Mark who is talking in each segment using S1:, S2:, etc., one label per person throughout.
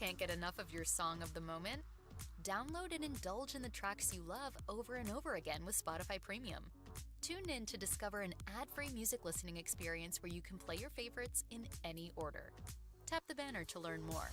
S1: Can't get enough of your song of the moment? Download and indulge in the tracks you love over and over again with Spotify Premium. Tune in to discover an ad-free music listening experience where you can play your favorites in any order. Tap the banner to learn more.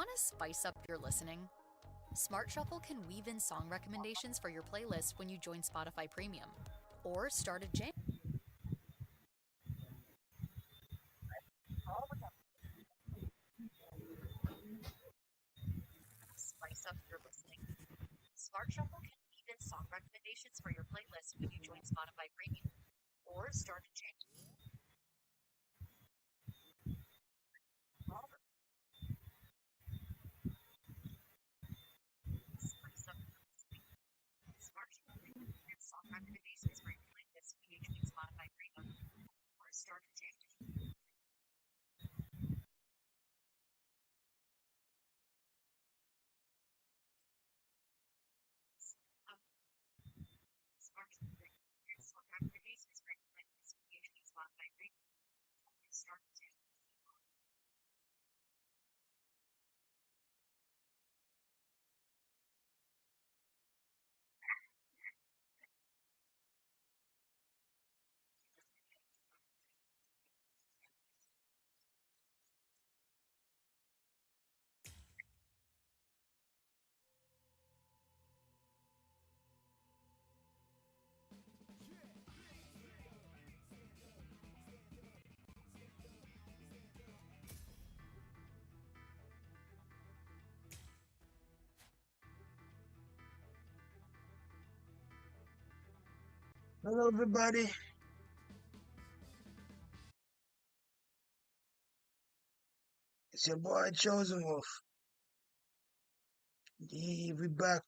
S1: Want to spice up your listening? Smart Shuffle can weave in song recommendations for your playlist when you join Spotify Premium. Or start a jam. Spice up your listening. Smart Shuffle can weave in song recommendations for your playlist when you join Spotify Premium. Or start a jam. Spice up your listening. Smart Shuffle can weave in song recommendations for your playlist when you join Spotify Premium. Or start a jam. Smart Shuffle can weave in song recommendations for your playlist when you join Spotify Premium. Or start a jam.
S2: Hello, everybody. It's your boy Chosen Wolf. Yeah, we back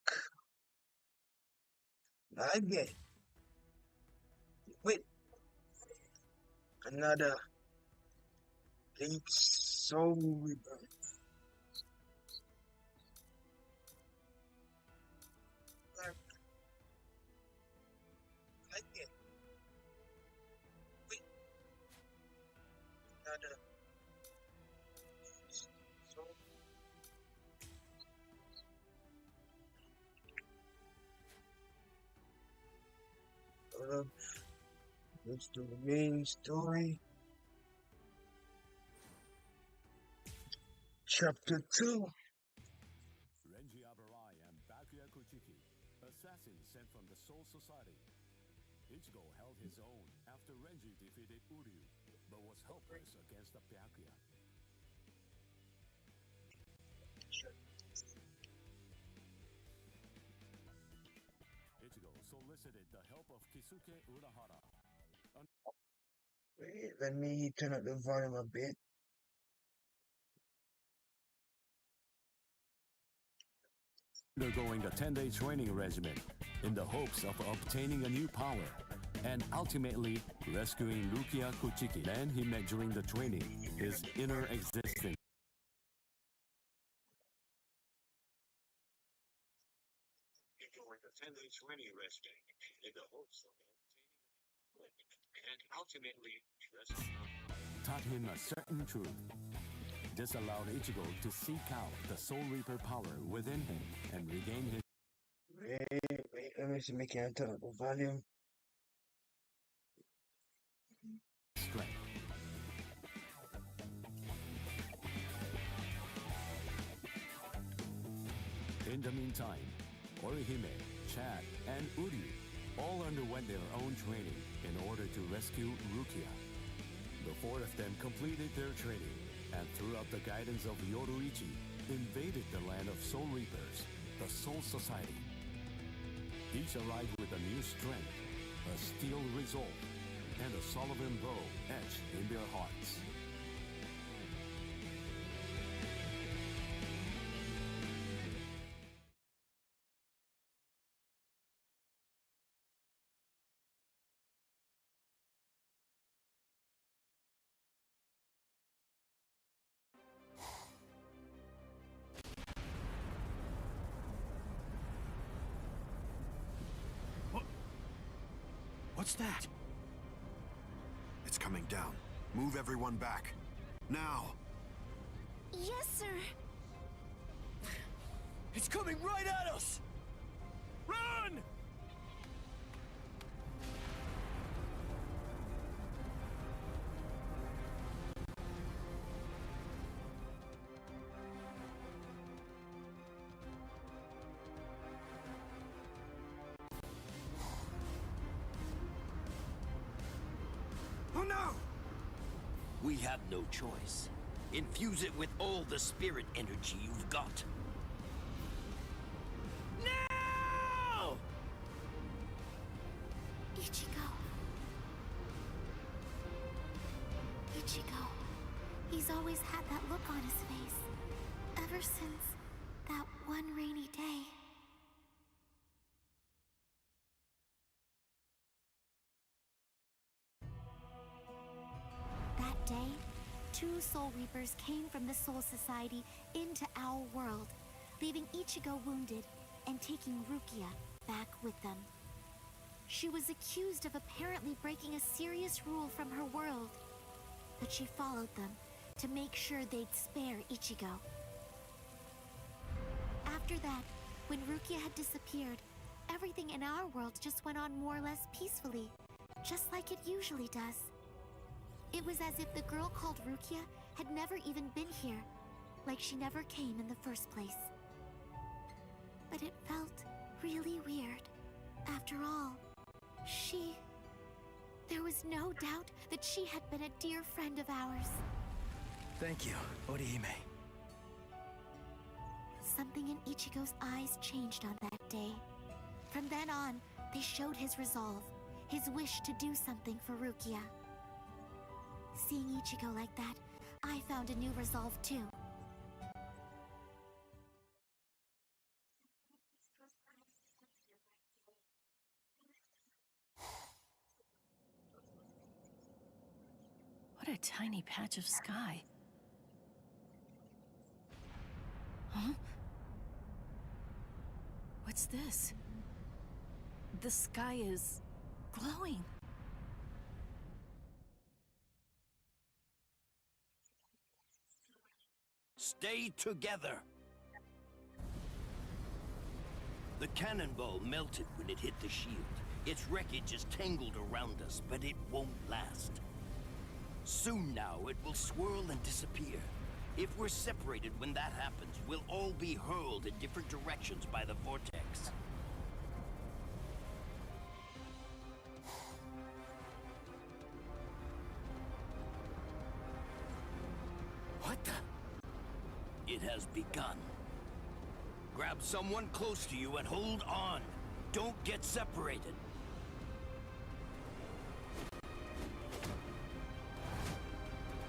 S2: again with another Bleach Soul Rebirth. Back again with another Bleach Soul. Let's do the main story. Chapter 2.
S3: Renji Abarai and Bakuya Kuchiki, assassins sent from the Soul Society. Ichigo held his own after Renji defeated Uryu, but was helpless against the Bakuya. Ichigo solicited the help of Kisuke Urahara.
S2: Wait, let me turn up the volume a bit.
S3: Undergoing a 10-day training regimen in the hopes of obtaining a new power and ultimately rescuing Rukia Kuchiki. Then he met during the training his inner existence.
S2: Undergoing a 10-day training regimen in the hopes of obtaining a new power and ultimately rescuing.
S3: Taught him a certain truth. This allowed Ichigo to seek out the Soul Reaper power within him and regain his
S2: Wait, let me see, make it turn up the volume.
S3: strength. In the meantime, Orihime, Chad, and Uryu all underwent their own training in order to rescue Rukia. The four of them completed their training and throughout the guidance of Yoruichi, invaded the land of Soul Reapers, the Soul Society. Each arrived with a new strength, a steel resolve, and a Sullivan bow etched in their hearts.
S4: What's that? It's coming down. Move everyone back. Now!
S5: Yes, sir.
S6: It's coming right at us! Run! We have no choice. Infuse it with all the spirit energy you've got. Now!
S5: Ichigo. Ichigo. He's always had that look on his face. Ever since that one rainy day. That day, 2 Soul Reapers came from the Soul Society into our world, leaving Ichigo wounded and taking Rukia back with them. She was accused of apparently breaking a serious rule from her world, but she followed them to make sure they'd spare Ichigo. After that, when Rukia had disappeared, everything in our world just went on more or less peacefully, just like it usually does. It was as if the girl called Rukia had never even been here, like she never came in the first place. But it felt really weird. After all, there was no doubt that she had been a dear friend of ours.
S7: Thank you, Orihime.
S5: Something in Ichigo's eyes changed on that day. From then on, they showed his resolve, his wish to do something for Rukia. Seeing Ichigo like that, I found a new resolve too.
S8: What a tiny patch of sky. Huh? What's this? The sky is glowing.
S6: Stay together. The cannonball melted when it hit the shield. Its wreckage is tangled around us, but it won't last. Soon now, it will swirl and disappear. If we're separated when that happens, we'll all be hurled in different directions by the vortex.
S7: What the?
S6: It has begun. Grab someone close to you and hold on. Don't get separated.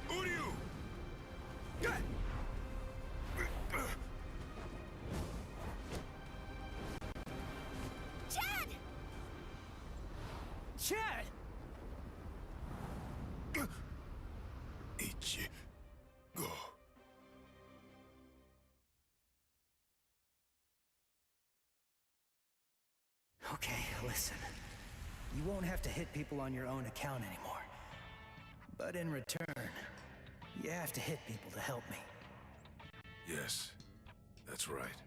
S4: Uryu!
S5: Chad!
S7: Chad!
S4: Ichigo.
S7: Okay, listen. You won't have to hit people on your own account anymore. But in return, you have to hit people to help me.
S9: Yes, that's right.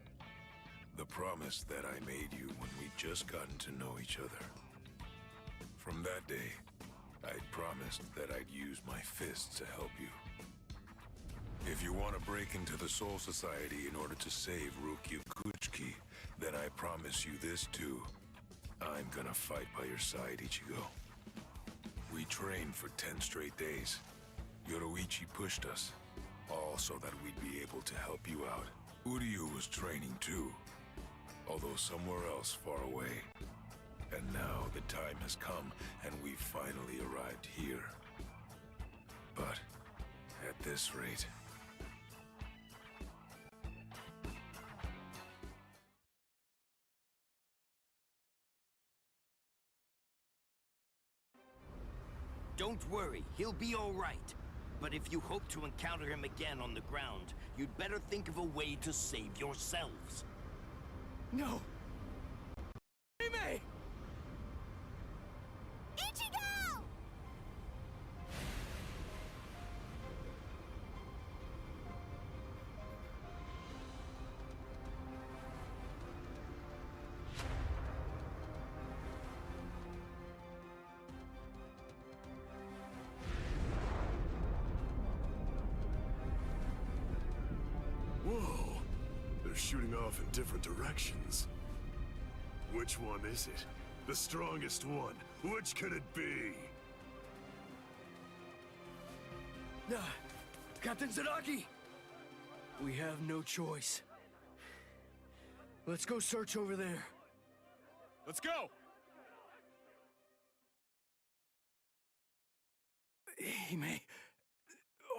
S9: The promise that I made you when we'd just gotten to know each other. From that day, I'd promised that I'd use my fists to help you. If you want to break into the Soul Society in order to save Rukia Kuchiki, then I promise you this too. I'm gonna fight by your side, Ichigo. We trained for 10 straight days. Yoroichi pushed us, all so that we'd be able to help you out. Uryu was training too, although somewhere else far away. And now the time has come, and we've finally arrived here. But at this rate...
S6: Don't worry, he'll be all right. But if you hope to encounter him again on the ground, you'd better think of a way to save yourselves.
S7: No! Hime!
S5: Ichigo!
S9: Whoa! They're shooting off in different directions. Which one is it? The strongest one? Which could it be?
S10: Captain Zadaki! We have no choice. Let's go search over there.
S11: Let's go!
S10: Hime.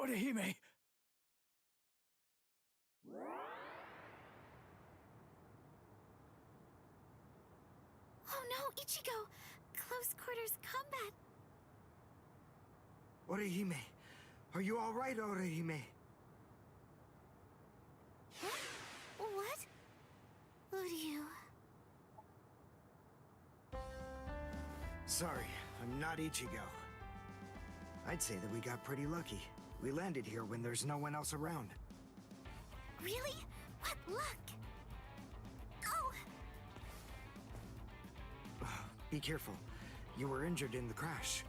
S10: Orihime.
S5: Oh no, Ichigo! Close quarters combat!
S12: Orihime, are you alright, Orihime?
S5: What? Uryu...
S12: Sorry, I'm not Ichigo. I'd say that we got pretty lucky. We landed here when there's no one else around.
S5: Really? What luck? Oh!
S12: Be careful. You were injured in the crash.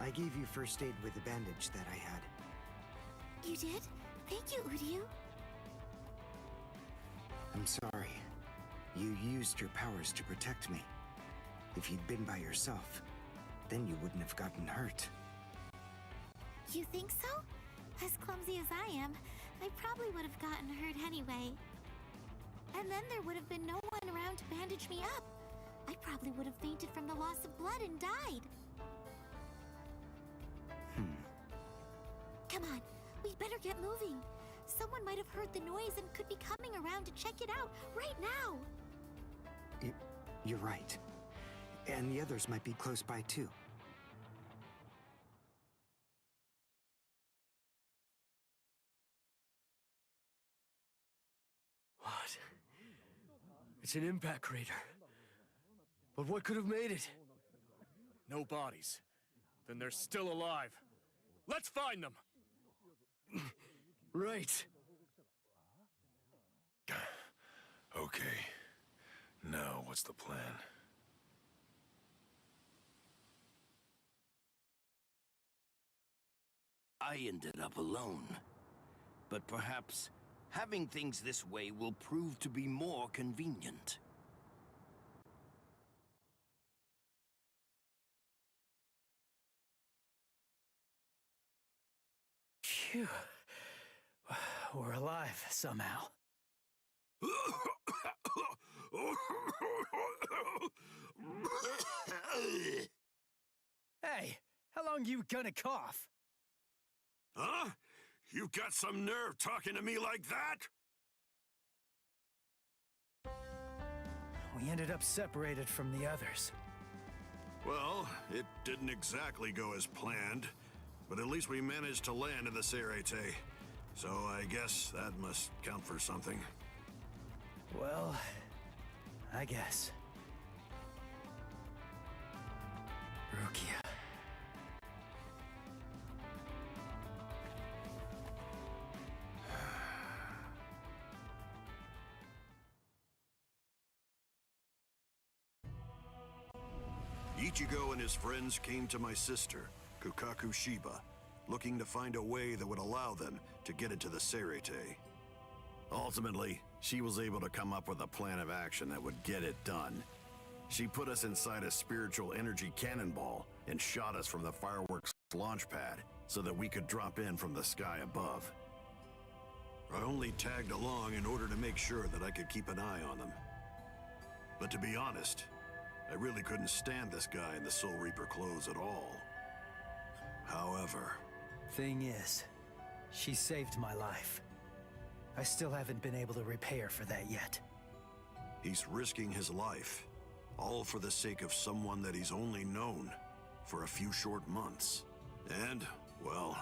S12: I gave you first aid with the bandage that I had.
S5: You did? Thank you, Uryu.
S12: I'm sorry. You used your powers to protect me. If you'd been by yourself, then you wouldn't have gotten hurt.
S5: You think so? As clumsy as I am, I probably would have gotten hurt anyway. And then there would have been no one around to bandage me up. I probably would have fainted from the loss of blood and died. Come on, we'd better get moving. Someone might have heard the noise and could be coming around to check it out right now.
S12: You're right. And the others might be close by too.
S10: What? It's an impact crater. But what could have made it?
S11: No bodies. Then they're still alive. Let's find them!
S10: Right.
S9: Okay. Now, what's the plan?
S6: I ended up alone. But perhaps having things this way will prove to be more convenient.
S7: Phew. We're alive, somehow. Hey, how long you gonna cough?
S4: Huh? You've got some nerve talking to me like that?
S7: We ended up separated from the others.
S4: Well, it didn't exactly go as planned, but at least we managed to land in the Serete. So I guess that must count for something.
S7: Well, I guess. Rukia.
S4: Ichigo and his friends came to my sister, Kukaku Shiba, looking to find a way that would allow them to get into the Serete. Ultimately, she was able to come up with a plan of action that would get it done. She put us inside a spiritual energy cannonball and shot us from the fireworks launch pad so that we could drop in from the sky above. I only tagged along in order to make sure that I could keep an eye on them. But to be honest, I really couldn't stand this guy in the Soul Reaper clothes at all. However...
S7: Thing is, she saved my life. I still haven't been able to repay her for that yet.
S4: He's risking his life, all for the sake of someone that he's only known for a few short months. And, well,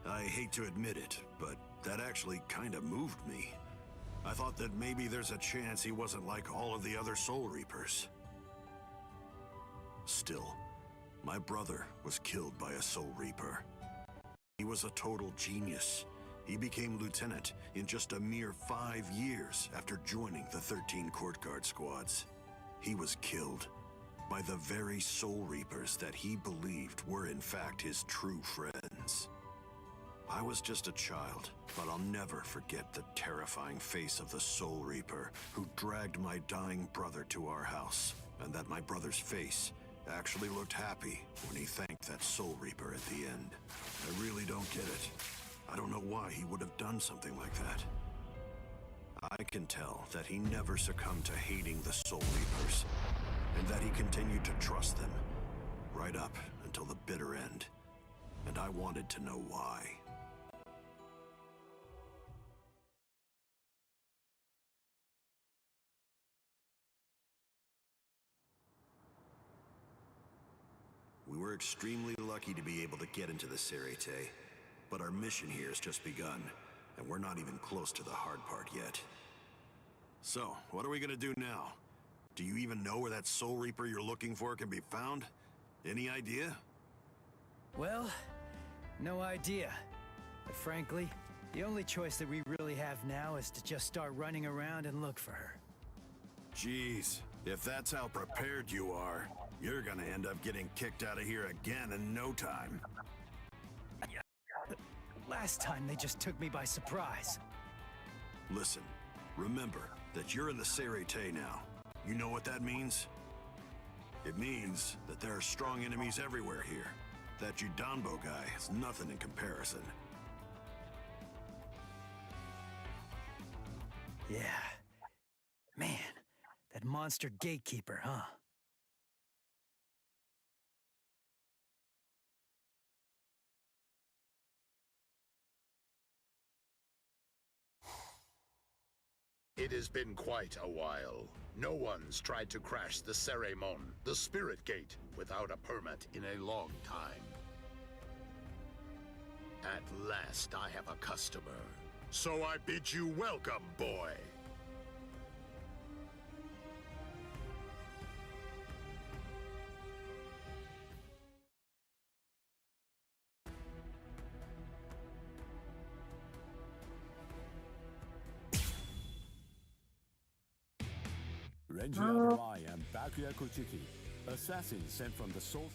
S4: I hate to admit it, but that actually kind of moved me. I thought that maybe there's a chance he wasn't like all of the other Soul Reapers. Still, my brother was killed by a Soul Reaper. He was a total genius. He became lieutenant in just a mere 5 years after joining the 13 Court Guard squads. He was killed by the very Soul Reapers that he believed were in fact his true friends. I was just a child, but I'll never forget the terrifying face of the Soul Reaper who dragged my dying brother to our house, and that my brother's face Actually looked happy when he thanked that Soul Reaper at the end. I really don't get it. I don't know why he would have done something like that. I can tell that he never succumbed to hating the Soul Reapers, and that he continued to trust them, right up until the bitter end. And I wanted to know why. We were extremely lucky to be able to get into the Serite, but our mission here has just begun, and we're not even close to the hard part yet. So, what are we gonna do now? Do you even know where that Soul Reaper you're looking for can be found? Any idea?
S7: Well, no idea. But frankly, the only choice that we really have now is to just start running around and look for her.
S4: Jeez, if that's how prepared you are, you're gonna end up getting kicked out of here again in no time.
S7: Last time they just took me by surprise.
S4: Listen, remember that you're in the Serite now. You know what that means? It means that there are strong enemies everywhere here. That Judanbo guy is nothing in comparison.
S7: Yeah. Man, that monster gatekeeper, huh?
S13: It has been quite a while. No one's tried to crash the Ceremon, the Spirit Gate, without a permit in a long time. At last I have a customer. So I bid you welcome, boy.
S3: Renji Arai and Bakuya Kuchiki, assassins sent from the Soul...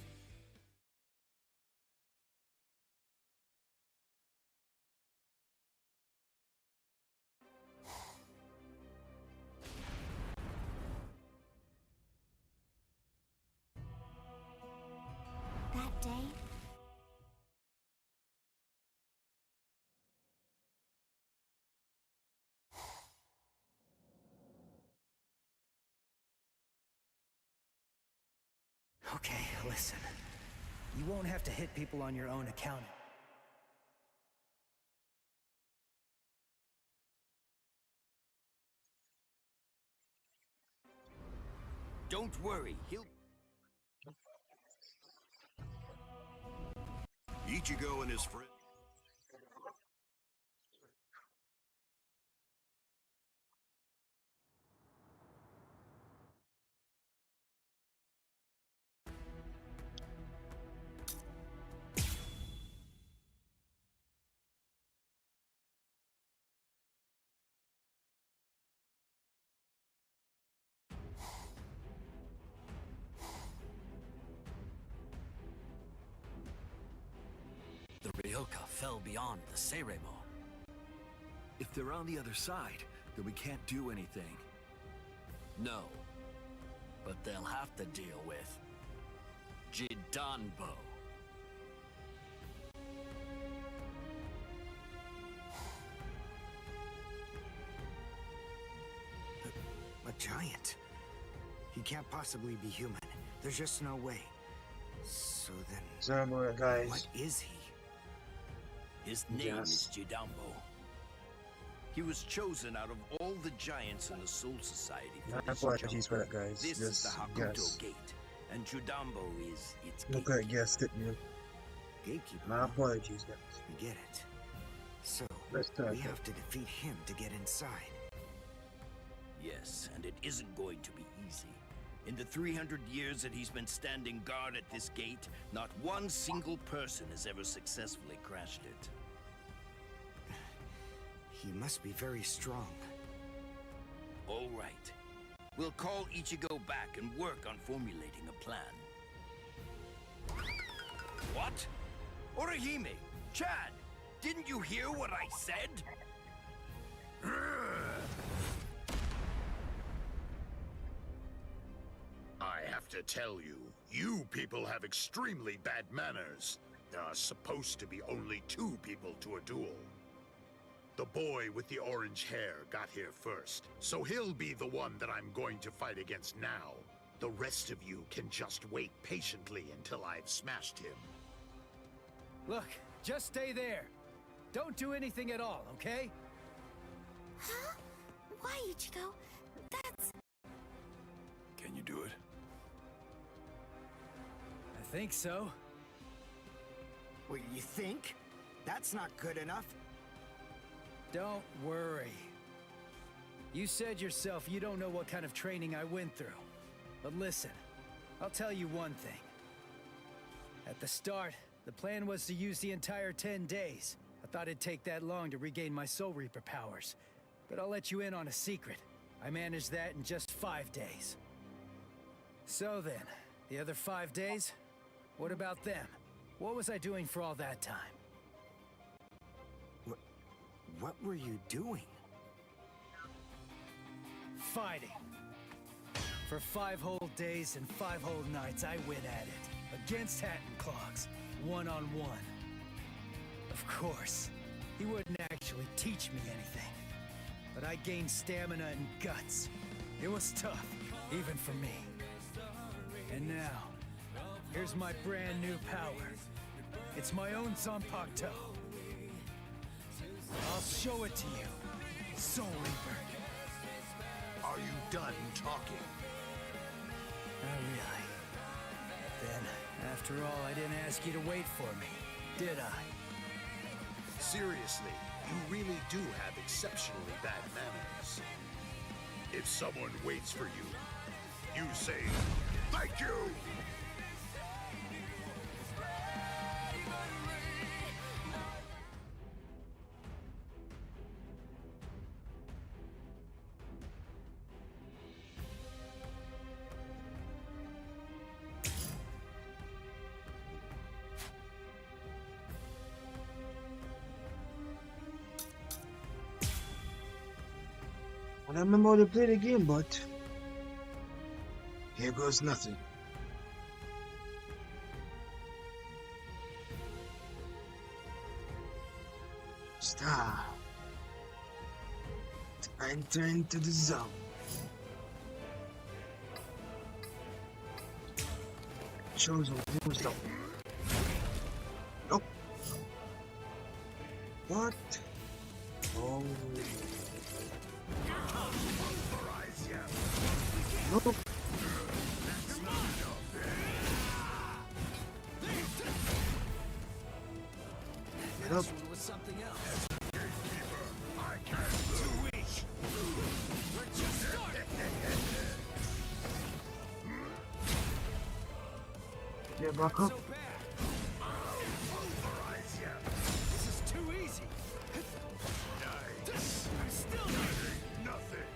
S5: That day,
S7: Okay, listen. You won't have to hit people on your own account.
S6: Don't worry, he'll...
S4: Ichigo and his friend...
S14: The Ryoka fell beyond the Seiremon.
S11: If they're on the other side, then we can't do anything.
S14: No. But they'll have to deal with Jidanbo.
S12: A giant. He can't possibly be human. There's just no way. So then...
S15: guys.
S12: What is he?
S6: His name is Jidanbo. He was chosen out of all the giants in the Soul Society for
S15: My
S6: this
S15: apologies
S6: job.
S15: for that, guys.
S6: This is the Hakuto Gate, and Jidanbo is its
S15: Look at guess, didn't you?
S12: Gatekeeper.
S15: My apologies, guys.
S12: We get it. So,
S15: Let's start
S12: we
S15: that.
S12: have to defeat him to get inside.
S6: Yes, and it isn't going to be easy. In the 300 years that he's been standing guard at this gate, not one single person has ever successfully crashed it.
S12: He must be very strong.
S6: All right. We'll call Ichigo back and work on formulating a plan. What? Orihime! Chad! Didn't you hear what I said?
S13: I have to to tell you, you people have extremely bad manners. There are supposed to be only 2 people to a duel. The boy with the orange hair got here first, so he'll be the one that I'm going to fight against now. The rest of you can just wait patiently until I've smashed him.
S7: Look, just stay there. Don't do anything at all, okay?
S5: Huh? Why, Ichigo? That's...
S9: Can you do it?
S7: I think so.
S12: What do you think? That's not good enough.
S7: Don't worry. You said yourself you don't know what kind of training I went through. But listen, I'll tell you one thing. At the start, the plan was to use the entire 10 days. I thought it'd take that long to regain my Soul Reaper powers. But I'll let you in on a secret. I managed that in just 5 days. So then, the other 5 days? What about them? What was I doing for all that time?
S12: What were you doing?
S7: Fighting. For 5 whole days and 5 whole nights, I went at it. Against Hat and Clogs. One-on-one. Of course, he wouldn't actually teach me anything. But I gained stamina and guts. It was tough, even for me. And now, here's my brand new power. It's my own Zanpakuto. I'll show it to you, Soul Reaper.
S13: Are you done talking?
S7: Not really. Then, after all, I didn't ask you to wait for me, did I?
S13: Seriously, you really do have exceptionally bad manners. If someone waits for you, you say, "Thank you!"
S15: I don't remember how to play the game, but here goes nothing. Stop. Enter into the zone. Chosen who's the... Nope. What? Oh. Nope. Get up.
S6: Was something else.
S15: Get back up.
S7: This is too easy. I'm still
S13: nothing.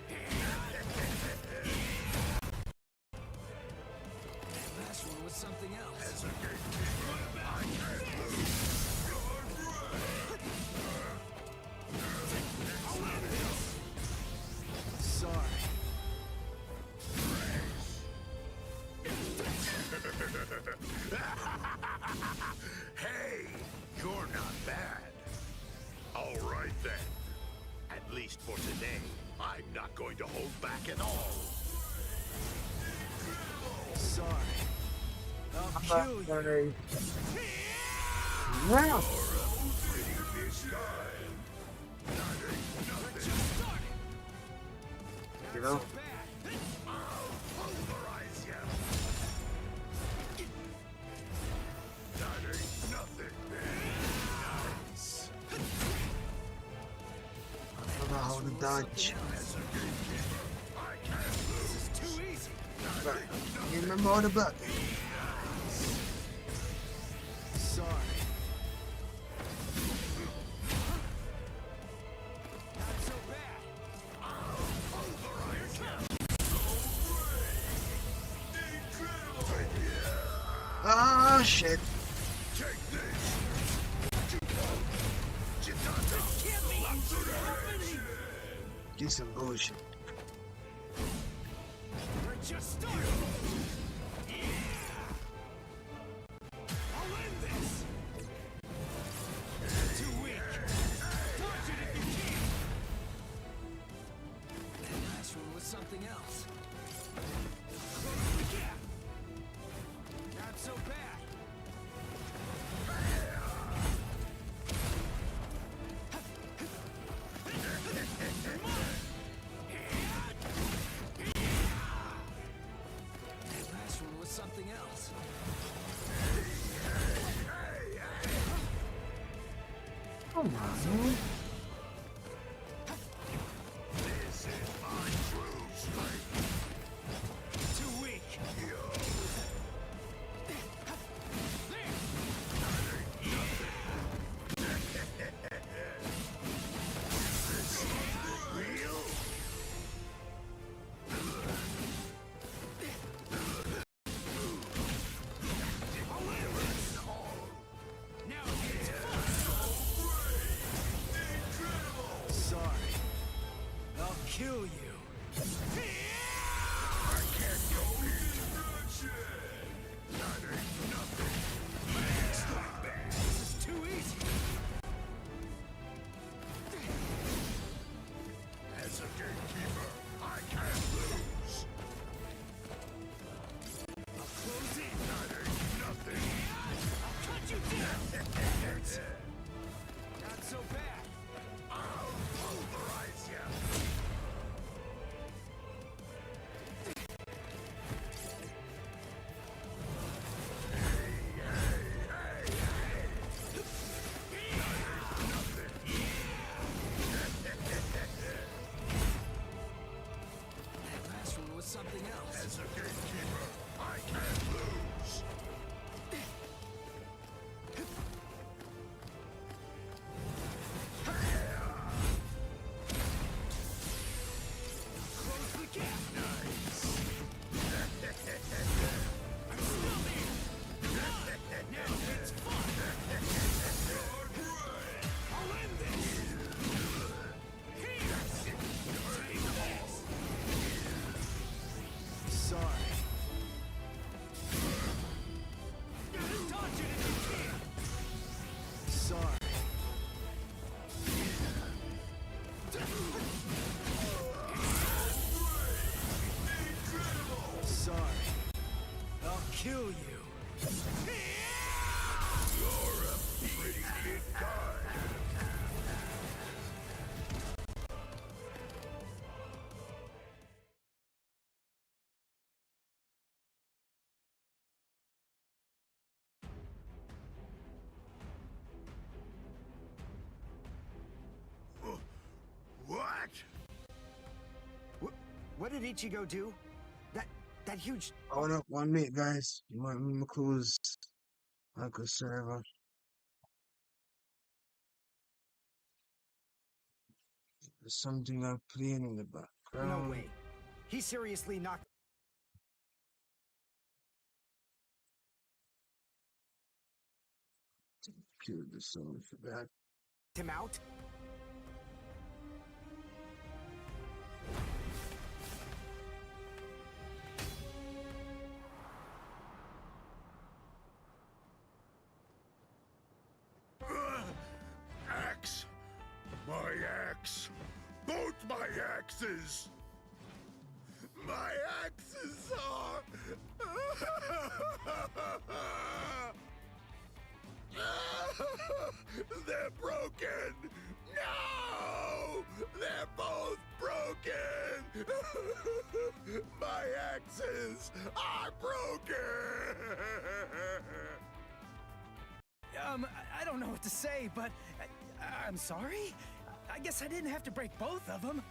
S6: Last one was something else.
S13: As a gatekeeper, I can't lose.
S7: Sorry.
S13: Hey, you're not bad. All right then. At least for today, I'm not going to hold back at all.
S7: Sorry. I'll kill you.
S15: Sorry. Wow.
S13: You're a pretty big guy. That ain't nothing.
S15: Get up.
S13: I'll pulverize you. That ain't nothing. Nice.
S15: I forgot how to dodge.
S13: As a gatekeeper, I can't lose.
S7: This is too easy.
S15: Right. You remember how to block?
S7: Sorry. Not so bad.
S13: Pulverize you.
S15: Ah, shit.
S13: Take this.
S15: Get some bullshit.
S7: We're just starting. I'll end this! Too weak! Dodge it if you can! That last one was something else. Close the gap! Not so bad! That last one was something else.
S15: Come on.
S13: This is my true strength.
S7: Too weak.
S13: Real?
S7: Now it's sorry. I'll kill you.
S13: I can't compete. That ain't nothing. Stop that.
S7: This is too easy.
S13: As a gatekeeper, I can't lose.
S7: I'll close in.
S13: That ain't nothing.
S7: I'll cut you down. That hurts. Not so bad.
S13: I'll pulverize you.
S7: That last one was something else.
S13: As a gatekeeper, I can't lose.
S7: Close the gap.
S13: Nice.
S7: I'm still there. Now it's fun. I'll end this. Here. Take this. Sorry. Dodge it if you can. Sorry. Sorry. I'll kill you.
S13: You're a pretty good guy. What?
S12: What did Ichigo do? That huge...
S15: Hold up 1 minute, guys. You want me to close Uncle Server? There's something I'm playing in the background.
S12: No way. He seriously knocked
S15: Kill the song for that.
S12: him out?
S13: Axe! My axe! Both my axes! My axes are... They're broken! No! They're both broken! My axes are broken!
S7: I don't know what to say, but I'm sorry. I guess I didn't have to break both of them.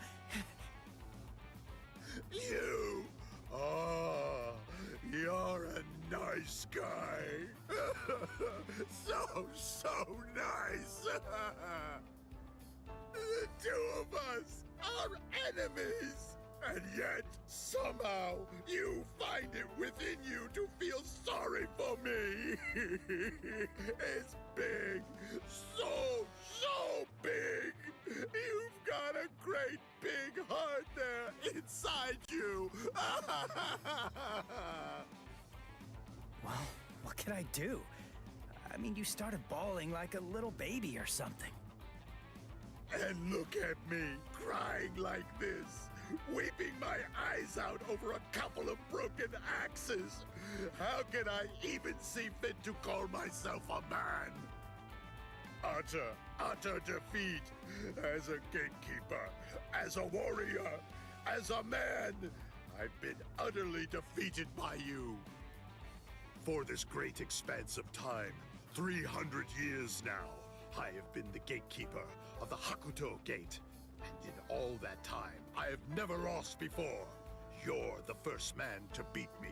S13: You! Oh, you're a nice guy. so nice. The two of us are enemies. And yet, somehow, you find it within you to feel sorry for me. It's big. So big. You've got a great big heart there inside you.
S7: Well, what can I do? I mean, you started bawling like a little baby or something.
S13: And look at me, crying like this, weeping my eyes out over a couple of broken axes. How can I even see fit to call myself a man? Utter defeat. As a gatekeeper, as a warrior, as a man, I've been utterly defeated by you. For this great expanse of time, 300 years now, I have been the gatekeeper of the Hakuto Gate. And in all that time, I have never lost before. You're the first man to beat me.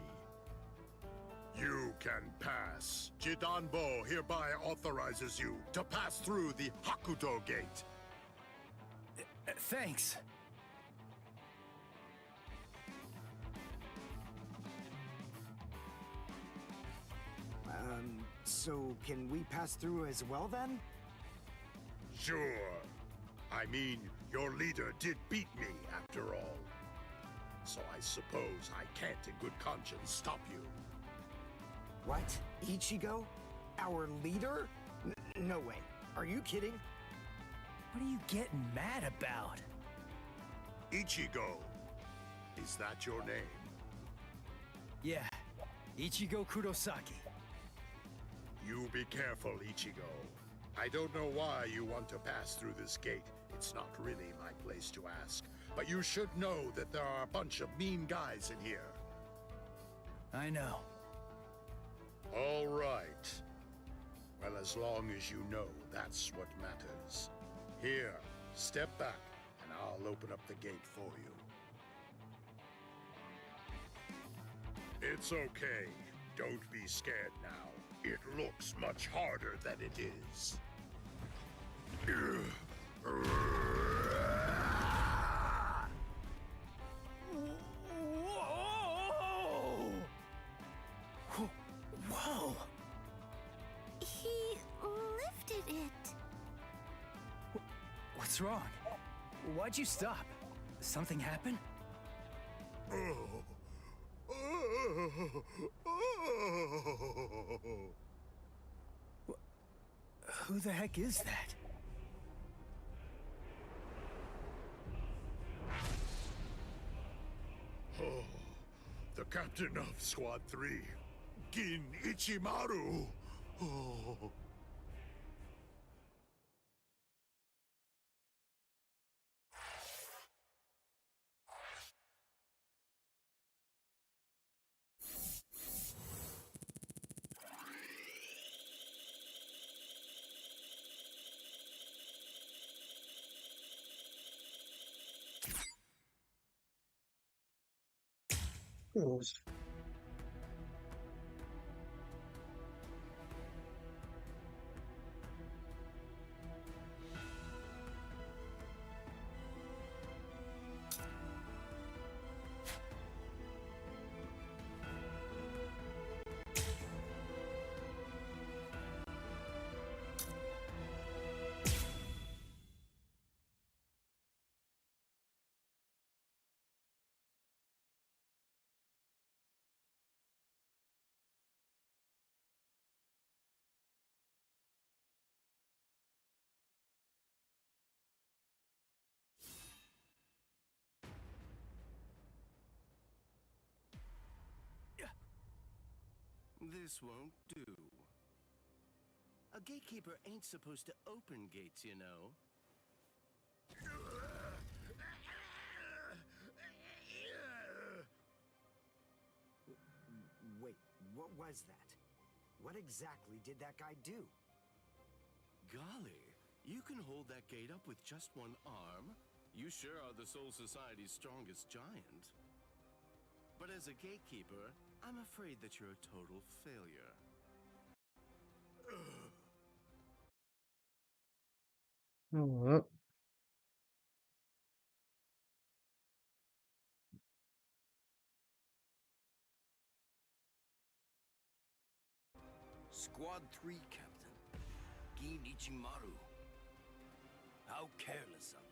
S13: You can pass. Jidanbo hereby authorizes you to pass through the Hakuto Gate.
S7: Thanks.
S12: So can we pass through as well then?
S13: Sure. I mean, your leader did beat me after all. So I suppose I can't in good conscience stop you.
S12: What? Ichigo? Our leader? No way. Are you kidding?
S7: What are you getting mad about?
S13: Ichigo. Is that your name?
S7: Yeah. Ichigo Kurosaki.
S13: You be careful, Ichigo. I don't know why you want to pass through this gate. It's not really my place to ask. But you should know that there are a bunch of mean guys in here.
S7: I know.
S13: All right. Well, as long as you know, that's what matters. Here, step back, and I'll open up the gate for you. It's okay. Don't be scared now. It looks much harder than it is.
S7: Whoa!
S5: He lifted it.
S7: What's wrong? Why'd you stop? Something happen? Who the heck is that?
S13: Oh, the captain of Squad 3, Gin Ichimaru. Oh.
S15: Pause.
S6: This won't do. A gatekeeper ain't supposed to open gates, you know.
S12: Wait, what was that? What exactly did that guy do?
S6: Golly, you can hold that gate up with just one arm? You sure are the Soul Society's strongest giant. But as a gatekeeper, I'm afraid that you're a total failure.
S15: Alright.
S6: Squad 3 Captain, Gin Ichimaru. How careless of me.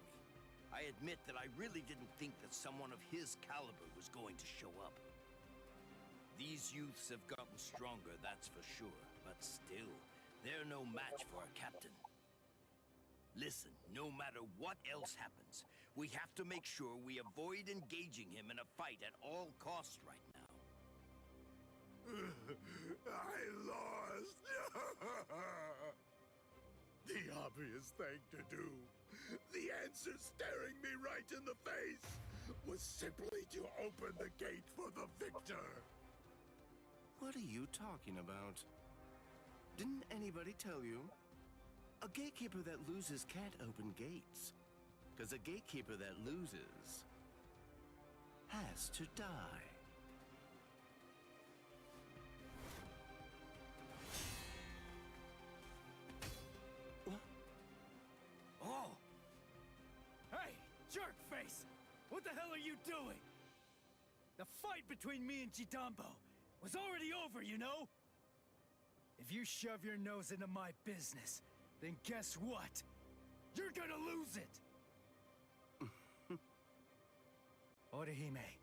S6: I admit that I really didn't think that someone of his caliber was going to show up. These youths have gotten stronger, that's for sure. But still, they're no match for a captain. Listen, no matter what else happens, we have to make sure we avoid engaging him in a fight at all costs right now.
S13: I lost! The obvious thing to do, the answer staring me right in the face, was simply to open the gate for the victor.
S16: What are you talking about? Didn't anybody tell you? A gatekeeper that loses can't open gates. Because a gatekeeper that loses has to die.
S7: What? Oh! Hey, jerkface! What the hell are you doing? The fight between me and Jidambo was already over, you know? If you shove your nose into my business, then guess what? You're gonna lose it! Orihime,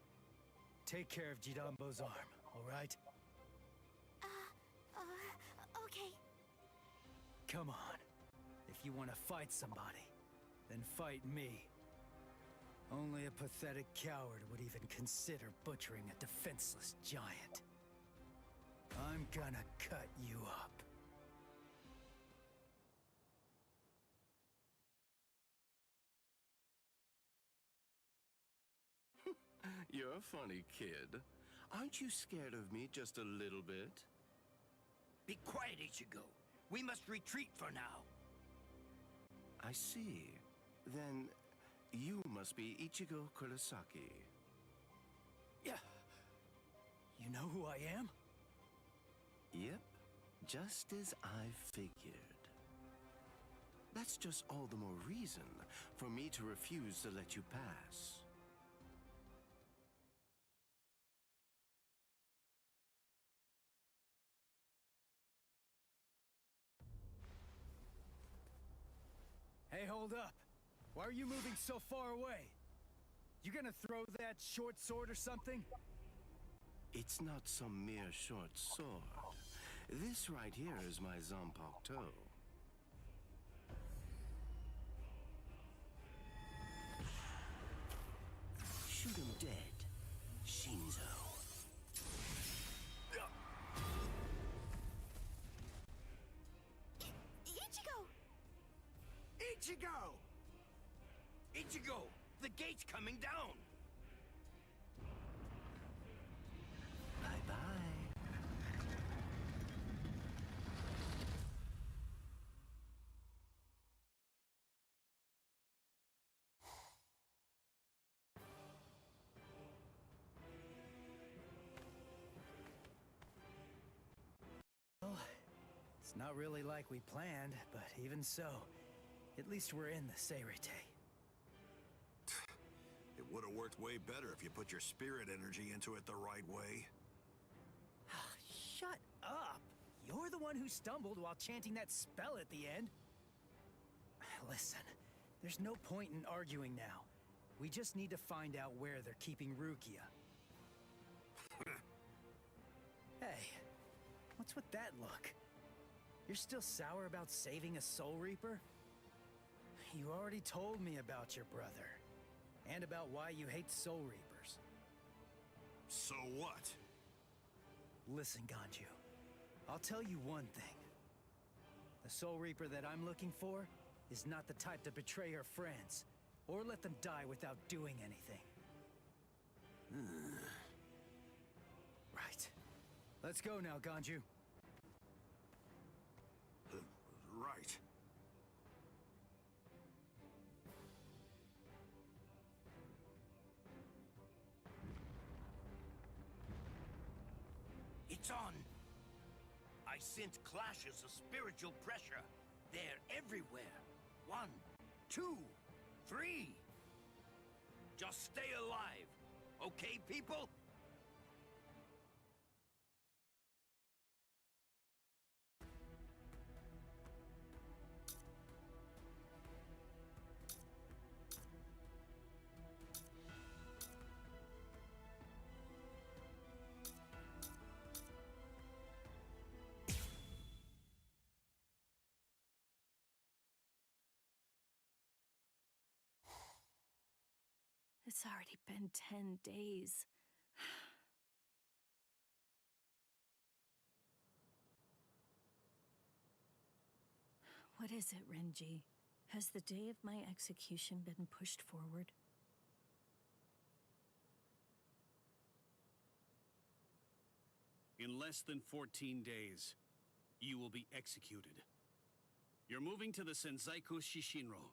S7: take care of Jidambo's arm, alright?
S5: Okay.
S7: Come on. If you want to fight somebody, then fight me. Only a pathetic coward would even consider butchering a defenseless giant. I'm gonna cut you up.
S16: You're a funny kid. Aren't you scared of me just a little bit?
S6: Be quiet, Ichigo. We must retreat for now.
S16: I see. Then you must be Ichigo Kurosaki.
S7: Yeah. You know who I am?
S16: Yep. Just as I figured. That's just all the more reason for me to refuse to let you pass.
S7: Hey, hold up. Why are you moving so far away? You gonna throw that short sword or something?
S16: It's not some mere short sword. This right here is my Zanpakuto. Shoot him dead, Shinzo.
S5: Ichigo!
S6: Ichigo! Ichigo! The gate's coming down!
S16: Bye-bye.
S7: Well, it's not really like we planned, but even so, at least we're in the Seirete.
S4: It would have worked way better if you put your spirit energy into it the right way.
S7: Shut up! You're the one who stumbled while chanting that spell at the end. Listen, there's no point in arguing now. We just need to find out where they're keeping Rukia. Hey, what's with that look? You're still sour about saving a Soul Reaper? You already told me about your brother. And about why you hate Soul Reapers.
S4: So what?
S7: Listen, Ganju. I'll tell you one thing. The Soul Reaper that I'm looking for is not the type to betray her friends, or let them die without doing anything. Right. Let's go now, Ganju.
S4: Right.
S6: It's on! I sense clashes of spiritual pressure. They're everywhere. 1, 2, 3. Just stay alive. Okay, people?
S8: It's already been 10 days. What is it, Renji? Has the day of my execution been pushed forward?
S17: In less than 14 days, you will be executed. You're moving to the Senzaiku Shishinro.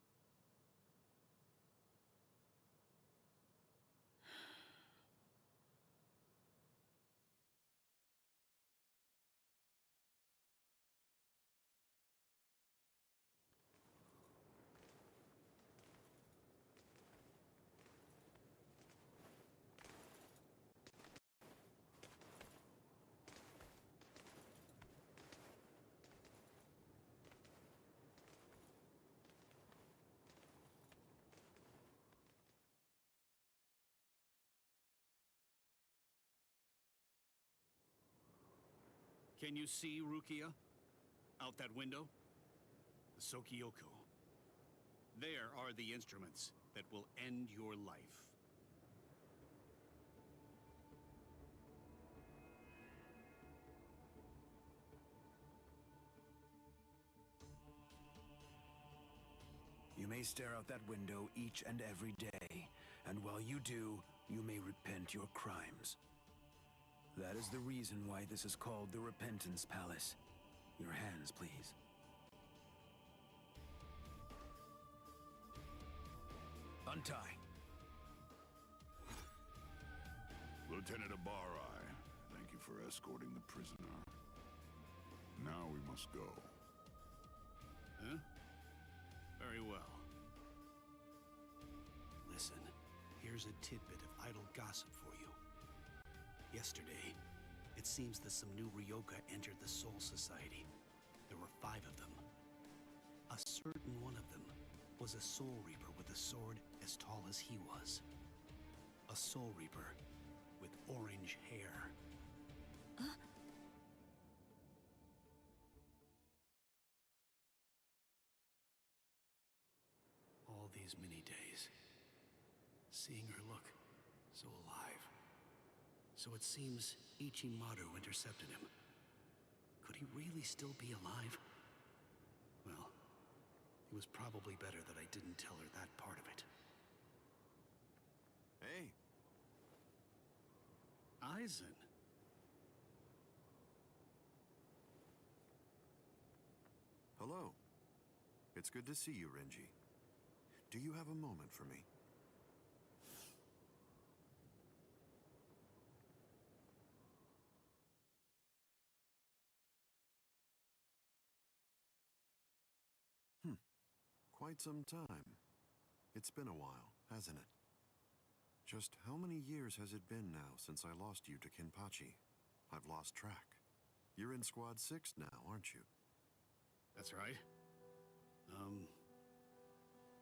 S17: Can you see Rukia? Out that window? The Sokioku. There are the instruments that will end your life.
S7: You may stare out that window each and every day, and while you do, you may repent your crimes. That is the reason why this is called the Repentance Palace. Your hands, please. Untie.
S9: Lieutenant Abarai, thank you for escorting the prisoner. Now we must go.
S17: Huh? Very well. Listen, here's a tidbit of idle gossip for you. Yesterday, it seems that some new Ryoka entered the Soul Society. There were 5 of them. A certain one of them was a Soul Reaper with a sword as tall as he was. A Soul Reaper with orange hair. All these many days, seeing her look so alive. So it seems Ichimaru intercepted him. Could he really still be alive? Well, it was probably better that I didn't tell her that part of it.
S4: Hey.
S17: Aizen.
S4: Hello. It's good to see you, Renji. Do you have a moment for me? Quite some time. It's been a while, hasn't it? Just how many years has it been now since I lost you to Kenpachi? I've lost track. You're in Squad 6 now, aren't you?
S17: That's right.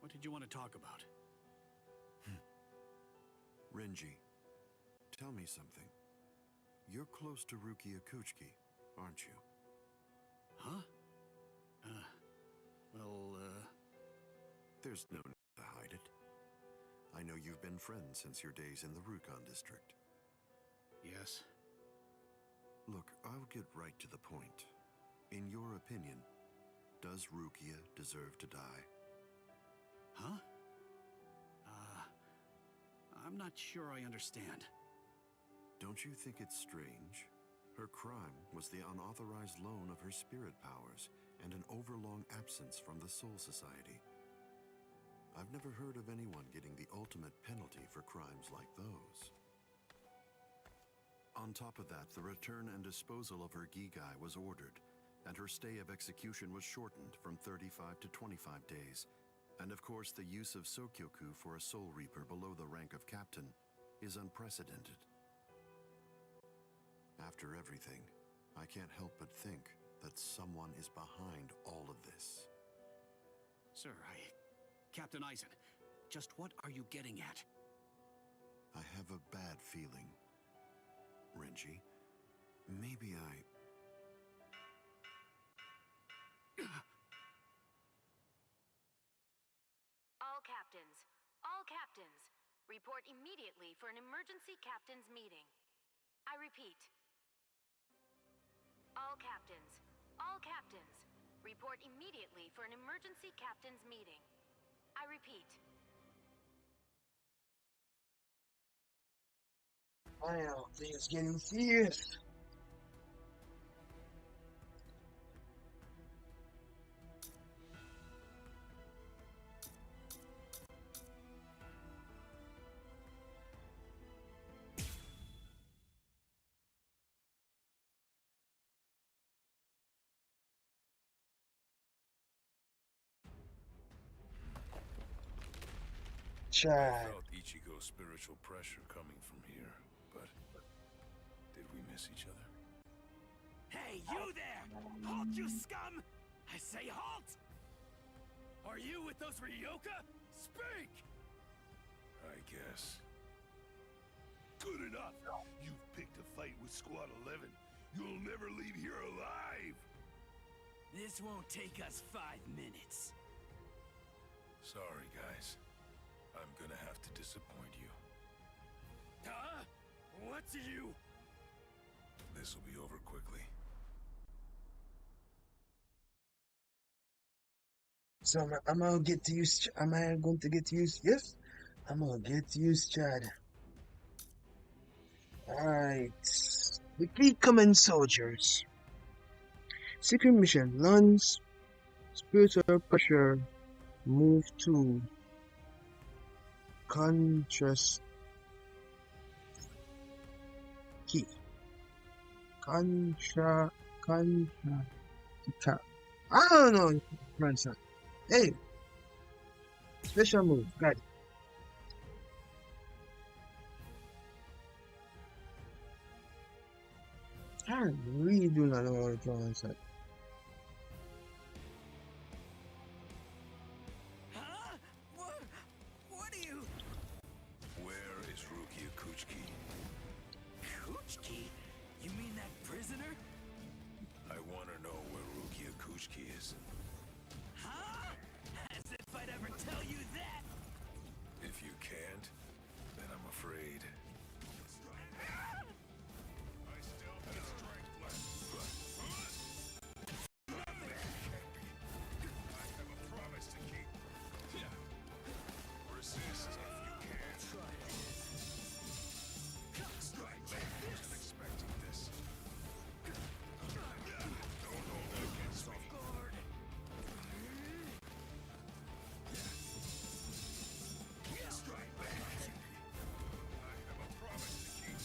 S17: What did you want to talk about?
S4: Renji, tell me something. You're close to Rukia Kuchiki, aren't you?
S17: Huh?
S4: There's no need to hide it. I know you've been friends since your days in the Rukon district.
S17: Yes.
S4: Look, I'll get right to the point. In your opinion, does Rukia deserve to die?
S17: Huh? I'm not sure I understand.
S4: Don't you think it's strange? Her crime was the unauthorized loan of her spirit powers and an overlong absence from the Soul Society. I've never heard of anyone getting the ultimate penalty for crimes like those. On top of that, the return and disposal of her Gigai was ordered, and her stay of execution was shortened from 35 to 25 days. And of course, the use of Sokyoku for a Soul Reaper below the rank of captain is unprecedented. After everything, I can't help but think that someone is behind all of this.
S17: Sir, Captain Aizen, just what are you getting at?
S4: I have a bad feeling. Renji, maybe
S18: All captains, Report immediately for an emergency captain's meeting. I repeat. All captains, report immediately for an emergency captain's meeting. I repeat.
S15: Wow, things getting serious.
S9: I felt Ichigo's spiritual pressure coming from here, but did we miss each other?
S6: Hey, you there! Halt, you scum! I say halt!
S11: Are you with those Ryoka? Speak!
S9: I guess.
S19: Good enough! You've picked a fight with Squad 11. You'll never leave here alive!
S6: This won't take us 5 minutes.
S9: Sorry, guys. I'm gonna have to disappoint you.
S11: Huh? What's you?
S9: This'll be over quickly.
S15: So I'm gonna get to use. Am I going to get to use? Yes, I'm gonna get to use Chad. Alright. Defeat common soldiers. Secret mission. Launch spiritual pressure. Move to contrast key. Contra. I don't know, grandson. Hey, special move. Got it. I really do not know what it's on inside.
S6: Huh? What are you?
S9: Where is Rukia Kuchiki?
S6: Kuchiki? You mean that prisoner?
S9: I want to know where Rukia Kuchiki is.
S6: Huh? As if I'd ever tell you that!
S9: If you can't, then I'm afraid.
S19: I still have strength left. I have a promise to keep. Resist if you can. Try it. Strike back. Wasn't expecting this. Don't hold it against me. Strike back. I have a promise to keep.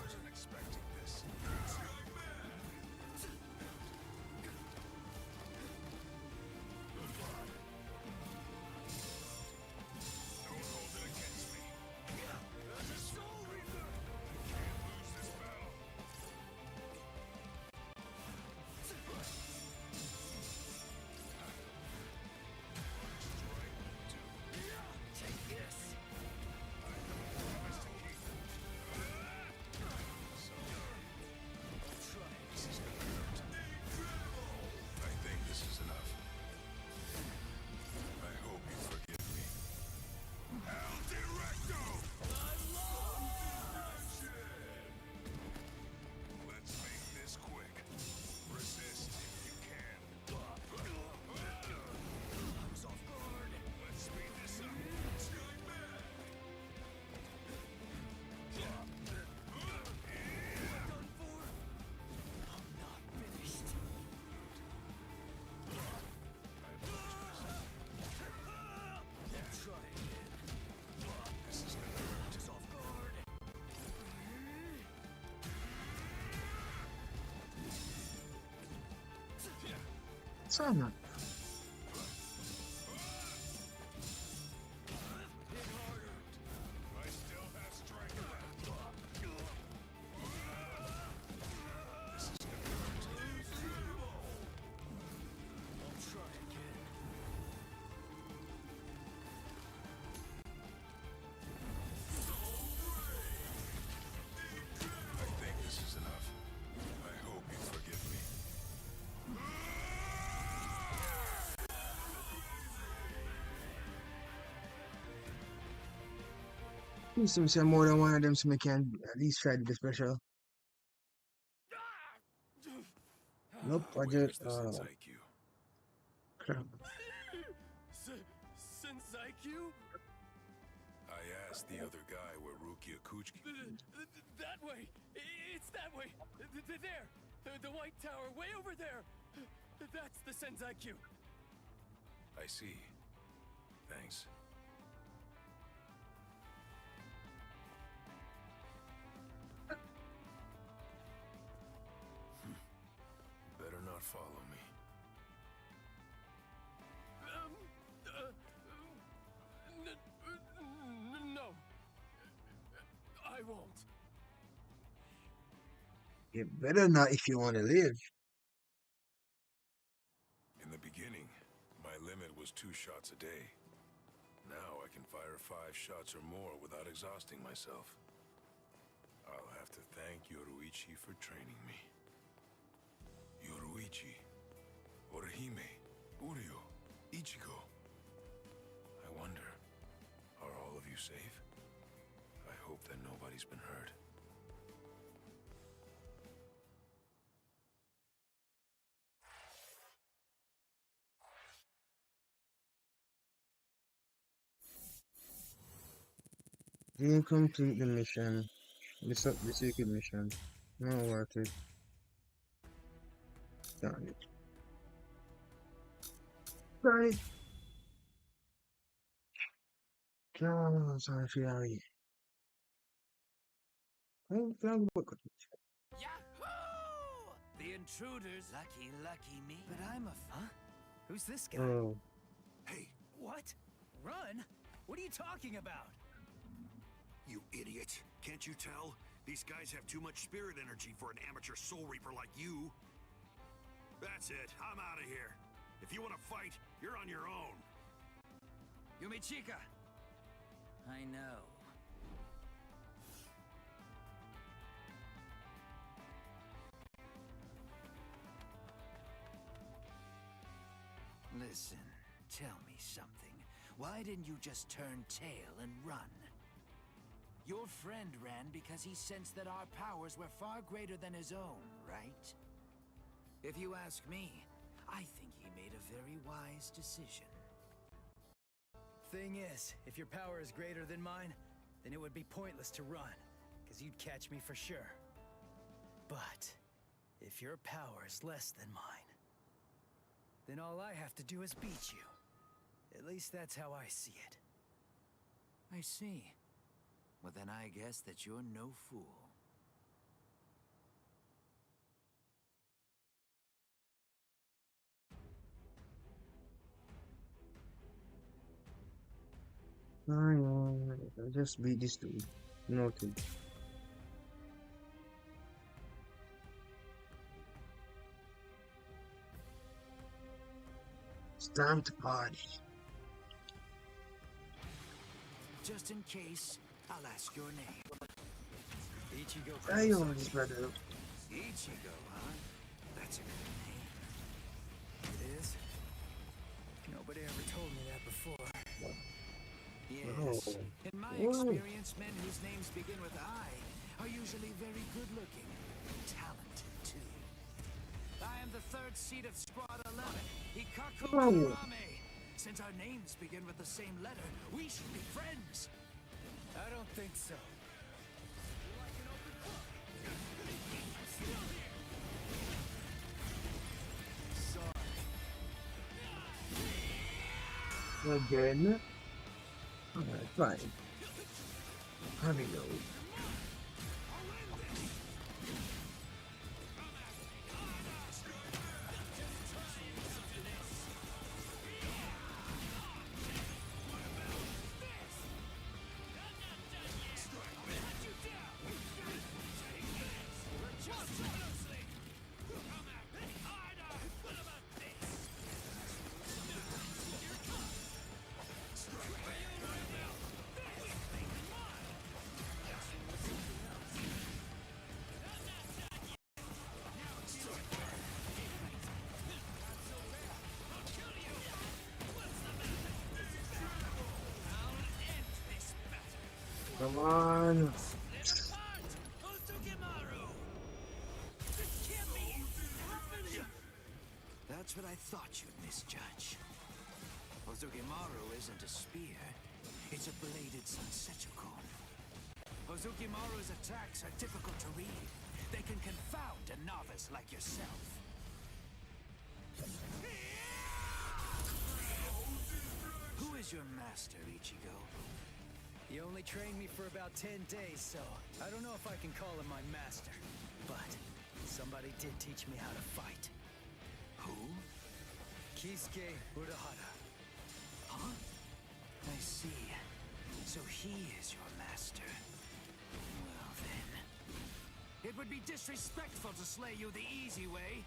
S19: Wasn't expecting this. Strike back. Don't hold it against me. As a soul reaper, can't lose this battle.
S6: Take this!
S19: I have a promise to keep.
S9: This is gonna hurt. I think this is enough. I hope you forgive me.
S19: El Directo! Let's make this quick. Resist if you can. Who's off guard? Let's speed this up. Strike back!
S6: Done for? I'm not finished. Try again.
S9: This is gonna hurt.
S6: Just off guard.
S15: Sama.
S19: I still have strength left.
S9: This is gonna hurt.
S6: I'll try again.
S9: I think this is enough. I hope you forgive me.
S15: Seems to be more than one of them, so we can at least try the special. Nope, I just crap.
S11: Senseiku?
S9: I asked the other guy where Rukia Kuchiki...
S11: That way! It's that way! There! The white tower, way over there! That's the Senseiku!
S9: I see. Thanks. Better not follow me.
S11: No. I won't.
S15: You better not if you want to live.
S9: In the beginning, my limit was 2 shots a day. Now I can fire 5 shots or more without exhausting myself. I'll have to thank Yoruichi for training me. Yoruichi, Orihime, Uryu, Ichigo. I wonder, are all of you safe? I hope that nobody's been hurt.
S15: Didn't complete the mission. The secret mission. Not worth it. Darn it. Darn it. Oh, sorry, Fiari.
S6: Yahoo! The intruders. Lucky me.
S7: But I'm a... Huh? Who's this guy?
S15: Oh.
S7: Hey. What? Run? What are you talking about?
S4: You idiot. Can't you tell? These guys have too much spirit energy for an amateur soul reaper like you. That's it. I'm out of here. If you want to fight, you're on your own.
S6: Yumichika! I know. Listen, tell me something. Why didn't you just turn tail and run? Your friend ran because he sensed that our powers were far greater than his own, right? If you ask me, I think he made a very wise decision.
S7: Thing is, if your power is greater than mine, then it would be pointless to run, because you'd catch me for sure. But if your power is less than mine, then all I have to do is beat you. At least that's how I see it.
S6: I see. Well, then I guess that you're no fool.
S15: I just beat this dude. Noted. It's time to party.
S6: Just in case, I'll ask your name.
S7: Ichigo.
S15: I always brother.
S6: Ichigo, huh? That's a good name.
S7: It is? Nobody ever told me that before.
S6: Yes.
S15: Oh.
S6: In my
S15: Whoa.
S6: experience, men whose names begin with I are usually very good-looking and talented, too. I am the 3rd seat of Squad 11, Hikaku
S15: Whoa.
S6: Kurame. Since our names begin with the same letter, we should be friends.
S7: I don't think so.
S15: Again? Alright, fine. Heavy load. Come on.
S20: That's what I thought you'd misjudge. Ozukimaru isn't a spear. It's a bladed Sansetsucon. Ozukimaru's attacks are difficult to read. They can confound a novice like yourself. Who is your master, Ichigo?
S7: He only trained me for about 10 days, so I don't know if I can call him my master. But somebody did teach me how to fight.
S20: Who?
S7: Kisuke Urahara.
S20: Huh? I see. So he is your master. Well then... It would be disrespectful to slay you the easy way.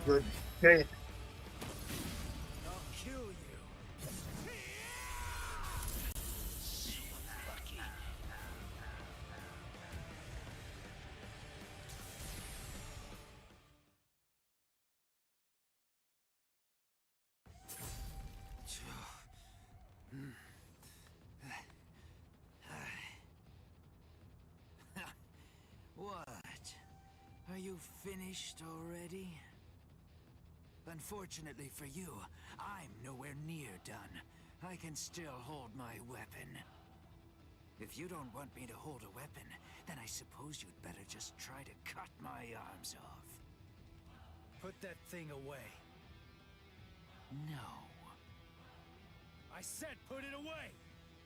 S15: Good. Okay.
S20: I'll kill you. So lucky. What? Are you finished already? Unfortunately for you, I'm nowhere near done. I can still hold my weapon. If you don't want me to hold a weapon, then I suppose you'd better just try to cut my arms off.
S7: Put that thing away.
S20: No.
S7: I said put it away!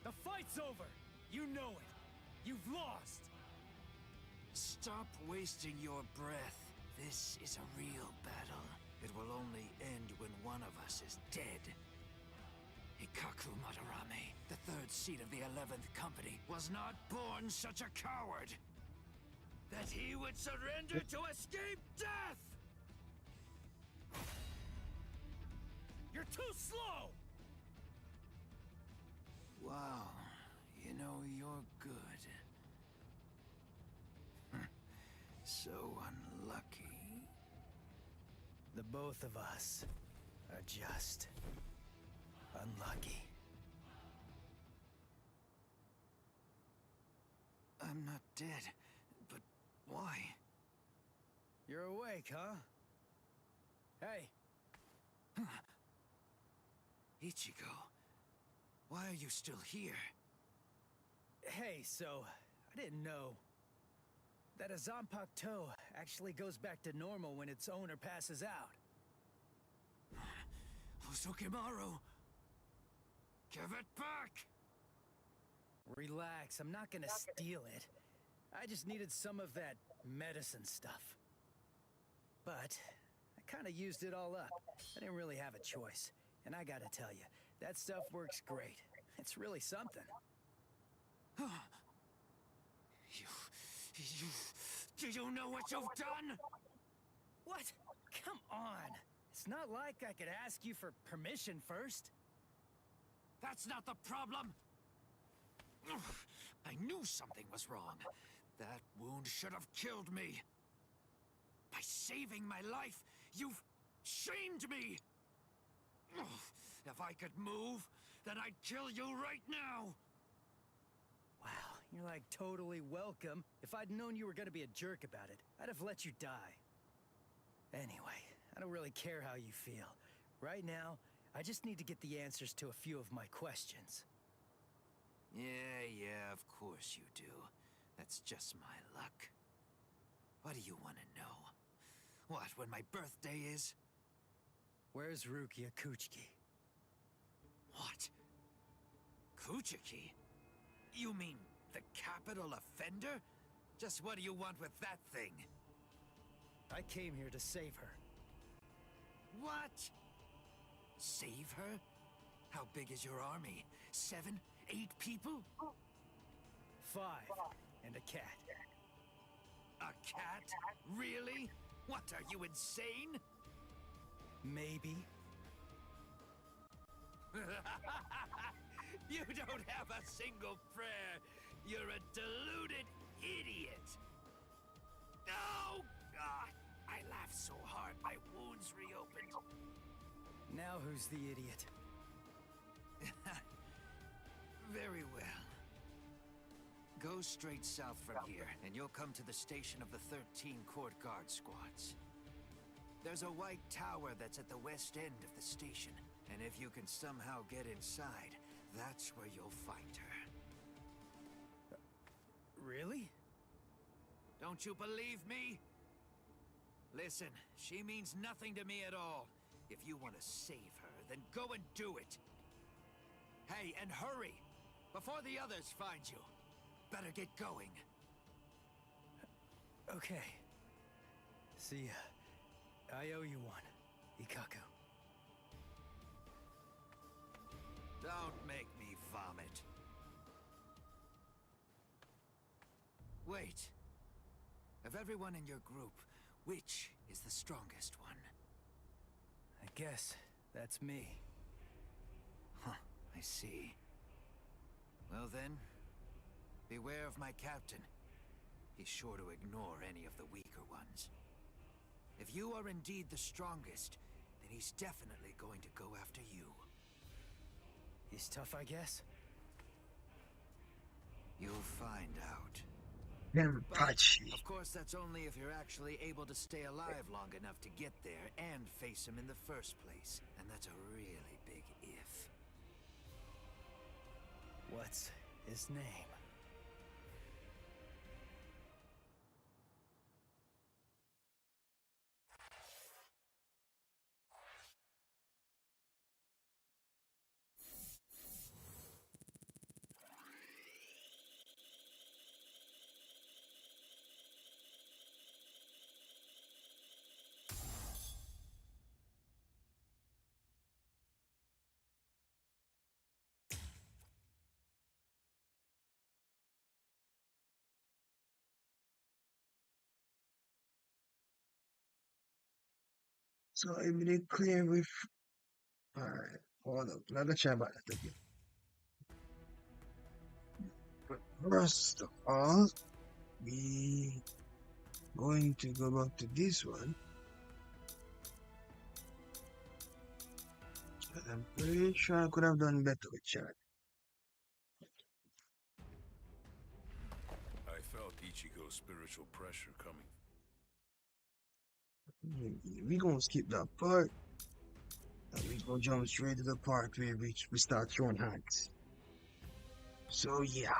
S7: The fight's over! You know it! You've lost!
S20: Stop wasting your breath. This is a real battle. It will only end when one of us is dead. Ikaku Madarame, the third seat of the 11th Company, was not born such a coward that he would surrender to escape death!
S7: You're too slow!
S20: Wow, you know, you're good. So unlucky.
S7: The both of us are just unlucky.
S20: I'm not dead, but why?
S7: You're awake, huh? Hey!
S20: Ichigo, why are you still here?
S7: Hey, so, I didn't know that a Zanpakuto actually goes back to normal when its owner passes out.
S20: Ozukimaru! Give it back!
S7: Relax, I'm not gonna steal it. I just needed some of that medicine stuff. But I kinda used it all up. I didn't really have a choice. And I gotta tell you, that stuff works great. It's really something.
S20: Do you know what you've done?
S7: What? Come on! It's not like I could ask you for permission first.
S20: That's not the problem! I knew something was wrong. That wound should have killed me. By saving my life, you've shamed me! If I could move, then I'd kill you right now!
S7: Wow, you're like totally welcome. If I'd known you were gonna be a jerk about it, I'd have let you die. Anyway, I don't really care how you feel. Right now, I just need to get the answers to a few of my questions.
S20: Yeah, of course you do. That's just my luck. What do you want to know? What, when my birthday is?
S7: Where's Rukia Kuchiki?
S20: What? Kuchiki? You mean the capital offender? Just what do you want with that thing?
S7: I came here to save her.
S20: What? Save her? How big is your army? 7? 8 people?
S7: 5. And a cat.
S20: A cat? Really? What, are you insane?
S7: Maybe.
S20: You don't have a single prayer. You're a deluded idiot. Oh, God. I laughed so hard my wounds reopened.
S7: Now who's the idiot?
S20: Very well. Go straight south from here, and you'll come to the station of the 13 Court Guard squads. There's a white tower that's at the west end of the station, and if you can somehow get inside, that's where you'll find her.
S7: Really?
S20: Don't you believe me? Listen, she means nothing to me at all. If you want to save her, then go and do it. Hey, and hurry! Before the others find you. Better get going.
S7: Okay. See ya. I owe you one, Ikaku.
S20: Don't make me vomit. Wait. Of everyone in your group, which is the strongest one?
S7: I guess that's me.
S20: Huh, I see. Well then, beware of my captain. He's sure to ignore any of the weaker ones. If you are indeed the strongest, then he's definitely going to go after you.
S7: He's tough, I guess?
S20: You'll find out.
S15: Patchy.
S20: Of course, that's only if you're actually able to stay alive long enough to get there and face him in the first place. And that's a really big if.
S7: What's his name?
S15: So everything clear with. Alright, hold up. Let me try about that again. But first of all, we going to go back to this one. I'm pretty sure I could have done better with chat.
S9: I felt Ichigo's spiritual pressure coming.
S15: We gonna skip that part. And we gonna jump straight to the part where we start throwing hands. So yeah.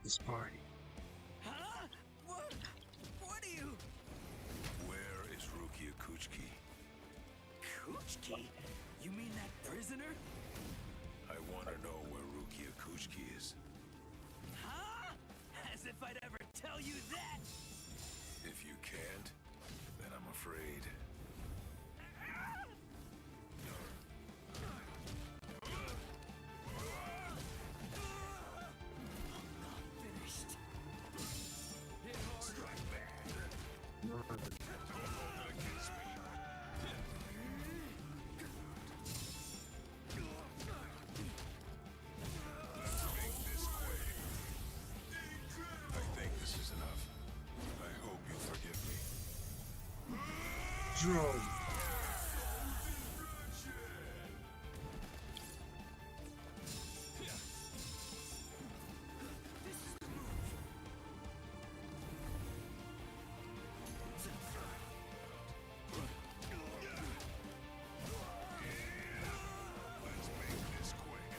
S15: This party.
S20: Huh? What are you?
S9: Where is Rukia Kuchiki?
S20: Kuchiki? You mean that prisoner?
S9: I want to know where Rukia Kuchiki is.
S20: Huh? As if I'd ever tell you that!
S9: If you can't, then I'm afraid.
S20: Finished.
S9: Strike back. I think this is enough. I hope you forgive me.
S15: Drone.
S9: Let's make this quick.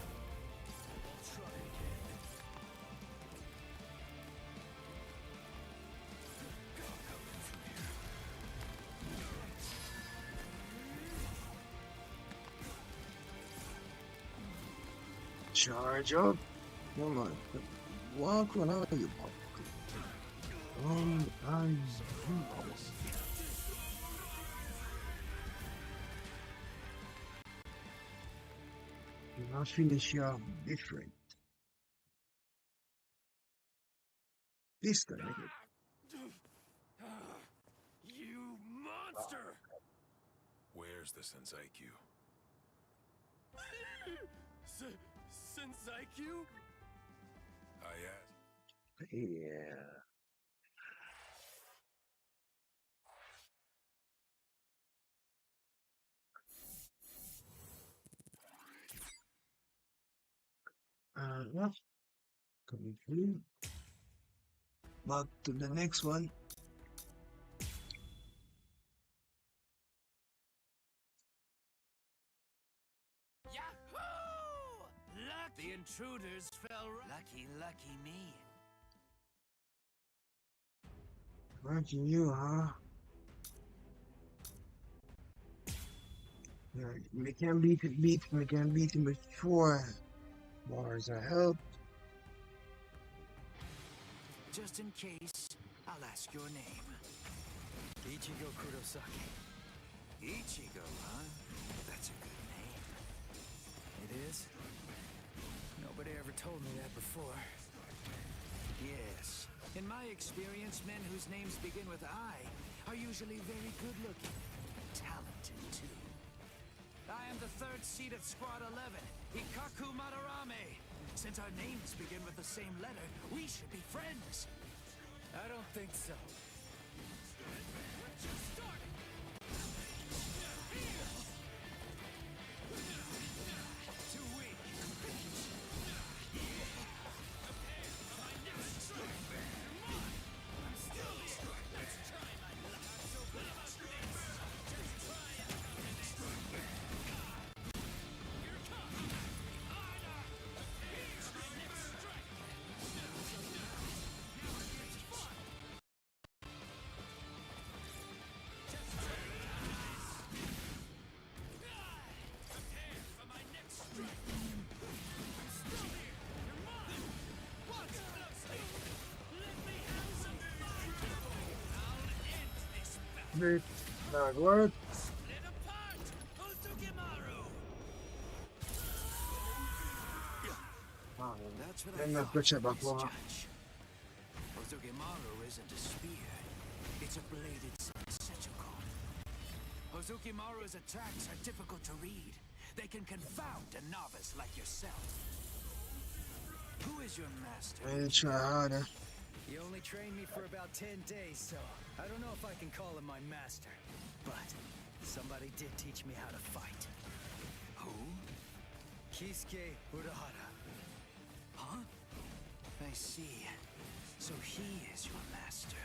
S15: Charge up. Come on. Walk on out of your walk. I'll finish you off different. This time, nigga.
S11: You monster!
S9: Where's the Senseikyuu?
S11: Senseikyuu?
S9: I asked.
S15: Yeah. Well, coming through. Back to the next one.
S20: Yahoo! Lucky! The intruders fell lucky, lucky me.
S15: Watching you, huh? Yeah, we can beat him, we can beat him with 4 bars of help.
S20: Just in case, I'll ask your name. Ichigo Kurosaki. Ichigo, huh? That's a good name. It is? Nobody ever told me that before. Yes. In my experience, men whose names begin with I are usually very good-looking and talented, too. I am the 3rd seat of Squad 11, Hikaku Madarame. Since our names begin with the same letter, we should be friends. I don't think so. Too weak.
S15: Great. Not work.
S20: That's what
S15: Then
S20: I
S15: the
S20: thought,
S15: butcher back over.
S20: Judge. Hozukimaru isn't a spear. It's a bladed Setsuko. Hozukimaru's attacks are difficult to read. They can confound a novice like yourself. Who is your master?
S15: I need to try harder.
S7: He only trained me for about 10 days, so I don't know if I can call him my master. But somebody did teach me how to fight.
S20: Who?
S7: Kisuke Urahara.
S20: Huh? I see. So he is your master.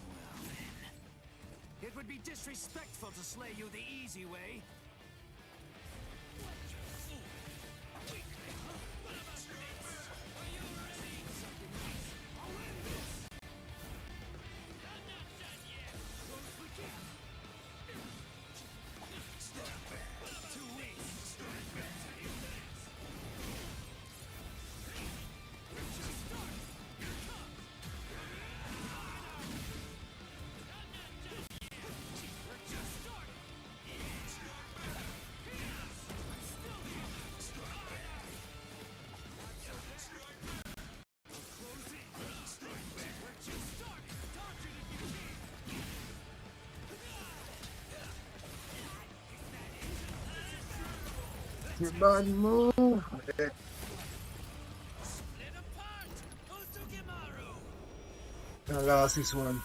S20: Well then. It would be disrespectful to slay you the easy way.
S15: Your body move. Okay. I lost this one.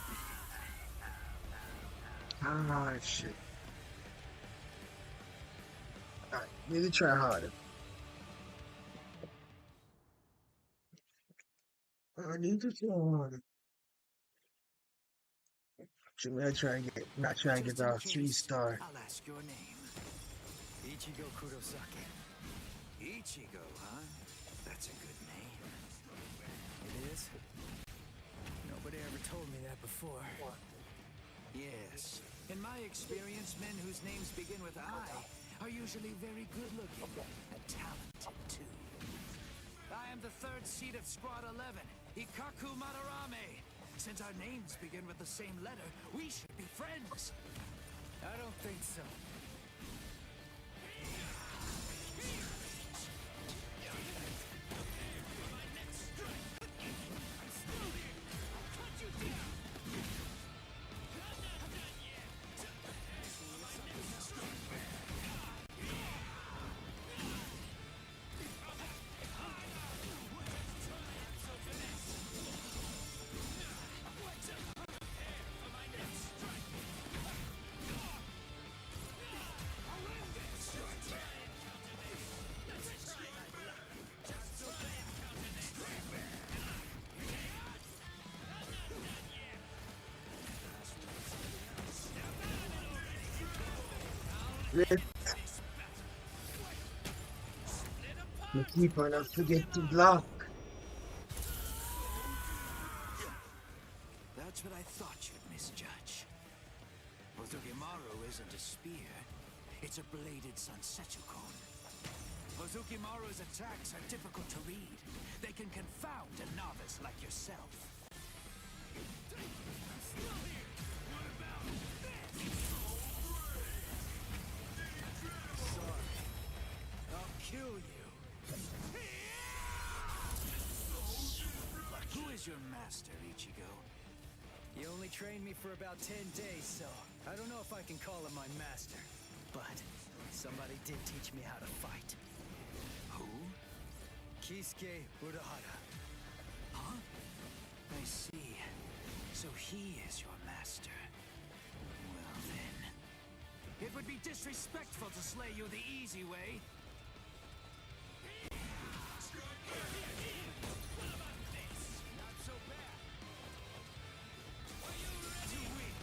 S15: Ah, shit. Alright, need to try harder. I need to try harder. Should I try and get our 3-star?
S20: I'll ask your name.
S7: Ichigo Kurosaki.
S20: Ichigo, huh? That's a good name.
S7: It is? Nobody ever told me that before.
S20: Yes. In my experience, men whose names begin with I are usually very good-looking and talented, too. I am the 3rd seat of Squad 11, Hikaku Madarame. Since our names begin with the same letter, we should be friends.
S7: I don't think so.
S15: Let me keep on, not forget to block.
S20: That's what I thought you'd misjudge. Ozukimaru isn't a spear. It's a bladed Sansetsu cone. Ozukimaru's attacks are difficult to read. They can confound a novice like yourself. Sorry. I'll kill you. Who is your master, Ichigo?
S7: He only trained me for about 10 days, so I don't know if I can call him my master. But somebody did teach me how to fight.
S20: Who?
S7: Kisuke Urahara.
S20: Huh? I see. So he is your master. Well then... It would be disrespectful to slay you the easy way. Not so bad. Too weak.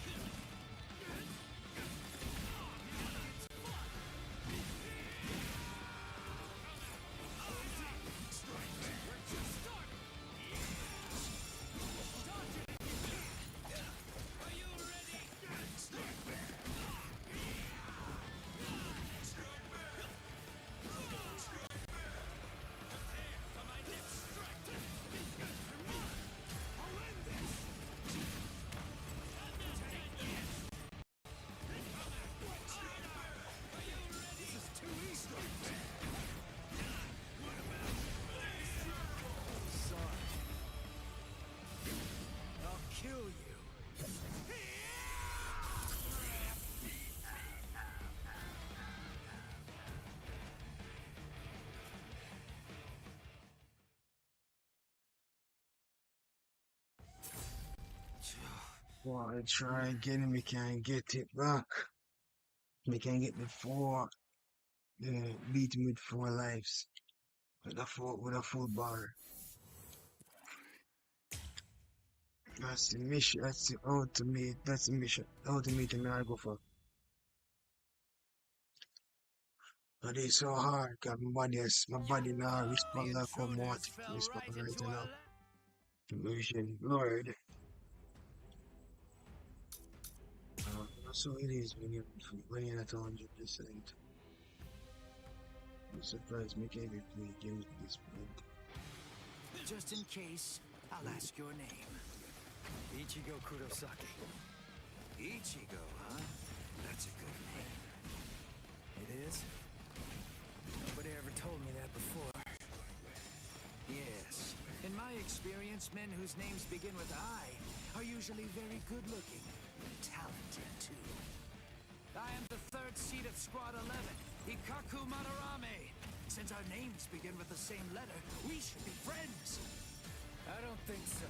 S20: Kill you.
S15: Wanna try again and we can't get it back. We can get the four, beat him with 4 lives. With a full bar. That's the mission, that's the ultimate, that's the mission, ultimate thing I go for. But it's so hard, cause my body now respond like how I want it to respond right now. Mission, Lord. So it is when you're at 100%. I'm surprised me can't play games at this point.
S20: Just in case, I'll ask your name.
S7: Ichigo Kurosaki.
S20: Ichigo, huh? That's a good name.
S7: It is? Nobody ever told me that before.
S20: Yes. In my experience, men whose names begin with I are usually very good-looking. Talented, too. I am the 3rd seed of Squad 11, Ikaku Madarame. Since our names begin with the same letter, we should be friends.
S7: I don't think so.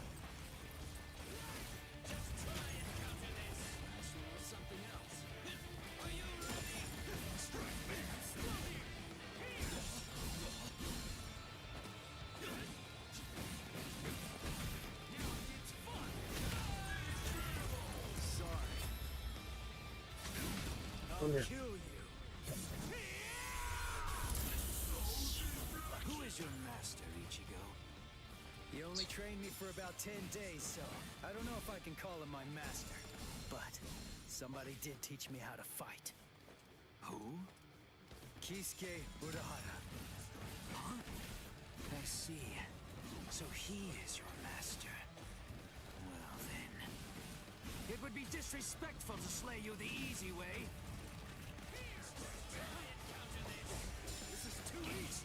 S11: Just try and counter this. Actually, with something else. Are you ready? Strike me. Still here. Now it's fun.
S20: Sorry.
S15: Come here.
S20: Kill you. Who is your master, Ichigo?
S7: He only trained me for about 10 days, so I don't know if I can call him my master. But somebody did teach me how to fight.
S20: Who?
S7: Kisuke Urahara.
S20: Huh? I see. So he is your master. Well then... It would be disrespectful to slay you the easy way. This is too easy.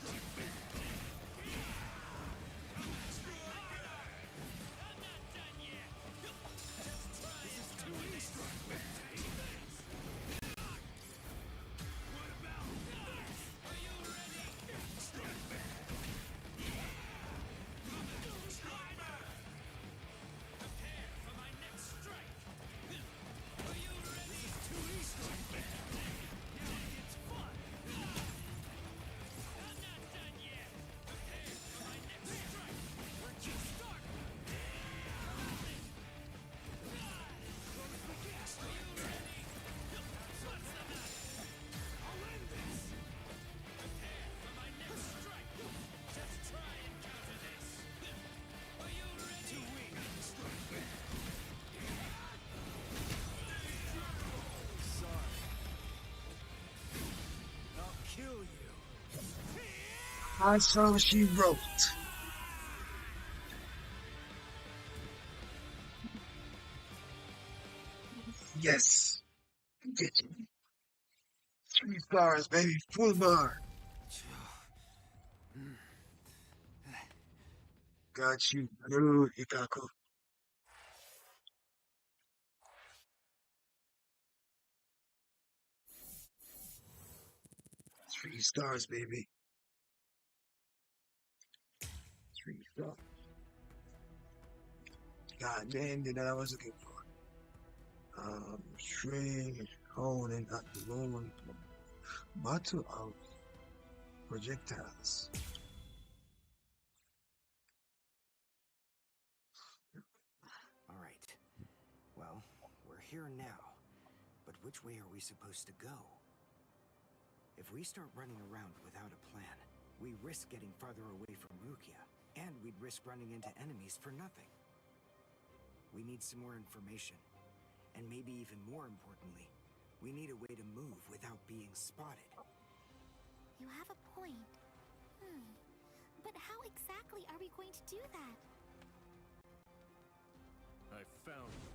S15: That's all she wrote. Yes. Get it. 3 stars, baby. Full bar. Got you. Good, Ikaku. 3 stars, baby. 3 stars. God damn, that I was looking for. String holding at the moment. Battle of projectiles.
S12: All right. Well, we're here now. But which way are we supposed to go? If we start running around without a plan, we risk getting farther away from Rukia, and we'd risk running into enemies for nothing. We need some more information. And maybe even more importantly, we need a way to move without being spotted.
S5: You have a point. But how exactly are we going to do that?
S11: I found you.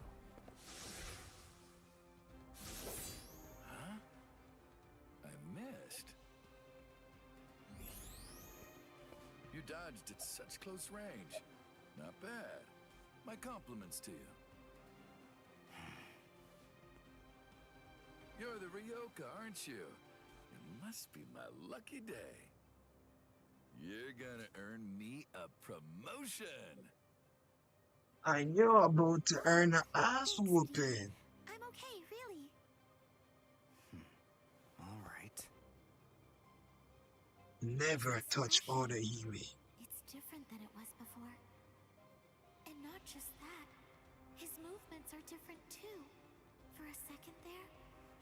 S11: Huh? I missed. You dodged at such close range. Not bad. My compliments to you. You're the Ryoka, aren't you? It must be my lucky day. You're gonna earn me a promotion.
S15: And you're about to earn an ass whooping.
S5: I'm okay, really.
S12: All right.
S15: Never touch Order Hime.
S5: It's different than it was before. And not just that, his movements are different too. For a second there,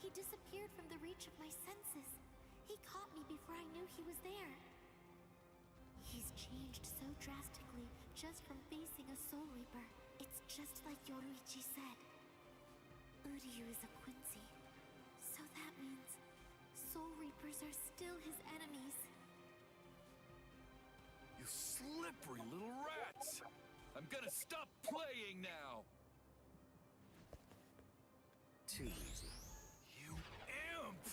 S5: he disappeared from the reach of my senses. He caught me before I knew he was there. He's changed so drastically just from facing a Soul Reaper. It's just like Yoruichi said. Uryu is a Quincy. So that means Soul Reapers are still his enemies.
S11: You slippery little rats! I'm gonna stop playing now!
S12: Too easy.
S11: You imp!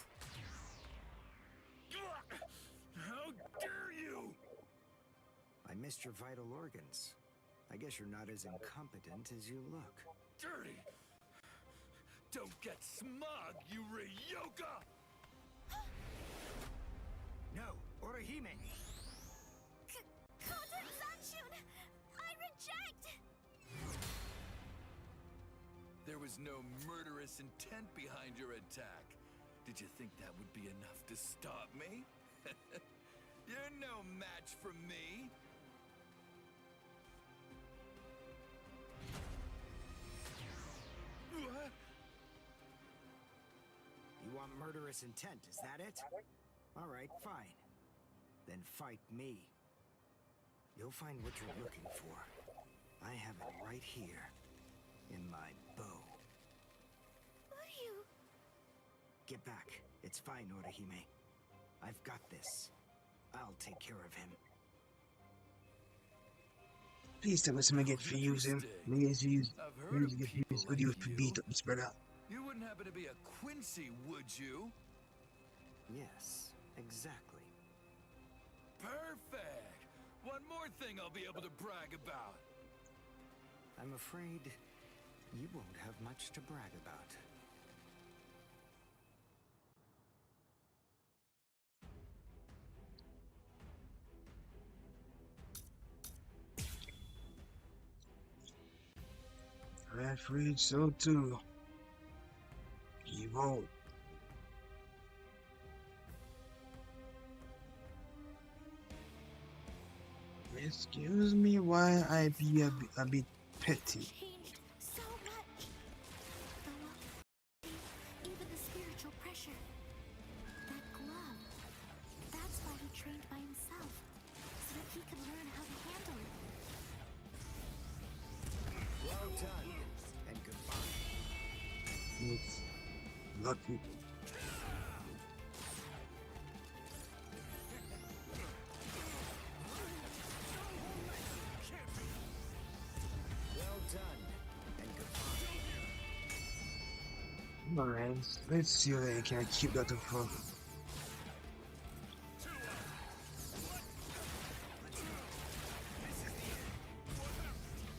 S11: How dare you!
S12: I missed your vital organs. I guess you're not as incompetent as you look.
S11: Dirty! Don't get smug, you Ryoka!
S12: No, Orihime!
S5: Koto-sanshun! I reject!
S11: There was no murderous intent behind your attack. Did you think that would be enough to stop me? You're no match for me! What?
S12: You want murderous intent, is that it? All right, fine. Then fight me. You'll find what you're looking for. I have it right here, in my bow.
S5: Uryu!
S12: Get back. It's fine, Orihime. I've got this. I'll take care of him.
S15: Please tell us me get for using. Me get used. Me get used. What do you beat up this brother?
S11: You wouldn't happen to be a Quincy, would you?
S12: Yes, exactly.
S11: Perfect! One more thing I'll be able to brag about.
S12: I'm afraid you won't have much to brag about.
S15: I'm afraid so too. He won't. Excuse me while I be a bit petty.
S5: Changed so much. The look, even the spiritual pressure. That glove. That's why he trained by himself, so that he can learn how to handle it.
S12: Well done, and goodbye.
S15: It's lucky. Alright, let's see if I can keep that up for.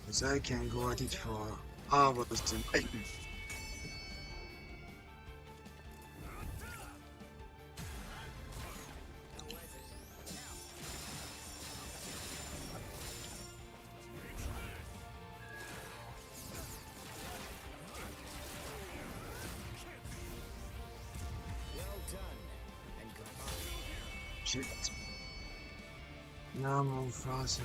S15: Because I can go at it for hours tonight. Shit. Now I'm on frozen.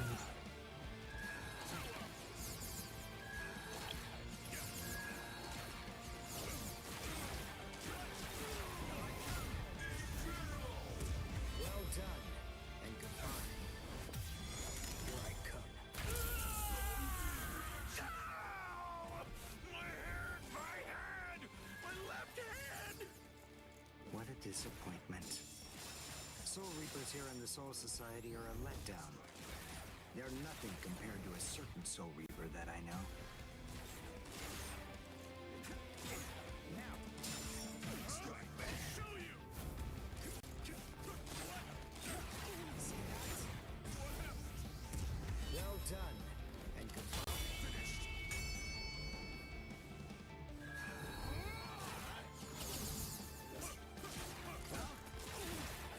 S12: What a disappointment. Soul Reapers here in the Soul Society are a letdown. They're nothing compared to a certain Soul Reaper that I know. Well done, and goodbye.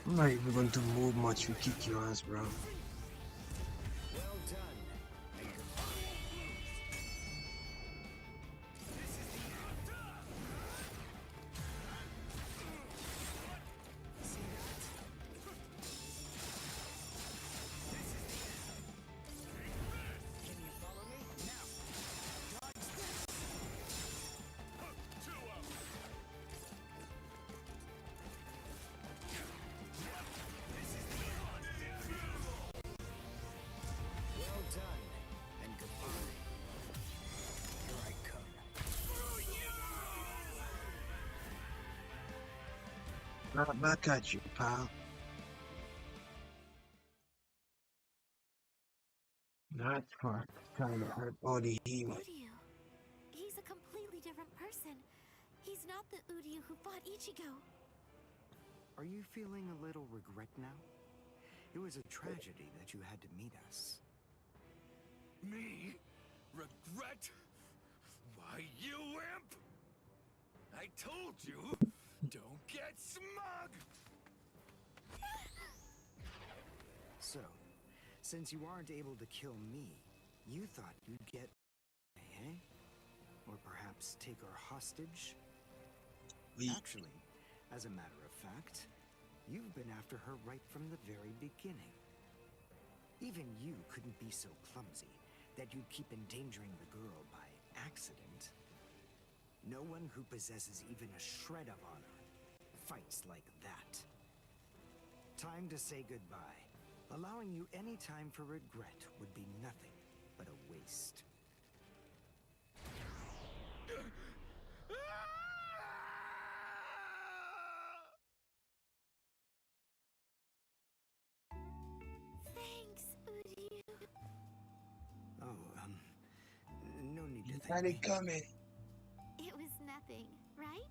S15: I'm not even going to move much to kick your ass, bro. Right back at you, pal. That part kind of hurt body healing.
S5: Uryu. He's a completely different person. He's not the Uryu who fought Ichigo.
S12: Are you feeling a little regret now? It was a tragedy that you had to meet us.
S11: Me? Regret? Why, you imp! I told you, don't get smug!
S12: So, since you aren't able to kill me, you thought you'd get... eh? Or perhaps take her hostage? Actually, as a matter of fact, you've been after her right from the very beginning. Even you couldn't be so clumsy that you'd keep endangering the girl by accident. No one who possesses even a shred of honor fights like that. Time to say goodbye. Allowing you any time for regret would be nothing but a waste.
S5: Thanks, Uryu.
S12: Oh, no need to
S15: You
S12: thank
S15: had
S12: me.
S15: it coming.
S5: It was nothing, right?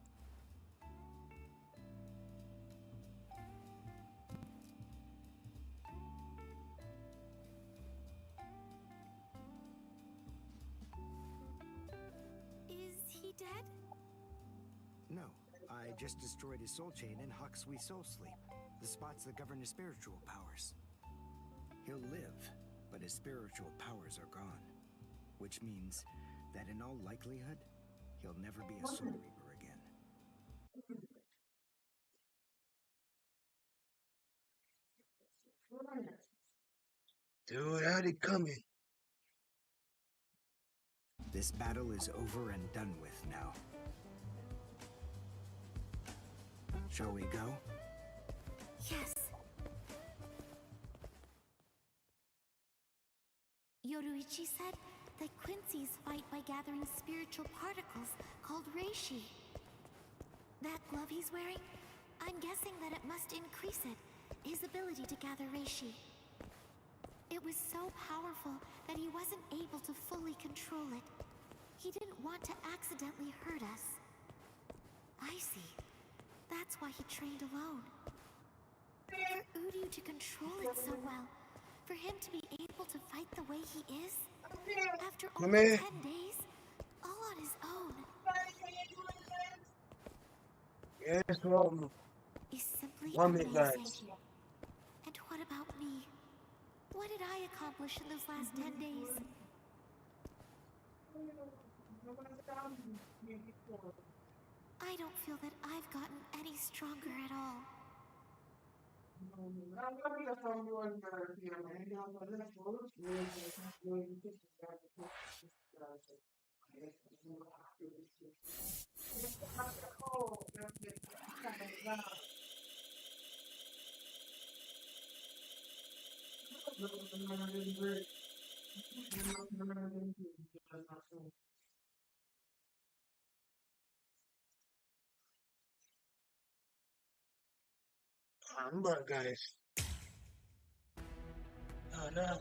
S5: Is he dead?
S12: No, I just destroyed his soul chain in Hakusui Soul Sleep, the spots that govern his spiritual powers. He'll live, but his spiritual powers are gone. Which means that in all likelihood, he'll never be a Soul Reaper again.
S15: Dude, I had it coming.
S12: This battle is over and done with now. Shall we go?
S5: Yes. Yoruichi said that Quincy's fight by gathering spiritual particles called reishi. That glove he's wearing, I'm guessing that it must increase it, his ability to gather reishi. It was so powerful that he wasn't able to fully control it. He didn't want to accidentally hurt us. see. That's why he trained alone. For Uryu to control it so well, for him to be able to fight the way he is, after only 10 days, all on his own.
S15: Yes, well,
S5: Is simply
S15: guys.
S5: amazing. And what about me? What did I accomplish in those last 10 days? I don't feel that I've gotten any stronger at all.
S15: I'm back, guys. Oh, no.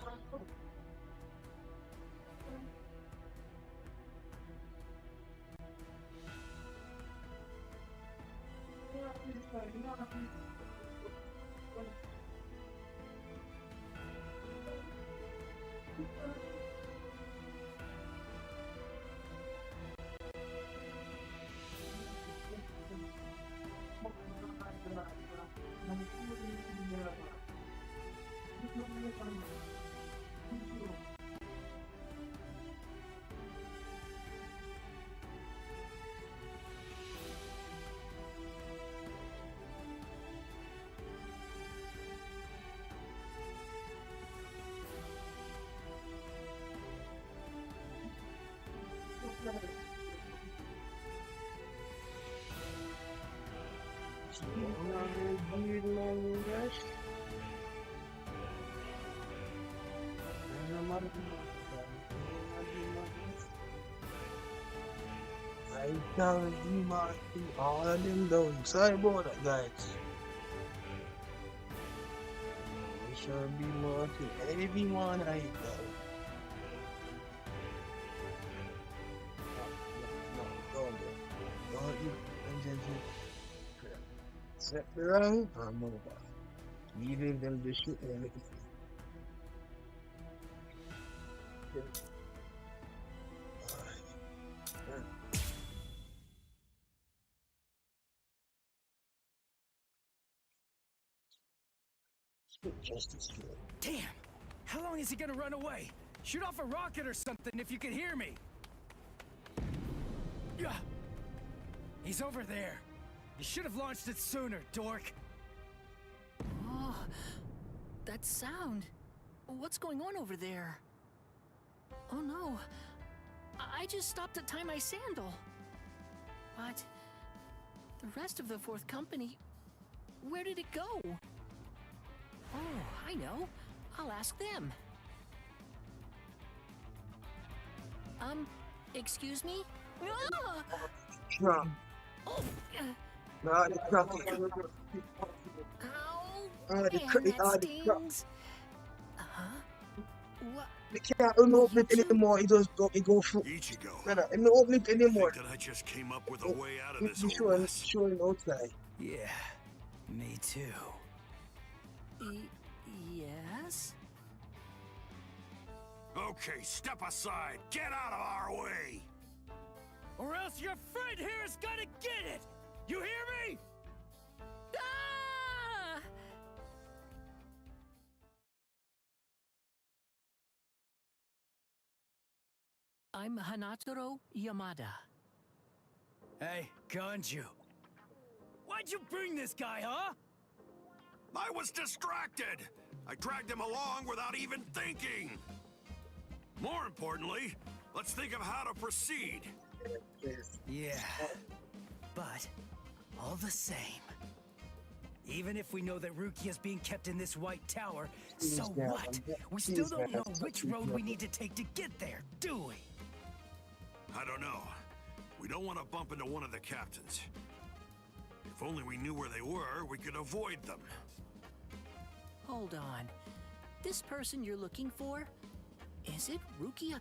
S15: I tell you, Martin, all of them down. Sorry about that, guys. I sure be Martin. Everyone I know. No, don't do it. Don't you? Set me wrong, I'm over. Leaving them the shit and everything. Justice for it.
S7: Damn! How long is he gonna run away? Shoot off a rocket or something if you can hear me! Yeah. He's over there. You should have launched it sooner, dork.
S8: Oh, that sound. What's going on over there? Oh no. I just stopped to tie my sandal. But the rest of the fourth company, where did it go? Oh, I know. I'll ask them. Excuse me? Ah!
S15: Trump.
S8: Oh,
S15: Nah, the crap.
S8: ow!
S15: The crap.
S8: That stings. What?
S15: They can't open it anymore. He just go, through.
S4: Ichigo.
S15: Brother, I'm not opening it anymore.
S4: Think that I just came up with a way out of this
S15: Be
S4: whole mess?
S15: showing outside.
S7: Yeah, me too.
S8: Yes?
S4: Okay, step aside. Get out of our way.
S7: Or else your friend here is gonna get it! You hear me?
S8: Ah! I'm Hanataro Yamada.
S7: Hey, Ganju. Why'd you bring this guy, huh?
S4: I was distracted. I dragged him along without even thinking. More importantly, let's think of how to proceed.
S7: Yeah, but all the same, even if we know that Rukia is being kept in this white tower, so what? We still don't know which road we need to take to get there, do we?
S4: I don't know. We don't want to bump into one of the captains. If only we knew where they were, we could avoid them.
S8: Hold on. This person you're looking for, is it Rukia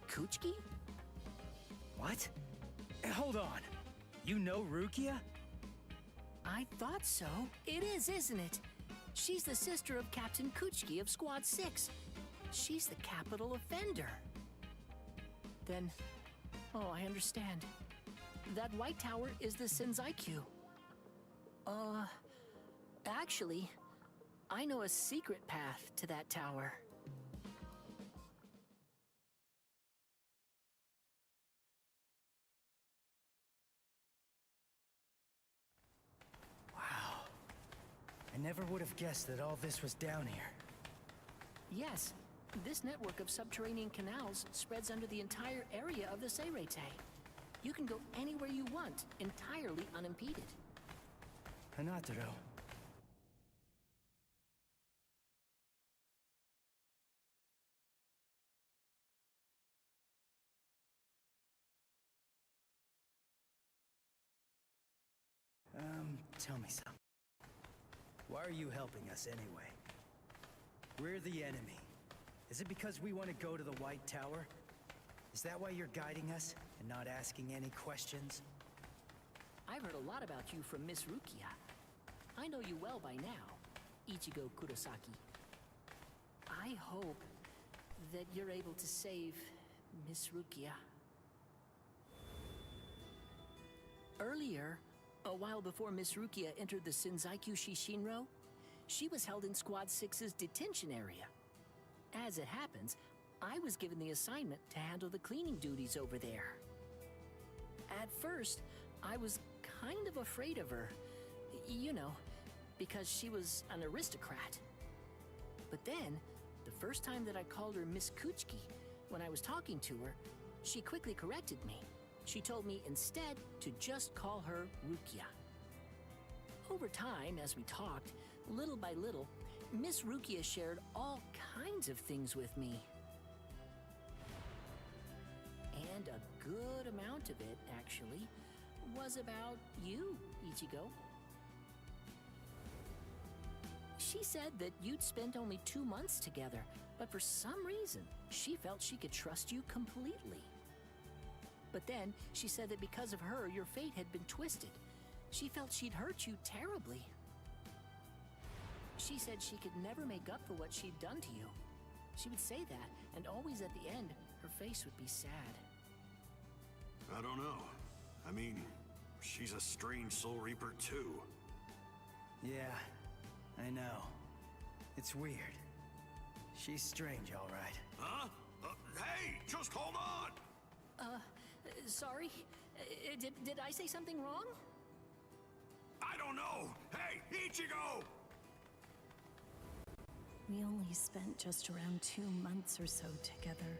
S8: I thought so. It is, isn't it? She's the sister of Captain Kuchki of Squad 6. She's the capital offender. Then, oh, I understand. That white tower is the Senzaiku. Actually, I know a secret path to that tower.
S7: I never would have guessed that all this was down here.
S8: Yes, this network of subterranean canals spreads under the entire area of the Seirete. You can go anywhere you want, entirely unimpeded.
S7: Hanataro. Tell me something. Why are you helping us anyway? We're the enemy. Is it because we want to go to the White Tower? Is that why you're guiding us and not asking any questions?
S8: I've heard a lot about you from Miss Rukia. I know you well by now, Ichigo Kurosaki. I hope that you're able to save Miss Rukia. Earlier, a while before Miss Rukia entered the Senzaiku Shishinro, she was held in Squad 6's detention area. As it happens, I was given the assignment to handle the cleaning duties over there. At first, I was kind of afraid of her, you know, because she was an aristocrat. But then, the first time that I called her Miss Kuchki, when I was talking to her, she quickly corrected me. She told me instead to just call her Rukia. Over time, as we talked, little by little, Miss Rukia shared all kinds of things with me. And a good amount of it, actually, was about you, Ichigo. She said that you'd spent only 2 months together, but for some reason, she felt she could trust you completely. But then, she said that because of her, your fate had been twisted. She felt she'd hurt you terribly. She said she could never make up for what she'd done to you. She would say that, and always at the end, her face would be sad.
S4: I don't know. I mean, she's a strange Soul Reaper, too.
S7: Yeah, I know. It's weird. She's strange, all right.
S4: Huh? Hey, just hold on!
S8: Sorry? Did I say something wrong?
S4: I don't know! Hey, Ichigo!
S21: We only spent just around 2 months or so together,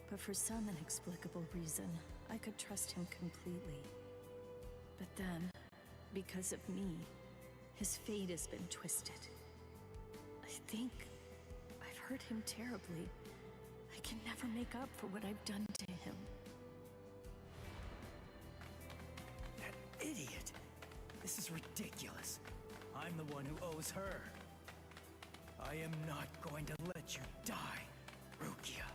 S21: but for some inexplicable reason, I could trust him completely. But then, because of me, his fate has been twisted. I think I've hurt him terribly. I can never make up for what I've done to him.
S7: That idiot! This is ridiculous. I'm the one who owes her. I am not going to let you die, Rukia.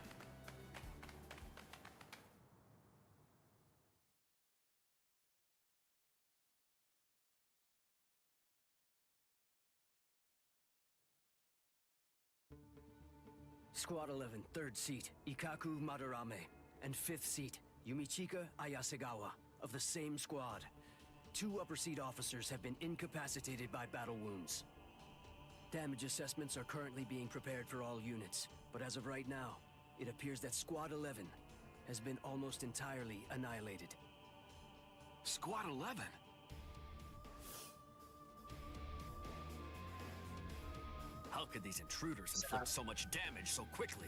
S10: Squad 11, 3rd seat, Ikaku Madarame, and 5th seat, Yumichika Ayasegawa, of the same squad. 2 upper seat officers have been incapacitated by battle wounds. Damage assessments are currently being prepared for all units, but as of right now, it appears that Squad 11 has been almost entirely annihilated.
S14: Squad 11? How could these intruders inflict so much damage so quickly?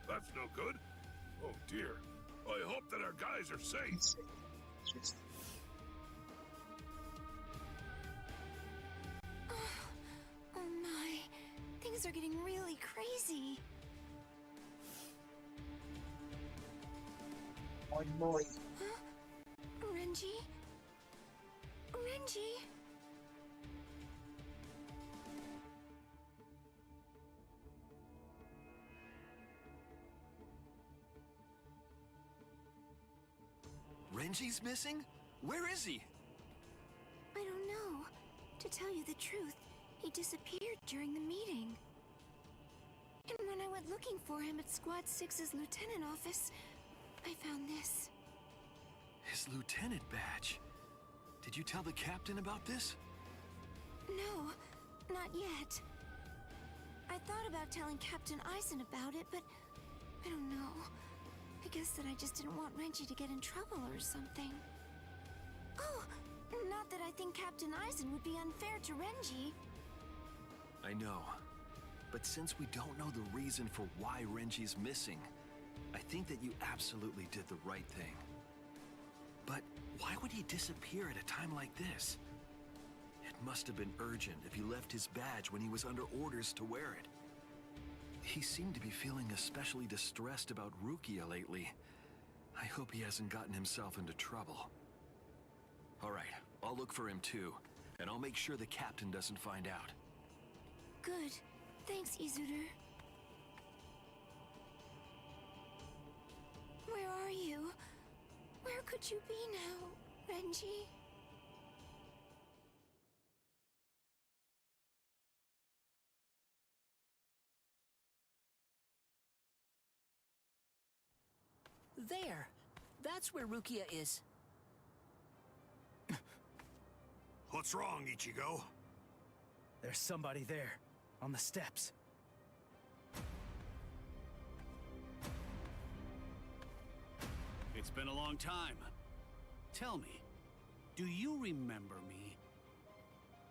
S19: That's no good. Oh dear. I hope that our guys are safe.
S5: Oh my, things are getting really crazy.
S15: Oh boy.
S5: Huh? Renji? Renji?
S6: Renji's missing? Where is he?
S5: I don't know. To tell you the truth, he disappeared during the meeting. And when I went looking for him at Squad 6's lieutenant office, I found this.
S6: His lieutenant badge. Did you tell the captain about this?
S5: No, not yet. I thought about telling Captain Eisen about it, but I don't know. I guess that I just didn't want Renji to get in trouble or something. Oh, not that I think Captain Eisen would be unfair to Renji.
S6: I know. But since we don't know the reason for why Renji's missing, I think that you absolutely did the right thing. But why would he disappear at a time like this? It must have been urgent if he left his badge when he was under orders to wear it. He seemed to be feeling especially distressed about Rukia lately. I hope he hasn't gotten himself into trouble. All right, I'll look for him too, and I'll make sure the captain doesn't find out.
S5: Good. Thanks, Izuder. Where are you? Where could you be now, Renji?
S8: There! That's where Rukia is.
S4: What's wrong, Ichigo?
S7: There's somebody there, on the steps.
S17: It's been a long time. Tell me, do you remember me?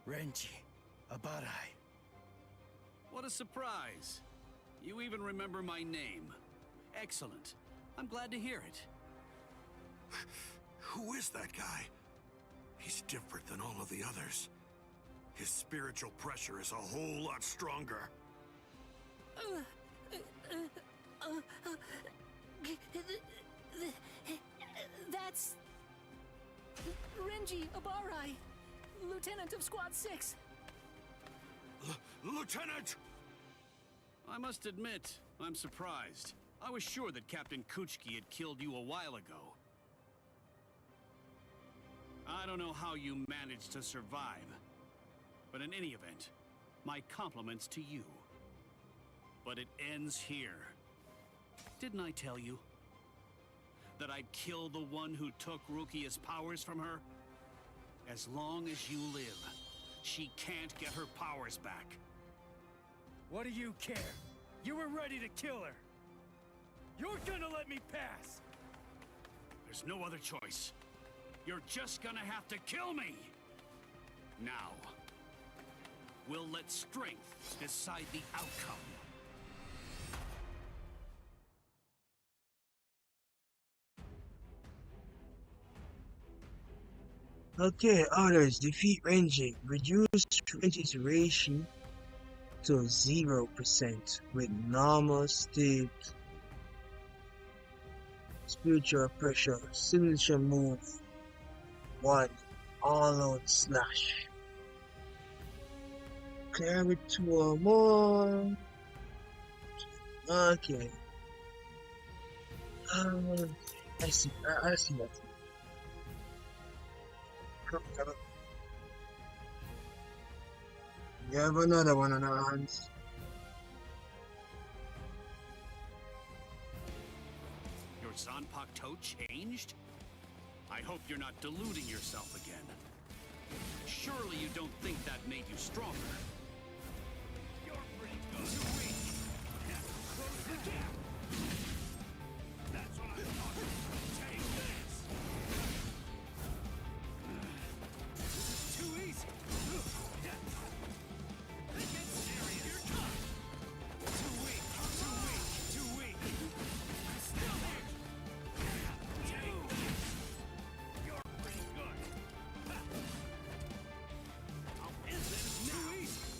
S7: Renji, Abarai.
S17: What a surprise. You even remember my name. Excellent. I'm glad to hear it.
S13: Who is that guy? He's different than all of the others. His spiritual pressure is a whole lot stronger.
S8: That's... Renji Abarai, Lieutenant of Squad 6.
S13: Lieutenant!
S17: I must admit, I'm surprised. I was sure that Captain Kuchiki had killed you a while ago. I don't know how you managed to survive, but in any event, my compliments to you. But it ends here. Didn't I tell you that I'd kill the one who took Rukia's powers from her? As long as you live, she can't get her powers back.
S7: What do you care? You were ready to kill her. You're gonna let me pass!
S17: There's no other choice. You're just gonna have to kill me! Now, we'll let strength decide the outcome.
S15: Okay, others defeat Renji. Reduce Renji's ratio to 0% with normal state spiritual pressure. Signature move 1. All out slash. Carry 2 or more. Okay. I see that. You have another one on our hands.
S17: Your Zanpakuto changed? I hope you're not deluding yourself again. Surely you don't think that made you stronger. You're pretty good. You're weak. Close the gap. That's what I'm talking about. Take this. This is too easy. Get serious. You're tough. Too weak. Too weak. Too weak. Still here. Take this. You're pretty good. How is this too easy?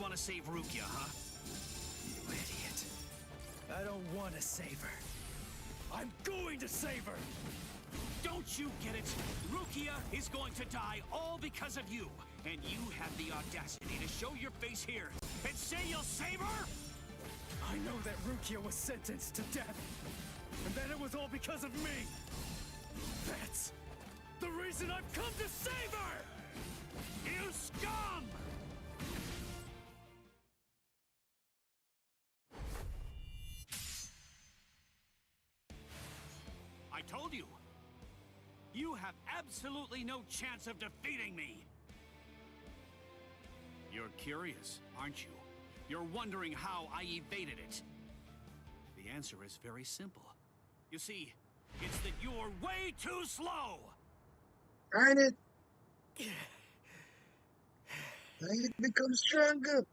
S17: want to save Rukia, huh?
S7: You idiot. I don't want to save her. I'm going to save her!
S17: Don't you get it? Rukia is going to die all because of you. And you have the audacity to show your face here and say you'll save her?
S7: I know that Rukia was sentenced to death. And that it was all because of me. That's the reason I've come to save her!
S17: You scum! I told you! You have absolutely no chance of defeating me! You're curious, aren't you? You're wondering how I evaded it. The answer is very simple. You see, it's that you're way too slow!
S15: Earn it! I need to become stronger!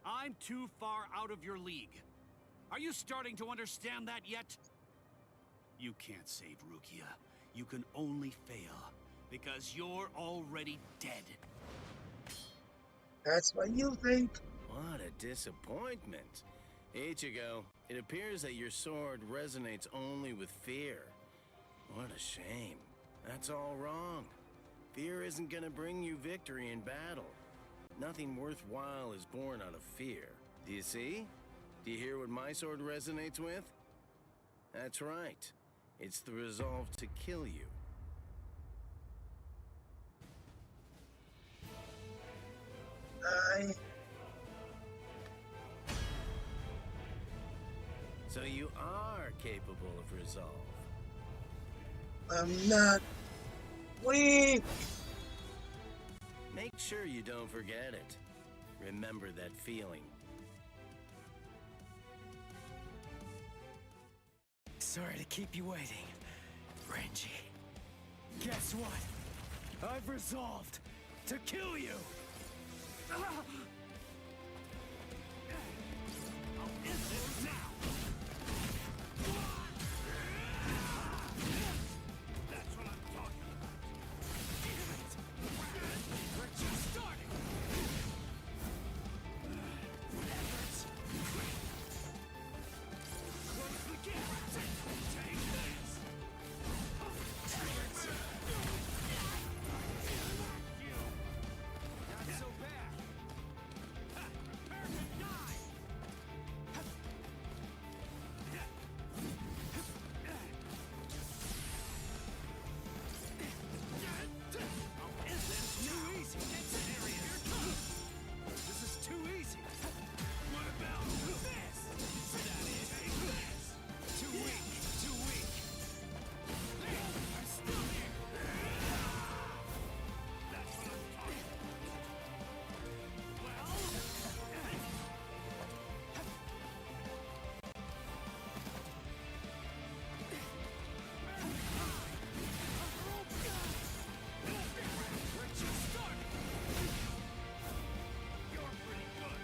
S17: I'm too far out of your league. Are you starting to understand that yet? You can't save Rukia. You can only fail, because you're already dead.
S15: That's what you think.
S16: What a disappointment. Ichigo, it appears that your sword resonates only with fear. What a shame. That's all wrong. Fear isn't gonna bring you victory in battle. Nothing worthwhile is born out of fear. Do you see? Do you hear what my sword resonates with? That's right. It's the resolve to kill you. So you are capable of resolve.
S15: I'm not weak.
S16: Make sure you don't forget it. Remember that feeling.
S7: Sorry to keep you waiting, Renji. Guess what? I've resolved to kill you!
S17: I'll end this now! That's what I'm talking about. Damn it! We're just starting! Efforts! Close the gap! Take this! Not so bad! Prepare to die! Is this too easy? It's an area. Here it comes. This is too easy. What about this? That is this. Too weak. Too weak. I'm still here. That's what I'm talking about. Well. We're just starting. You're pretty good.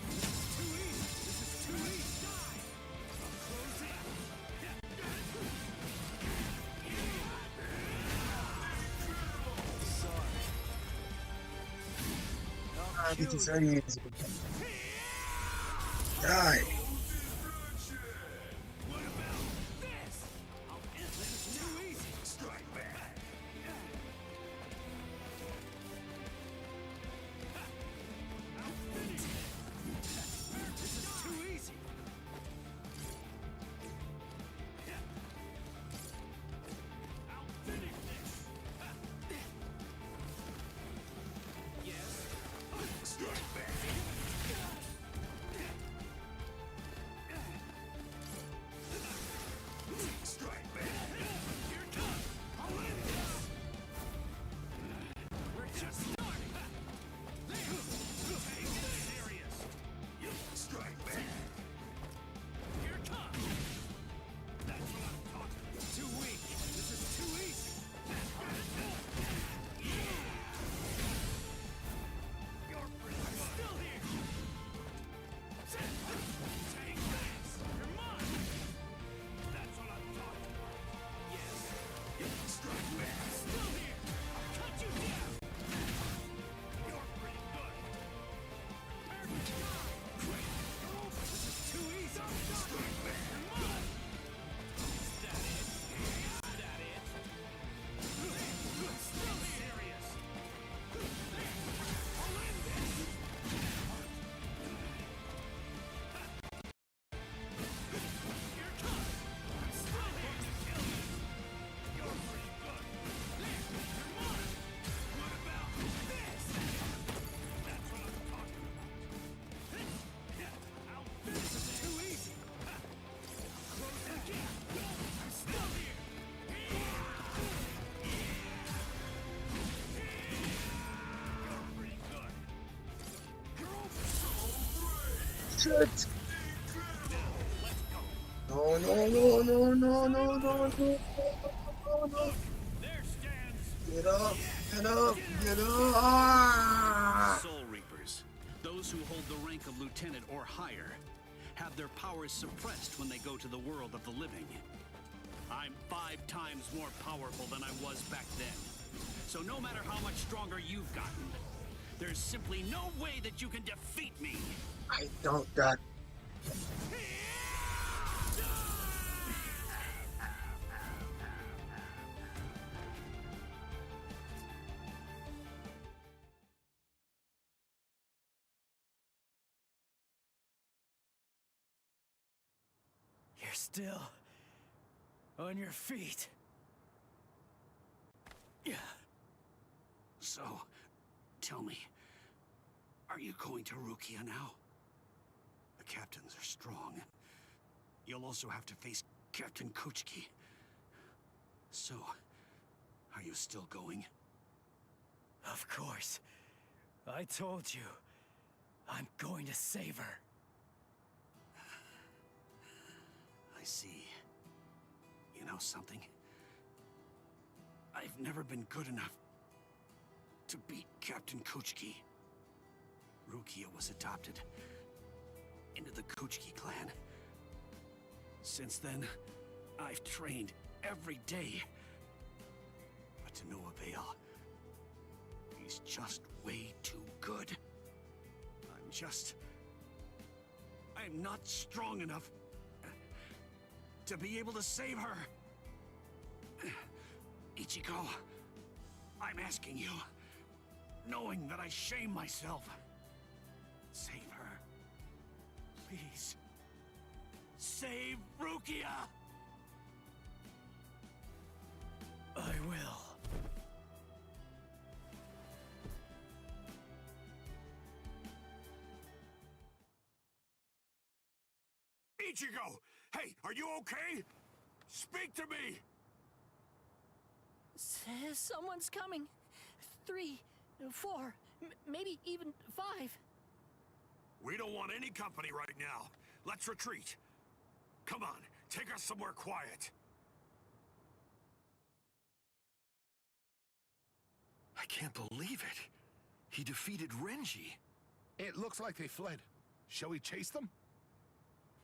S17: This is too easy. This is too easy. Die. I'll close in. Sorry.
S15: This is very easy. Die.
S17: What about this? I'll end this. This is too easy. Strike back. I'll finish it. This is too easy. I'll finish this. Yes. Strike back.
S15: Shit! No, no, no, no, no, no, no, no, no, no. Get up, get up, get up. Ah!
S17: Soul Reapers, those who hold the rank of lieutenant or higher, have their powers suppressed when they go to the world of the living. I'm 5 times more powerful than I was back then. So no matter how much stronger you've gotten, there's simply no way that you can defeat me.
S15: I doubt that.
S7: You're still on your feet.
S17: Yeah. So, tell me, are you going to Rukia now? The captains are strong. You'll also have to face Captain Kuchiki. So, are you still going?
S7: Of course. I told you. I'm going to save her.
S17: I see. You know something? I've never been good enough to beat Captain Kuchiki. Rukia was adopted into the Kuchiki clan. Since then, I've trained every day. But to no avail. He's just way too good. I'm not strong enough to be able to save her. Ichigo, I'm asking you, knowing that I shame myself, save her. Please. Save Rukia!
S7: I will.
S19: Ichigo! Hey, are you okay? Speak to me!
S8: Someone's coming. 3, 4, maybe even 5.
S19: We don't want any company right now. Let's retreat. Come on, take us somewhere quiet.
S9: I can't believe it. He defeated Renji.
S13: It looks like they fled. Shall we chase them?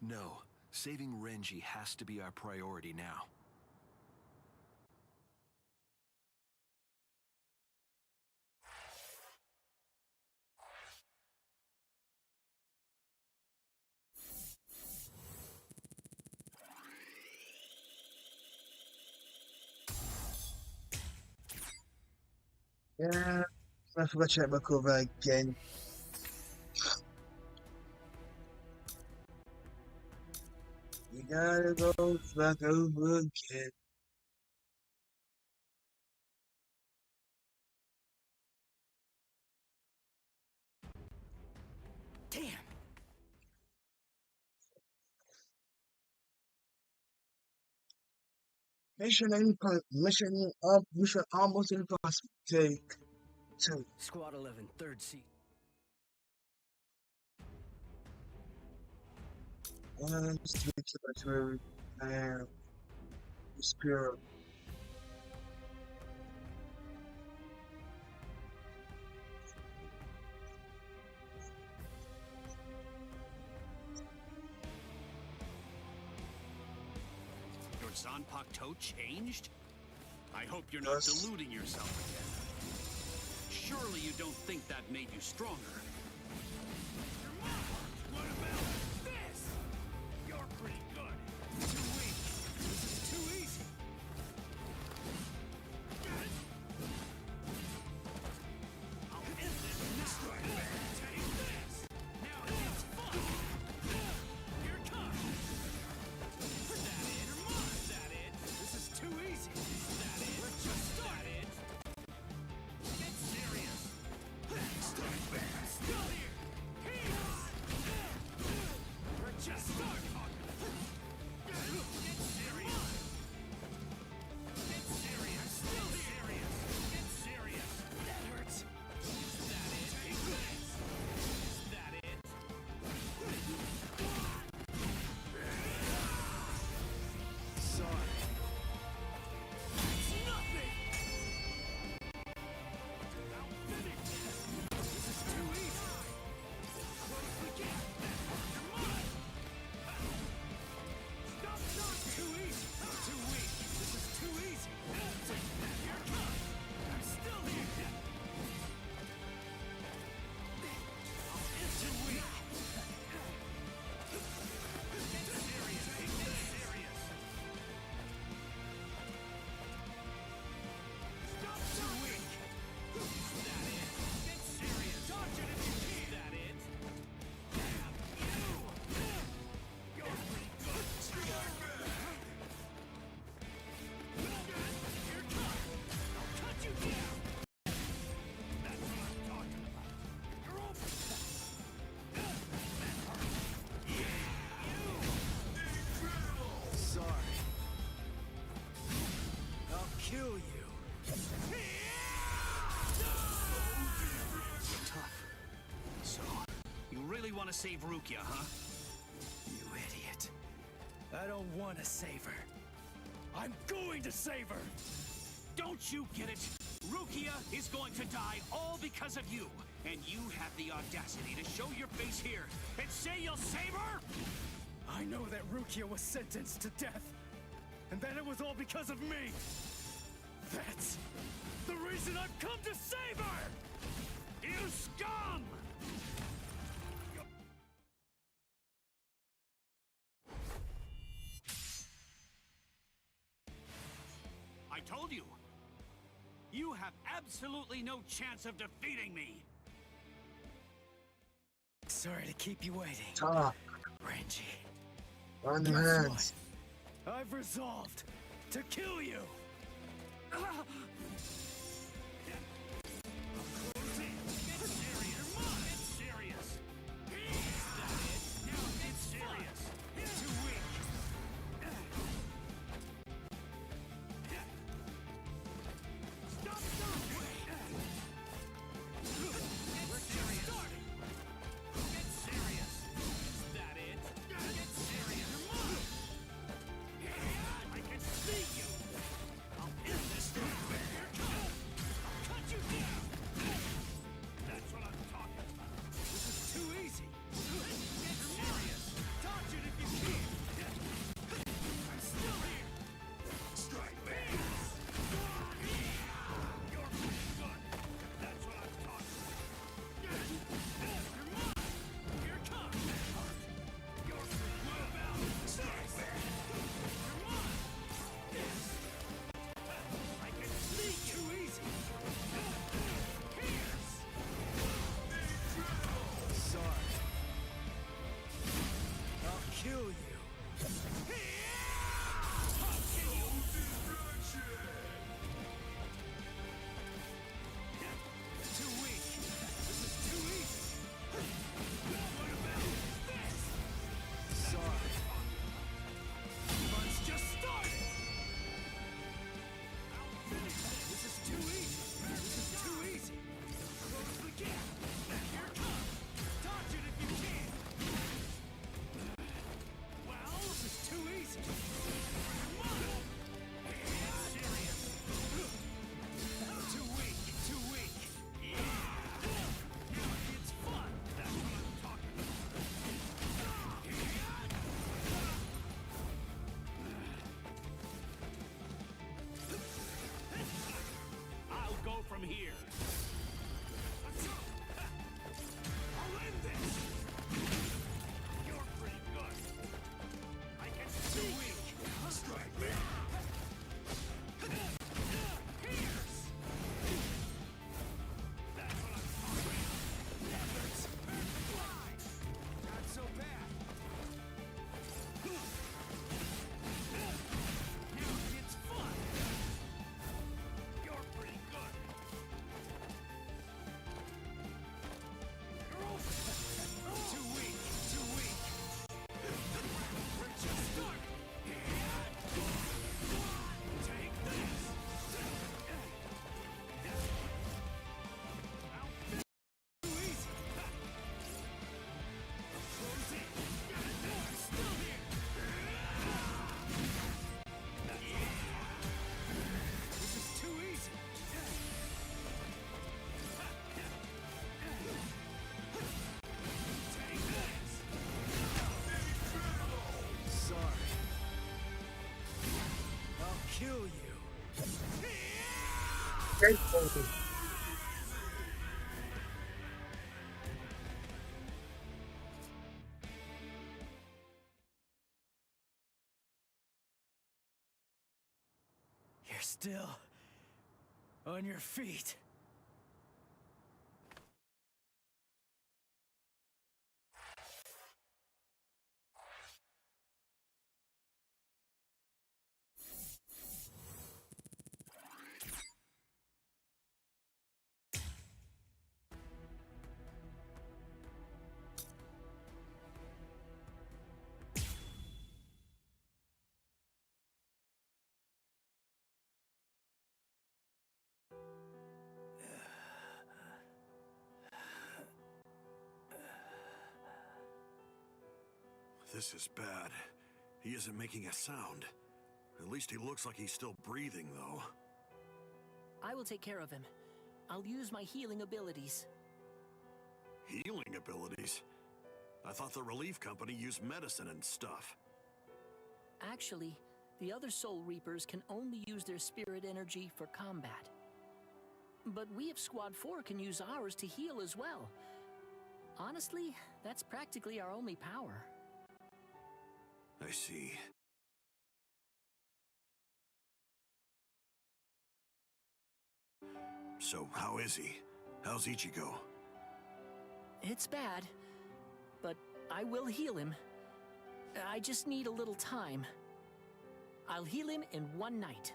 S10: No. Saving Renji has to be our priority now.
S15: Yeah, I forgot to check my cover again. We gotta go back over again.
S17: Damn!
S15: Mission almost impossible. Take 2.
S10: Squad 11, 3rd seat.
S15: Street Secretary and Spirit.
S17: Your Zanpakuto changed? I hope you're not deluding yourself again. Surely you don't think that made you stronger.
S19: What about this? You're pretty good. Too weak. This is too easy. I'll end this now. Take this. Now it's fun. Here it comes. Is that it? Is that it? This is too easy. Is that it? We're just started. Get serious. Strike fast. save Rukia, huh?
S7: You idiot. I don't want to save her. I'm going to save her!
S19: Don't you get it? Rukia is going to die all because of you. And you have the audacity to show your face here and say you'll save her?
S7: I know that Rukia was sentenced to death. And that it was all because of me. That's the reason I've come to save her!
S19: You scum! I told you! You have absolutely no chance of defeating me!
S7: Sorry to keep you waiting.
S15: Talk.
S7: Renji.
S15: On the
S7: Guess
S15: hands.
S7: what? I've resolved to kill you!
S19: From here. I'll end this! You're pretty good. I can see weak. Strike me. Pierce! That's what I'm talking about. That hurts. Fly! Not so bad. Now it's fun. You're pretty good. Too weak, too weak. We're just starting. Take this. Too easy. Close in. I'm still here. This is too easy.
S7: Sorry. I'll kill you. You're still on your feet.
S4: This is bad. He isn't making a sound. At least he looks like he's still breathing, though.
S8: I will take care of him. I'll use my healing abilities.
S4: Healing abilities? I thought the relief company used medicine and stuff.
S8: Actually, the other Soul Reapers can only use their spirit energy for combat. But we of Squad 4 can use ours to heal as well. Honestly, that's practically our only power.
S4: I see. So, how is he? How's Ichigo?
S8: It's bad, but I will heal him. I just need a little time. I'll heal him in one night.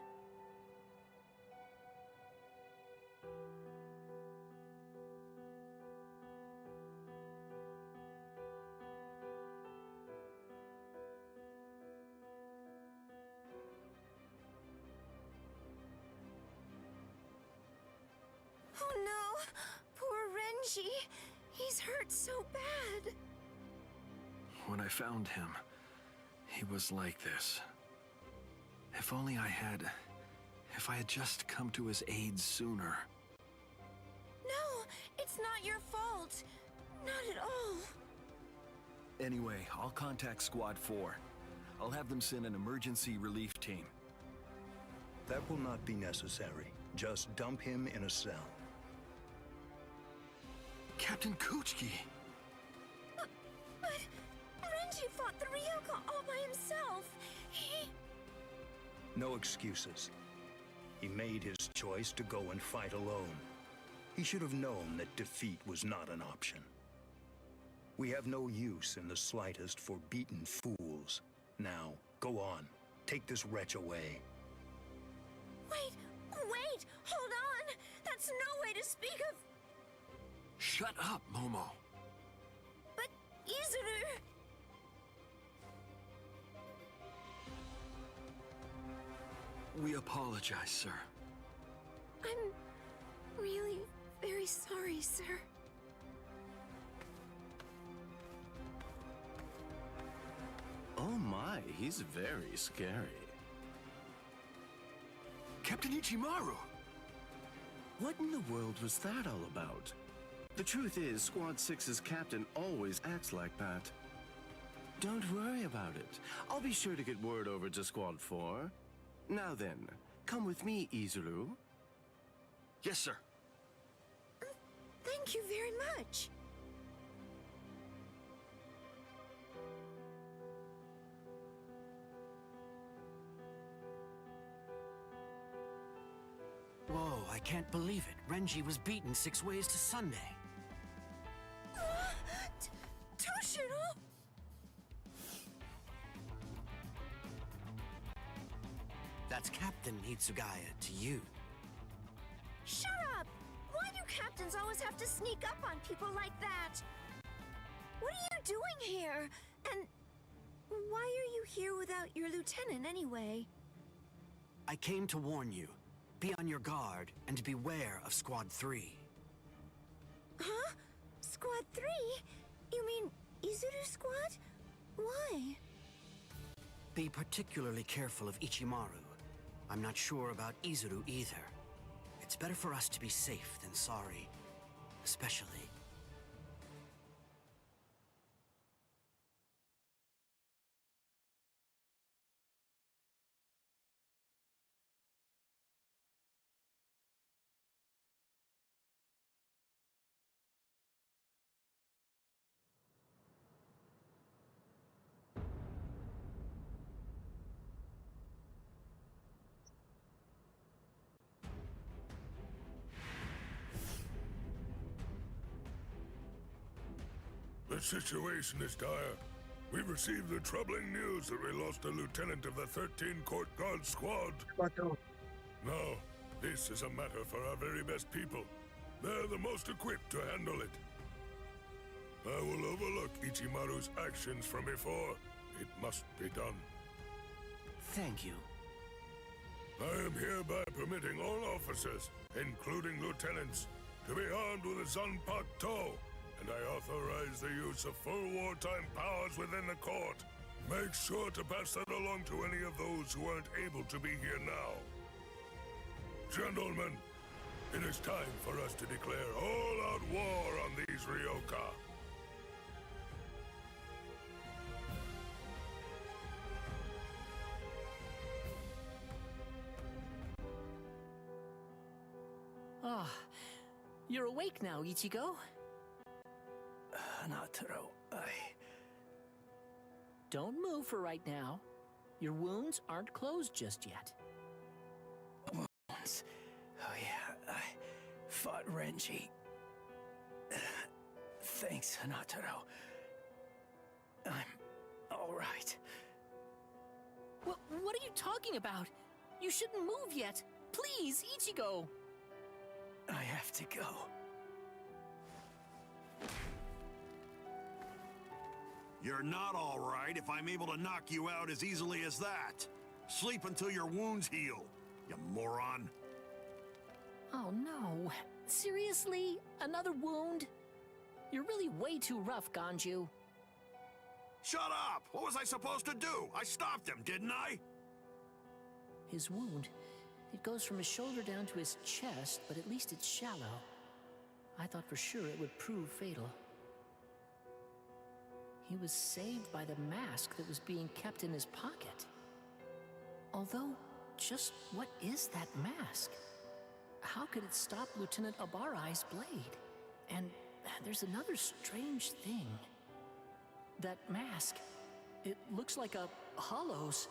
S1: Oh no! Poor Renji! He's hurt so bad!
S22: When I found him, he was like this. If only if I had just come to his aid sooner.
S1: No! It's not your fault! Not at all!
S22: Anyway, I'll contact Squad 4. I'll have them send an emergency relief team.
S23: That will not be necessary. Just dump him in a cell.
S22: Captain Kuchiki!
S1: But Renji fought the Ryoka all by himself!
S23: No excuses. He made his choice to go and fight alone. He should have known that defeat was not an option. We have no use in the slightest for beaten fools. Now, go on. Take this wretch away.
S1: Wait! Hold on! That's no way to speak of...
S22: Shut up, Momo!
S1: But Izuru...
S22: We apologize, sir.
S1: I'm really very sorry, sir.
S16: Oh my, he's very scary.
S22: Captain Ichimaru!
S16: What in the world was that all about? The truth is, Squad 6's captain always acts like that. Don't worry about it. I'll be sure to get word over to Squad 4. Now then, come with me, Izuru.
S22: Yes, sir.
S1: Thank you very much.
S10: Whoa, I can't believe it. Renji was beaten 6 ways to Sunday.
S1: Toshiro!
S10: That's Captain Hitsugaya to you.
S1: Shut up! Why do captains always have to sneak up on people like that? What are you doing here? And why are you here without your lieutenant anyway?
S10: I came to warn you. Be on your guard and beware of Squad 3.
S1: Huh? Squad 3? You mean Izuru Squad? Why?
S10: Be particularly careful of Ichimaru. I'm not sure about Izuru either. It's better for us to be safe than sorry. Especially...
S9: The situation is dire. We've received the troubling news that we lost a lieutenant of the 13 Court Guard Squad. Now, this is a matter for our very best people. They're the most equipped to handle it. I will overlook Ichimaru's actions from before. It must be done.
S10: Thank you.
S9: I am hereby permitting all officers, including lieutenants, to be armed with a Zanpakuto and I authorize the use of full wartime powers within the court. Make sure to pass that along to any of those who aren't able to be here now. Gentlemen, it is time for us to declare all-out war on these Ryoka.
S8: Ah, you're awake now, Ichigo?
S22: Hanataro,
S8: Don't move for right now. Your wounds aren't closed just yet.
S22: Wounds? Oh yeah, I fought Renji. Thanks, Hanataro. I'm all right.
S8: What are you talking about? You shouldn't move yet. Please, Ichigo.
S22: I have to go.
S4: You're not all right if I'm able to knock you out as easily as that. Sleep until your wounds heal, you moron.
S8: Oh no. Seriously? Another wound? You're really way too rough, Ganju.
S4: Shut up! What was I supposed to do? I stopped him, didn't I?
S8: His wound, it goes from his shoulder down to his chest, but at least it's shallow. I thought for sure it would prove fatal. He was saved by the mask that was being kept in his pocket. Although, just what is that mask? How could it stop Lieutenant Abarai's blade? And there's another strange thing. That mask, it looks like a hollow's.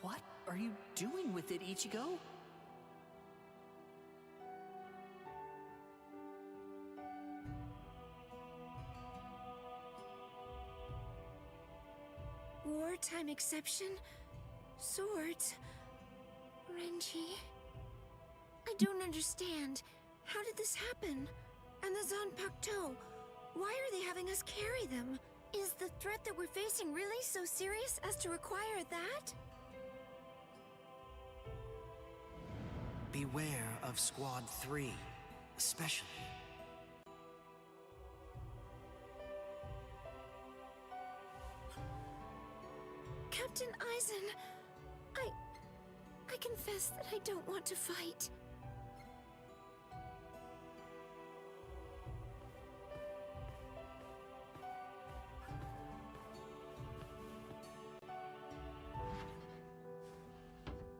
S8: What are you doing with it, Ichigo?
S1: Wartime exception? Swords? Renji? I don't understand. How did this happen? And the Zanpakuto? Why are they having us carry them? Is the threat that we're facing really so serious as to require that?
S12: Beware of Squad 3, especially.
S1: Captain Aizen, I confess that I don't want to fight.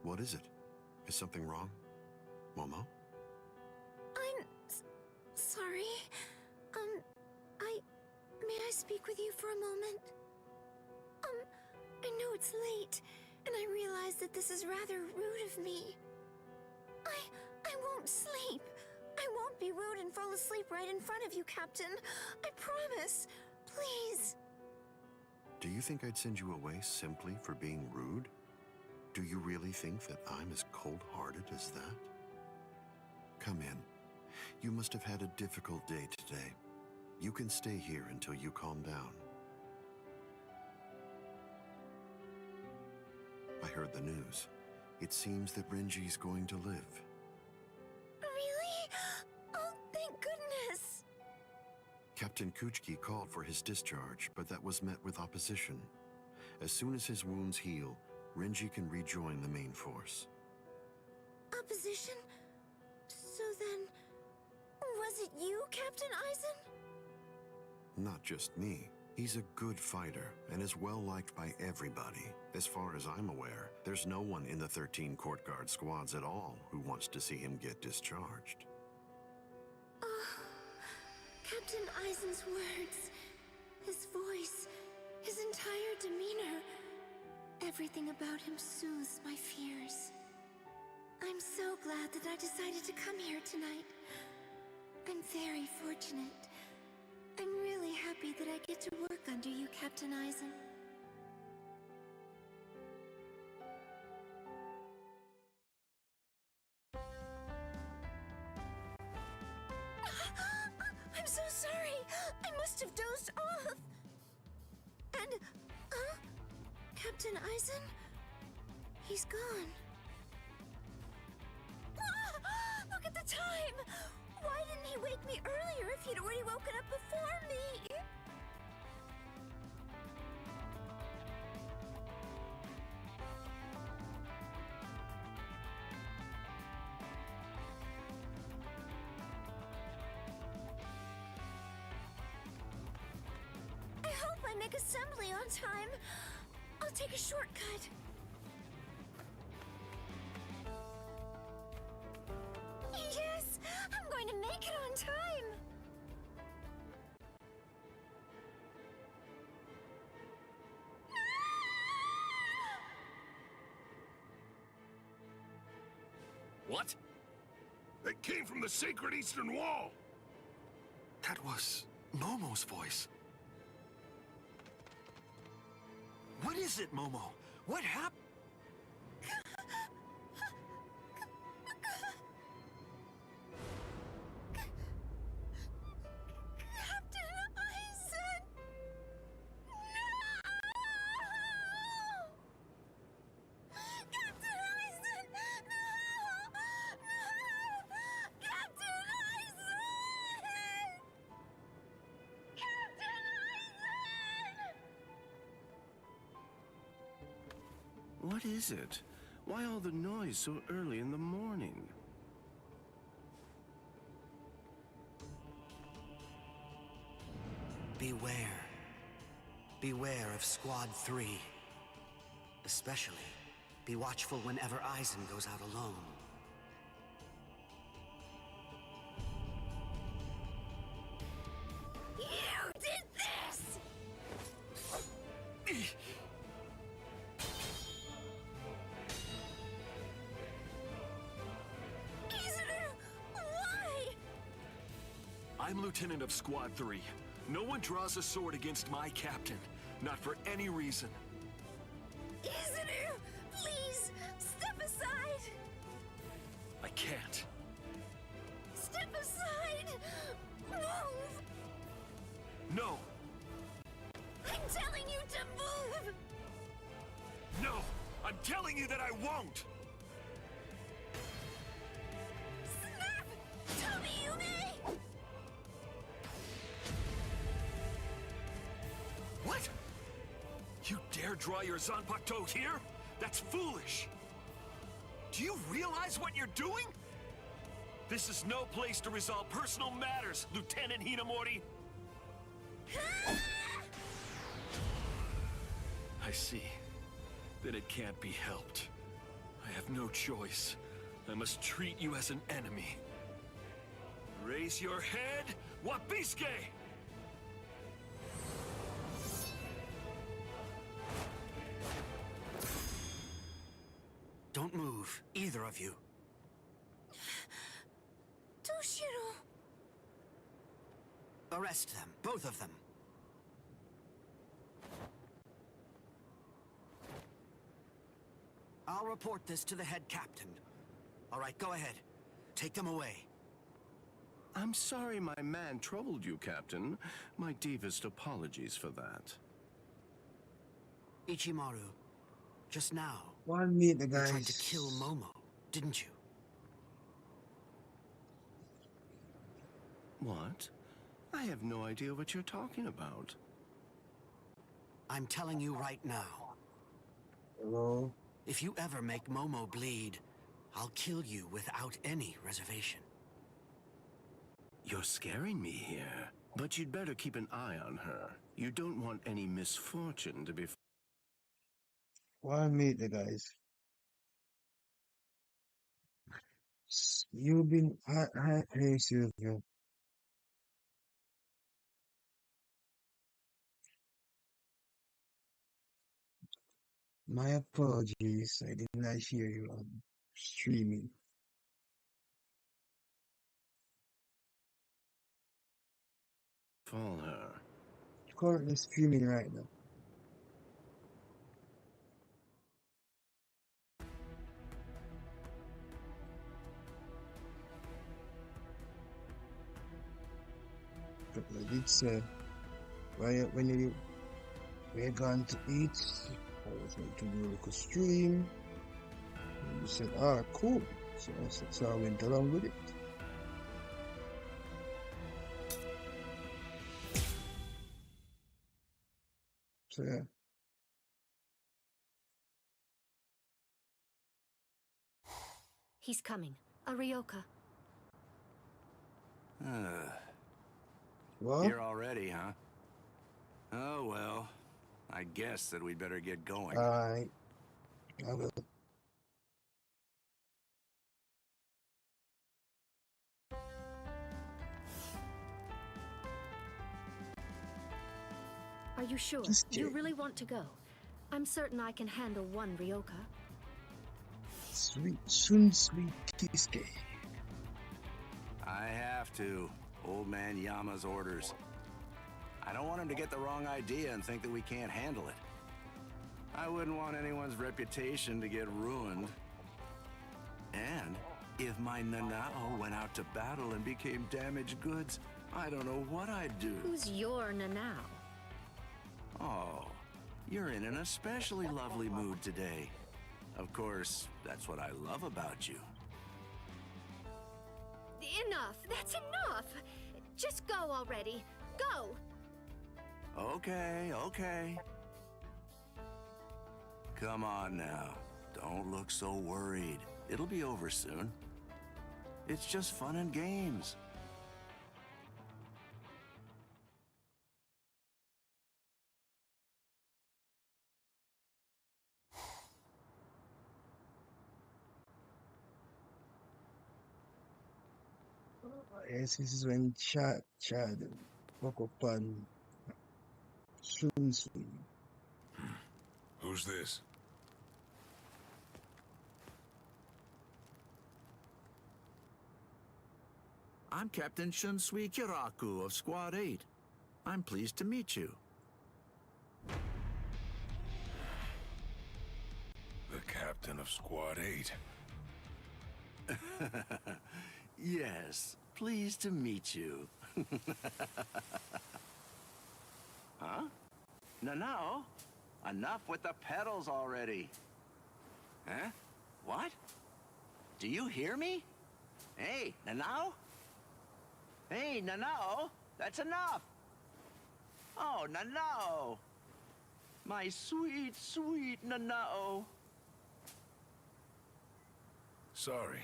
S4: What is it? Is something wrong? Momo?
S1: I'm sorry. May I speak with you for a moment? I know it's late, and I realize that this is rather rude of me. I won't sleep. I won't be rude and fall asleep right in front of you, Captain. I promise. Please.
S4: Do you think I'd send you away simply for being rude? Do you really think that I'm as cold-hearted as that? Come in. You must have had a difficult day today. You can stay here until you calm down. I heard the news. It seems that Renji's going to live.
S1: Really? Oh, thank goodness!
S4: Captain Kuchiki called for his discharge, but that was met with opposition. As soon as his wounds heal, Renji can rejoin the main force.
S1: Opposition? So then, was it you, Captain Aizen?
S4: Not just me. He's a good fighter and is well liked by everybody. As far as I'm aware, there's no one in the 13 court guard squads at all who wants to see him get discharged.
S1: Captain Aizen's words, his voice, his entire demeanor, everything about him soothes my fears. I'm so glad that I decided to come here tonight. I'm very fortunate. I'm really happy that I get to work under you, Captain Aizen. I'm so sorry. I must have dozed off. And, Captain Aizen? He's gone. Look at the time! Why didn't he wake me earlier if he'd already woken up before me? I hope I make assembly on time. I'll take a shortcut. Yes! I'm going to make it on time!
S22: What?
S13: They came from the sacred Eastern Wall!
S22: That was Momo's voice. What is it, Momo? What happened?
S1: Captain Aizen! No! Captain Aizen! No! No! Captain Aizen! Captain Aizen!
S16: What is it? Why all the noise so early in the morning?
S12: Beware. Beware of Squad 3. Especially, be watchful whenever Aizen goes out alone.
S1: You did this! Izuru, why?
S22: I'm Lieutenant of Squad 3. No one draws a sword against my captain. Not for any reason.
S1: Izuru, please, step aside!
S22: I can't.
S1: Step aside! Move!
S22: No!
S1: I'm telling you to move!
S22: No! I'm telling you that I won't!
S1: Snap! Tomiyume!
S22: What? You dare draw your Zanpakuto here? That's foolish! Do you realize what you're doing? This is no place to resolve personal matters, Lieutenant Hinamori! I see. That it can't be helped. I have no choice. I must treat you as an enemy. Raise your head, Wabisuke!
S12: Don't move, either of you.
S1: Toshiro!
S12: Arrest them, both of them. I'll report this to the head captain. All right, go ahead. Take them away.
S16: I'm sorry my man troubled you, Captain. My deepest apologies for that.
S12: Ichimaru, just now,
S15: One meet the
S12: you
S15: guys.
S12: tried to kill Momo, didn't you?
S16: What? I have no idea what you're talking about.
S12: I'm telling you right now.
S15: Hello?
S12: If you ever make Momo bleed, I'll kill you without any reservation.
S16: You're scaring me here. But you'd better keep an eye on her. You don't want any misfortune to be...
S15: One meet the guys. You've been... Hey, Sylvia. My apologies. I did not hear you on streaming.
S16: Fall her.
S15: Currently streaming right now. But I did say, when you were going to eat, I was going to do like a stream. And you said, ah, cool. So I went along with it. fair.
S2: He's coming. A Ryoka.
S15: What?
S4: Here already, huh? Oh, well. I guess that we'd better get going.
S15: Alright. I will.
S2: Are you sure? You really want to go? I'm certain I can handle one Ryoka.
S15: Sweet Kisuke.
S4: I have to. Old man Yama's orders. I don't want him to get the wrong idea and think that we can't handle it. I wouldn't want anyone's reputation to get ruined. And if my Nanao went out to battle and became damaged goods, I don't know what I'd do.
S2: Who's your Nanao?
S4: Oh, you're in an especially lovely mood today. Of course, that's what I love about you.
S2: Enough! That's enough! Just go already. Go!
S4: Okay, okay. Come on now. Don't look so worried. It'll be over soon. It's just fun and games.
S15: Yes, this is when Chad woke up on Shunsui.
S9: Who's this?
S4: I'm Captain Shunsui Kiraku of Squad 8. I'm pleased to meet you.
S9: The captain of Squad 8.
S4: Yes, pleased to meet you. Huh? No. Enough with the pedals already. Huh? What? Do you hear me? Hey, Nanao? Hey, Nanao, that's enough. Oh, Nanao. My sweet, sweet Nanao.
S9: Sorry,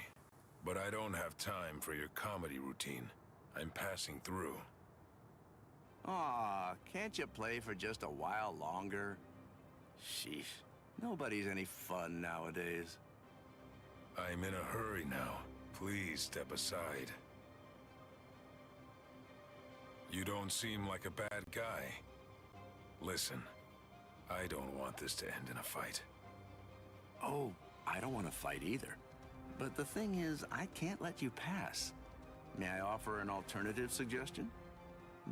S9: but I don't have time for your comedy routine. I'm passing through.
S4: Aw, can't you play for just a while longer? Sheesh, nobody's any fun nowadays.
S9: I'm in a hurry now. Please step aside. You don't seem like a bad guy. Listen, I don't want this to end in a fight.
S4: Oh, I don't want to fight either. But the thing is, I can't let you pass. May I offer an alternative suggestion?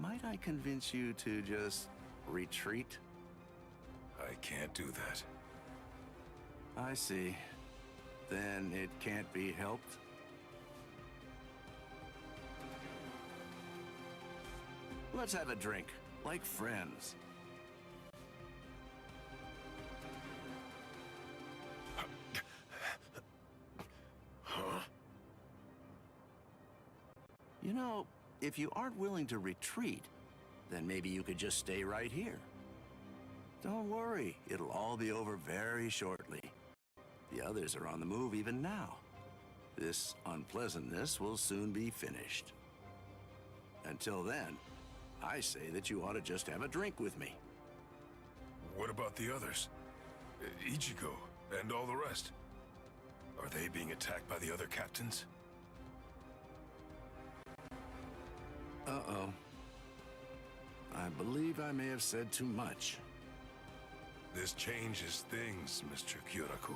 S4: Might I convince you to just retreat?
S9: I can't do that.
S4: I see. Then it can't be helped? Let's have a drink, like friends.
S9: Huh?
S4: You know, if you aren't willing to retreat, then maybe you could just stay right here. Don't worry, it'll all be over very shortly. The others are on the move even now. This unpleasantness will soon be finished. Until then, I say that you ought to just have a drink with me.
S9: What about the others? Ichigo and all the rest? Are they being attacked by the other captains?
S4: Uh-oh. I believe I may have said too much.
S9: This changes things, Mr. Kyoraku.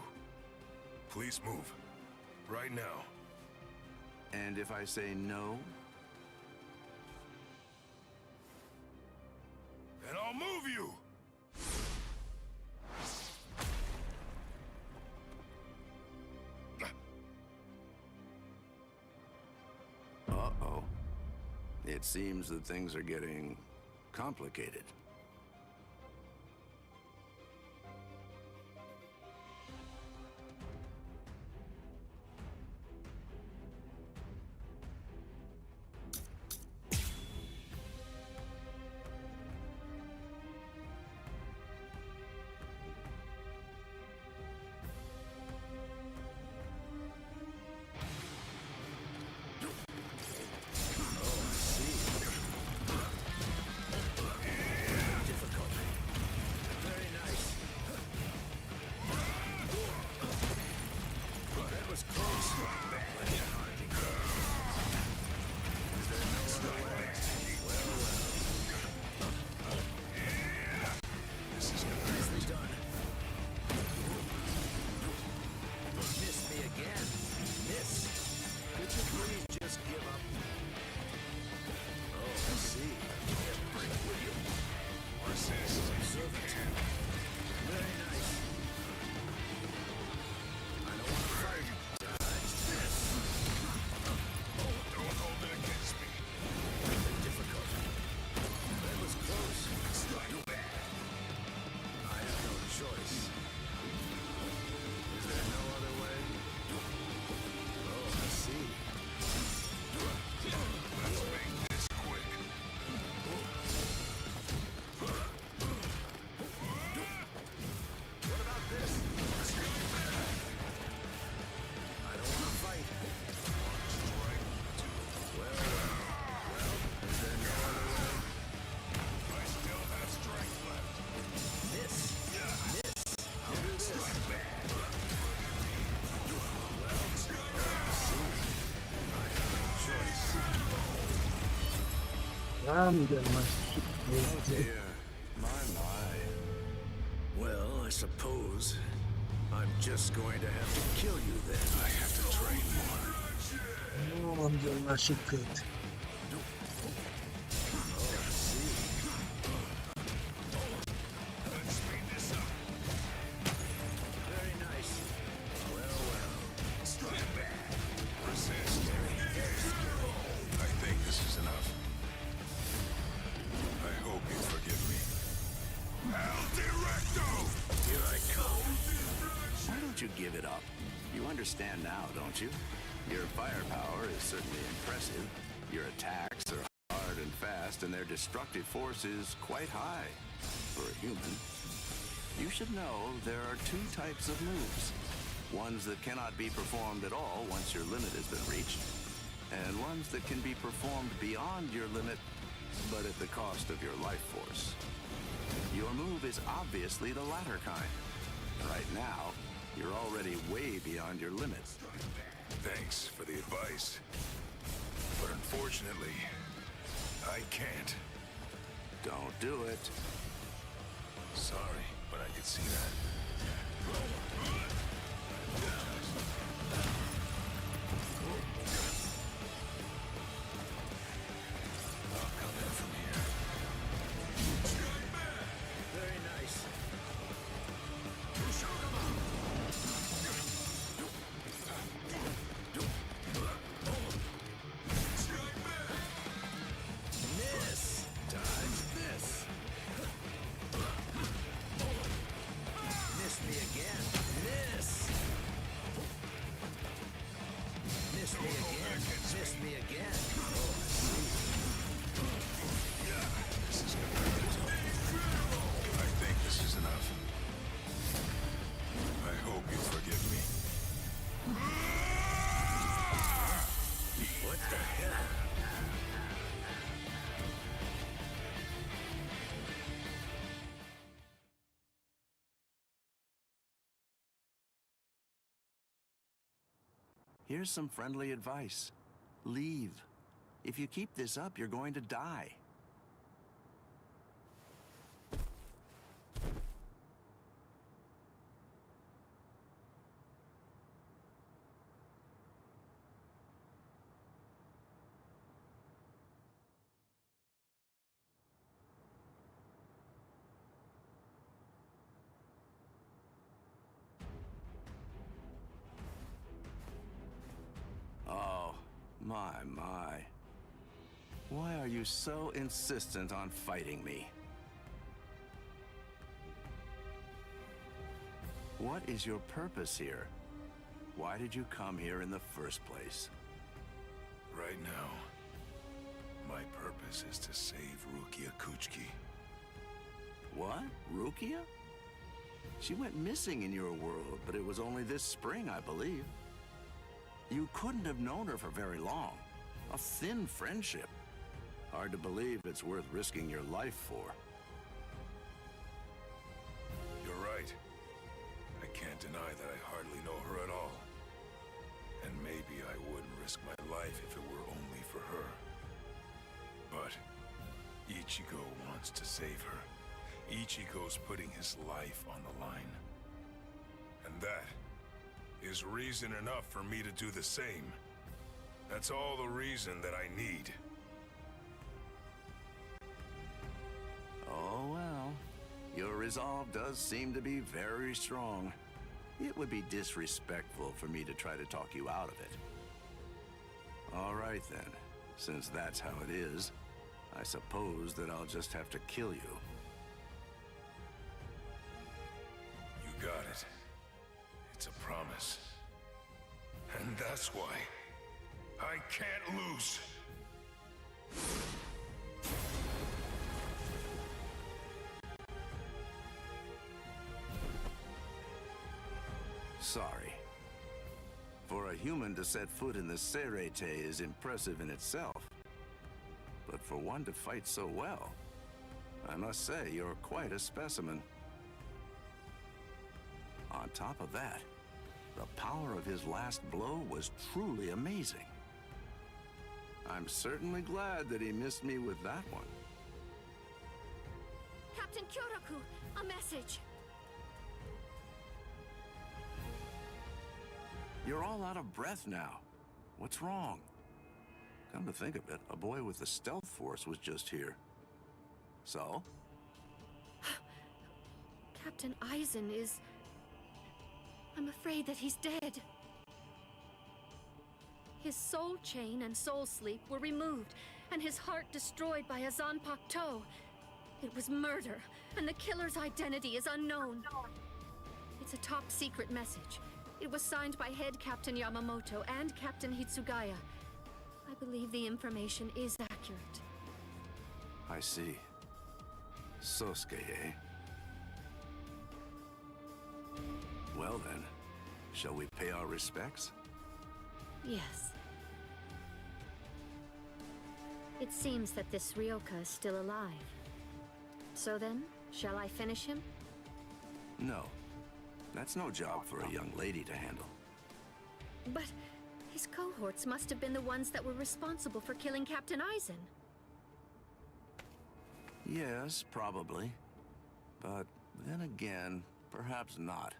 S9: Please move. Right now.
S4: And if I say no?
S9: And I'll move you!
S4: Uh-oh. It seems that things are getting complicated.
S15: I'm gonna
S16: Oh dear. My. Well, I suppose I'm just going to have to kill you then. I have to train more.
S15: Oh, I'm doing my shit good.
S16: Very nice. Well, well. Stand back. Resist.
S9: I think this is enough. I hope you forgive me.
S16: El Directo! Here I come. Why don't you give it up? You understand now, don't you? Your firepower is certainly impressive. Your attacks are hard and fast, and their destructive force is quite high for a human. You should know there are two types of moves. Ones that cannot be performed at all once your limit has been reached, and ones that can be performed beyond your limit, but at the cost of your life force. Your move is obviously the latter kind. Right now, you're already way beyond your limits.
S9: Thanks for the advice. But unfortunately, I can't.
S16: Don't do it.
S9: Sorry, but I could see that. I'll come in from here.
S16: Very nice. Miss! Dodge this! Miss me again! Miss! Miss me again! Miss me again! Oh, I see.
S9: This is gonna hurt. I think this is enough. I hope you forgive me.
S16: What the hell? Here's some friendly advice. Leave. If you keep this up, you're going to die. Oh, my. Why are you so insistent on fighting me? What is your purpose here? Why did you come here in the first place?
S9: Right now, my purpose is to save Rukia Kuchki.
S16: What? Rukia? She went missing in your world, but it was only this spring, I believe. You couldn't have known her for very long. A thin friendship. Hard to believe it's worth risking your life for.
S9: You're right. I can't deny that I hardly know her at all. And maybe I wouldn't risk my life if it were only for her. But Ichigo wants to save her. Ichigo's putting his life on the line. And that is reason enough for me to do the same. That's all the reason that I need.
S16: Oh well. Your resolve does seem to be very strong. It would be disrespectful for me to try to talk you out of it. All right then. Since that's how it is, I suppose that I'll just have to kill you.
S9: You got it. It's a promise. And that's why I can't lose.
S16: Sorry. For a human to set foot in the Serete is impressive in itself. But for one to fight so well, I must say you're quite a specimen. On top of that, the power of his last blow was truly amazing.
S4: I'm certainly glad that he missed me with that one.
S2: Captain Kyoraku, a message.
S4: You're all out of breath now. What's wrong? Come to think of it, a boy with the stealth force was just here. So?
S2: Captain Eisen is... I'm afraid that he's dead. His soul chain and soul sleep were removed, and his heart destroyed by a Zanpakuto. It was murder, and the killer's identity is unknown. It's a top-secret message. It was signed by Head Captain Yamamoto and Captain Hitsugaya. I believe the information is accurate.
S4: I see. Sosuke, eh? Well then, shall we pay our respects?
S2: Yes. It seems that this Ryoka is still alive. So then, shall I finish him?
S4: No. That's no job for a young lady to handle.
S2: But his cohorts must have been the ones that were responsible for killing Captain Eisen.
S4: Yes, probably. But then again, perhaps not.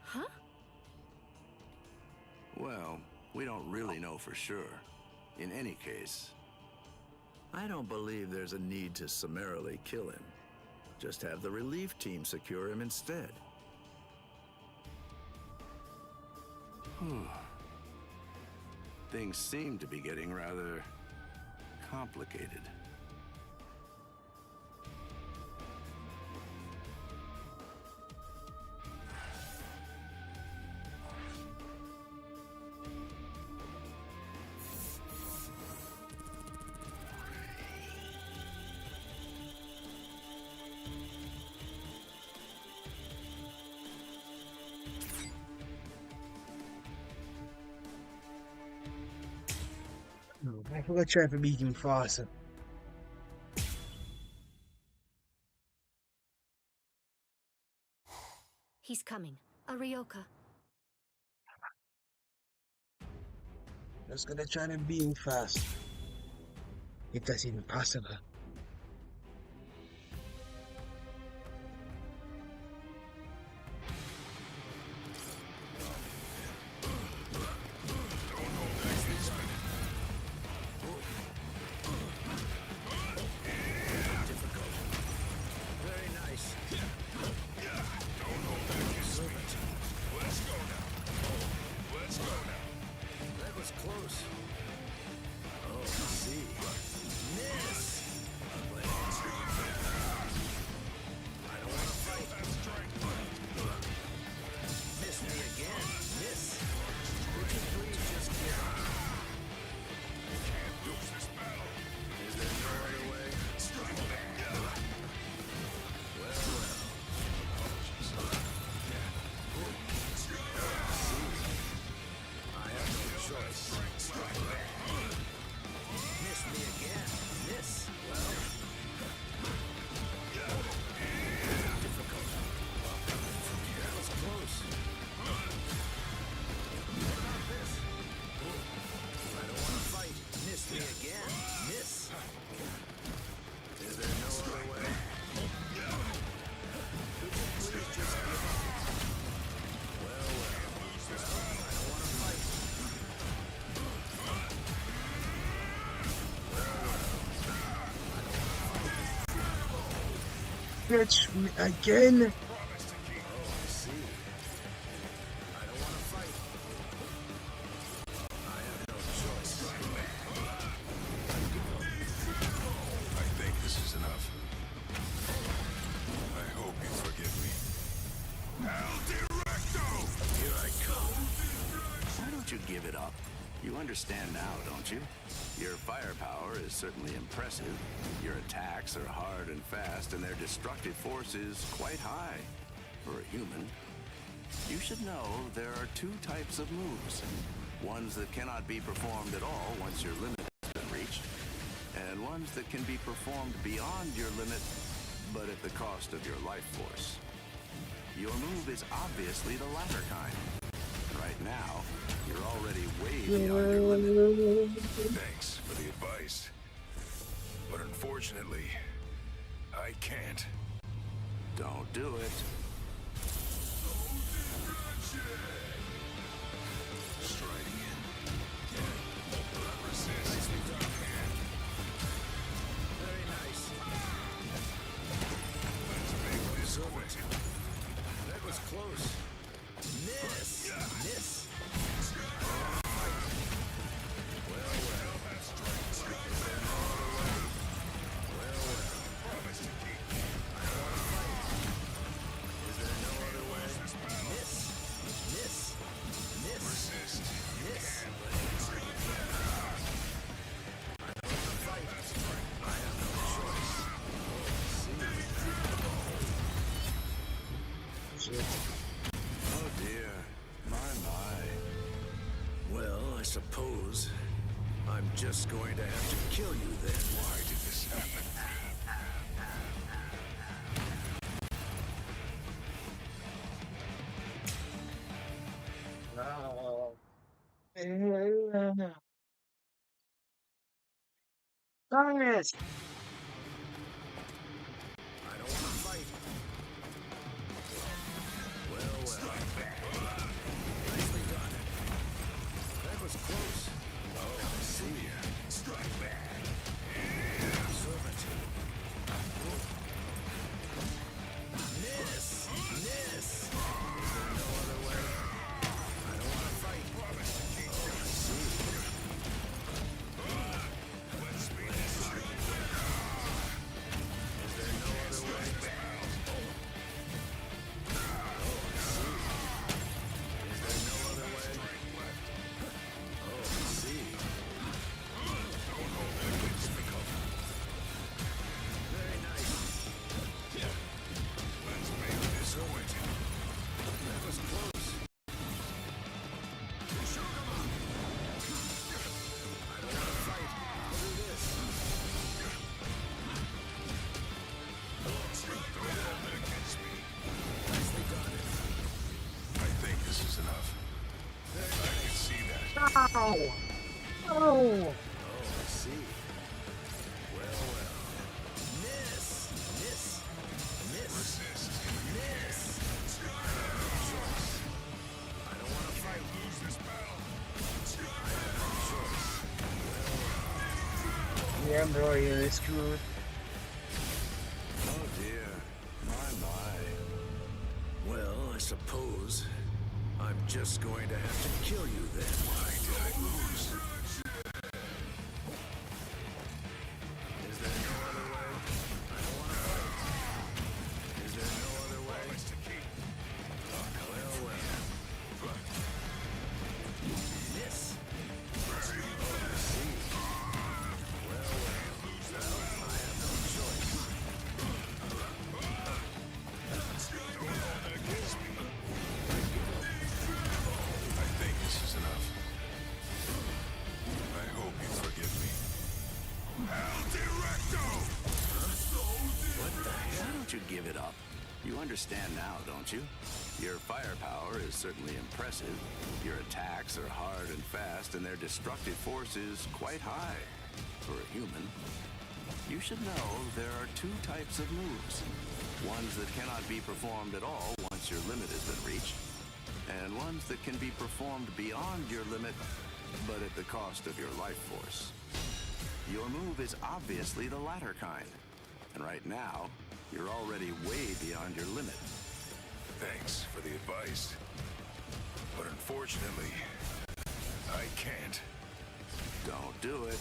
S2: Huh?
S4: Well, we don't really know for sure. In any case, I don't believe there's a need to summarily kill him. Just have the relief team secure him instead. Things seem to be getting rather complicated.
S15: No, I forgot to try to beat him faster.
S2: He's coming. A Ryoka.
S15: Just gonna try to beat him fast. If that's even possible. Catch me again.
S9: I think this is enough. I hope you forgive me. El Directo!
S4: Here I come. Why don't you give it up? You understand now, don't you? Your firepower is certainly impressive. Your attacks are hard and fast, and their destructive force is quite high for a human. You should know there are two types of moves. Ones that cannot be performed at all once your limit has been reached, and ones that can be performed beyond your limit, but at the cost of your life force. Your move is obviously the latter kind. Right now, you're already way beyond your limit.
S9: Thanks for the advice. But unfortunately, I can't.
S4: Don't do it.
S9: Striding in. Resist.
S19: Very nice.
S9: Let's make this quick.
S19: That was close. Miss! Miss!
S4: Oh dear. My. Well, I suppose I'm just going to have to kill you then.
S9: Why did this happen?
S15: No. Darn it!
S19: I don't want to fight. Well. Nicely done. That was close.
S9: Oh, I see ya. Strike back.
S19: Servant. Miss! Miss! Is there no other way? I don't want to fight. Oh, I see.
S9: Let's speed this up.
S19: Is there no other way? Oh, I see. Is there no other way? Oh, I see.
S9: Don't hold that against me.
S19: Very nice.
S9: Let's make this quick.
S19: That was close. I don't want to fight. Look at this.
S9: Don't hold that against me.
S19: Nicely done.
S9: I think this is enough. I can see that.
S15: Ow! Oh!
S19: Oh, I see. Well. Miss! Miss! Miss!
S9: Resist.
S19: Miss! I have no choice. I don't want to fight.
S9: Lose this battle.
S19: I have no choice.
S15: Yeah, bro, you're screwed.
S4: Oh dear. My. Well, I suppose I'm just going to have to kill you then.
S9: Why did I lose?
S19: Is there no other way? I don't want to fight. Is there no other way?
S9: Promise to keep.
S19: Well. Miss! Oh, I see. Well. I have no choice.
S9: Don't hold that against me. I think this is enough. I hope you forgive me. El Directo!
S4: What the hell? Why don't you give it up? You understand now, don't you? Your firepower is certainly impressive. Your attacks are hard and fast, and their destructive force is quite high for a human. You should know there are two types of moves. Ones that cannot be performed at all once your limit has been reached, and ones that can be performed beyond your limit, but at the cost of your life force. Your move is obviously the latter kind, and right now, you're already way beyond your limit.
S9: Thanks for the advice. But unfortunately, I can't.
S4: Don't do it.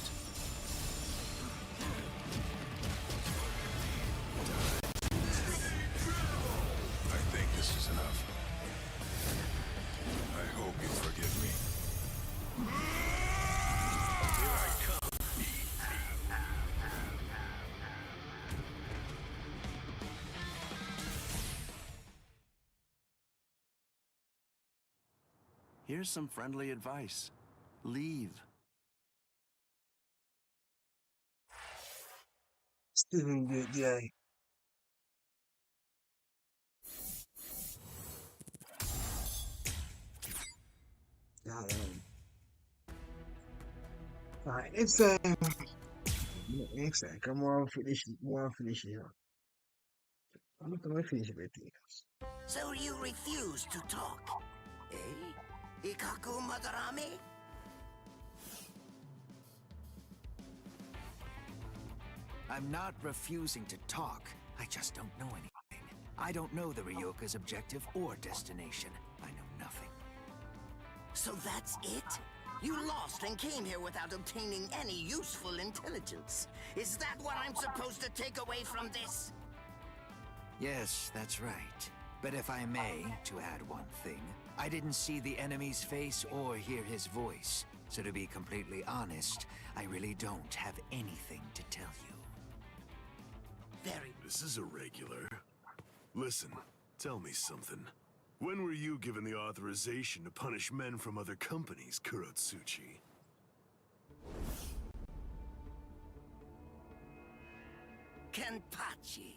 S9: I think this is enough. I hope you forgive me.
S19: Here I come.
S4: Here's some friendly advice. Leave.
S15: Still a good guy. Alright, next time. Next time, come on, finish it. Finish it. I'm not gonna finish everything else.
S6: So you refuse to talk, eh? Ikaku Madarame?
S3: I'm not refusing to talk. I just don't know anything. I don't know the Ryoka's objective or destination. I know nothing.
S6: So that's it? You lost and came here without obtaining any useful intelligence. Is that what I'm supposed to take away from this?
S3: Yes, that's right. But if I may, to add one thing, I didn't see the enemy's face or hear his voice. So to be completely honest, I really don't have anything to tell you.
S9: This is irregular. Listen, tell me something. When were you given the authorization to punish men from other companies, Kurotsuchi?
S6: Kenpachi.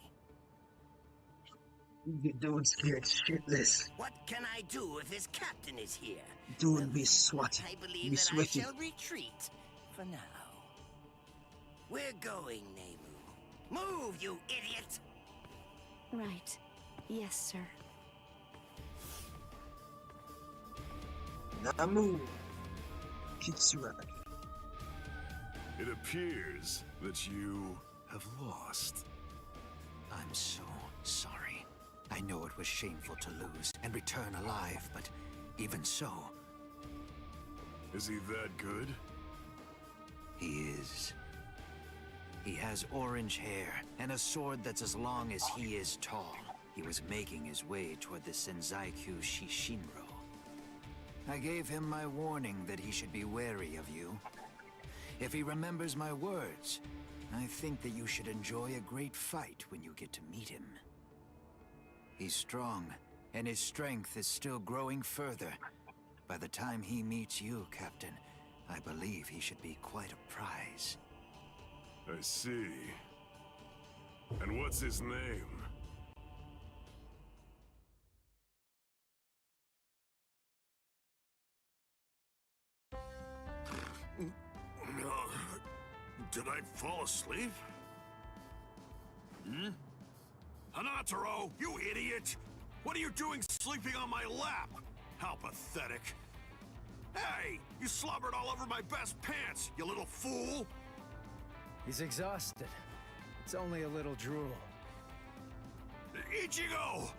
S15: Dude scared shitless.
S6: What can I do if his captain is here?
S15: Dude be sweaty.
S6: I believe
S15: Be
S6: that
S15: sweaty.
S6: I shall retreat for now. We're going, Nemu. Move, you idiot!
S21: Right. Yes, sir.
S15: Namu Kitsuragi.
S9: It appears that you have lost.
S3: I'm so sorry. I know it was shameful to lose and return alive, but even so...
S9: Is he that good?
S3: He is. He has orange hair and a sword that's as long as he is tall. He was making his way toward the Senzaikyu Shishinro. I gave him my warning that he should be wary of you. If he remembers my words, I think that you should enjoy a great fight when you get to meet him. He's strong, and his strength is still growing further. By the time he meets you, Captain, I believe he should be quite a prize.
S9: I see. And what's his name?
S4: Did I fall asleep? Hanataro, you idiot! What are you doing sleeping on my lap? How pathetic. Hey, you slobbered all over my best pants, you little fool!
S7: He's exhausted. It's only a little drool.
S4: Ichigo!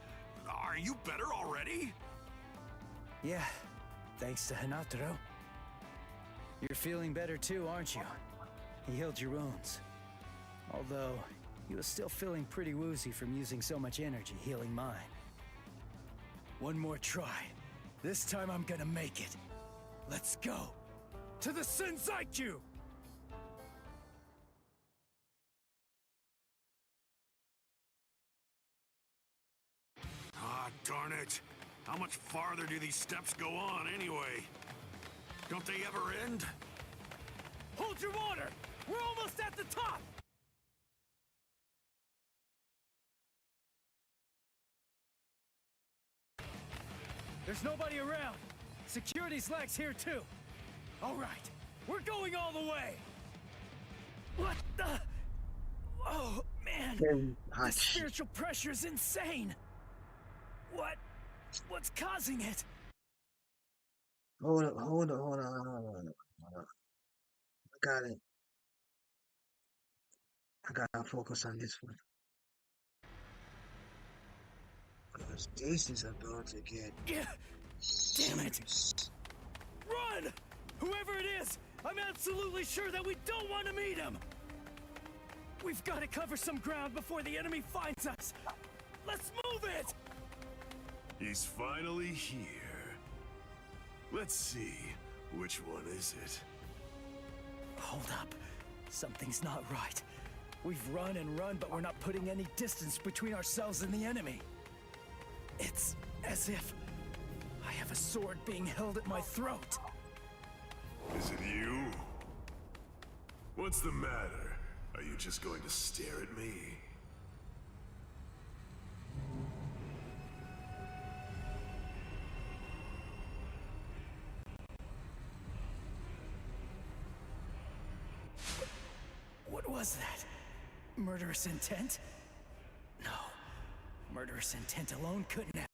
S4: Are you better already?
S7: Yeah, thanks to Hanataro. You're feeling better too, aren't you? He healed your wounds. Although, he was still feeling pretty woozy from using so much energy healing mine. One more try. This time I'm gonna make it. Let's go. To the Senzaikyu!
S4: Ah, darn it. How much farther do these steps go on anyway? Don't they ever end?
S19: Hold your water! We're almost at the top!
S7: There's nobody around. Security's lax here too. All right, we're going all the way. What the? Oh man, this spiritual pressure is insane. What's causing it?
S15: Hold on. I got it. I gotta focus on this one. Because this is about to get...
S7: Damn it! Run! Whoever it is, I'm absolutely sure that we don't want to meet him! We've got to cover some ground before the enemy finds us! Let's move it!
S9: He's finally here. Let's see, which one is it?
S7: Hold up. Something's not right. We've run and run, but we're not putting any distance between ourselves and the enemy. It's as if I have a sword being held at my throat.
S9: Is it you? What's the matter? Are you just going to stare at me?
S7: was that? Murderous intent? No. Murderous intent alone couldn't have...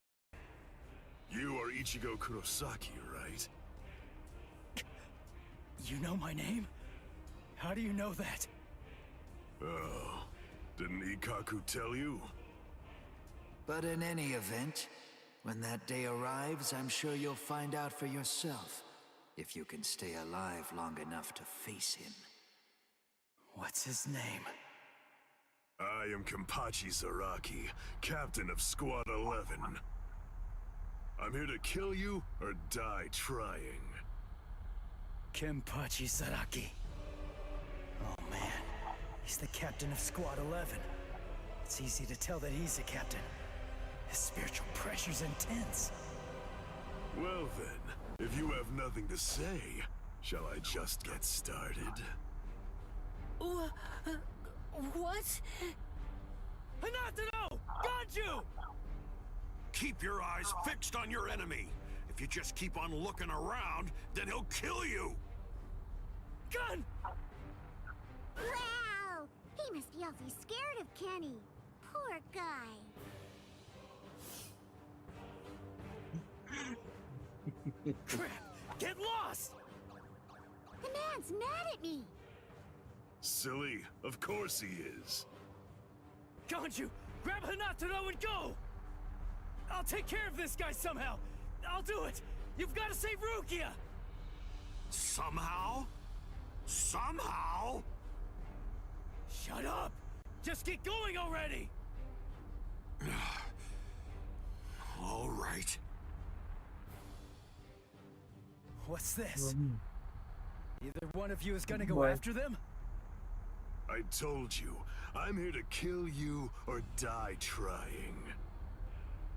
S9: You are Ichigo Kurosaki, right?
S7: You know my name? How do you know that?
S9: Oh, didn't Ikaku tell you?
S3: But in any event, when that day arrives, I'm sure you'll find out for yourself, if you can stay alive long enough to face him.
S7: What's his name?
S9: I am Kenpachi Zaraki, captain of Squad 11. I'm here to kill you or die trying.
S7: Kenpachi Zaraki. Oh man, he's the captain of Squad 11. It's easy to tell that he's a captain. His spiritual pressure's intense.
S9: Well then, if you have nothing to say, shall I just get started?
S8: What?
S19: Hanatano! Ganju! Keep your eyes fixed on your enemy. If you just keep on looking around, then he'll kill you! Gun!
S1: Wow! He must be awfully scared of Kenny. Poor guy.
S19: Crap! Get lost!
S1: The man's mad at me.
S9: Silly, of course he is.
S19: Ganju, grab Hanatano and go! I'll take care of this guy somehow. I'll do it. You've got to save Rukia. Somehow? Somehow? Shut up! Just get going already! All right.
S7: What's this? Either one of you is gonna go after them?
S9: I told you, I'm here to kill you or die trying.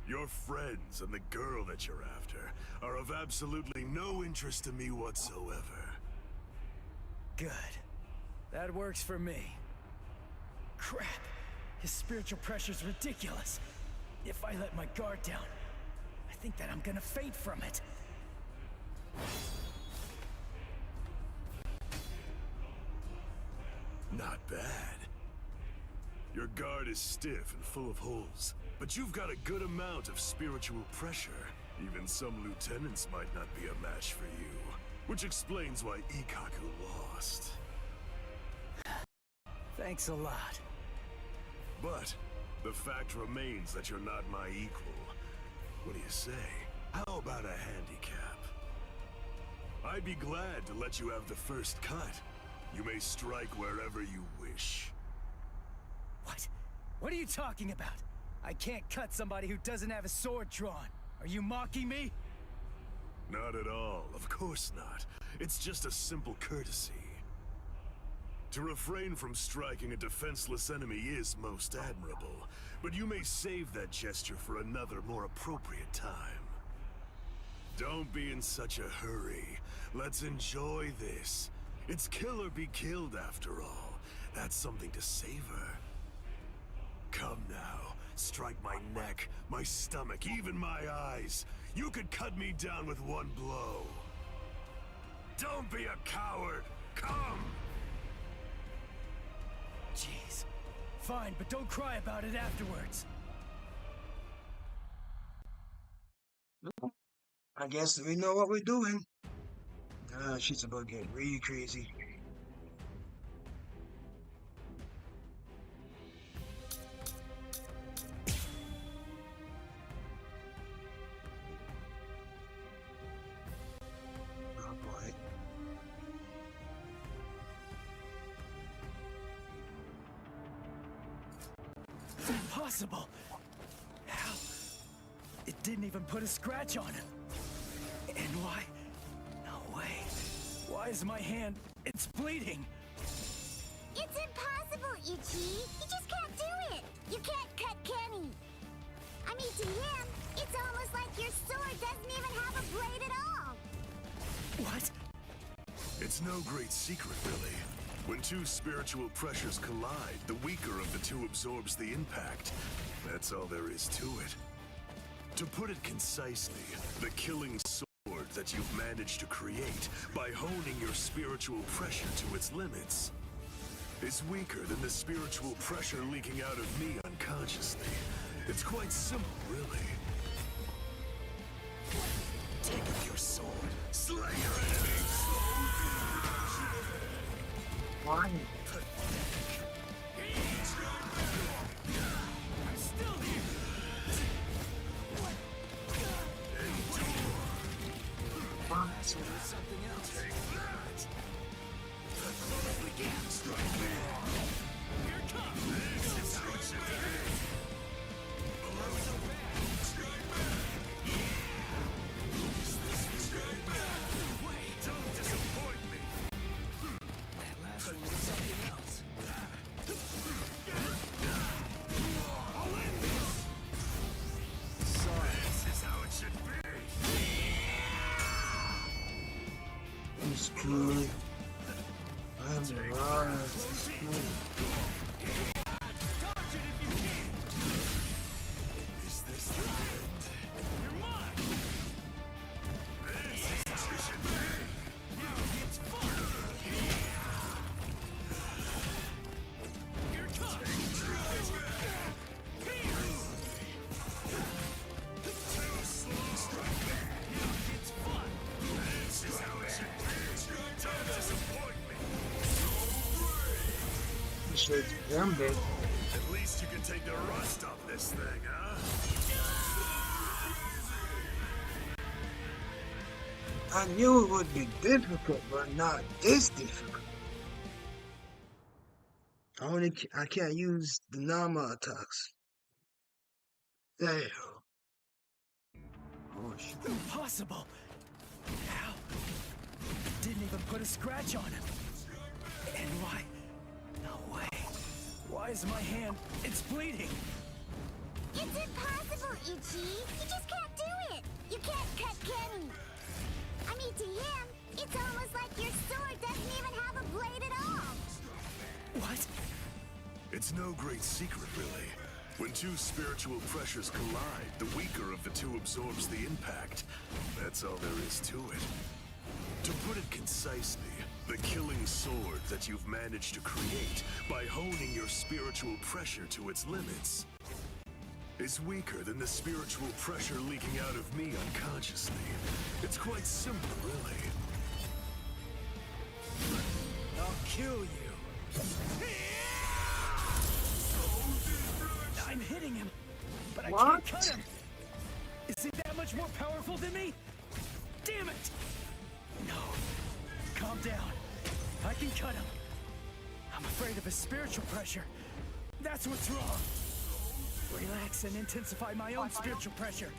S9: Your friends and the girl that you're after are of absolutely no interest to me whatsoever.
S7: Good. That works for me. Crap! His spiritual pressure's ridiculous. If I let my guard down, I think that I'm gonna faint from it.
S9: Not bad. Your guard is stiff and full of holes, but you've got a good amount of spiritual pressure. Even some lieutenants might not be a match for you, which explains why Ikaku lost.
S7: Thanks a lot.
S9: But the fact remains that you're not my equal. What do you say? How about a handicap? I'd be glad to let you have the first cut. You may strike wherever you wish.
S7: What? What are you talking about? I can't cut somebody who doesn't have a sword drawn. Are you mocking me?
S9: Not at all, of course not. It's just a simple courtesy. To refrain from striking a defenseless enemy is most admirable, but you may save that gesture for another, more appropriate time. Don't be in such a hurry. Let's enjoy this. It's kill or be killed, after all. That's something to savor. Come now, strike my neck, my stomach, even my eyes. You could cut me down with one blow. Don't be a coward. Come!
S7: Jeez. Fine, but don't cry about it afterwards.
S15: I guess we know what we're doing. She's about to get really crazy. Oh boy.
S7: It's impossible. How? It didn't even put a scratch on him. And why? No way. Why is my hand... It's bleeding.
S1: It's impossible, Ichi. You just can't do it. You can't cut Kenny. I mean, to him, it's almost like your sword doesn't even have a blade at all.
S7: What?
S9: It's no great secret, really. When two spiritual pressures collide, the weaker of the two absorbs the impact. That's all there is to it. To put it concisely, the killing sword that you've managed to create by honing your spiritual pressure to its limits. is weaker than the spiritual pressure leaking out of me unconsciously. It's quite simple, really. Take up your sword. Slay your enemies!
S15: Why?
S19: I'm still here.
S15: Why?
S19: Something else.
S9: Take that!
S19: Begin. Strike back. Here it comes.
S9: This is how it should be!
S19: Below so bad.
S9: Strike back! Strike back!
S19: Wait.
S9: Don't disappoint me!
S19: That last one was something else. I'll end this.
S9: Sorry. This is how it should be!
S15: I'm screwed. I'm wrong. Screwed.
S19: Dodge it if you can.
S9: Is this the end?
S19: You're mine.
S9: This is how it should be!
S19: Now it's fun. Here it comes.
S9: Too slow! Strike back!
S19: Now it's fun.
S9: This is how it should be! Don't disappoint me!
S15: You should jump it.
S9: At least you can take the rust off this thing, huh?
S15: I knew it would be difficult, but not this difficult. I can't use the normal attacks. Damn. Oh shit.
S7: Impossible! How? Didn't even put a scratch on him. And why? No way. Why is my hand? It's bleeding.
S5: It's impossible, Ichi. You just can't do it. You can't cut Kenny. I mean, to him, it's almost like your sword doesn't even have a blade at all.
S7: What?
S9: It's no great secret, really. When two spiritual pressures collide, the weaker of the two absorbs the impact. That's all there is to it. To put it concisely, the killing sword that you've managed to create by honing your spiritual pressure to its limits is weaker than the spiritual pressure leaking out of me unconsciously. It's quite simple, really.
S7: I'll kill you. I'm hitting him, but I can't cut him. Is he that much more powerful than me? Damn it! No. Calm down. I can cut him. I'm afraid of his spiritual pressure. That's what's wrong. Relax and intensify my own spiritual pressure.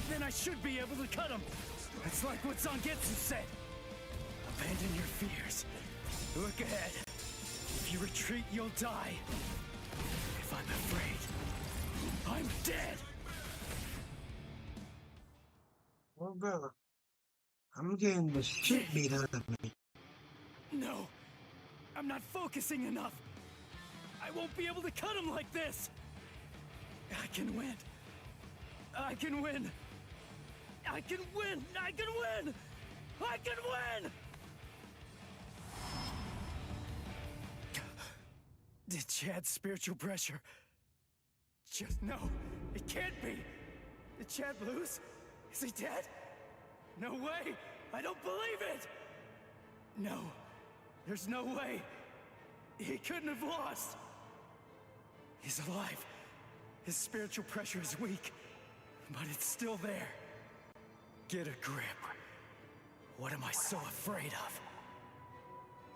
S7: Then I should be able to cut him. It's like what Zangetsu said. Abandon your fears. Look ahead. If you retreat, you'll die. If I'm afraid, I'm dead.
S15: Oh, brother. I'm getting the shit beat out of me.
S7: No. I'm not focusing enough. I won't be able to cut him like this. I can win. I can win. I can win. I can win. I can win. Did Chad's spiritual pressure just no? It can't be. Did Chad lose? Is he dead? No way. I don't believe it. No. There's no way. He couldn't have lost. He's alive. His spiritual pressure is weak, but it's still there. Get a grip. What am I so afraid of?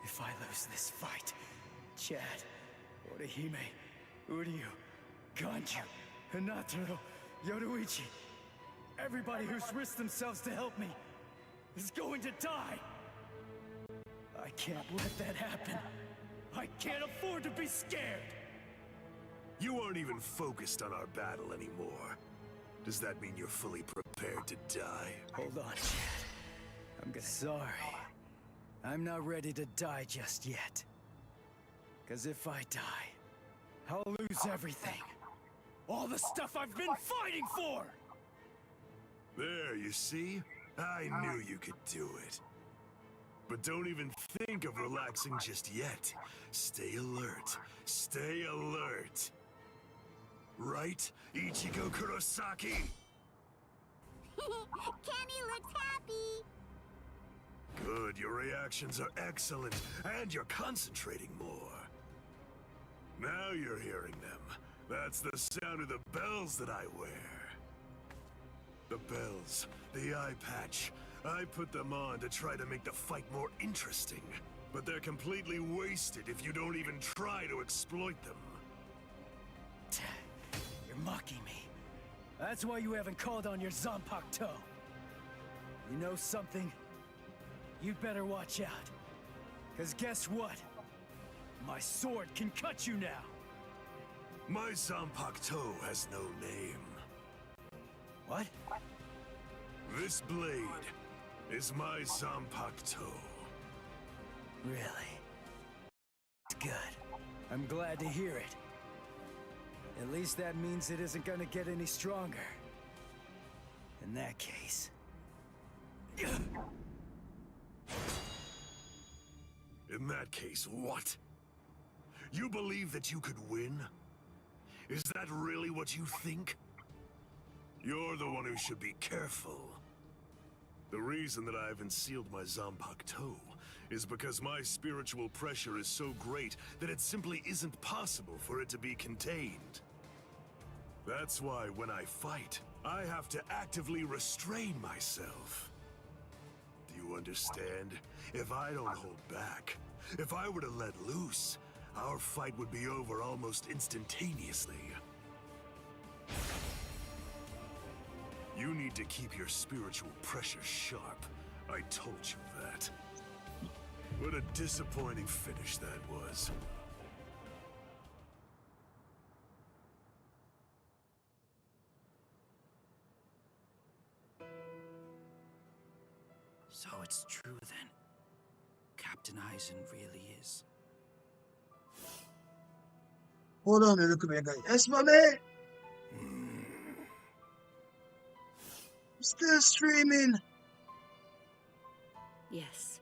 S7: If I lose this fight, Chad, Orihime, Uryu, Ganju, Hinataro, Yoruichi, everybody who's risked themselves to help me is going to die. I can't let that happen. I can't afford to be scared.
S9: You aren't even focused on our battle anymore. Does that mean you're fully prepared to die?
S7: Hold on, Chad. I'm gonna... Sorry. I'm not ready to die just yet. 'Cause if I die, I'll lose everything. All the stuff I've been fighting for!
S9: There, you see? I knew you could do it.
S11: But don't even think of relaxing just yet. Stay alert. Stay alert. Right, Ichigo Kurosaki?
S5: Kenny looks happy.
S11: Good, your reactions are excellent, and you're concentrating more. Now you're hearing them. That's the sound of the bells that I wear. The bells, the eye patch. I put them on to try to make the fight more interesting. But they're completely wasted if you don't even try to exploit them.
S7: You're mocking me. That's why you haven't called on your Zanpakuto. You know something? You'd better watch out. 'Cause guess what? My sword can cut you now.
S11: My Zanpakuto has no name.
S7: What?
S11: This blade is my Zanpakuto.
S7: Really? Good. I'm glad to hear it. At least that means it isn't gonna get any stronger. In that case...
S11: In that case, what? You believe that you could win? Is that really what you think? You're the one who should be careful. The reason that I haven't sealed my Zanpakuto is because my spiritual pressure is so great that it simply isn't possible for it to be contained. That's why when I fight, I have to actively restrain myself. Do you understand? If I don't hold back, if I were to let loose, our fight would be over almost instantaneously. You need to keep your spiritual pressure sharp. I told you that. What a disappointing finish that was.
S12: So it's true then. Captain Eisen really is.
S15: Hold on a little bit, guys. Yes, mommy! Still streaming.
S2: Yes.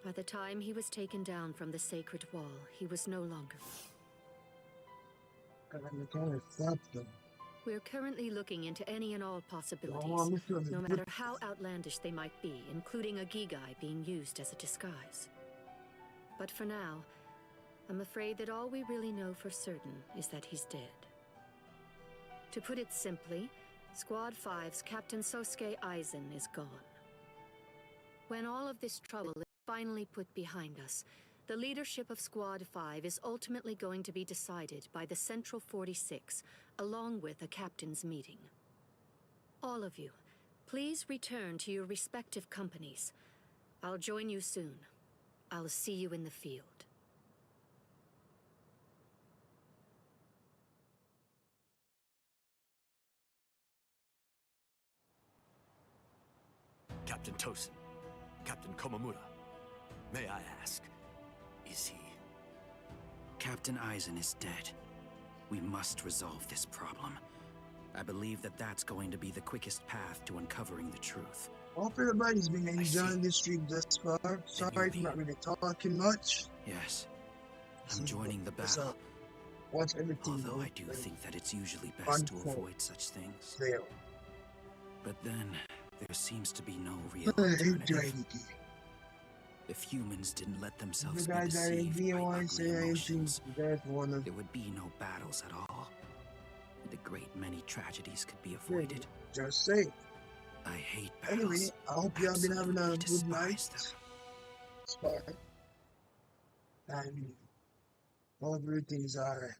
S2: By the time he was taken down from the sacred wall, he was no longer. We're currently looking into any and all possibilities, no matter how outlandish they might be, including a Gigai being used as a disguise. But for now, I'm afraid that all we really know for certain is that he's dead. To put it simply, Squad 5's Captain Sosuke Eisen is gone. When all of this trouble is finally put behind us, the leadership of Squad 5 is ultimately going to be decided by the Central 46, along with a captain's meeting. All of you, please return to your respective companies. I'll join you soon. I'll see you in the field.
S22: Captain Tosin, Captain Komamura, may I ask, is he?
S12: Captain Eisen is dead. We must resolve this problem. I believe that that's going to be the quickest path to uncovering the truth.
S15: Hope everybody's been enjoying this stream thus far. Sorry for not really talking much.
S12: Yes. I'm joining the battle.
S15: Watch everything.
S12: Although I do think that it's usually best to avoid such things. But then, there seems to be no real alternative. If humans didn't let themselves be deceived by ugly emotions, there would be no battles at all. And a great many tragedies could be avoided.
S15: Just say.
S12: I hate battles.
S15: Anyway, I hope you have been having a good night. And everything is alright.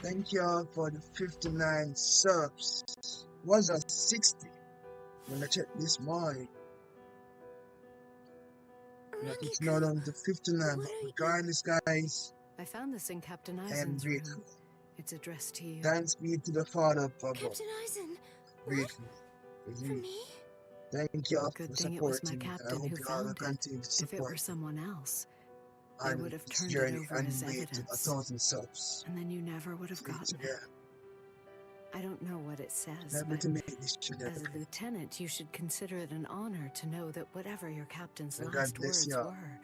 S15: Thank y'all for the 59 subs. Was a 60 when I checked this morning. But it's not on the 59, but regardless, guys,
S21: I found this in Captain
S15: I am
S21: Eisen's room.
S15: grateful.
S21: It's addressed to you.
S15: Thanks be to the Father above.
S1: Captain Eisen,
S15: Grateful.
S1: for me?
S15: Thank y'all for
S21: Good thing it was my
S15: supporting me. I
S21: captain
S15: hope
S21: who
S15: y'all will
S21: found
S15: continue
S21: it.
S15: to
S21: If it
S15: support
S21: were someone else,
S15: me.
S21: they would have
S15: This
S21: turned it
S15: journey
S21: over
S15: and
S21: as
S15: way to
S21: evidence.
S15: 1,000 subs.
S21: And then you never would have gotten it. I don't know what it says,
S15: Able
S21: but
S15: to make this shit
S21: as a
S15: happen.
S21: lieutenant, you should consider it an honor to know that whatever your captain's
S15: And God
S21: last
S15: bless
S21: words
S15: y'all.
S21: were,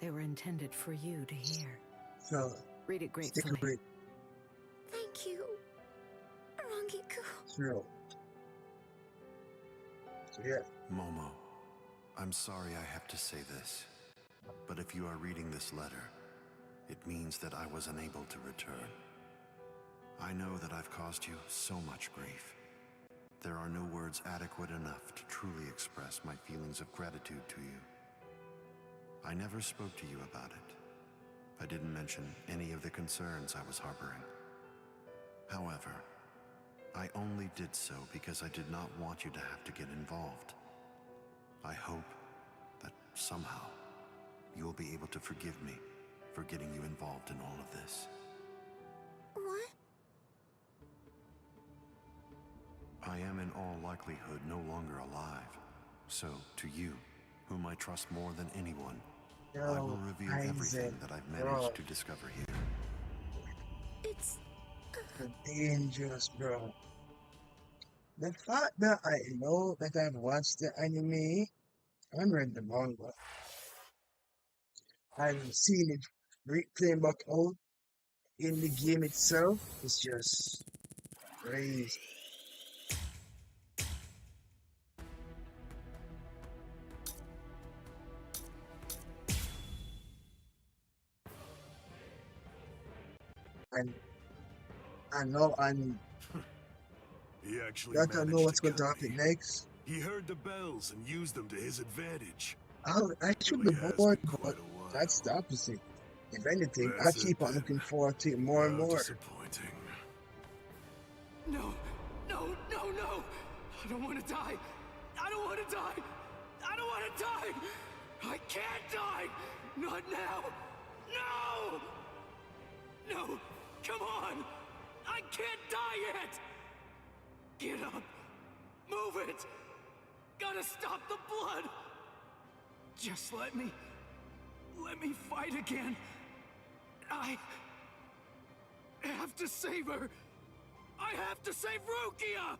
S21: they were intended for you to hear.
S15: So,
S21: Read it
S15: stick
S21: gratefully.
S15: with it.
S1: Thank you, Rangiku.
S15: True. So, yeah.
S4: Momo, I'm sorry I have to say this, but if you are reading this letter, it means that I was unable to return. I know that I've caused you so much grief. There are no words adequate enough to truly express my feelings of gratitude to you. I never spoke to you about it. I didn't mention any of the concerns I was harboring. However, I only did so because I did not want you to have to get involved. I hope that somehow you will be able to forgive me for getting you involved in all of this.
S1: What?
S4: I am in all likelihood no longer alive. So, to you, whom I trust more than anyone, I will reveal everything that I've managed to discover here.
S1: It's
S15: dangerous, bro. The fact that I know that I've watched the anime and read the manga and seen it playing back out in the game itself is just crazy. And I know, and
S11: He actually
S15: you don't know
S11: managed
S15: what's
S11: to
S15: going to
S11: cut
S15: happen
S11: me.
S15: next.
S11: He heard the bells and used them to his advantage.
S15: I should be bored, but that's the opposite. If anything, I
S11: That's it
S15: keep on
S11: then.
S15: looking forward to it more and
S11: How
S15: more.
S11: disappointing.
S19: No, no, no, no! I don't want to die! I don't want to die! I don't want to die! I can't die! Not now! No! No! Come on! I can't die yet! Get up! Move it! Gotta stop the blood! Just let me fight again. I have to save her. I have to save Rukia!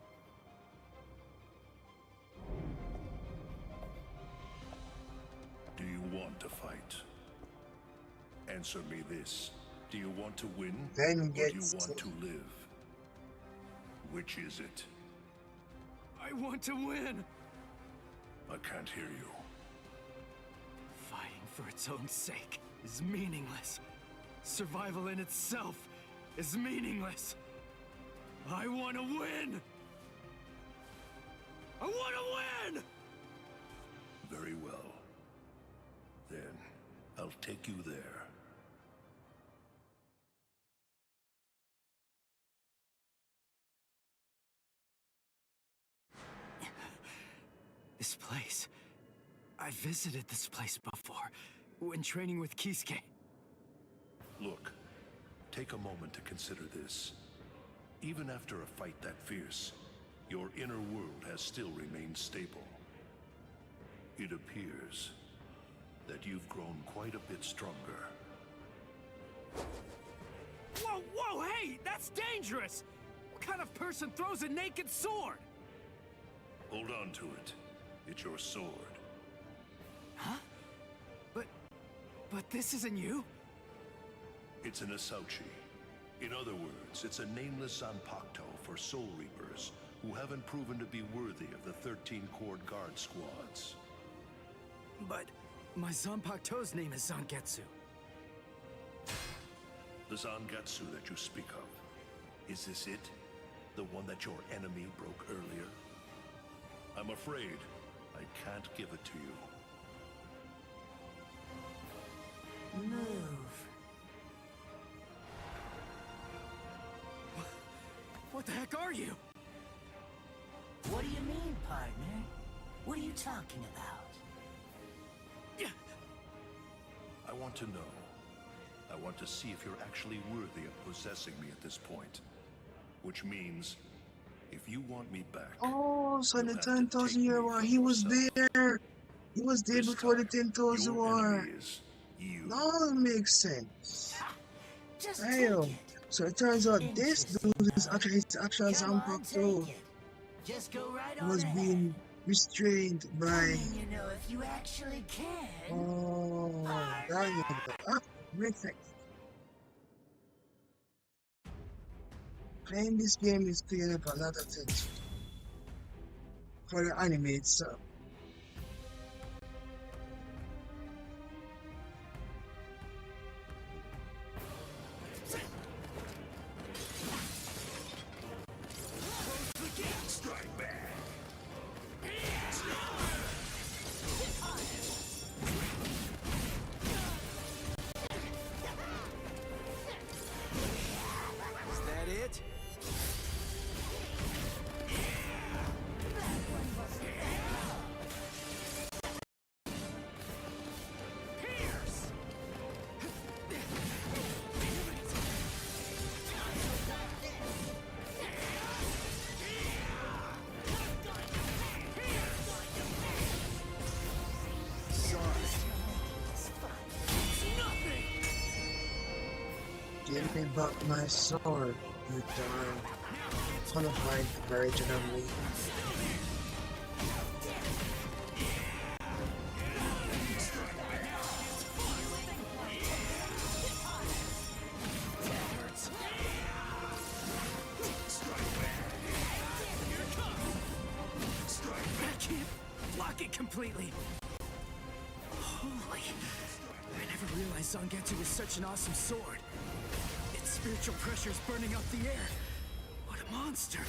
S9: Do you want to fight? Answer me this. Do you want to win,
S15: Then
S9: or do you
S15: gets
S9: want to live? Which is it?
S19: I want to win.
S9: I can't hear you.
S19: Fighting for its own sake is meaningless. Survival in itself is meaningless. I want to win! I want to win!
S9: Very well. Then, I'll take you there.
S19: This place. I visited this place before, when training with Kisuke.
S9: Look, take a moment to consider this. Even after a fight that fierce, your inner world has still remained stable. It appears that you've grown quite a bit stronger.
S19: Whoa, whoa, hey! That's dangerous! What kind of person throws a naked sword?
S9: Hold on to it. It's your sword.
S19: Huh? But this isn't you?
S9: It's an Asauchi. In other words, it's a nameless Zanpakuto for Soul Reapers who haven't proven to be worthy of the 13-Corps Guard squads.
S19: But my Zanpakuto's name is Zangetsu.
S9: The Zangetsu that you speak of, is this it? The one that your enemy broke earlier? I'm afraid I can't give it to you.
S19: Move. What the heck are you?
S14: What do you mean, partner? What are you talking about?
S9: I want to know. I want to see if you're actually worthy of possessing me at this point. Which means, if you want me back...
S15: Oh, so
S9: you'll
S15: the
S9: have to
S15: 10,000
S9: take
S15: year
S9: me
S15: war,
S9: from
S15: he was
S9: yourself.
S15: there. He was there
S9: This
S15: before the
S9: time,
S15: 10,000
S9: your
S15: war.
S9: enemy is you.
S15: No, it makes sense.
S14: Just
S15: Damn.
S14: take it.
S15: So it turns out this dude is actually his actions
S14: Come
S15: on
S14: on,
S15: Pacto.
S14: take it. Just go right
S15: He
S14: on
S15: was
S14: ahead.
S15: being restrained
S14: I
S15: by
S14: mean, you know, if you actually can.
S15: Daniel. Ah, perfect. Playing this game is clearing up a lot of things for the anime itself.
S11: Strike back.
S7: Is that it?
S15: Give me back my sword, you darn qualified virgin of me.
S7: I can't block it completely. Holy. I never realized Zangetsu was such an awesome sword. Its spiritual pressure is burning up the air. What a monster.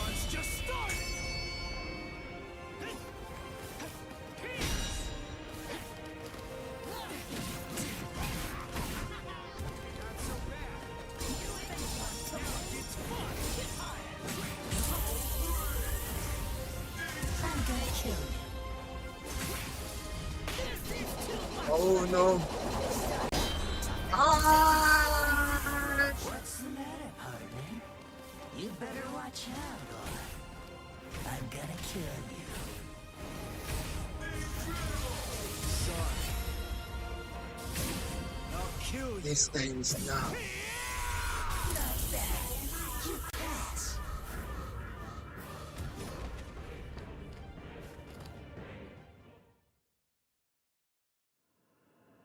S7: Let's just start!
S14: I'm gonna kill you.
S15: Oh no.
S14: What's the matter, partner? You better watch out, or I'm gonna kill you.
S7: I'll kill you.
S15: This ends now.
S14: Not bad. You pass.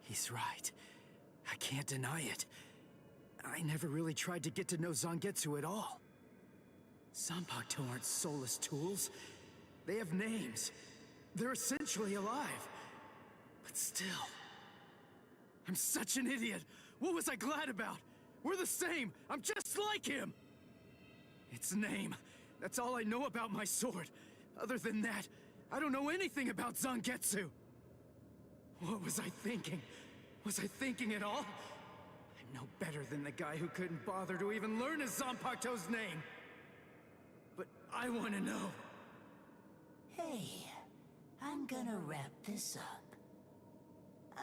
S7: He's right. I can't deny it. I never really tried to get to know Zangetsu at all. Zanpakuto aren't soulless tools. They have names. They're essentially alive. But still... I'm such an idiot! What was I glad about? We're the same! I'm just like him! Its name. That's all I know about my sword. Other than that, I don't know anything about Zangetsu. What was I thinking? Was I thinking at all? I'm no better than the guy who couldn't bother to even learn his Zanpakuto's name. But I want to know.
S14: Hey, I'm gonna wrap this up.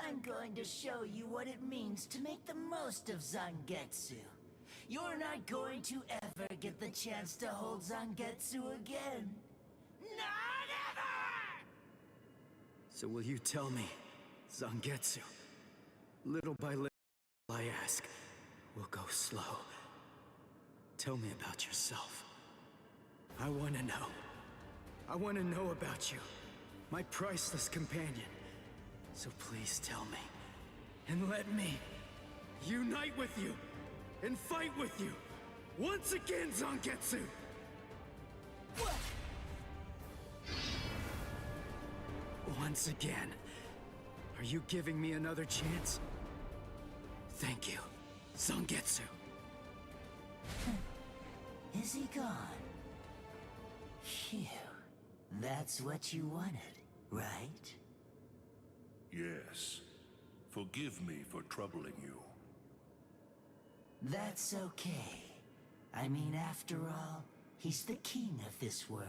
S14: I'm going to show you what it means to make the most of Zangetsu. You're not going to ever get the chance to hold Zangetsu again. Not ever!
S7: So will you tell me, Zangetsu, little by little, I ask, we'll go slow. Tell me about yourself. I want to know. I want to know about you, my priceless companion. So please tell me, and let me unite with you, and fight with you, once again, Zangetsu! Once again. Are you giving me another chance? Thank you, Zangetsu.
S14: Is he gone? Phew. That's what you wanted, right?
S11: Yes. Forgive me for troubling you.
S14: That's okay. I mean, after all, he's the king of this world.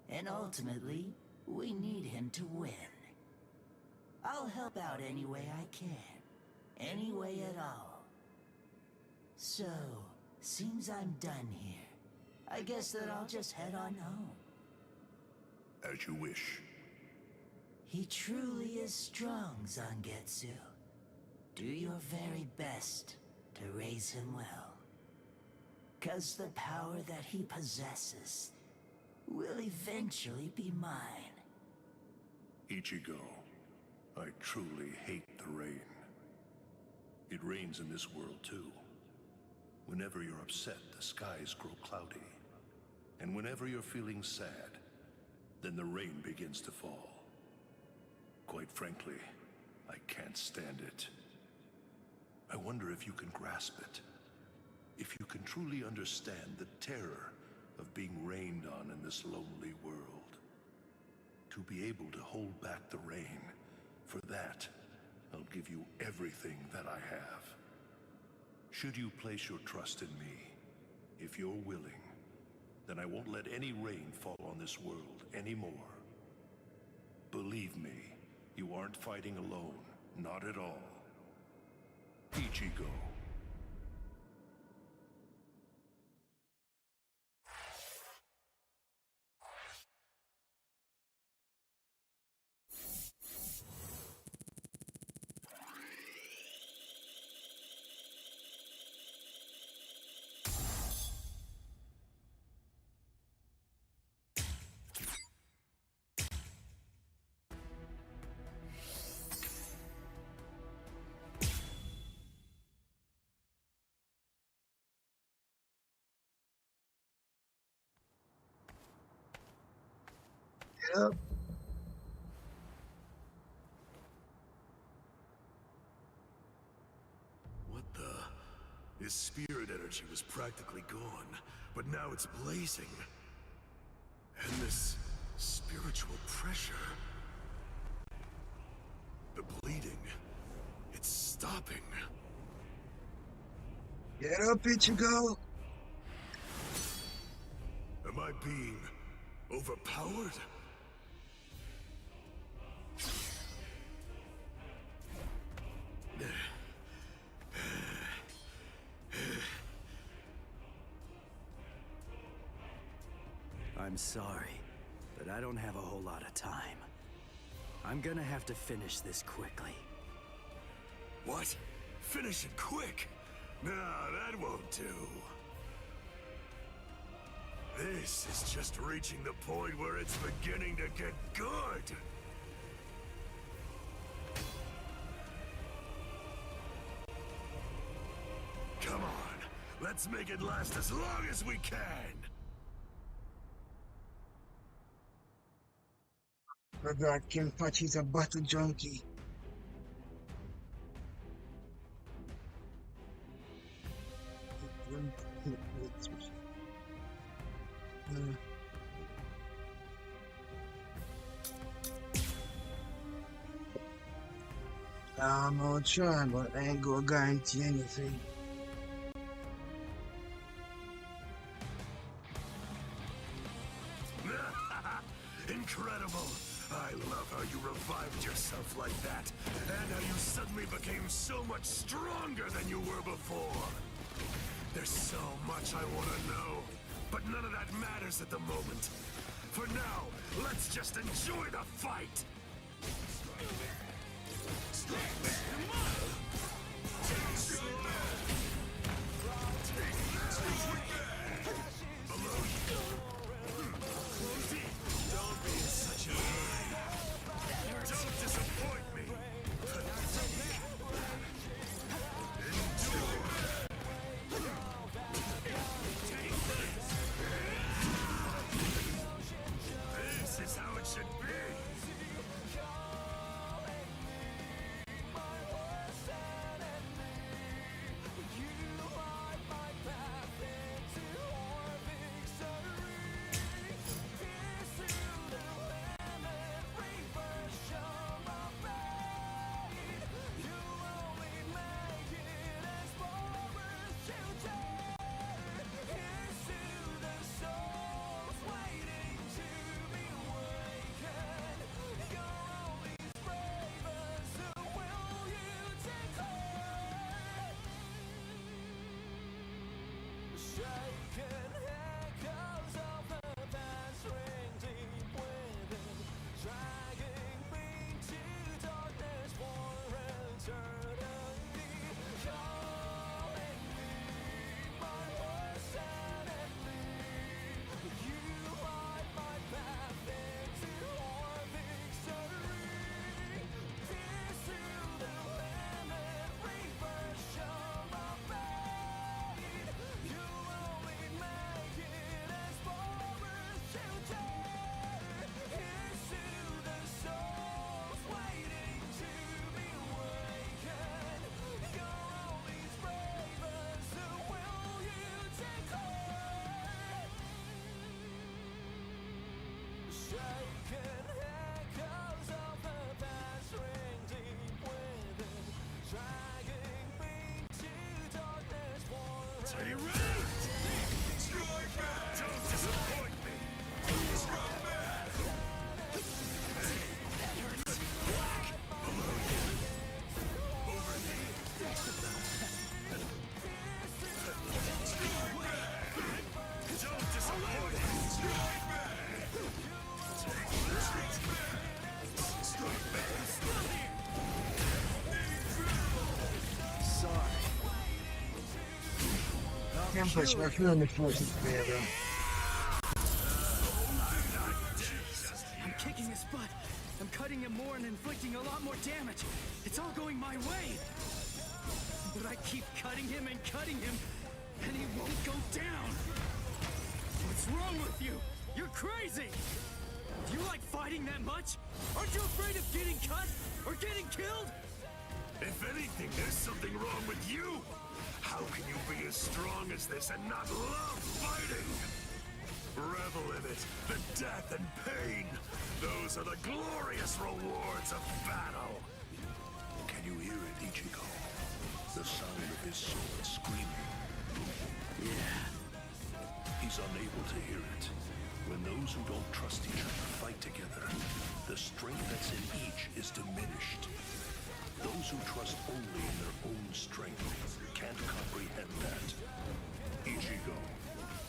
S14: And ultimately, we need him to win. I'll help out any way I can. Any way at all. So, seems I'm done here. I guess that I'll just head on home.
S11: As you wish.
S14: He truly is strong, Zangetsu. Do your very best to raise him well. 'Cause the power that he possesses will eventually be mine.
S11: Ichigo, I truly hate the rain. It rains in this world too. Whenever you're upset, the skies grow cloudy. And whenever you're feeling sad, then the rain begins to fall. Quite frankly, I can't stand it. I wonder if you can grasp it. If you can truly understand the terror of being rained on in this lonely world. To be able to hold back the rain, for that, I'll give you everything that I have. Should you place your trust in me, if you're willing, then I won't let any rain fall on this world anymore. Believe me, you aren't fighting alone, not at all. Ichigo.
S15: Yep.
S11: What the? His spirit energy was practically gone, but now it's blazing. And this spiritual pressure... The bleeding... It's stopping.
S15: Get up, Ichigo!
S11: Am I being overpowered?
S10: I'm sorry, but I don't have a whole lot of time. I'm gonna have to finish this quickly.
S11: What? Finish it quick? No, that won't do. This is just reaching the point where it's beginning to get good. Come on, let's make it last as long as we can.
S15: Forgot Kenpachi's a battle junkie. I'm gonna try, but I ain't gonna guarantee anything.
S11: Incredible! I love how you revived yourself like that, and how you suddenly became so much stronger than you were before. There's so much I want to know, but none of that matters at the moment. For now, let's just enjoy the fight! Below you. Don't be in such a hurry. Don't disappoint me. Endure. This is how it should be.
S19: Are you ready? Strike back! Don't disappoint me! Strike back!
S7: That hurts. Whack!
S19: Below you. Over here. Strike back! Don't disappoint me! Strike back! Take that! Strike back! Still here!
S7: Sorry.
S15: Can't push my feeling the force is there, bro.
S7: I'm kicking his butt. I'm cutting him more and inflicting a lot more damage. It's all going my way. But I keep cutting him, and he won't go down. What's wrong with you? You're crazy. Do you like fighting that much? Aren't you afraid of getting cut or getting killed?
S11: If anything, there's something wrong with you. How can you be as strong as this and not love fighting? Revel in it, the death and pain. Those are the glorious rewards of battle.
S9: Can you hear it, Ichigo? The sound of his sword screaming.
S7: Yeah.
S9: He's unable to hear it. When those who don't trust each other fight together, the strength that's in each is diminished. Those who trust only in their own strength can't comprehend that. Ichigo,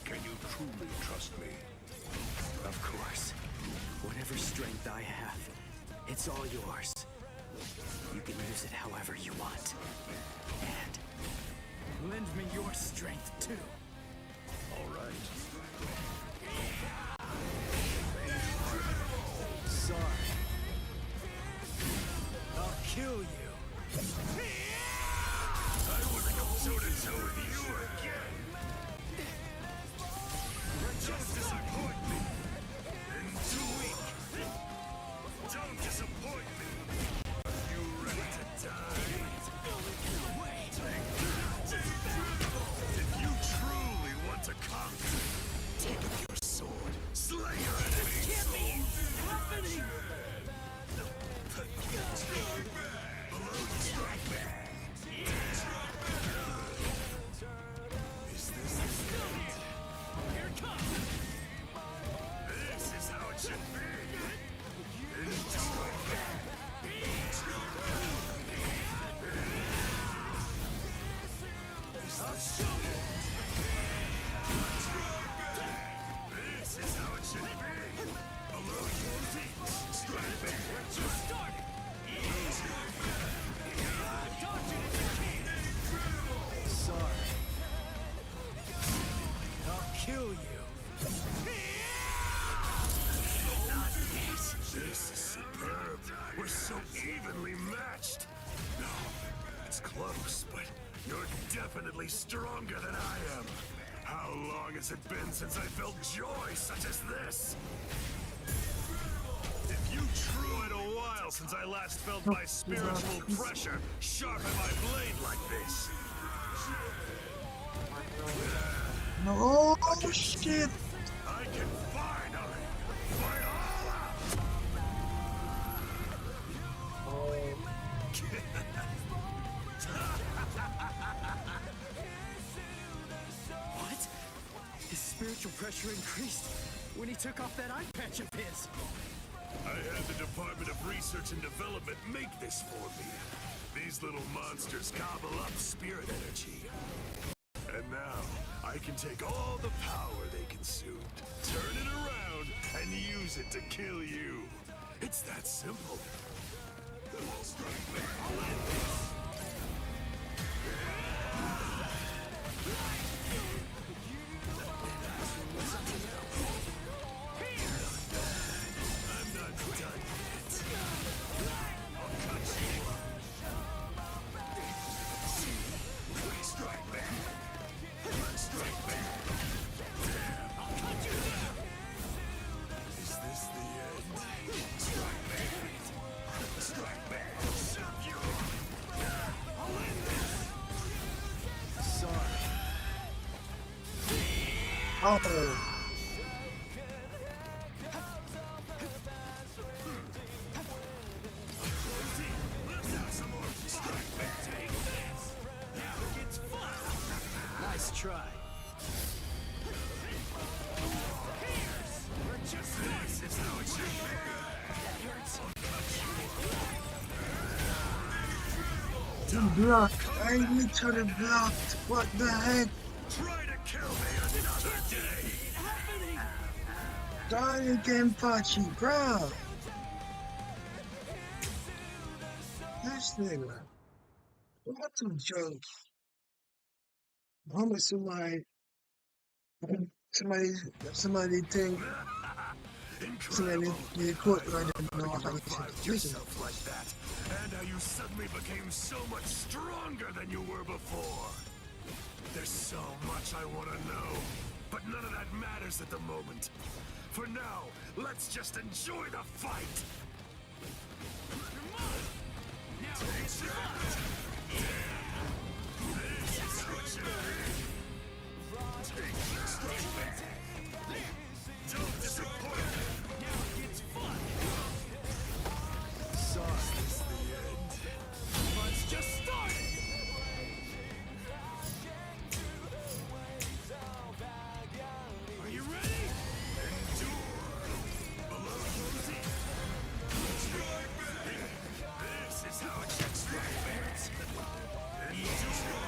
S9: can you truly trust me?
S10: Of course. Whatever strength I have, it's all yours. You can use it however you want. And
S7: lend me your strength, too.
S9: All right.
S7: Sorry. I'll kill you.
S11: I wouldn't go toe-to-toe with you again. Don't disappoint me. And too weak. Don't disappoint me. You ready to die? If you truly want to conquer, take up your sword. Slay your enemies.
S7: Get me! Happening!
S11: Strike back! Below you. Strike back! Is this the end?
S7: Here it comes!
S11: This is how it should be! Strike back! Is this the end? This is how it should be! Below you. Strike back!
S7: Just start it! Sorry. I'll kill you.
S11: This is superb. We're so evenly matched. No, it's close, but you're definitely stronger than I am. How long has it been since I felt joy such as this? If you It's been a while since I last felt my spiritual pressure sharpen my blade like this.
S15: No, oh shit!
S11: I can finally fight all out.
S7: What? His spiritual pressure increased when he took off that eye patch of his.
S11: I had the Department of Research and Development make this for me. These little monsters gobble up spirit energy. And now, I can take all the power they consumed, turn it around, and use it to kill you. It's that simple. I'm not done yet. I'll cut you. Strike back. Strike back. Damn. I'll cut you down. Is this the end? Strike back. Strike back. Shove you. I'll end this.
S7: Sorry.
S15: Oh.
S7: Nice try.
S15: blocked. I literally blocked. What the heck?
S11: Try to kill me another day.
S15: Die again, Pachi, bro. This nigga. What a joke. How much somebody think somebody they quote I don't know how to listen.
S11: Yourself like that, and how you suddenly became so much stronger than you were before. There's so much I want to know, but none of that matters at the moment. For now, let's just enjoy the fight. Don't disappoint me. Now it gets fun. Sorry, this is the end. Fun's just starting. Are you ready? Endure. Below you. This is how it should strike fans. Endure.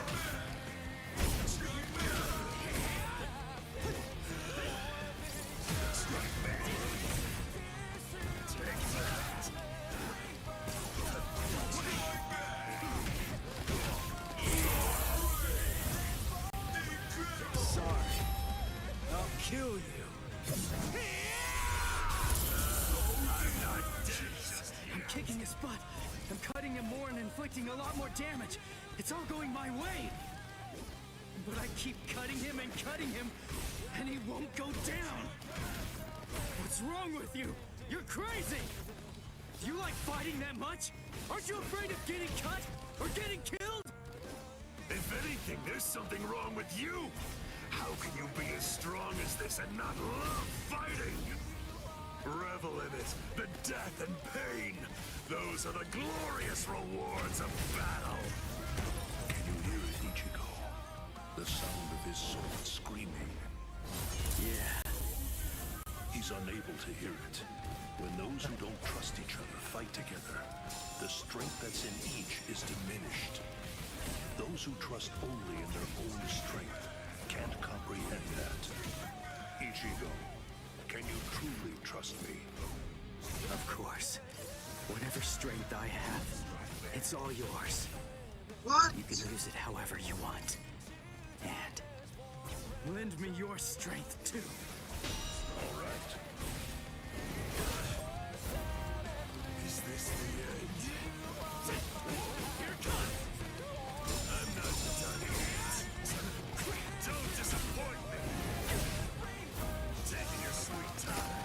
S11: Kill you.
S7: I'm kicking his butt. I'm cutting him more and inflicting a lot more damage. It's all going my way. But I keep cutting him, and he won't go down. What's wrong with you? You're crazy. Do you like fighting that much? Aren't you afraid of getting cut or getting killed?
S11: If anything, there's something wrong with you. How can you be as strong as this and not love fighting? Revel in it, the death and pain. Those are the glorious rewards of battle.
S9: Can you hear it, Ichigo? The sound of his soul screaming.
S6: Yeah.
S9: He's unable to hear it. When those who don't trust each other fight together, the strength that's in each is diminished. Those who trust only in their own strength can't comprehend that. Ichigo, can you truly trust me?
S10: Of course. Whatever strength I have, it's all yours.
S15: What?
S10: You can use it however you want. And
S7: lend me your strength too.
S9: All right.
S11: Is this the end? Here it comes! I'm not done yet. Don't disappoint me! Taking your sweet time.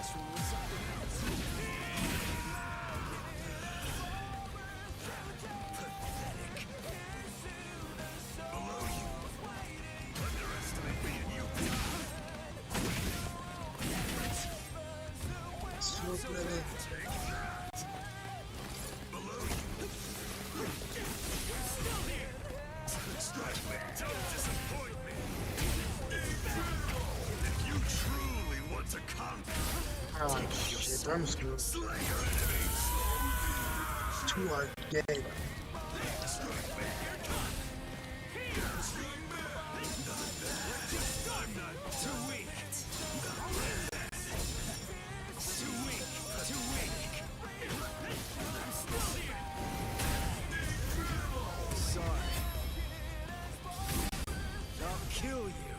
S11: Pathetic. Below you. Underestimate me and you die.
S15: So bloody.
S11: Take that. Below you. Still here. Strike me. Don't disappoint me. If you truly want to conquer,
S15: Oh shit, I'm screwed.
S11: slay your enemies.
S15: Two are dead.
S11: I'm not too weak. Too weak. Too weak. I'm still here.
S7: Sorry. I'll kill you.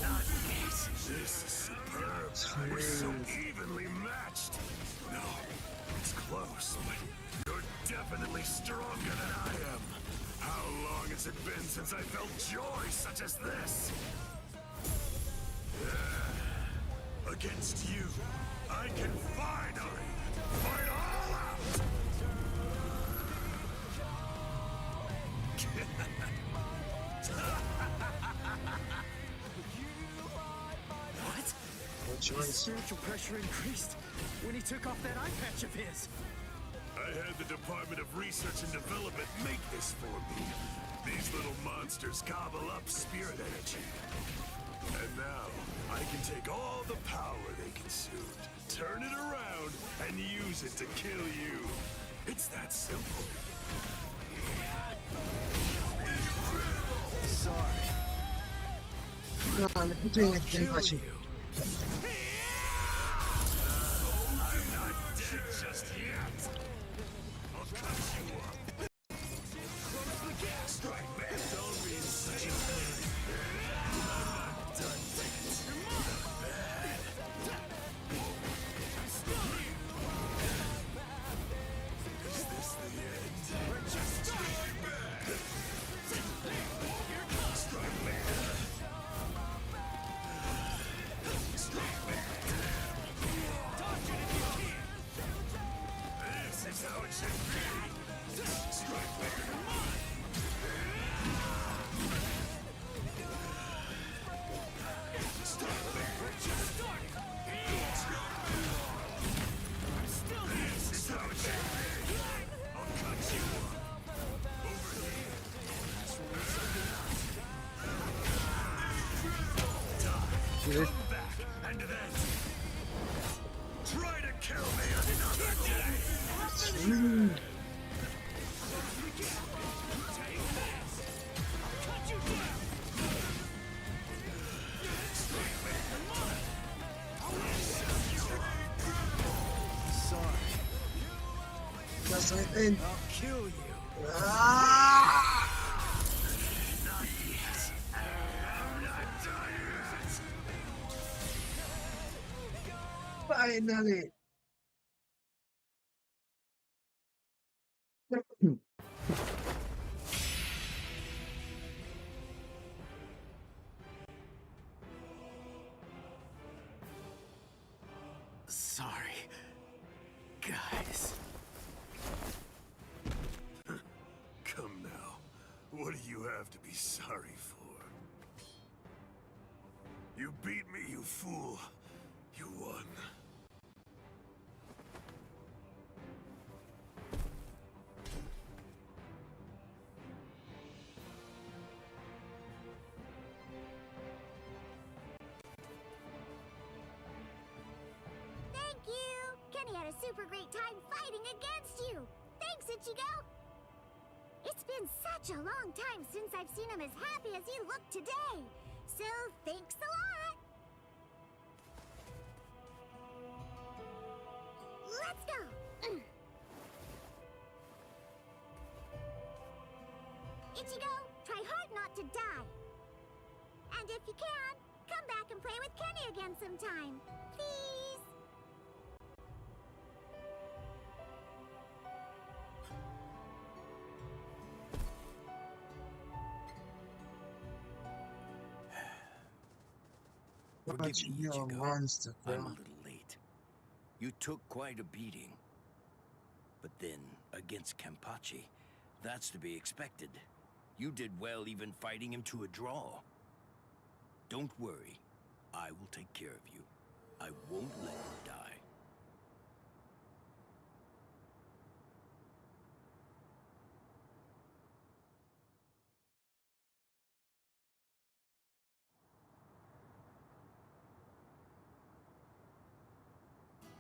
S11: Not this. This is superb. We're so evenly matched. No, it's close, but you're definitely stronger than I am. How long has it been since I felt joy such as this? Against you, I can finally fight all out!
S7: What?
S15: No
S7: His
S15: choice.
S7: spiritual pressure increased when he took off that eye patch of his.
S11: I had the Department of Research and Development make this for me. These little monsters gobble up spirit energy. And now, I can take all the power they consumed, turn it around, and use it to kill you. It's that simple.
S19: Sorry.
S15: No, I'm doing it then, watch it.
S11: I'm not dead just yet. I'll cut you up. Close the gap, strike back. Don't be such a pain. I'm not done yet. I'm still here. Is this the end? We're just strike back. Here comes strike back. Strike back. Dodge it if you can. This is how it should be. Strike back. Come on. Strike back. We're just starting. I'm still here. This is how it should be. I'll cut you up. Over here. That's what we're talking about. Die. Come back. And then try to kill me another day. Take this. I'll cut you down. Strike back. Come on.
S19: Sorry.
S15: That's right then.
S19: I'll kill you.
S11: Not yet. I'm not done yet.
S15: Finally.
S19: Sorry. Guys.
S11: Come now. What do you have to be sorry for? You beat me, you fool. You won.
S1: Thank you! Kenny had a super great time fighting against you! Thanks, Ichigo! It's been such a long time since I've seen him as happy as he looked today! So, thanks a lot! Let's go! Ichigo, try hard not to die! And if you can, come back and play with Kenny again sometime! Please!
S6: Forgive me,
S15: You're a
S6: Ichigo.
S15: monster, bro.
S6: I'm a little late. You took quite a beating. But then, against Kenpachi, that's to be expected. You did well even fighting him to a draw. Don't worry. I will take care of you. I won't let you die.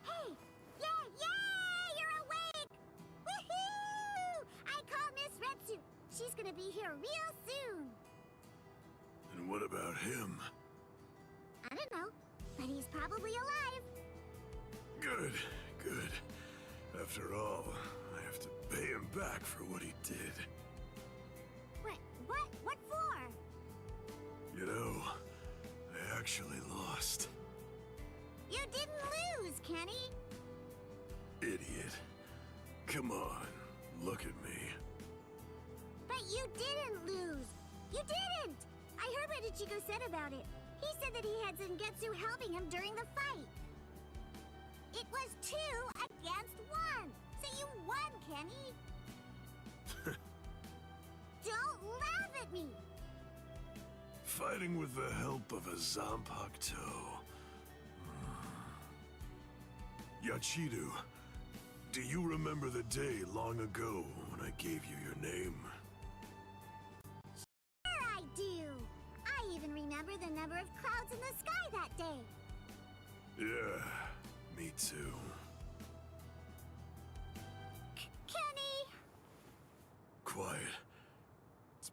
S1: Hey! Yeah! You're awake! Woohoo! I call Miss Retsu. She's gonna be here real soon.
S11: And what about him?
S1: I don't know, but he's probably alive.
S11: Good, good. After all, I have to pay him back for what he did.
S1: What for?
S11: You know, I actually lost.
S1: You didn't lose, Kenny.
S11: Idiot. Come on, look at me.
S1: But you didn't lose. You didn't. I heard what Ichigo said about it. He said that he had Zangetsu helping him during the fight. It was 2 against 1. So you won, Kenny. Don't laugh at me.
S11: Fighting with the help of a Zanpakuto. Yachiru, do you remember the day long ago when I gave you your name?
S1: Sure I do. I even remember the number of clouds in the sky that day.
S11: Yeah, me too.
S1: Kenny!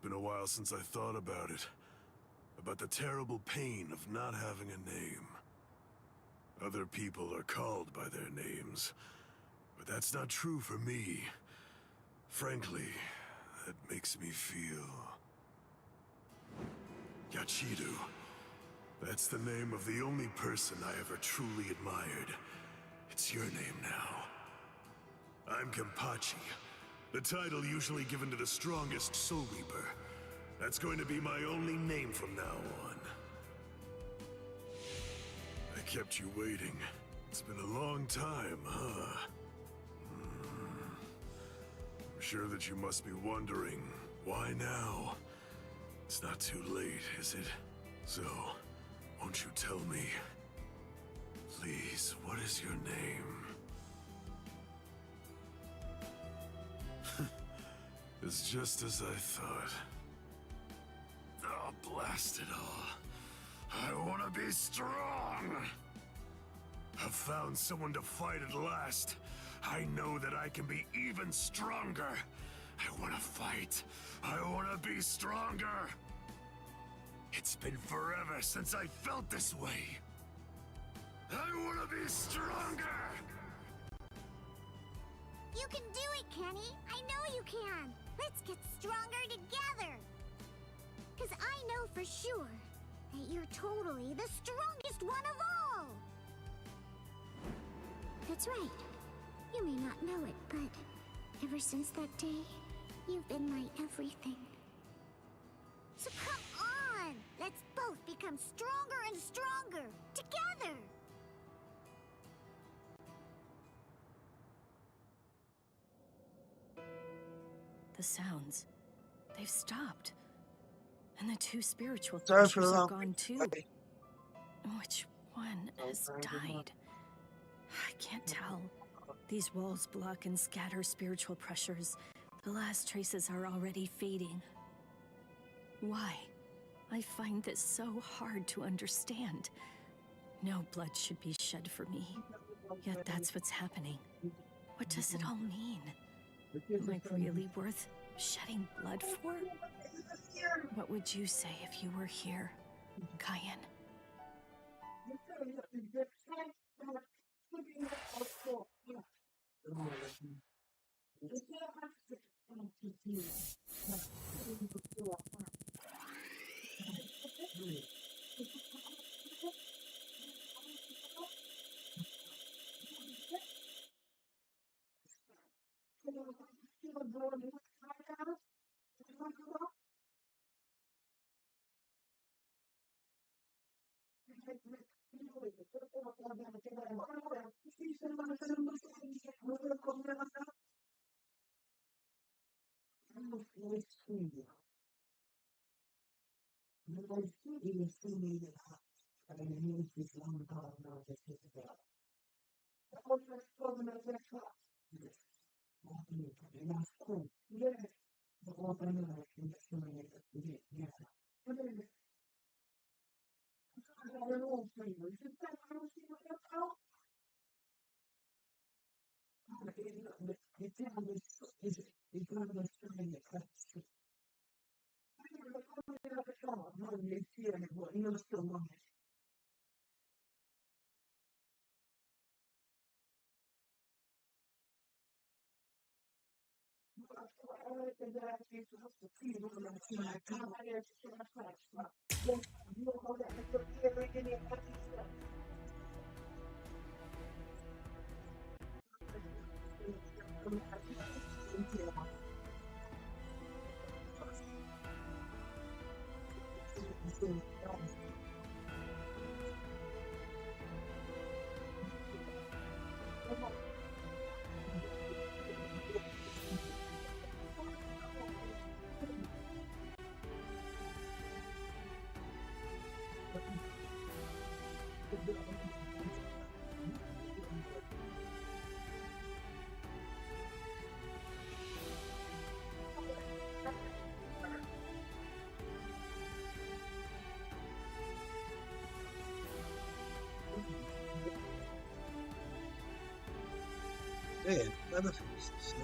S11: been a while since I thought about it. About the terrible pain of not having a name. Other people are called by their names, but that's not true for me. Frankly, that makes me feel... Yachiru. That's the name of the only person I ever truly admired. It's your name now. I'm Kenpachi, the title usually given to the strongest Soul Reaper. That's going to be my only name from now on. I kept you waiting. It's been a long time, huh? I'm sure that you must be wondering, why now? It's not too late, is it? So, won't you tell me? Please, what is your name? It's just as I thought. Oh, blast it all. I want to be strong! I've found someone to fight at last. I know that I can be even stronger. I want to fight. I want to be stronger. It's been forever since I felt this way. I want to be stronger!
S5: You can do it, Kenny. I know you can. Let's get stronger together. Because I know for sure that you're totally the strongest one of all. That's right. You may not know it, but ever since that day, you've been my everything. So come on! Let's both become stronger and stronger, together!
S21: The sounds, they've stopped. And the two spiritual
S15: Sorry for
S21: creatures
S15: the
S21: are
S15: long
S21: gone too. Which one has died? I can't tell. These walls block and scatter spiritual pressures. The last traces are already fading. Why? I find this so hard to understand. No blood should be shed for me. Yet that's what's happening. What does it all mean? Am I really worth shedding blood for? What would you say if you were here, Kyan?
S15: Man, another face.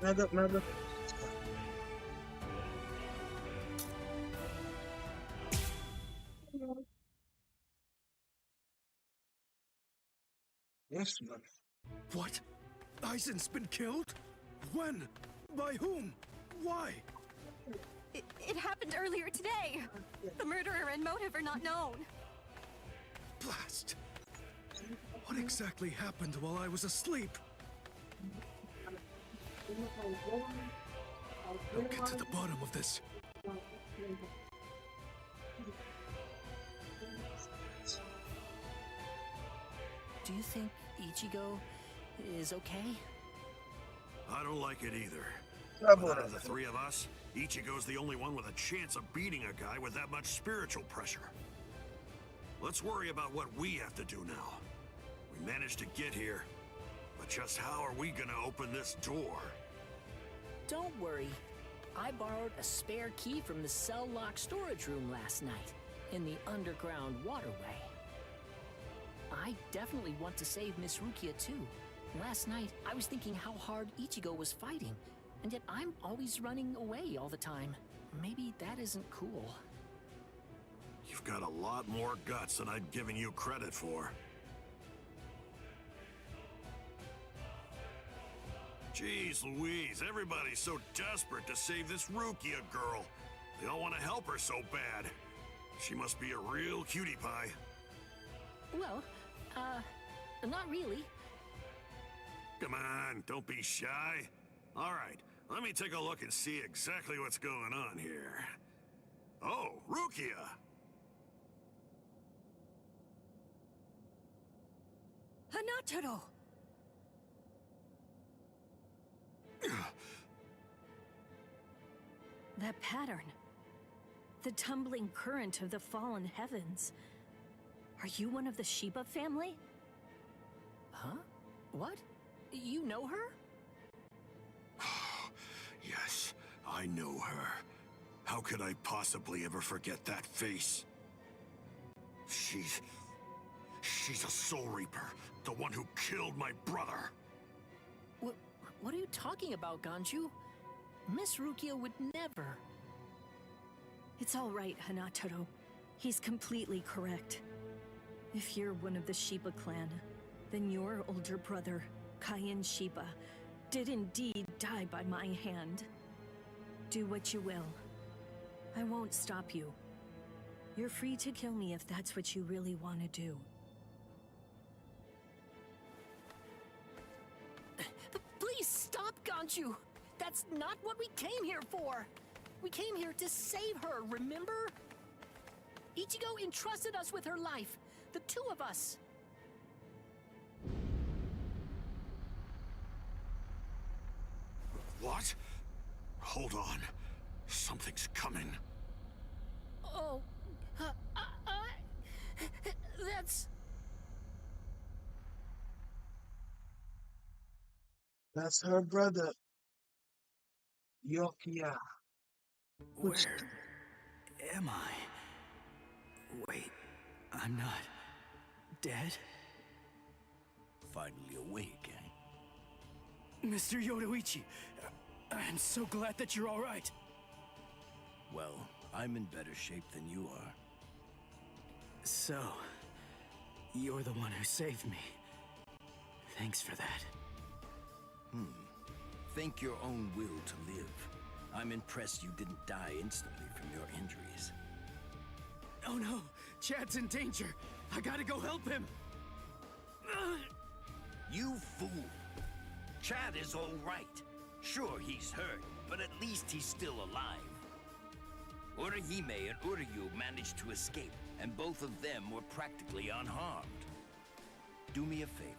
S15: Nada. Yes, man.
S19: What? Aizen's been killed? When? By whom? Why?
S2: It happened earlier today. The murderer and motive are not known.
S19: Blast! What exactly happened while I was asleep? I'll get to the bottom of this.
S8: Do you think Ichigo is okay?
S4: I don't like it either.
S15: Yeah,
S4: But out
S15: but-
S4: of the three of us, Ichigo's the only one with a chance of beating a guy with that much spiritual pressure. Let's worry about what we have to do now. We managed to get here, but just how are we gonna open this door?
S8: Don't worry. I borrowed a spare key from the cell lock storage room last night in the underground waterway. I definitely want to save Miss Rukia too. Last night, I was thinking how hard Ichigo was fighting, and yet I'm always running away all the time. Maybe that isn't cool.
S4: You've got a lot more guts than I'd given you credit for. Jeez Louise, everybody's so desperate to save this Rukia girl. They all want to help her so bad. She must be a real cutie pie.
S8: Well, not really.
S4: Come on, don't be shy. All right, let me take a look and see exactly what's going on here. Oh, Rukia!
S2: Hanataro! That pattern. The tumbling current of the fallen heavens. Are you one of the Shiba family?
S8: Huh? What? You know her?
S4: Yes, I know her. How could I possibly ever forget that face? She's a Soul Reaper, the one who killed my brother.
S8: What are you talking about, Ganju? Miss Rukia would never.
S2: It's all right, Hanataro. He's completely correct. If you're one of the Shiba clan, then your older brother, Kaien Shiba, did indeed die by my hand. Do what you will. I won't stop you. You're free to kill me if that's what you really want to do.
S8: Please stop, Ganju! That's not what we came here for! We came here to save her, remember? Ichigo entrusted us with her life, the two of us.
S4: What? Hold on. Something's coming.
S8: Oh, that's...
S15: That's her brother. Yokia.
S10: Where am I? Wait, I'm not dead?
S6: Finally awake, eh?
S10: Mr. Yoruichi, I'm so glad that you're all right.
S6: Well, I'm in better shape than you are.
S10: So, you're the one who saved me. Thanks for that.
S6: Think your own will to live. I'm impressed you didn't die instantly from your injuries.
S10: Oh no! Chad's in danger! I gotta go help him!
S6: You fool! Chad is all right. Sure, he's hurt, but at least he's still alive. Orihime and Uryu managed to escape, and both of them were practically unharmed. Do me a favor.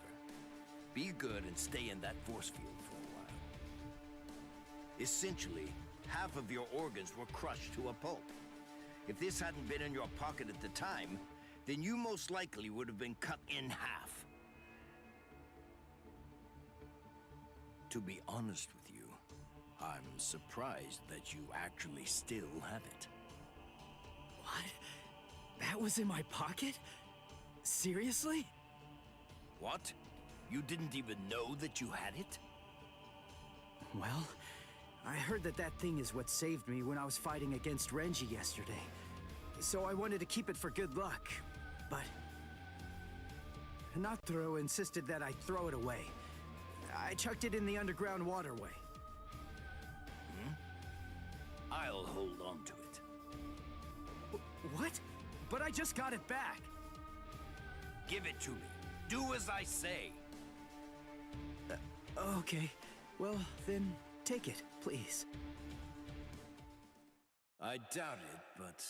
S6: Be good and stay in that force field for a while. Essentially, half of your organs were crushed to a pulp. If this hadn't been in your pocket at the time, then you most likely would have been cut in half. To be honest with you, I'm surprised that you actually still have it.
S10: What? That was in my pocket? Seriously?
S6: What? You didn't even know that you had it?
S12: Well, I heard that that thing is what saved me when I was fighting against Renji yesterday. So I wanted to keep it for good luck, but Hinataro insisted that I throw it away. I chucked it in the underground waterway.
S6: I'll hold on to it.
S12: What? But I just got it back.
S6: Give it to me. Do as I say.
S12: Okay. Well, then take it, please.
S6: I doubt it, but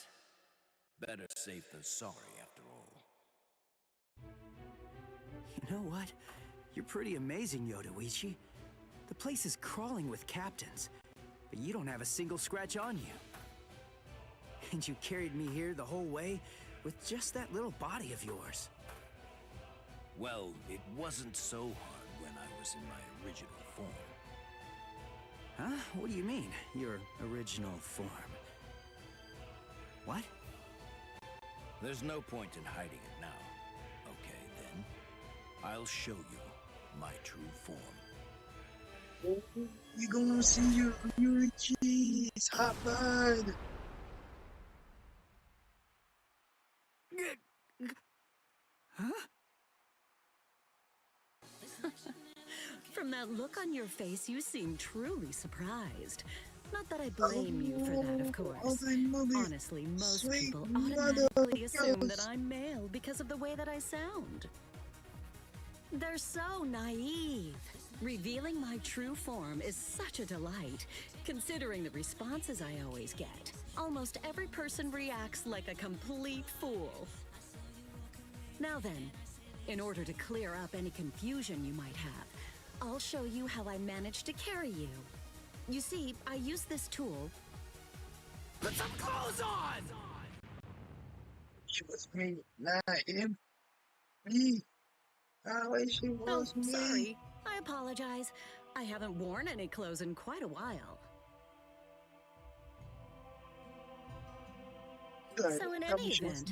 S6: better safe than sorry after all.
S12: You know what? You're pretty amazing, Yodoichi. The place is crawling with captains, but you don't have a single scratch on you. And you carried me here the whole way with just that little body of yours.
S6: Well, it wasn't so hard when I was in my original form.
S12: Huh? What do you mean, your original form? What?
S6: There's no point in hiding it now. Okay, then. I'll show you my true form.
S15: We gonna see your cheese, hot bud.
S12: Huh?
S17: From that look on your face, you seem truly surprised. Not that I blame you for that, of course. Honestly, most people automatically assume that I'm male because of the way that I sound. They're so naive. Revealing my true form is such a delight, considering the responses I always get. Almost every person reacts like a complete fool. Now then, in order to clear up any confusion you might have, I'll show you how I managed to carry you. You see, I use this tool.
S12: Put some clothes on!
S15: She was me, not him. Me. How she was me.
S17: Sorry. I apologize. I haven't worn any clothes in quite a while.
S15: Good.
S17: So in any event,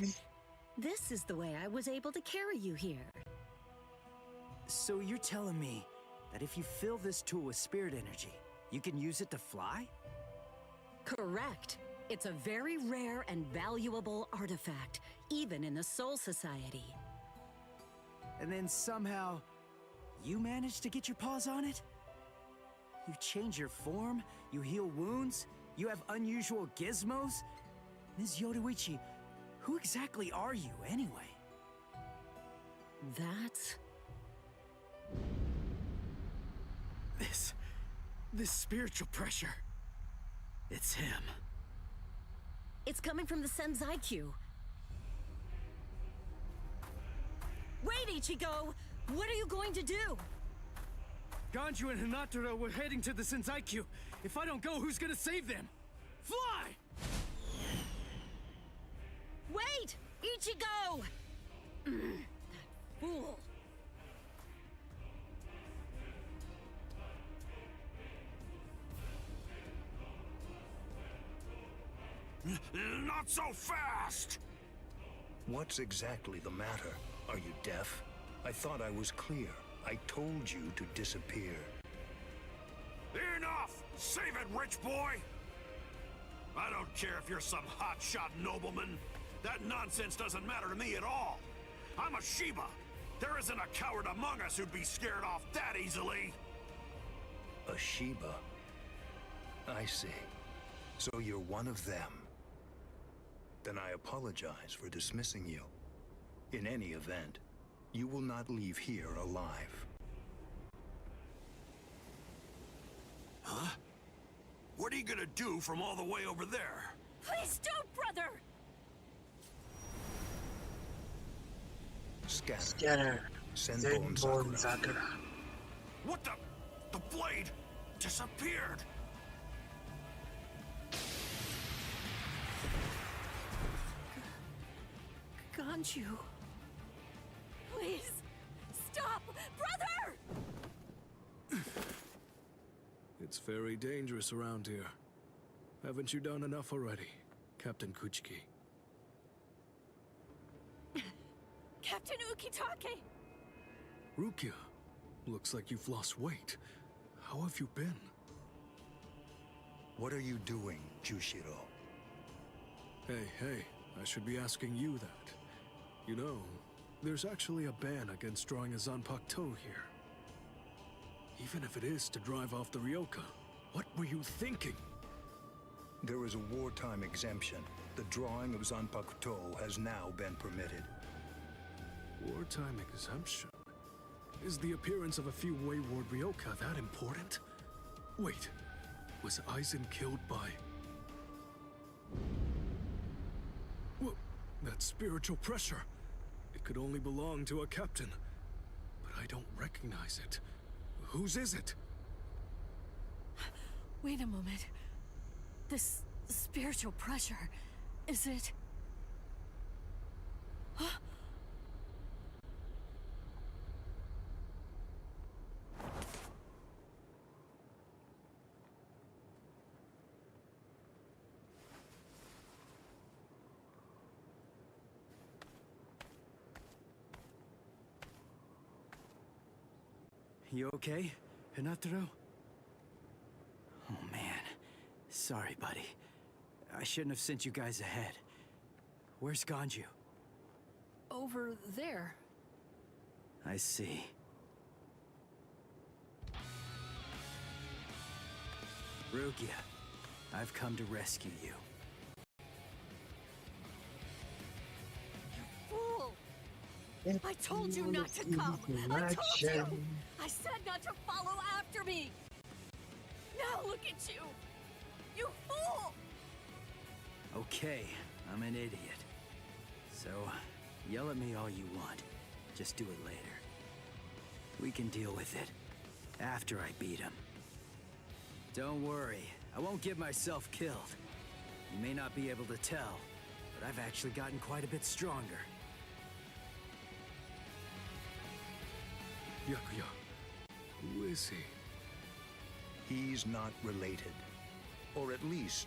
S17: this is the way I was able to carry you here.
S12: So you're telling me that if you fill this tool with spirit energy, you can use it to fly?
S17: Correct. It's a very rare and valuable artifact, even in the Soul Society.
S12: And then somehow, you managed to get your paws on it? You change your form, you heal wounds, you have unusual gizmos? Ms. Yodoichi, who exactly are you, anyway?
S17: That's...
S12: This spiritual pressure. It's him.
S17: It's coming from the Senzai-Q. Wait, Ichigo! What are you going to do?
S12: Ganju and Hinataro were heading to the Senzai-Q. If I don't go, who's gonna save them? Fly!
S17: Wait! Ichigo! That fool.
S11: Not so fast!
S23: What's exactly the matter? Are you deaf? I thought I was clear. I told you to disappear.
S11: Enough! Save it, rich boy! I don't care if you're some hotshot nobleman. That nonsense doesn't matter to me at all. I'm a Shiba. There isn't a coward among us who'd be scared off that easily.
S23: A Shiba? I see. So you're one of them. Then I apologize for dismissing you. In any event, you will not leave here alive.
S11: Huh? What are you gonna do from all the way over there?
S17: Please don't, brother!
S23: Scatter.
S15: Senbon Sakura.
S11: What the? The blade disappeared!
S17: Ganju. Please, stop! Brother!
S18: It's very dangerous around here. Haven't you done enough already, Captain Kuchiki?
S17: Captain Ukitake!
S18: Rukia, looks like you've lost weight. How have you been?
S23: What are you doing, Jushiro?
S18: Hey, I should be asking you that. You know, there's actually a ban against drawing a Zanpakuto here. Even if it is to drive off the Ryoka. What were you thinking?
S23: There is a wartime exemption. The drawing of Zanpakuto has now been permitted.
S18: Wartime exemption? Is the appearance of a few wayward Ryoka that important? Wait, was Aizen killed by... Well, that spiritual pressure. It could only belong to a captain. But I don't recognize it. Whose is it?
S17: Wait a moment. This spiritual pressure, is it... Huh?
S12: You okay, Hinataro? Oh man, sorry buddy. I shouldn't have sent you guys ahead. Where's Ganju?
S8: Over there.
S12: I see. Rukia, I've come to rescue you.
S17: Fool! I told you not to come! I told you! I said not to follow after me! Now look at you! You fool!
S12: Okay, I'm an idiot. So, yell at me all you want. Just do it later. We can deal with it after I beat him. Don't worry, I won't get myself killed. You may not be able to tell, but I've actually gotten quite a bit stronger.
S18: Yakuya, who is he?
S23: He's not related. Or at least,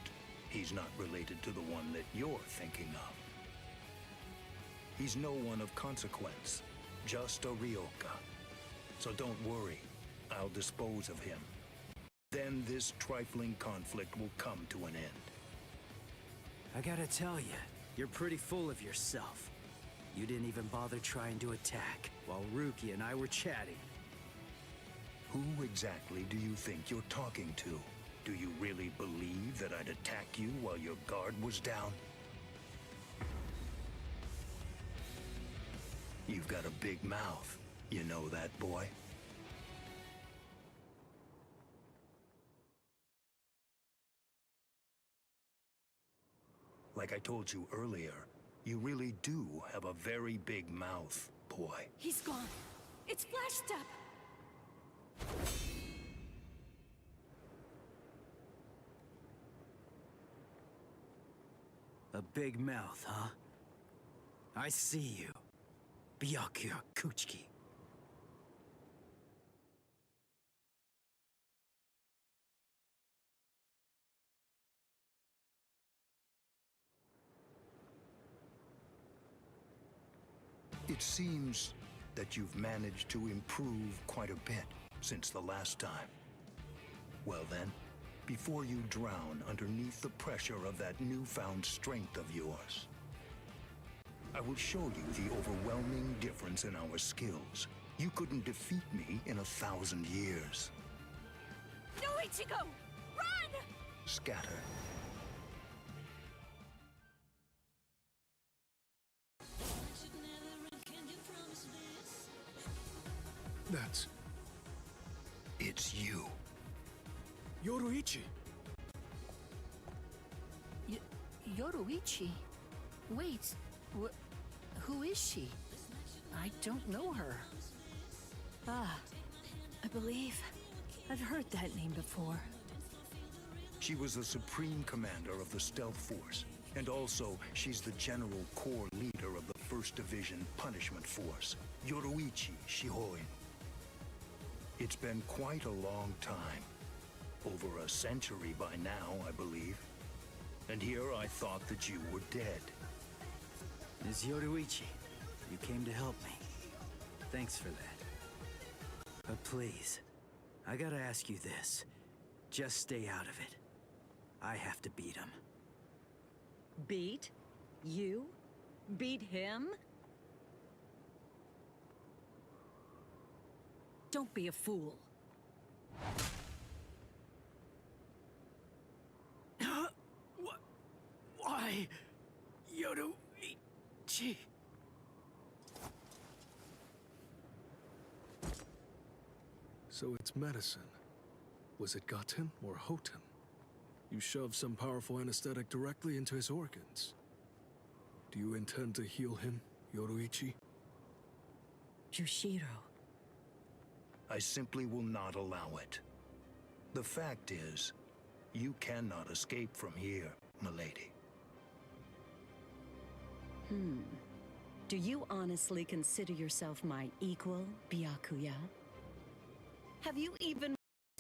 S23: he's not related to the one that you're thinking of. He's no one of consequence, just a Ryoka. So don't worry, I'll dispose of him. Then this trifling conflict will come to an end.
S12: I gotta tell you, you're pretty full of yourself. You didn't even bother trying to attack, while Ruki and I were chatting.
S23: Who exactly do you think you're talking to? Do you really believe that I'd attack you while your guard was down? You've got a big mouth. You know that, boy? Like I told you earlier, you really do have a very big mouth, boy.
S17: He's gone. It's Flash Step.
S12: A big mouth, huh? I see you. Byakuya Kuchiki.
S23: It seems that you've managed to improve quite a bit since the last time. Well then, before you drown underneath the pressure of that newfound strength of yours, I will show you the overwhelming difference in our skills. You couldn't defeat me in 1,000 years.
S17: No, Ichigo! Run!
S23: Scatter. It's you.
S18: Yoruichi.
S8: Yoruichi? Wait, who is she? I don't know her.
S17: Ah, I believe I've heard that name before.
S23: She was the supreme commander of the Stealth Force, and also she's the general corps leader of the 1st Division Punishment Force, Yoruichi Shihoin. It's been quite a long time. Over a century by now, I believe. And here I thought that you were dead.
S12: Ms. Yoruichi, you came to help me. Thanks for that. But please, I gotta ask you this. Just stay out of it.
S3: I have to beat him.
S17: Beat? You? Beat him? Don't be a fool.
S19: What? Why? Yoruichi.
S18: So it's medicine. Was it Gaten or Hoten? You shoved some powerful anesthetic directly into his organs. Do you intend to heal him, Yoruichi?
S17: Jushiro.
S23: I simply will not allow it. The fact is, you cannot escape from here, milady.
S17: Do you honestly consider yourself my equal, Byakuya? Have you even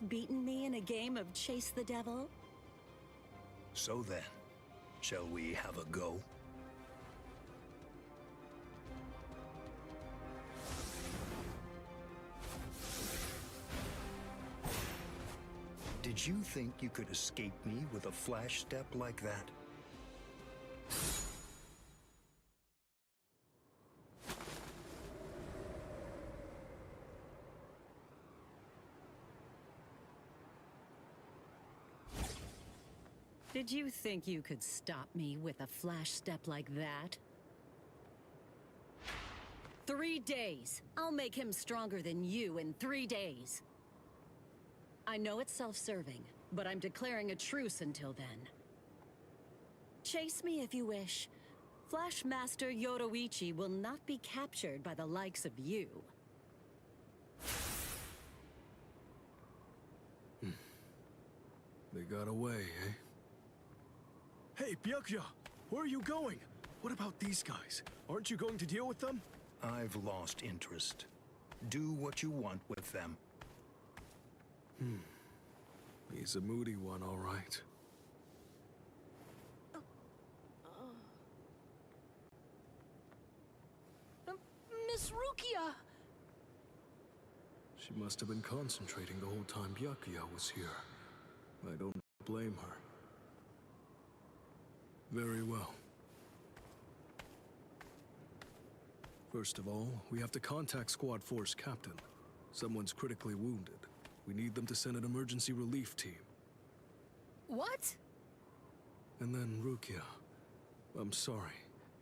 S17: beaten me in a game of Chase the Devil?
S23: So then, shall we have a go? Did you think you could escape me with a flash step like that?
S17: Did you think you could stop me with a flash step like that? 3 days. I'll make him stronger than you in 3 days. I know it's self-serving, but I'm declaring a truce until then. Chase me if you wish. Flash Master Yoruichi will not be captured by the likes of you.
S18: They got away, eh? Hey, Byakuya! Where are you going? What about these guys? Aren't you going to deal with them?
S23: I've lost interest. Do what you want with them.
S18: He's a moody one, all right.
S8: Miss Rukia!
S18: She must have been concentrating the whole time Byakuya was here. I don't blame her. Very well. First of all, we have to contact Squad Force Captain. Someone's critically wounded. We need them to send an emergency relief team.
S8: What?
S18: And then Rukia. I'm sorry,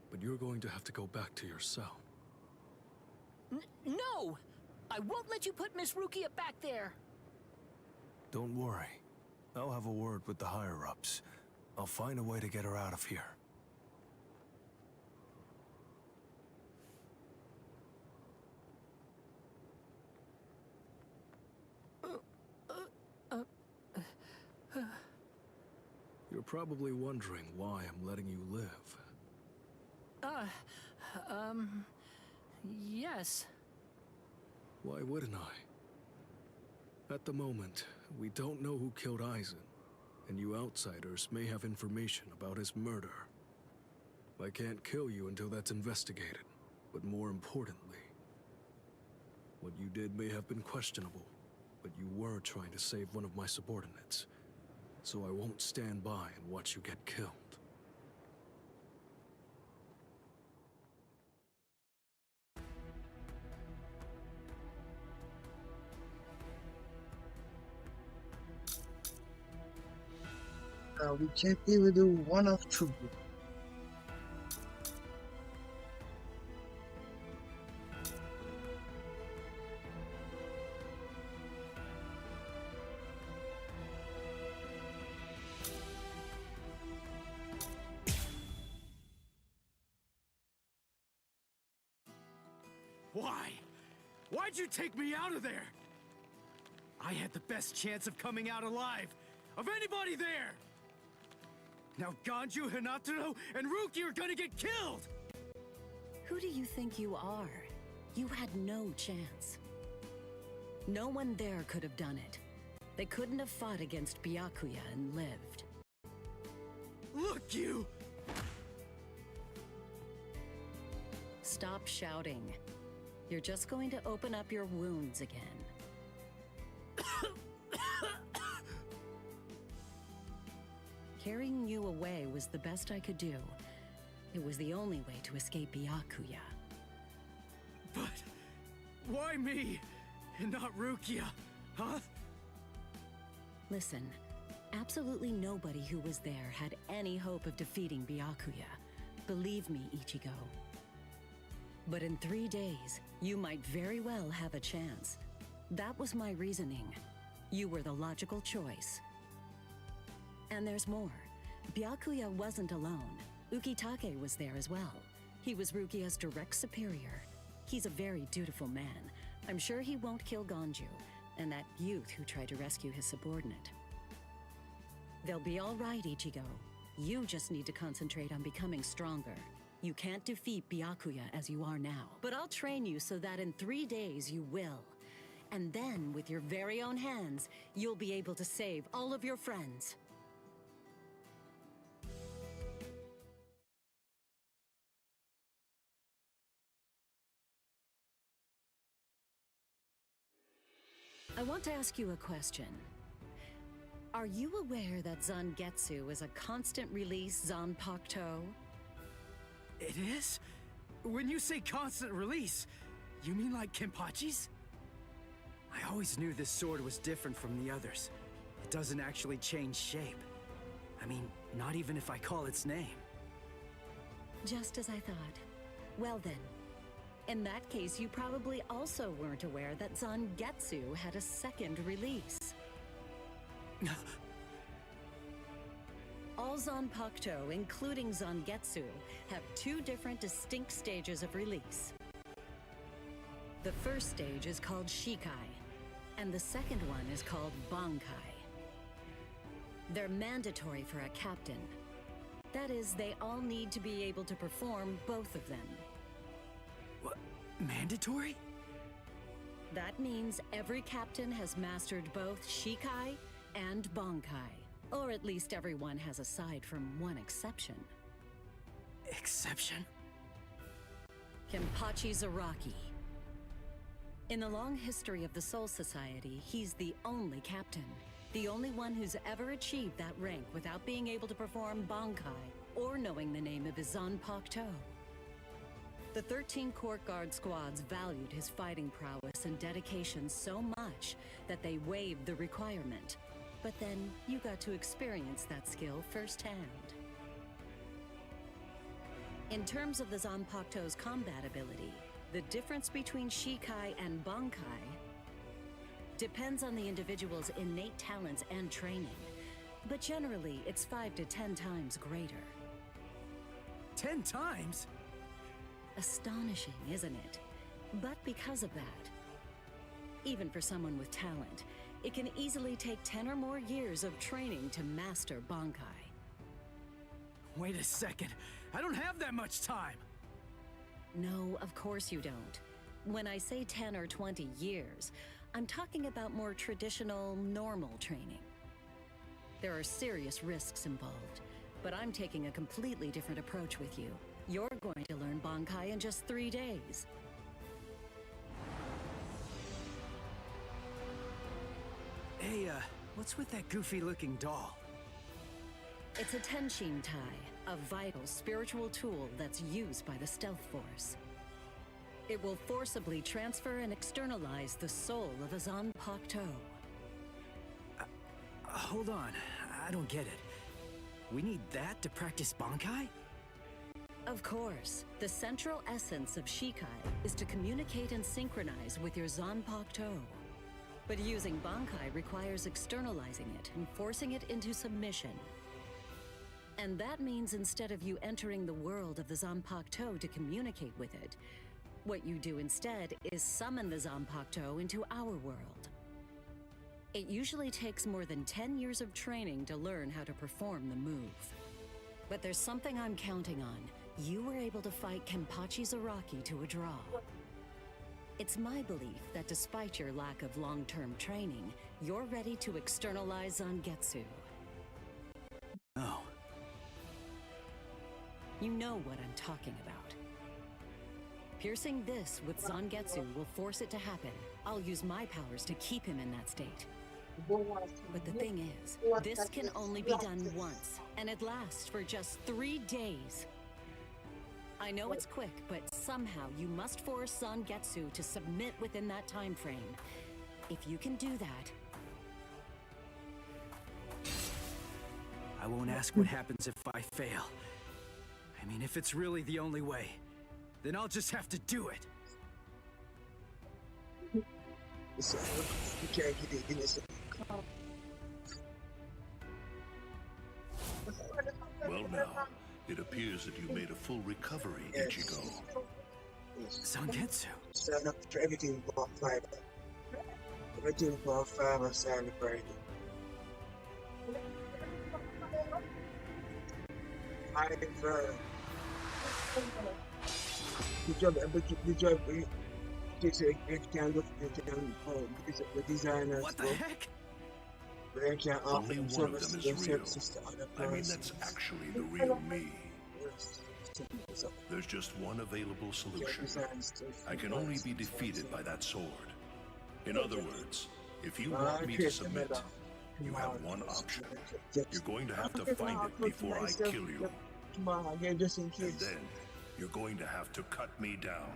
S18: but you're going to have to go back to your cell.
S8: No! I won't let you put Miss Rukia back there!
S18: Don't worry. I'll have a word with the higher-ups. I'll find a way to get her out of here. You're probably wondering why I'm letting you live.
S8: Yes.
S18: Why wouldn't I? At the moment, we don't know who killed Aizen, and you outsiders may have information about his murder. I can't kill you until that's investigated, but more importantly, what you did may have been questionable, but you were trying to save one of my subordinates, so I won't stand by and watch you get killed.
S15: We can't even do one of two.
S19: Why? Why'd you take me out of there? I had the best chance of coming out alive, of anybody there! Now Ganju, Hinataro, and Ruki are gonna get killed!
S17: Who do you think you are? You had no chance. No one there could have done it. They couldn't have fought against Byakuya and lived.
S19: Look, you!
S17: Stop shouting. You're just going to open up your wounds again. Carrying you away was the best I could do. It was the only way to escape Byakuya.
S7: But why me and not Rukia, huh?
S17: Listen, absolutely nobody who was there had any hope of defeating Byakuya. Believe me, Ichigo. But in 3 days, you might very well have a chance. That was my reasoning. You were the logical choice. And there's more. Byakuya wasn't alone. Ukitake was there as well. He was Rukia's direct superior. He's a very dutiful man. I'm sure he won't kill Gonju, and that youth who tried to rescue his subordinate. They'll be all right, Ichigo. You just need to concentrate on becoming stronger. You can't defeat Byakuya as you are now, but I'll train you so that in 3 days you will. And then, with your very own hands, you'll be able to save all of your friends. I want to ask you a question. Are you aware that Zangetsu is a constant release Zanpakuto?
S7: It is? When you say constant release, you mean like Kenpachi's? I always knew this sword was different from the others. It doesn't actually change shape. I mean, not even if I call its name.
S17: Just as I thought. Well then, in that case, you probably also weren't aware that Zangetsu had a second release. All Zanpakuto, including Zangetsu, have 2 different distinct stages of release. The first stage is called Shikai, and the second one is called Bankai. They're mandatory for a captain. That is, they all need to be able to perform both of them.
S7: What? Mandatory?
S17: That means every captain has mastered both Shikai and Bankai. Or at least everyone has, aside from one exception.
S7: Exception?
S17: Kenpachi Zaraki. In the long history of the Soul Society, he's the only captain. The only one who's ever achieved that rank without being able to perform Bankai or knowing the name of his Zanpakuto. The 13 Court Guard squads valued his fighting prowess and dedication so much that they waived the requirement. But then you got to experience that skill firsthand. In terms of the Zanpakuto's combat ability, the difference between Shikai and Bankai depends on the individual's innate talents and training. But generally, it's 5 to 10 times greater.
S7: 10 times?
S17: Astonishing, isn't it? But because of that, even for someone with talent, it can easily take 10 or more years of training to master Bankai.
S7: Wait a second. I don't have that much time.
S17: No, of course you don't. When I say 10 or 20 years, I'm talking about more traditional, normal training. There are serious risks involved, but I'm taking a completely different approach with you. You're going to learn Bankai in just 3 days.
S7: Hey, what's with that goofy-looking doll?
S17: It's a Tenshin Tai, a vital spiritual tool that's used by the Stealth Force. It will forcibly transfer and externalize the soul of a Zanpakuto.
S7: Hold on, I don't get it. We need that to practice Bankai?
S17: Of course. The central essence of Shikai is to communicate and synchronize with your Zanpakuto. But using Bankai requires externalizing it and forcing it into submission. And that means instead of you entering the world of the Zanpakuto to communicate with it, what you do instead is summon the Zanpakuto into our world. It usually takes more than 10 years of training to learn how to perform the move. But there's something I'm counting on. You were able to fight Kenpachi Zaraki to a draw. It's my belief that despite your lack of long-term training, you're ready to externalize Zangetsu.
S7: Oh.
S17: You know what I'm talking about. Piercing this with Zangetsu will force it to happen. I'll use my powers to keep him in that state. But the thing is, this can only be done once, and it lasts for just 3 days. I know it's quick, but somehow you must force Zangetsu to submit within that time frame. If you can do that...
S7: I won't ask what happens if I fail. I mean, if it's really the only way, then I'll just have to do it.
S11: Well now, it appears that you made a full recovery, Ichigo.
S7: Zangetsu.
S15: Sign up for everything about fiber. Everything about fiber, sign up for it. The job, it can look, the designers.
S7: What the heck?
S15: They can
S11: Only one of them is real. I mean, that's actually the real me. There's just one available solution. I can only be defeated by that sword. In other words, if you want me to submit, you have one option. You're going to have to find it before I kill you.
S15: Just in case.
S11: And then, you're going to have to cut me down.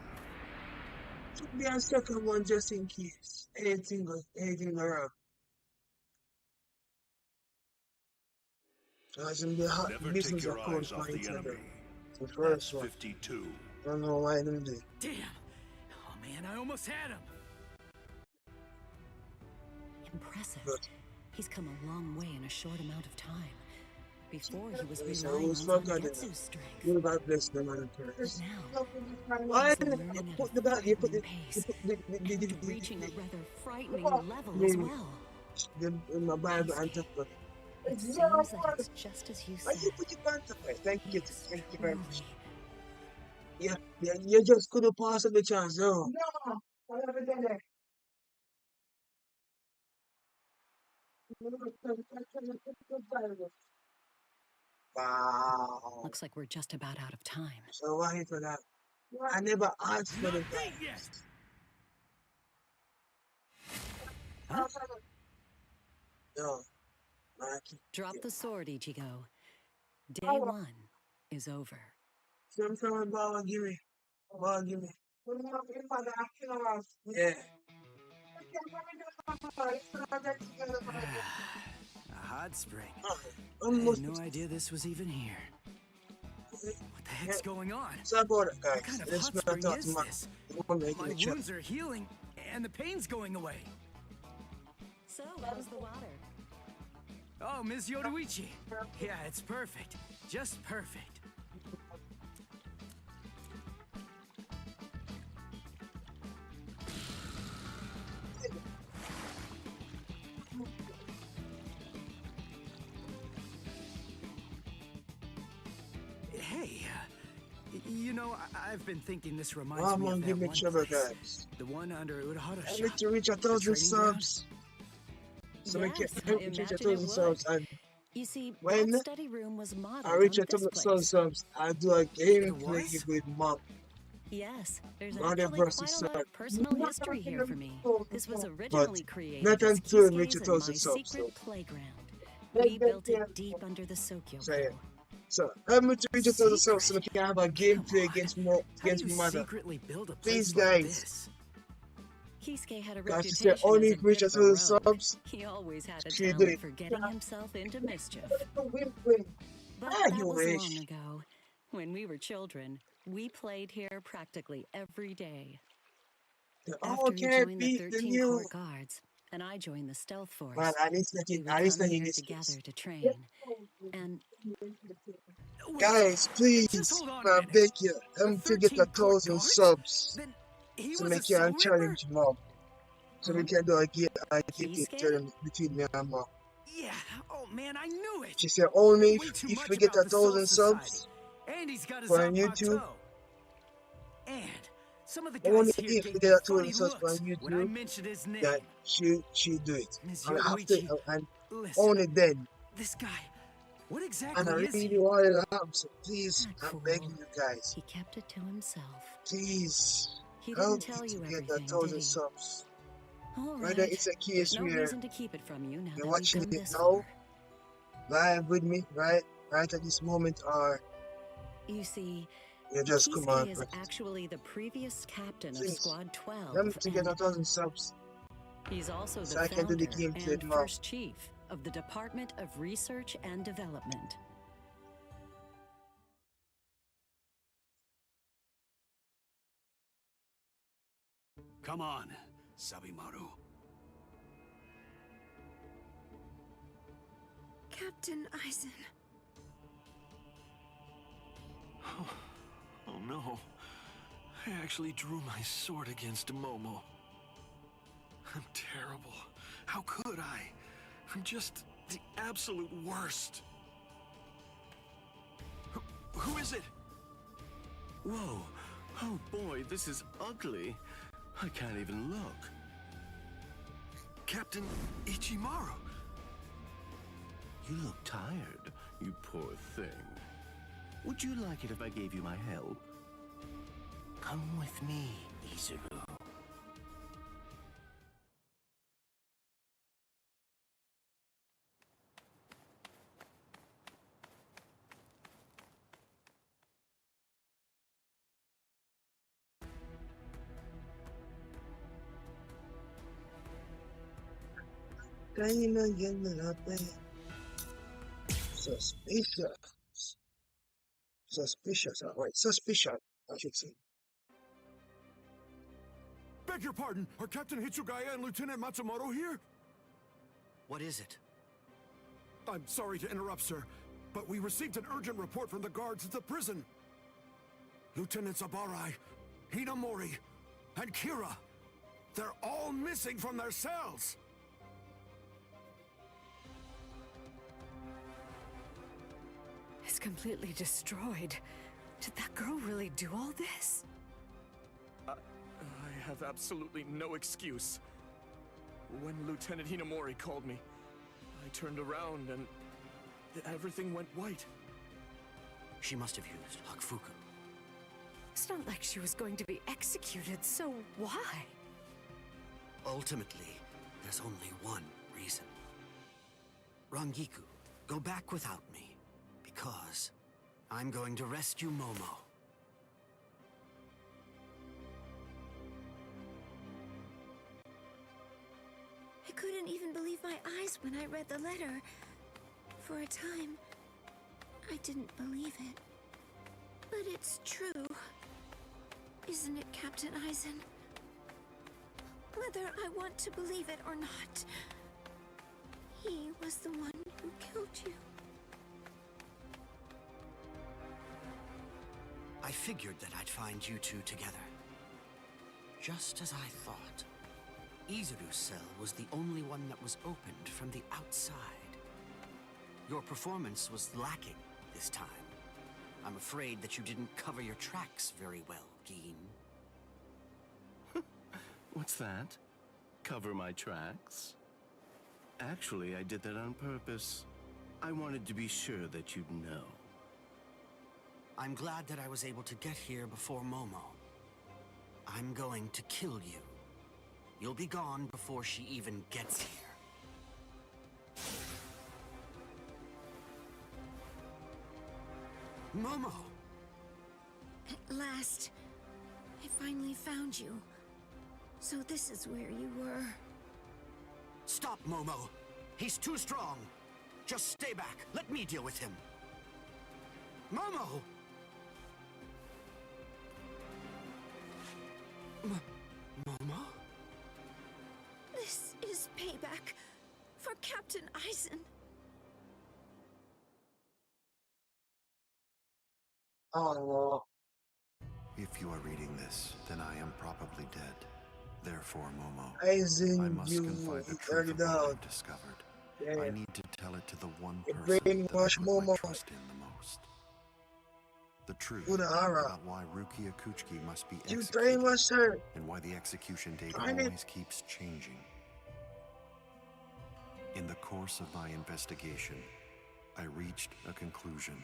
S15: Took me a second one just in case. Anything around.
S11: Never take your eyes off the enemy.
S15: The first one.
S11: 52.
S15: I don't know why them did.
S7: Damn! Oh man, I almost had him!
S17: Impressive. He's come a long way in a short amount of time. Before he was relying on Zangetsu's strength.
S15: You God bless them on the prayers.
S17: But now, he's learning at a frightening pace, and reaching a rather frightening level as well.
S15: In my Bible and top of
S17: it seems that it's just as you said.
S15: you put your pants up there? Thank you very much. Yeah, you just couldn't pass up the chance, no. No, I never did it. Wow.
S17: Looks like we're just about out of time.
S15: So why for that? I never asked for the time.
S7: Huh?
S15: No.
S17: Drop the sword, Ichigo. Day 1 is over.
S15: Sometimes ball give me. Yeah.
S7: A hot spring. I had no idea this was even here. What the heck's going on?
S15: What
S7: kind of hot spring is this? My wounds are healing, and the pain's going away.
S17: So, how's the water?
S7: Oh, Ms. Yoruichi. Yeah, it's perfect. Just perfect. Hey, you know, I've been thinking this reminds me of that one place. The one under Urahara
S15: I need to reach 1,000 subs. So we can reach 1,000 subs. And
S17: you see,
S15: when
S17: that study room was modeled
S15: I reach
S17: on this
S15: 1,000 subs, I do a gameplay with Mom.
S17: Yes, there's actually quite a lot of personal history here for me. This was originally created
S15: not
S17: as
S15: until we reach
S17: Kisuke's and
S15: 1,000
S17: my
S15: subs.
S17: secret playground. We built it deep under the Sokyo.
S15: So I'm going to reach 1,000 subs so we can have a gameplay against my mother. Please, guys.
S17: Kisuke had a
S15: Guys, she
S17: reputation
S15: said only
S17: as a
S15: reach
S17: bit of a
S15: 1,000
S17: rogue.
S15: subs.
S17: He always had a
S15: She did
S17: talent
S15: it.
S17: for getting himself into mischief. But
S15: Ah,
S17: that
S15: you
S17: was
S15: wish.
S17: long ago. When we were children, we played here practically every day. After he joined the 13 court guards, and I joined the stealth force,
S15: Man, I need to
S17: we
S15: get
S17: would come here
S15: this.
S17: together to train. And
S15: Guys, please, I beg you, I'm to get 1,000 subs. So we can challenge Mom. So we can do a game challenge between me and Mom.
S7: Yeah, oh man, I knew it.
S15: She said only
S7: Way too
S15: if
S7: much
S15: we get
S7: about the Soul
S15: 1,000
S7: Society.
S15: subs
S7: And he's got his
S15: for on YouTube.
S7: And some of the
S15: Only
S7: guys here
S15: if we
S7: gave
S15: get
S7: me
S15: 1,000
S7: funny
S15: subs
S7: looks
S15: on
S7: when I
S15: YouTube,
S7: mentioned his name.
S15: that she do it.
S7: Ms.
S15: And I have to,
S7: Yoruichi,
S15: and
S7: listen,
S15: only then.
S7: this guy, what exactly
S15: And I
S7: is
S15: really
S7: he?
S15: want to help, so please, I'm begging you guys.
S17: he kept it to himself.
S15: Please,
S17: He
S15: help
S17: didn't tell
S15: me
S17: you
S15: to get
S17: everything, did
S15: 1,000
S17: he?
S15: subs.
S21: All
S15: Whether
S21: right.
S15: it's a
S21: There's
S15: case
S21: no
S15: where
S21: reason to keep it from you now
S15: you're
S21: that we've
S15: watching
S21: come
S15: it
S21: this
S15: now,
S21: far.
S15: live with me, right at this moment, or
S21: You see,
S15: you just come on
S21: Kisuke is
S15: first.
S21: actually the previous captain of
S15: Since
S21: Squad
S15: let me
S21: 12,
S15: to get
S21: and
S15: 1,000 subs
S21: he's also
S15: so
S21: the
S15: I can do the
S21: founder
S15: gameplay
S21: and
S15: tomorrow.
S21: first chief of the Department of Research and Development.
S19: Come on, Sabimaru.
S1: Captain Aizen.
S11: Oh no. I actually drew my sword against Momo. I'm terrible. How could I? I'm just the absolute worst. Who is it?
S13: Whoa. Oh boy, this is ugly. I can't even look.
S11: Captain Ichimaru.
S13: You look tired, you poor thing. Would you like it if I gave you my help?
S6: Come with me, Izuru.
S15: Suspicious. Suspicious. Wait, suspicious, I should say.
S11: Beg your pardon, are Captain Hitsugaya and Lieutenant Matsumoto here?
S12: What is it?
S11: I'm sorry to interrupt, sir, but we received an urgent report from the guards at the prison. Lieutenant Sabarai, Hinamori, and Kira, they're all missing from their cells.
S17: It's completely destroyed. Did that girl really do all this?
S16: I have absolutely no excuse. When Lieutenant Hinamori called me, I turned around and everything went white.
S12: She must have used Hakufuku.
S17: It's not like she was going to be executed, so why?
S12: Ultimately, there's only one reason. Rangiku, go back without me, because I'm going to rescue Momo.
S1: I couldn't even believe my eyes when I read the letter. For a time, I didn't believe it. But it's true. Isn't it, Captain Aizen? Whether I want to believe it or not, he was the one who killed you.
S12: I figured that I'd find you two together. Just as I thought. Izuru's cell was the only one that was opened from the outside. Your performance was lacking this time. I'm afraid that you didn't cover your tracks very well, Gin.
S13: What's that? Cover my tracks? Actually, I did that on purpose. I wanted to be sure that you'd know.
S12: I'm glad that I was able to get here before Momo. I'm going to kill you. You'll be gone before she even gets here. Momo!
S1: At last, I finally found you. So this is where you were.
S12: Stop, Momo! He's too strong! Just stay back. Let me deal with him. Momo! Momo?
S1: This is payback for Captain Aizen.
S15: Oh.
S4: If you are reading this, then I am probably dead. Therefore, Momo,
S15: Aizen,
S4: I must
S15: you
S4: confide the truth
S15: early
S4: of what
S15: dog.
S4: I've discovered.
S15: Yeah.
S4: I need to tell it to the one
S15: You
S4: person that I
S15: brainwash
S4: put my
S15: Momo.
S4: trust in the most. The truth
S15: Urahara.
S4: about why Rukia Kuchiki must be
S15: You
S4: executed,
S15: brainwash her.
S4: and why the execution date
S15: Find it.
S4: always keeps changing. In the course of my investigation, I reached a conclusion.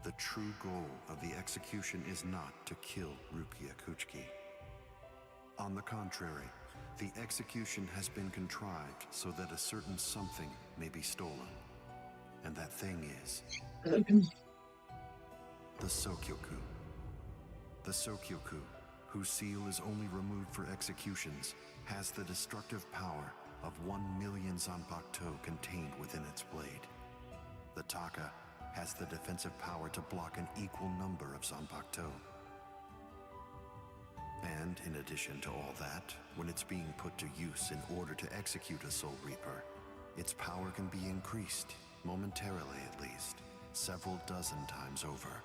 S4: The true goal of the execution is not to kill Rukia Kuchiki. On the contrary, The execution has been contrived so that a certain something may be stolen. And that thing is the Sokyoku. The Sokyoku, whose seal is only removed for executions, has the destructive power of 1 million Zanpakuto contained within its blade. The Taka has the defensive power to block an equal number of Zanpakuto. And in addition to all that, when it's being put to use in order to execute a Soul Reaper, its power can be increased, momentarily at least, several dozen times over.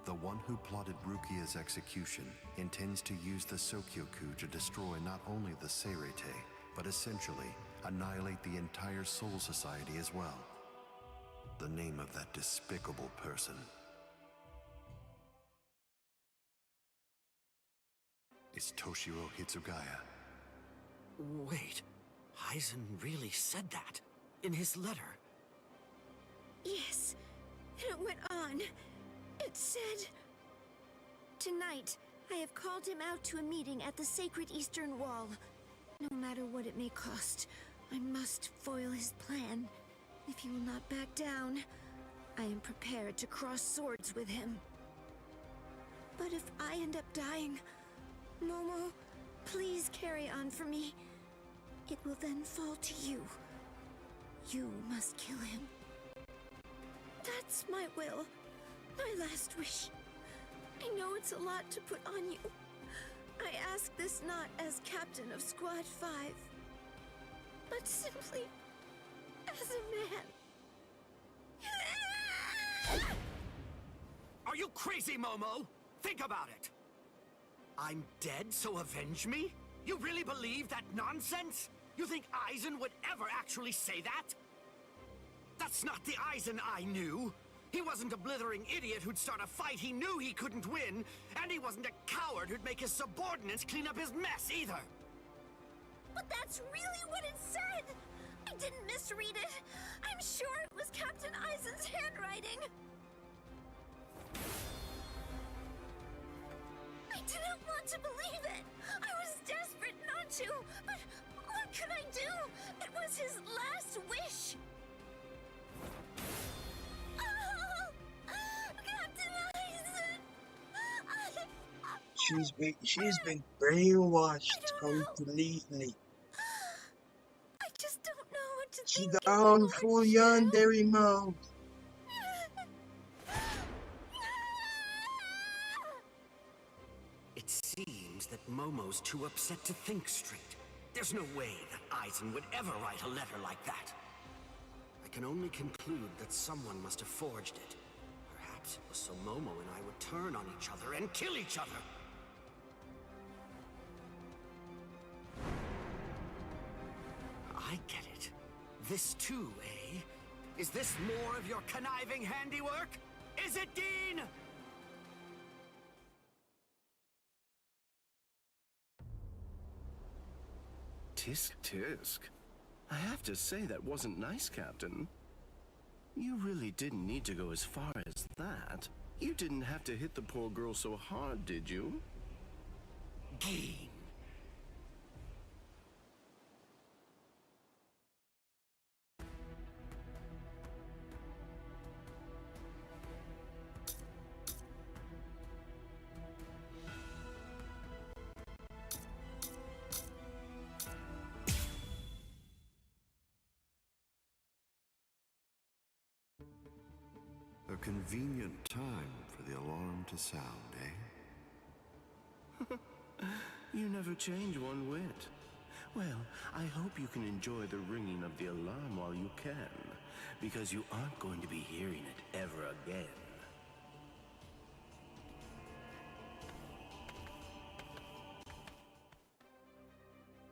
S4: The one who plotted Rukia's execution intends to use the Sokyoku to destroy not only the Seirete, but essentially annihilate the entire Soul Society as well. The name of that despicable person is Toshiro Hitsugaya.
S6: Wait, Aizen really said that? In his letter?
S1: Yes, and it went on. It said, "Tonight, I have called him out to a meeting at the sacred Eastern Wall. No matter what it may cost, I must foil his plan. If he will not back down, I am prepared to cross swords with him. But if I end up dying, Momo, please carry on for me. It will then fall to you. You must kill him. That's my will. My last wish. I know it's a lot to put on you. I ask this not as captain of Squad 5, but simply as a man."
S6: Are you crazy, Momo? Think about it. I'm dead, so avenge me? You really believe that nonsense? You think Aizen would ever actually say that? That's not the Aizen I knew. He wasn't a blithering idiot who'd start a fight he knew he couldn't win, and he wasn't a coward who'd make his subordinates clean up his mess either.
S1: But that's really what it said! I didn't misread it. I'm sure it was Captain Aizen's handwriting. I didn't want to believe it. I was desperate not to, but what could I do? It was his last wish. Oh, Captain Aizen!
S15: She's been brainwashed completely.
S1: I just don't know what to
S15: She
S1: think.
S15: gone full yandere mode.
S6: It seems that Momo's too upset to think straight. There's no way that Aizen would ever write a letter like that. I can only conclude that someone must have forged it. Perhaps it was so Momo and I would turn on each other and kill each other. I get it. This too, eh? Is this more of your conniving handiwork? Is it, Dean?
S13: Tisk tisk. I have to say that wasn't nice, Captain. You really didn't need to go as far as that. You didn't have to hit the poor girl so hard, did you?
S6: Dean.
S4: A convenient time for the alarm to sound, eh?
S13: You never change one whit. Well, I hope you can enjoy the ringing of the alarm while you can, because you aren't going to be hearing it ever again.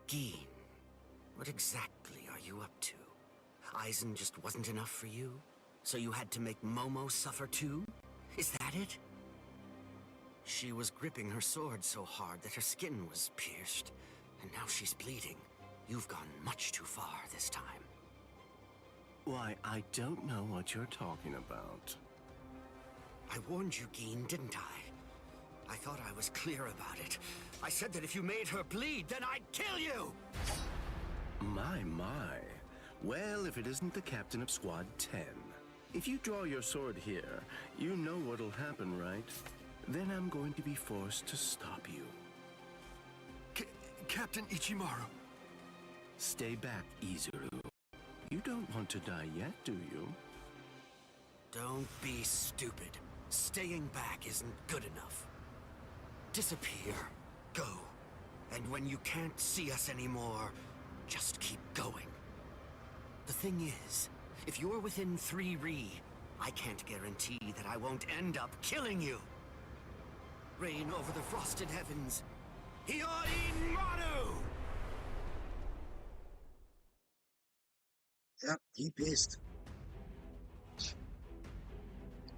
S6: Geen, what exactly are you up to? Aizen just wasn't enough for you? So you had to make Momo suffer too? Is that it? She was gripping her sword so hard that her skin was pierced, and now she's bleeding. You've gone much too far this time.
S13: Why, I don't know what you're talking about.
S6: I warned you, Geen, didn't I? I thought I was clear about it. I said that if you made her bleed, then I'd kill you!
S13: My. Well, if it isn't the captain of Squad 10. If you draw your sword here, you know what'll happen, right? Then I'm going to be forced to stop you.
S11: Captain Ichimaru.
S13: Stay back, Izuru. You don't want to die yet, do you?
S6: Don't be stupid. Staying back isn't good enough. Disappear. Go. And when you can't see us anymore, just keep going. The thing is, if you're within 3 Ri, I can't guarantee that I won't end up killing you. Reign over the frosted heavens. Hiyori Maru!
S15: Yep, he pissed.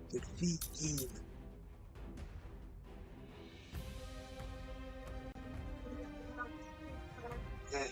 S15: Defeat him. Okay.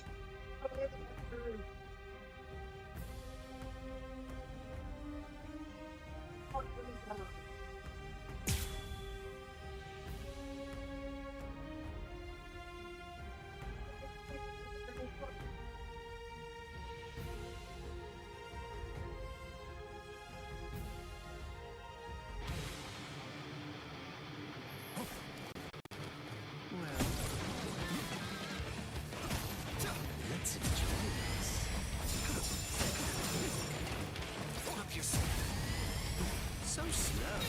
S13: Let's enjoy this.
S6: Hold up yourself.
S13: So slow.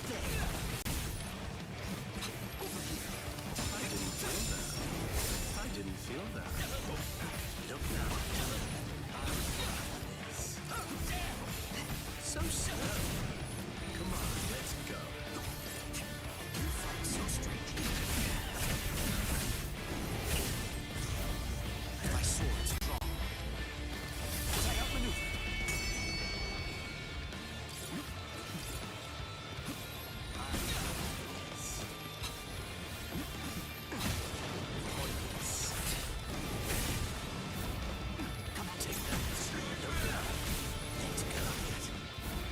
S13: There. I didn't feel that. I didn't feel that. Look now. So slow. Come on, let's go.
S6: You fight so strangely. My sword's drawn. Was I outmaneuvered? Come on, take that. Let's go.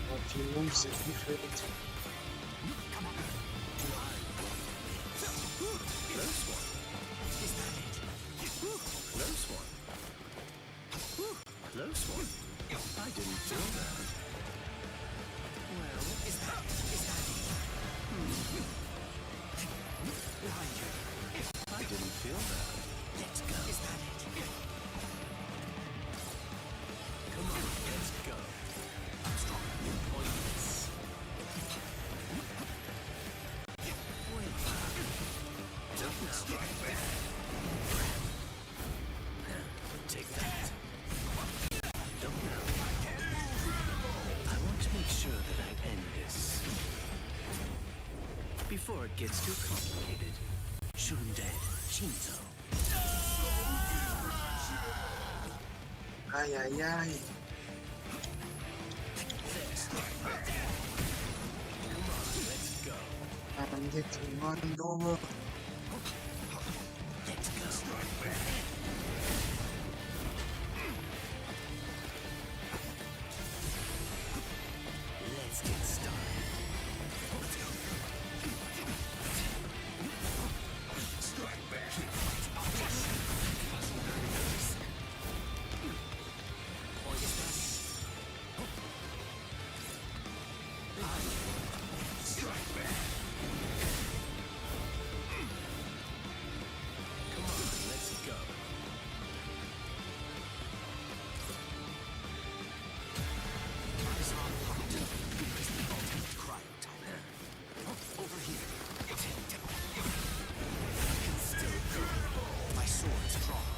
S15: A few moves are different.
S6: Come on.
S13: Close one.
S6: Is that it?
S13: Close one. Close one. I didn't feel that.
S6: Well, is that it? Behind you.
S13: I didn't feel that.
S6: Let's go. Is that it?
S13: Come on, let's go.
S6: I'm strong.
S13: Pointless. Don't now.
S6: Strike back.
S13: Take that. Don't now. I want to make sure that I end this. Before it gets too complicated. Shunde Shinzo.
S15: Ay, ay, ay.
S13: Come on, let's go.
S15: I'm getting run over.
S13: Let's go. Let's get started.
S11: Strike back. Strike back.
S13: Come on, let's go.
S6: Over here. Still good. My sword's drawn.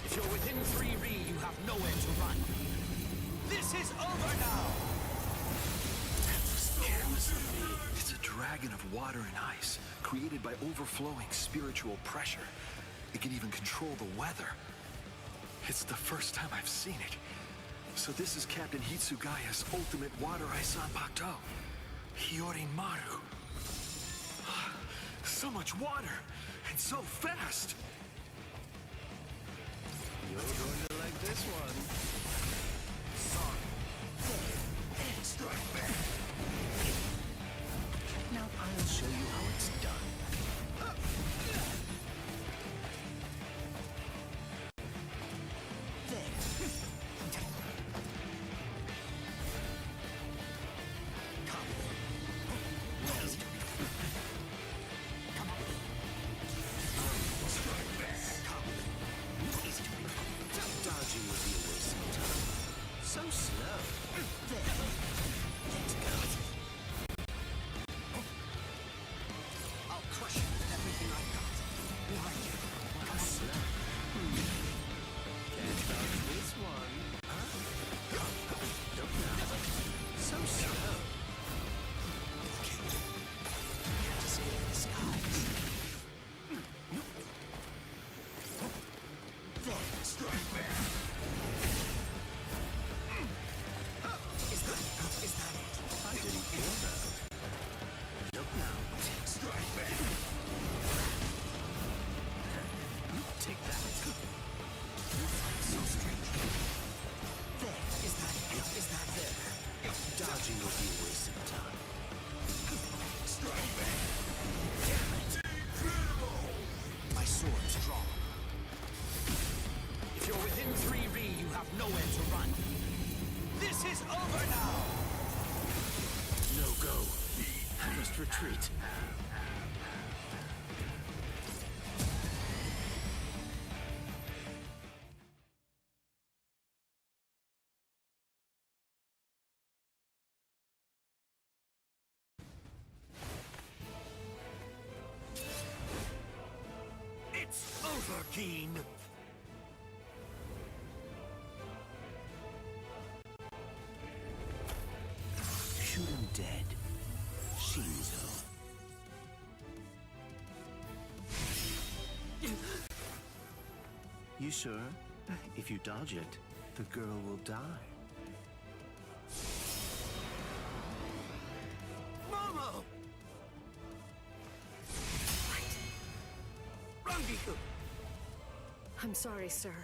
S6: If you're within 3 Ri, you have nowhere to run. This is over now!
S3: It's a dragon of water and ice, created by overflowing spiritual pressure. It can even control the weather. It's the first time I've seen it. So this is Captain Hitsugaya's ultimate water ice Zanpakuto. Hiyori Maru. So much water, and so fast!
S13: You're going to like this one.
S6: Sorry. Strike back.
S13: Now I'll show
S12: best retreat.
S6: It's over, Keen.
S3: Shoot him dead. Shinzo.
S13: You sure? If you dodge it, the girl will die.
S6: Momo! Rangiku!
S14: I'm sorry, sir.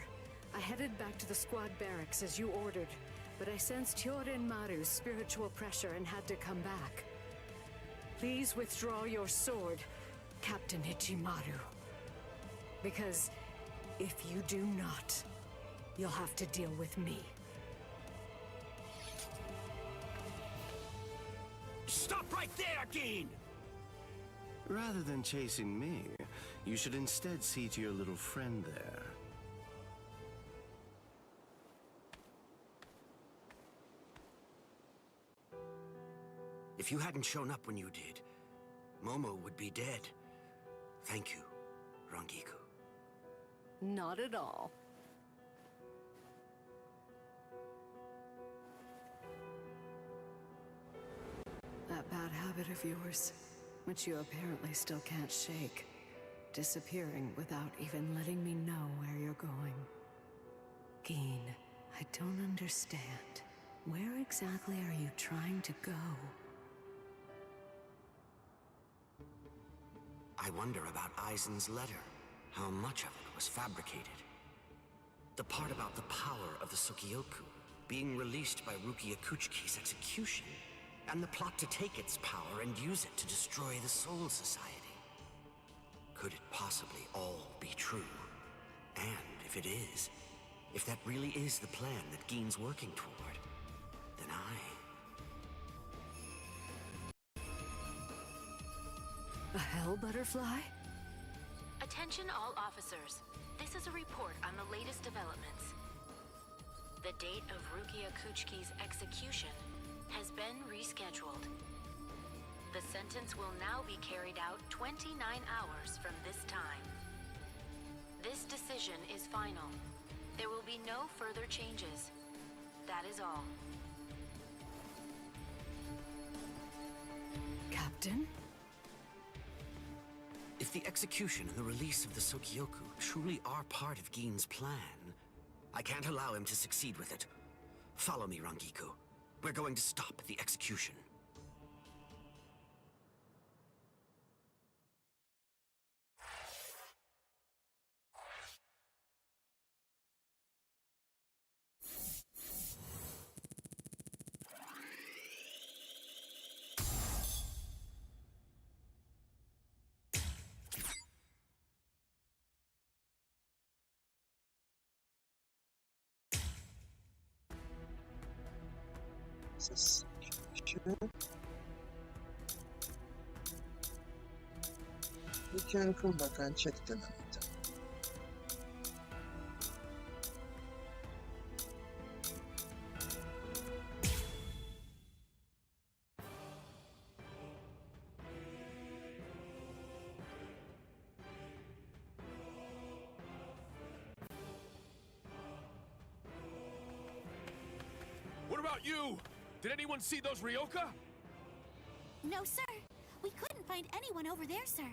S14: I headed back to the squad barracks as you ordered, but I sensed Hyorin Maru's spiritual pressure and had to come back. Please withdraw your sword, Captain Ichimaru. Because if you do not, you'll have to deal with me.
S6: Stop right there, Keen!
S13: Rather than chasing me, you should instead see to your little friend there.
S12: If you hadn't shown up when you did, Momo would be dead. Thank you, Rangiku.
S14: Not at all. That bad habit of yours, which you apparently still can't shake. Disappearing without even letting me know where you're going. Geen, I don't understand. Where exactly are you trying to go?
S12: I wonder about Aizen's letter. How much of it was fabricated? The part about the power of the Sukioku being released by Rukia Kuchiki's execution, and the plot to take its power and use it to destroy the Soul Society. Could it possibly all be true? And if it is, if that really is the plan that Geen's working toward, then
S14: A hell butterfly?
S20: Attention all officers. This is a report on the latest developments. The date of Rukia Kuchiki's execution has been rescheduled. The sentence will now be carried out 29 hours from this time. This decision is final. There will be no further changes. That is all.
S14: Captain?
S12: if the execution and the release of the Sukioku truly are part of Geen's plan, I can't allow him to succeed with it. Follow me, Rangiku. We're going to stop the execution.
S15: We can come back and check the number.
S11: What about you? Did anyone see those Ryoka?
S5: No, sir. We couldn't find anyone over there, sir.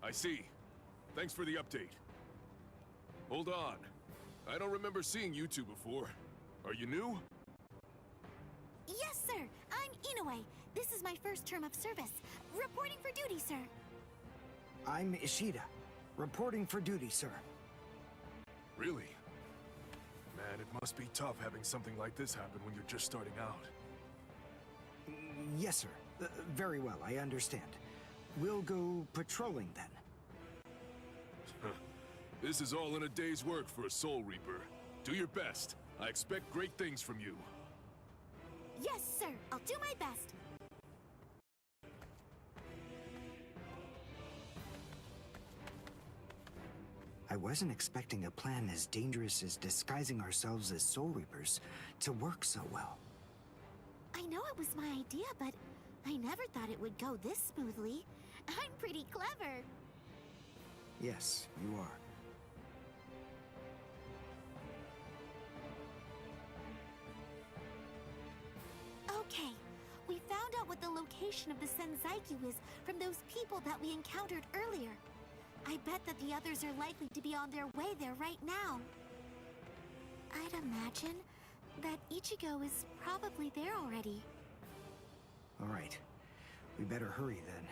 S11: I see. Thanks for the update. Hold on. I don't remember seeing you two before. Are you new?
S5: Yes, sir. I'm Inoue. This is my first term of service. Reporting for duty, sir.
S12: I'm Ishida. Reporting for duty, sir.
S11: Really? Man, it must be tough having something like this happen when you're just starting out.
S12: Yes, sir. Very well, I understand. We'll go patrolling then.
S11: This is all in a day's work for a Soul Reaper. Do your best. I expect great things from you.
S5: Yes, sir. I'll do my best.
S12: I wasn't expecting a plan as dangerous as disguising ourselves as Soul Reapers to work so well.
S5: I know it was my idea, but I never thought it would go this smoothly. I'm pretty clever.
S12: Yes, you are.
S5: Okay, we found out what the location of the Senzaiku is from those people that we encountered earlier. I bet that the others are likely to be on their way there right now. I'd imagine that Ichigo is probably there already.
S12: All right. We better hurry then,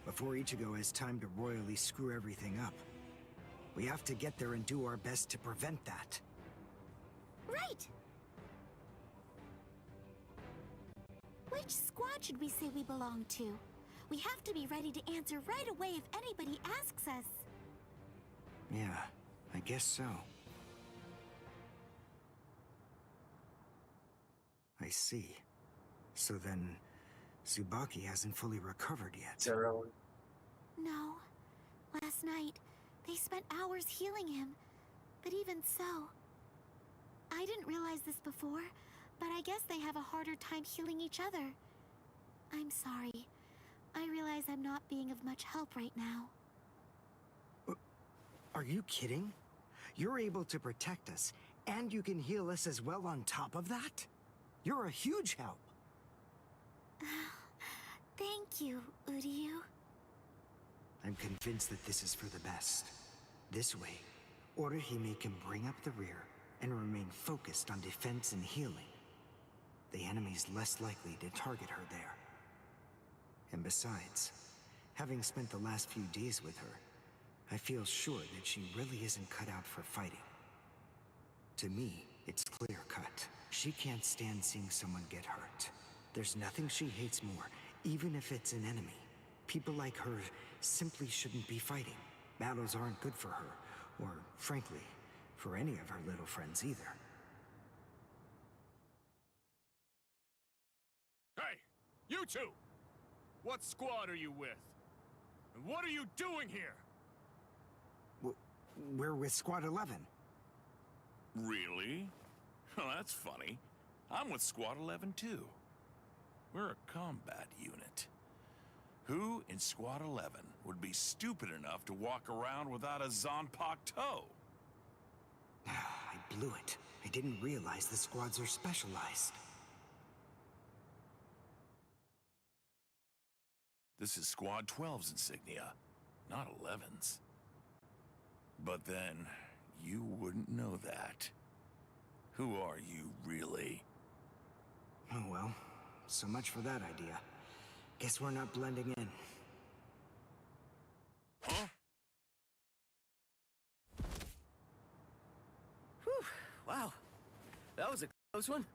S12: before Ichigo has time to royally screw everything up. We have to get there and do our best to prevent that.
S5: Right! Which squad should we say we belong to? We have to be ready to answer right away if anybody asks us.
S12: Yeah, I guess so. I see. So then, Tsubaki hasn't fully recovered yet.
S5: No. Last night, they spent hours healing him. But even so... I didn't realize this before, but I guess they have a harder time healing each other. I'm sorry. I realize I'm not being of much help right now.
S12: Are you kidding? You're able to protect us, and you can heal us as well on top of that? You're a huge help.
S5: Thank you, Uryu.
S12: I'm convinced that this is for the best. This way, Orihime can bring up the rear and remain focused on defense and healing. The enemy's less likely to target her there. And besides, having spent the last few days with her, I feel sure that she really isn't cut out for fighting. To me, it's clear-cut. She can't stand seeing someone get hurt. There's nothing she hates more, even if it's an enemy. People like her simply shouldn't be fighting. Battles aren't good for her, or, frankly, for any of her little friends either.
S2: Hey, you two! What squad are you with? And what are you doing here?
S12: We're with Squad 11.
S2: Really? Well, that's funny. I'm with Squad 11 too. We're a combat unit. Who in Squad 11 would be stupid enough to walk around without a Zanpakuto toe?
S12: I blew it. I didn't realize the squads are specialized.
S2: This is Squad 12's insignia, not 11's. But then, you wouldn't know that. Who are you, really?
S12: Oh well, so much for that idea. Guess we're not blending in.
S2: Huh?
S10: Whew, wow. That was a close one.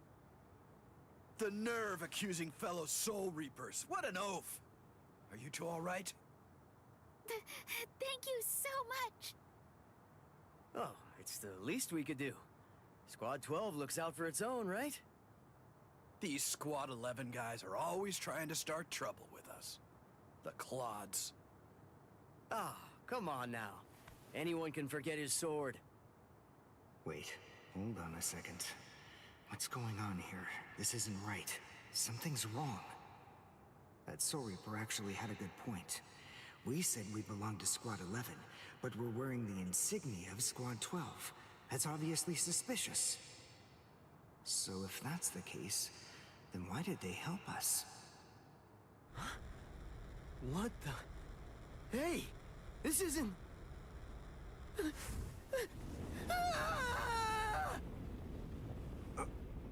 S9: The nerve accusing fellow Soul Reapers. What an oaf! Are you two all right?
S5: Thank you so much!
S10: Oh, it's the least we could do. Squad 12 looks out for its own, right?
S9: These Squad 11 guys are always trying to start trouble with us. The clods.
S10: Ah, come on now. Anyone can forget his sword.
S12: Wait, hold on a second. What's going on here? This isn't right. Something's wrong. That Soul Reaper actually had a good point. We said we belonged to Squad 11, but we're wearing the insignia of Squad 12. That's obviously suspicious. So if that's the case, then why did they help us?
S10: What the... Hey! This isn't...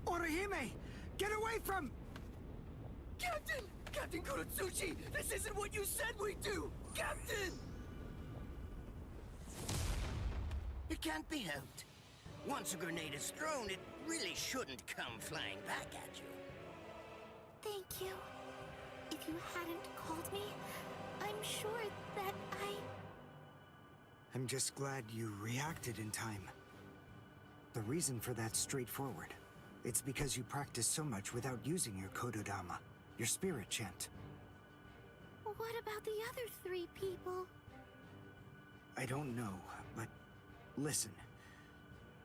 S12: Orihime! Get away from...
S10: Captain! Captain Kurotsuchi! This isn't what you said we'd do! Captain!
S6: It can't be helped. Once a grenade is thrown, it really shouldn't come flying back at you.
S5: Thank you. If you hadn't called me, I'm sure that
S12: I'm just glad you reacted in time. The reason for that's straightforward. It's because you practice so much without using your Kododama, your spirit chant.
S5: What about the other 3 people?
S12: I don't know, but Listen,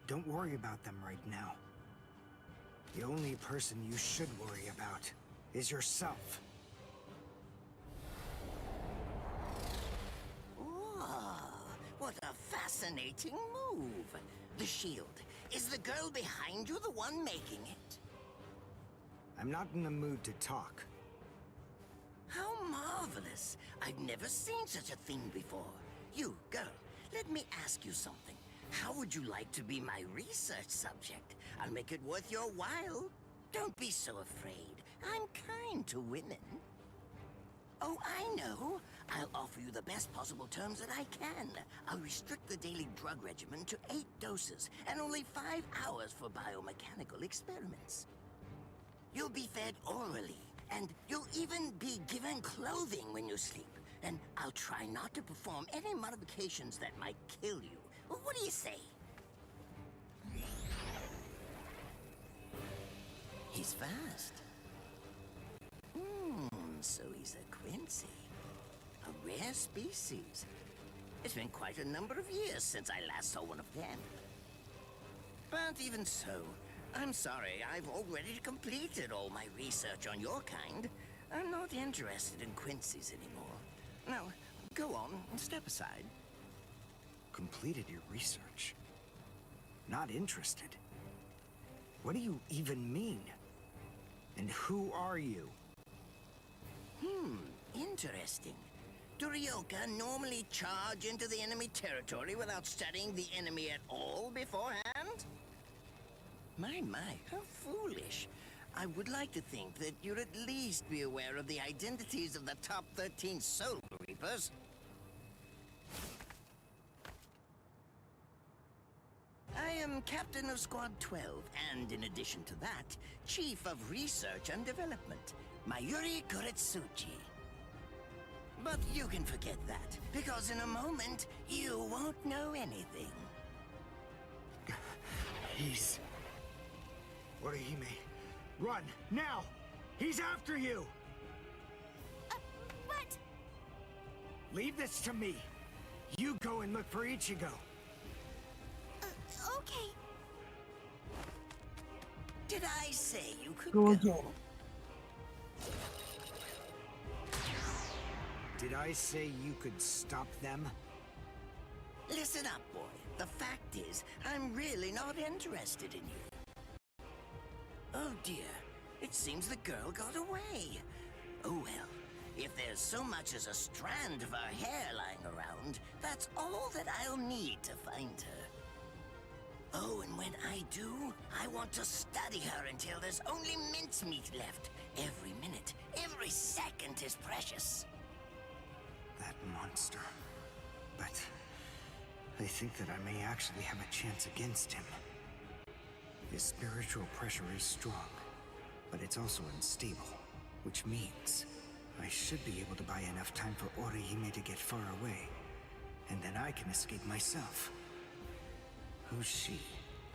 S12: don't worry about them right now. The only person you should worry about is yourself.
S6: Oh, what a fascinating move. The shield. Is the girl behind you the one making it?
S12: I'm not in the mood to talk.
S6: How marvelous. I've never seen such a thing before. You, girl, let me ask you something. How would you like to be my research subject? I'll make it worth your while. Don't be so afraid. I'm kind to women. Oh, I know. I'll offer you the best possible terms that I can. I'll restrict the daily drug regimen to 8 doses and only 5 hours for biomechanical experiments. You'll be fed orally, and you'll even be given clothing when you sleep. And I'll try not to perform any modifications that might kill you. What do you say? He's fast. So he's a Quincy. A rare species. It's been quite a number of years since I last saw one of them. But even so, I'm sorry, I've already completed all my research on your kind. I'm not interested in Quincy's anymore. Now, go on and step aside.
S12: Completed your research? Not interested? What do you even mean? And who are you?
S6: Interesting. Do Ryoka normally charge into the enemy territory without studying the enemy at all beforehand? My, how foolish. I would like to think that you'd at least be aware of the identities of the top 13 Soul Reapers. I am Captain of Squad 12, and in addition to that, Chief of Research and Development, Mayuri Kuretsuchi. But you can forget that, because in a moment, you won't know anything.
S12: He's... Orihime, run, now! He's after you!
S5: But...
S12: Leave this to me. You go and look for Ichigo.
S5: Okay.
S6: Did I say you could
S15: Go
S6: go?
S15: again.
S12: Did I say you could stop them?
S6: Listen up, boy. The fact is, I'm really not interested in you. Oh dear, it seems the girl got away. Oh well, if there's so much as a strand of her hair lying around, that's all that I'll need to find her. Oh, and when I do, I want to study her until there's only mincemeat left. Every minute, every second is precious.
S12: That monster. But I think that I may actually have a chance against him. His spiritual pressure is strong, but it's also unstable, which means I should be able to buy enough time for Orihime to get far away, and then I can escape myself. Who's she?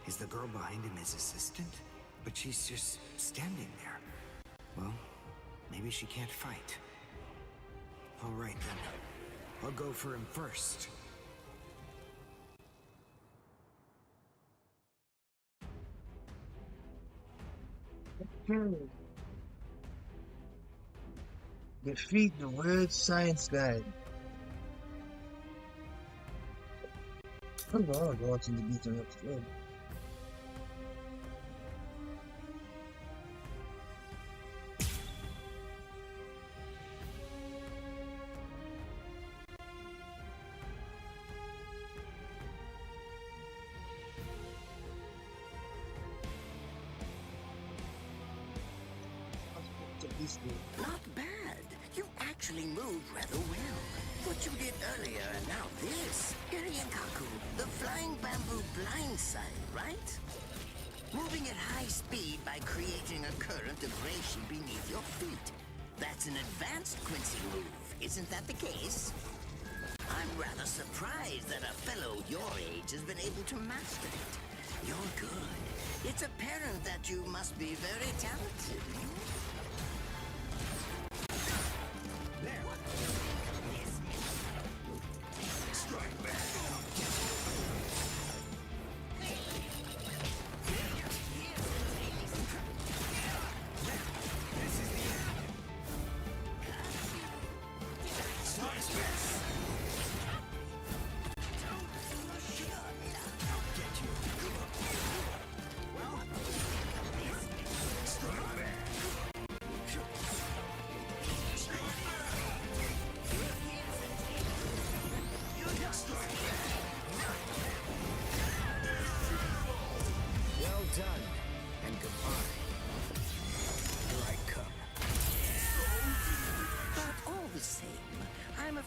S12: Is the girl behind him his assistant? But she's just standing there. Well, maybe she can't fight. All right then. I'll go for him first.
S15: Defeat the World Science Guide. I'm going to beat him up today.
S6: Not bad. You actually moved rather well. What you did earlier and now this. Kaku, the flying bamboo blindside, right? Moving at high speed by creating a current of reishi beneath your feet. That's an advanced Quincy move, isn't that the case? I'm rather surprised that a fellow your age has been able to master it. You're good. It's apparent that you must be very talented.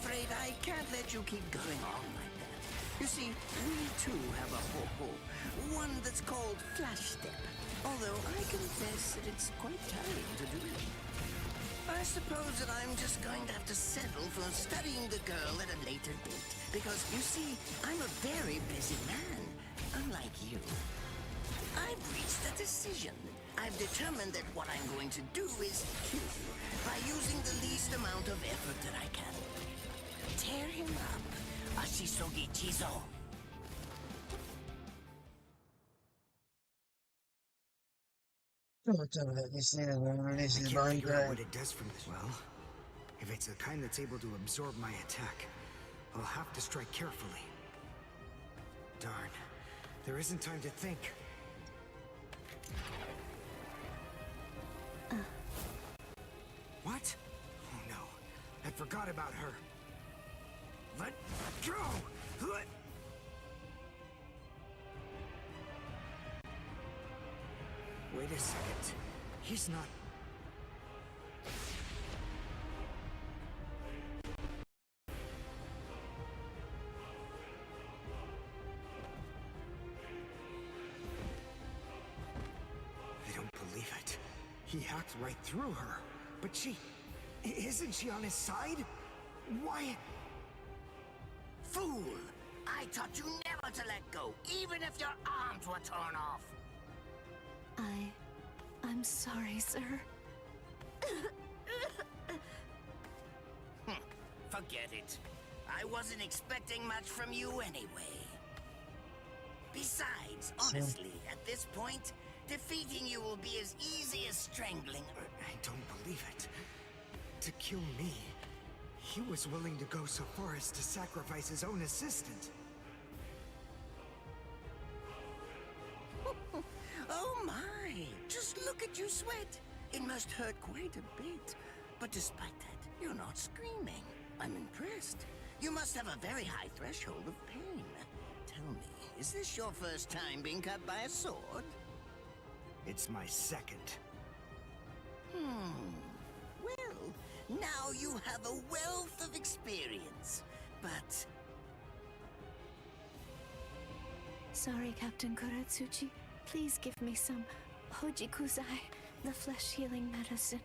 S6: afraid I can't let you keep going on like that. You see, we too have a ho-ho. One that's called Flash Step. Although I confess that it's quite tiring to do. I suppose that I'm just going to have to settle for studying the girl at a later date. Because, you see, I'm a very busy man, unlike you. I've reached a decision. I've determined that what I'm going to do is kill you by using the least amount of effort that I can. Tear him up, Ashisogi Jizo.
S15: I can't
S12: figure out what it does from this. Well, if it's the kind that's able to absorb my attack, I'll have to strike carefully. Darn, there isn't time to think. What? Oh no, I forgot about her. Let go! Wait a second. He's not... I don't believe it. He hacked right through her. But she... Isn't she on his side? Why...
S6: Fool! I taught you never to let go, even if your arms were torn off.
S5: I'm sorry, sir.
S6: Forget it. I wasn't expecting much from you anyway. Besides, honestly, at this point, defeating you will be as easy as strangling.
S12: I don't believe it. To kill me, he was willing to go so far as to sacrifice his own assistant.
S6: Oh my! Just look at you sweat. It must hurt quite a bit. But despite that, you're not screaming. I'm impressed. You must have a very high threshold of pain. Tell me, is this your first time being cut by a sword?
S12: It's my second.
S6: Well, now you have a wealth of experience. But...
S5: Sorry, Captain Kuratsuchi. Please give me some Hojikuzai, the flesh-healing medicine.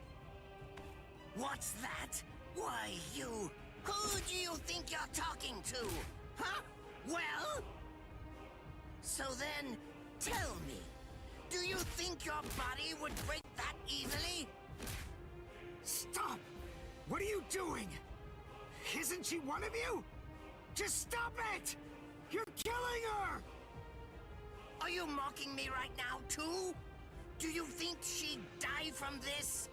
S6: What's that? Why, you... Who do you think you're talking to? Huh? Well? So then, tell me, do you think your body would break that easily?
S12: Stop! What are you doing? Isn't she one of you? Just stop it! You're killing her!
S6: Are you mocking me right now, too? Do you think she'd die from this?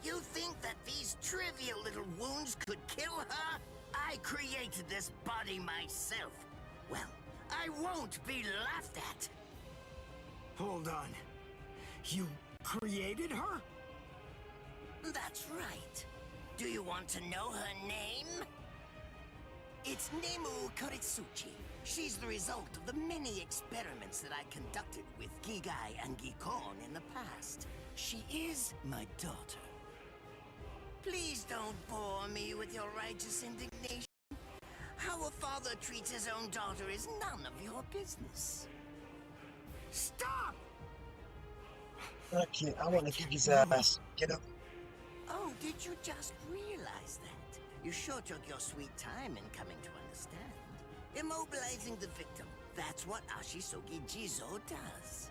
S6: You think that these trivial little wounds could kill her? I created this body myself. Well, I won't be laughed at.
S12: Hold on. You created her?
S6: That's right. Do you want to know her name? It's Nemu Koritsuchi. She's the result of the many experiments that I conducted with Gigai and Gikon in the past. She is my daughter. Please don't bore me with your righteous indignation. How a father treats his own daughter is none of your business. Stop!
S15: Okay, I want to kick his ass. Get up.
S6: Oh, did you just realize that? You sure took your sweet time in coming to understand. Immobilizing the victim. That's what Ashisogi Jizo does.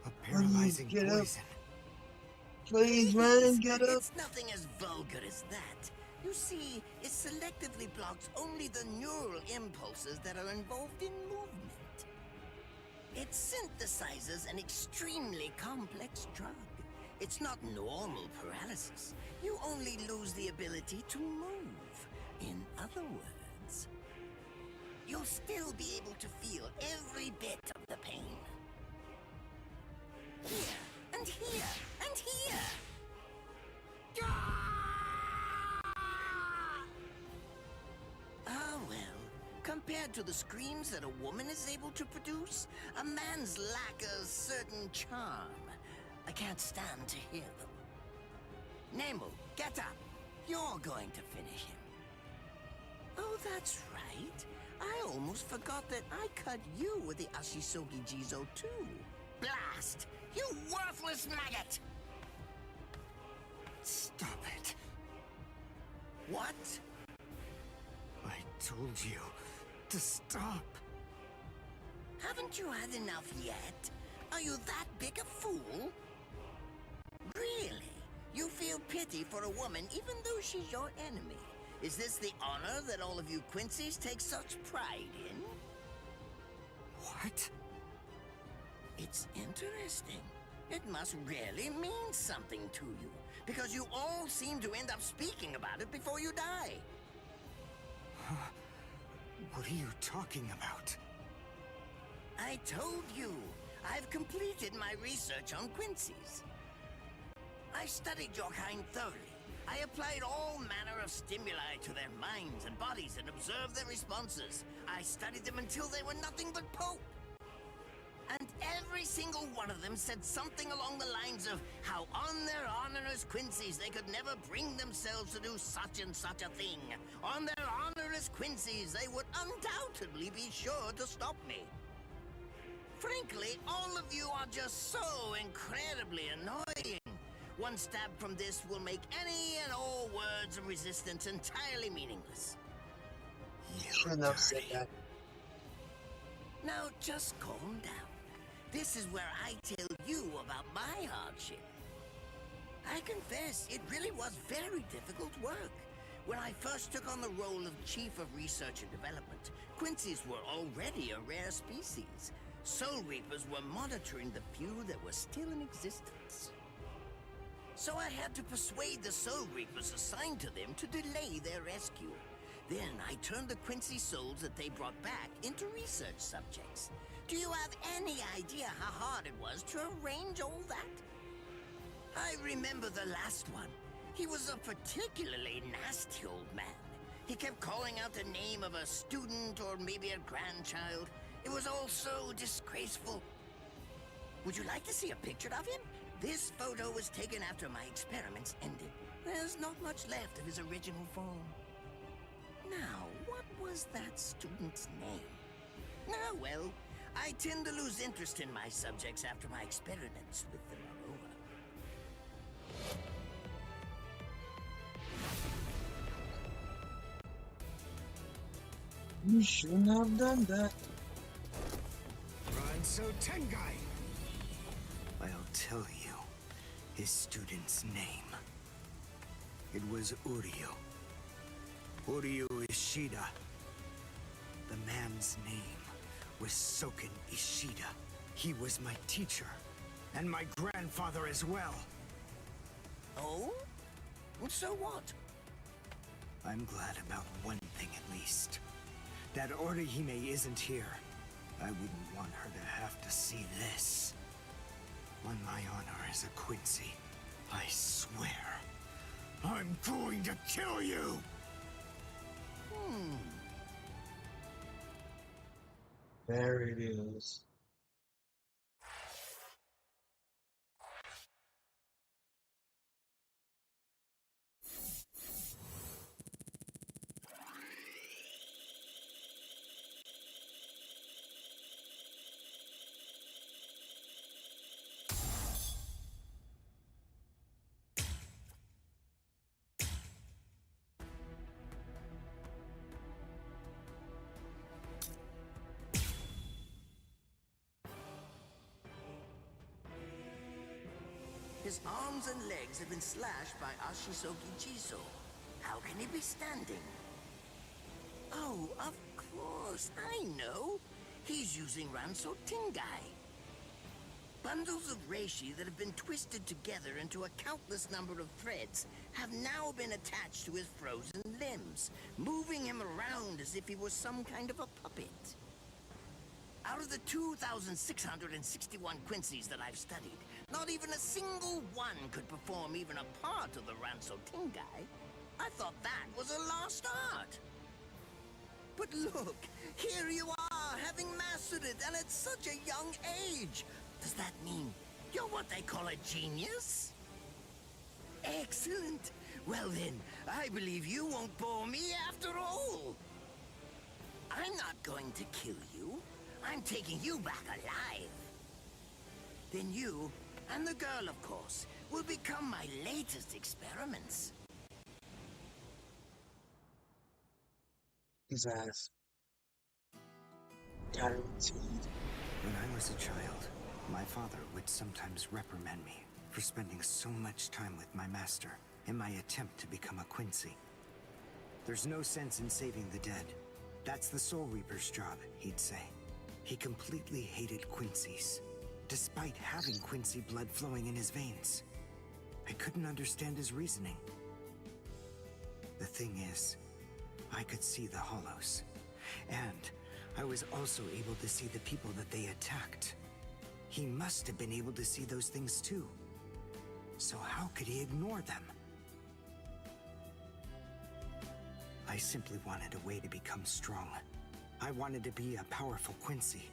S12: A paralyzing
S15: get
S12: poison.
S15: Up. Please, man, get up.
S6: It's nothing as vulgar as that. You see, it selectively blocks only the neural impulses that are involved in movement. It synthesizes an extremely complex drug. It's not normal paralysis. You only lose the ability to move. In other words, you'll still be able to feel every bit of the pain. Here, and here, and here! Ah, well, compared to the screams that a woman is able to produce, a man's lack a certain charm. I can't stand to hear them. Nemu, get up! You're going to finish him. Oh, that's right. I almost forgot that I cut you with the Ashisogi Jizo too. Blast! You worthless maggot!
S12: Stop it.
S6: What?
S12: I told you to stop.
S6: Haven't you had enough yet? Are you that big a fool? Really? You feel pity for a woman even though she's your enemy? Is this the honor that all of you Quincy's take such pride in?
S12: What?
S6: It's interesting. It must really mean something to you, because you all seem to end up speaking about it before you die.
S12: What are you talking about?
S6: I told you, I've completed my research on Quincy's. I studied your kind thoroughly. I applied all manner of stimuli to their minds and bodies and observed their responses. I studied them until they were nothing but pulp. And every single one of them said something along the lines of how on their honor as Quincy's they could never bring themselves to do such and such a thing. On their honor as Quincy's they would undoubtedly be sure to stop me. Frankly, all of you are just so incredibly annoying. One stab from this will make any and all words of resistance entirely meaningless.
S15: You shouldn't have said that.
S6: Now just calm down. This is where I tell you about my hardship. I confess, it really was very difficult work. When I first took on the role of Chief of Research and Development, Quincy's were already a rare species. Soul Reapers were monitoring the few that were still in existence. So I had to persuade the Soul Reapers assigned to them to delay their rescue. Then I turned the Quincy souls that they brought back into research subjects. Do you have any idea how hard it was to arrange all that? I remember the last one. He was a particularly nasty old man. He kept calling out the name of a student or maybe a grandchild. It was all so disgraceful. Would you like to see a picture of him? This photo was taken after my experiments ended. There's not much left of his original form. Now, what was that student's name? Ah, well, I tend to lose interest in my subjects after my experiments with them are over.
S15: You shouldn't have done that.
S12: Ranso Tengai! I'll tell you his student's name. It was Uryu. Uryu Ishida. The man's name was Soken Ishida. He was my teacher, and my grandfather as well.
S6: Oh? So what?
S12: I'm glad about one thing at least. That Orihime isn't here. I wouldn't want her to have to see this. On my honor as a Quincy, I swear, I'm going to kill you!
S15: There it is.
S6: His arms and legs have been slashed by Ashisogi Jizo. How can he be standing? Oh, of course, I know. He's using Ranso Tengai. Bundles of reishi that have been twisted together into a countless number of threads have now been attached to his frozen limbs, moving him around as if he was some kind of a puppet. Out of the 2,661 Quincy's that I've studied, not even a single one could perform even a part of the Ranso Tengai. I thought that was a lost art. But look, here you are, having mastered it, and at such a young age. Does that mean you're what they call a genius? Excellent. Well then, I believe you won't bore me after all. I'm not going to kill you. I'm taking you back alive. Then you, and the girl of course, will become my latest experiments.
S15: His ass. Guaranteed.
S12: When I was a child, my father would sometimes reprimand me for spending so much time with my master in my attempt to become a Quincy. There's no sense in saving the dead. That's the Soul Reaper's job, he'd say. He completely hated Quincy's, despite having Quincy blood flowing in his veins. I couldn't understand his reasoning. The thing is, I could see the hollows, and I was also able to see the people that they attacked. He must have been able to see those things too. So how could he ignore them? I simply wanted a way to become strong. I wanted to be a powerful Quincy.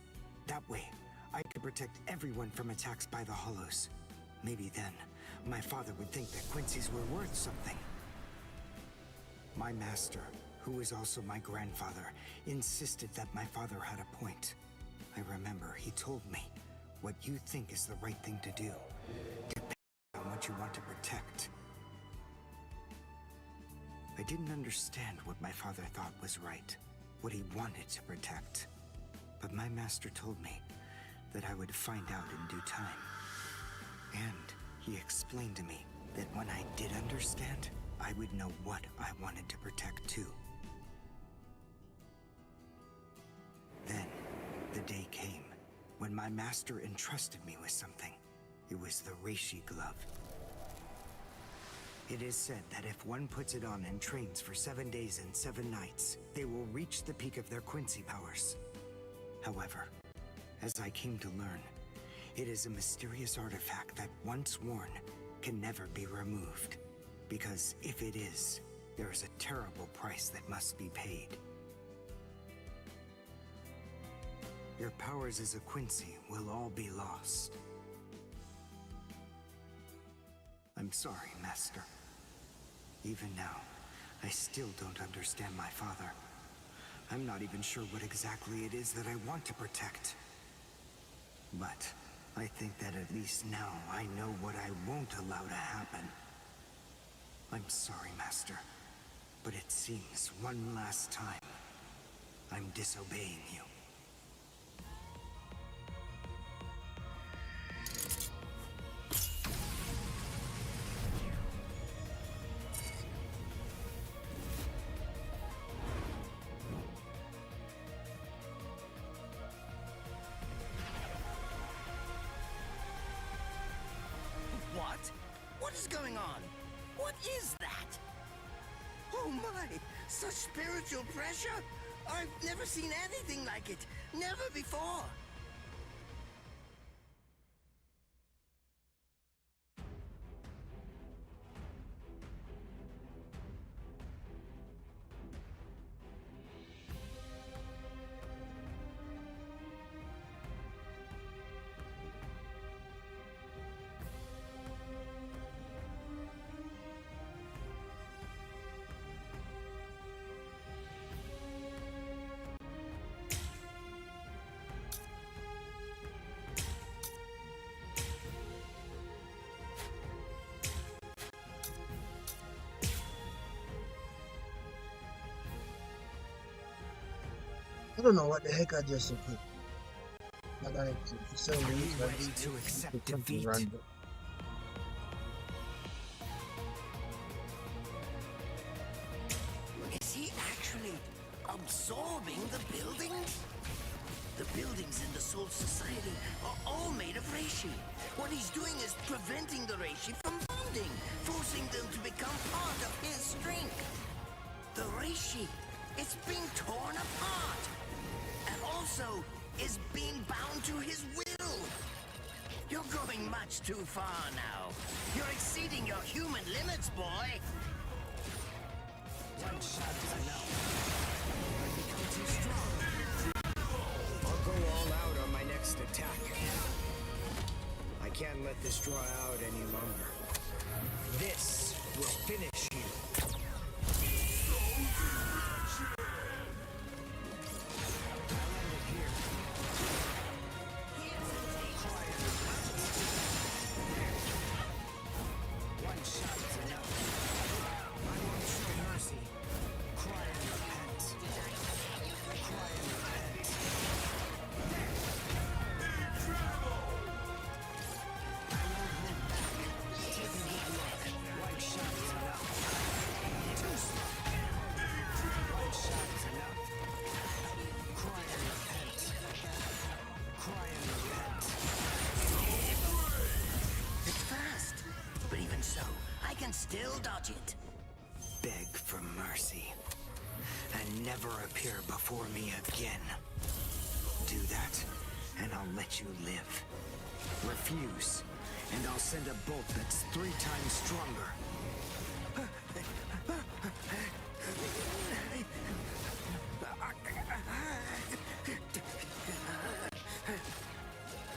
S12: That way, I could protect everyone from attacks by the hollows. Maybe then, my father would think that Quincy's were worth something. My master, who was also my grandfather, insisted that my father had a point. I remember he told me, what you think is the right thing to do depends on what you want to protect. I didn't understand what my father thought was right, what he wanted to protect. But my master told me that I would find out in due time. And he explained to me that when I did understand, I would know what I wanted to protect too. Then, the day came when my master entrusted me with something. It was the Reishi glove. It is said that if one puts it on and trains for 7 days and 7 nights, they will reach the peak of their Quincy powers. However, as I came to learn, it is a mysterious artifact that once worn can never be removed. Because if it is, there is a terrible price that must be paid. Your powers as a Quincy will all be lost. I'm sorry, Master. Even now, I still don't understand my father. I'm not even sure what exactly it is that I want to protect. But I think that at least now I know what I won't allow to happen. I'm sorry, Master, but it seems one last time I'm disobeying you.
S6: What? What is going on? What is that? Oh my! Such spiritual pressure? I've never seen anything like it. Never before.
S15: I don't know what the heck I just put. I got it for some reason.
S12: Ready to accept defeat?
S15: Random.
S6: Is he actually absorbing the buildings? The buildings in the Soul Society are all made of Reishi. What he's doing is preventing the Reishi from bonding, forcing them to become part of his strength. The Reishi, it's being torn apart, and also is being bound to his will. You're going much too far now. You're exceeding your human limits, boy.
S12: One shot is enough. I've become too strong. I'll go all out on my next attack. I can't let this draw out any longer. This will finish you.
S6: still dodge it.
S12: Beg for mercy. And never appear before me again. Do that, and I'll let you live. Refuse, and I'll send a bolt that's 3 times stronger.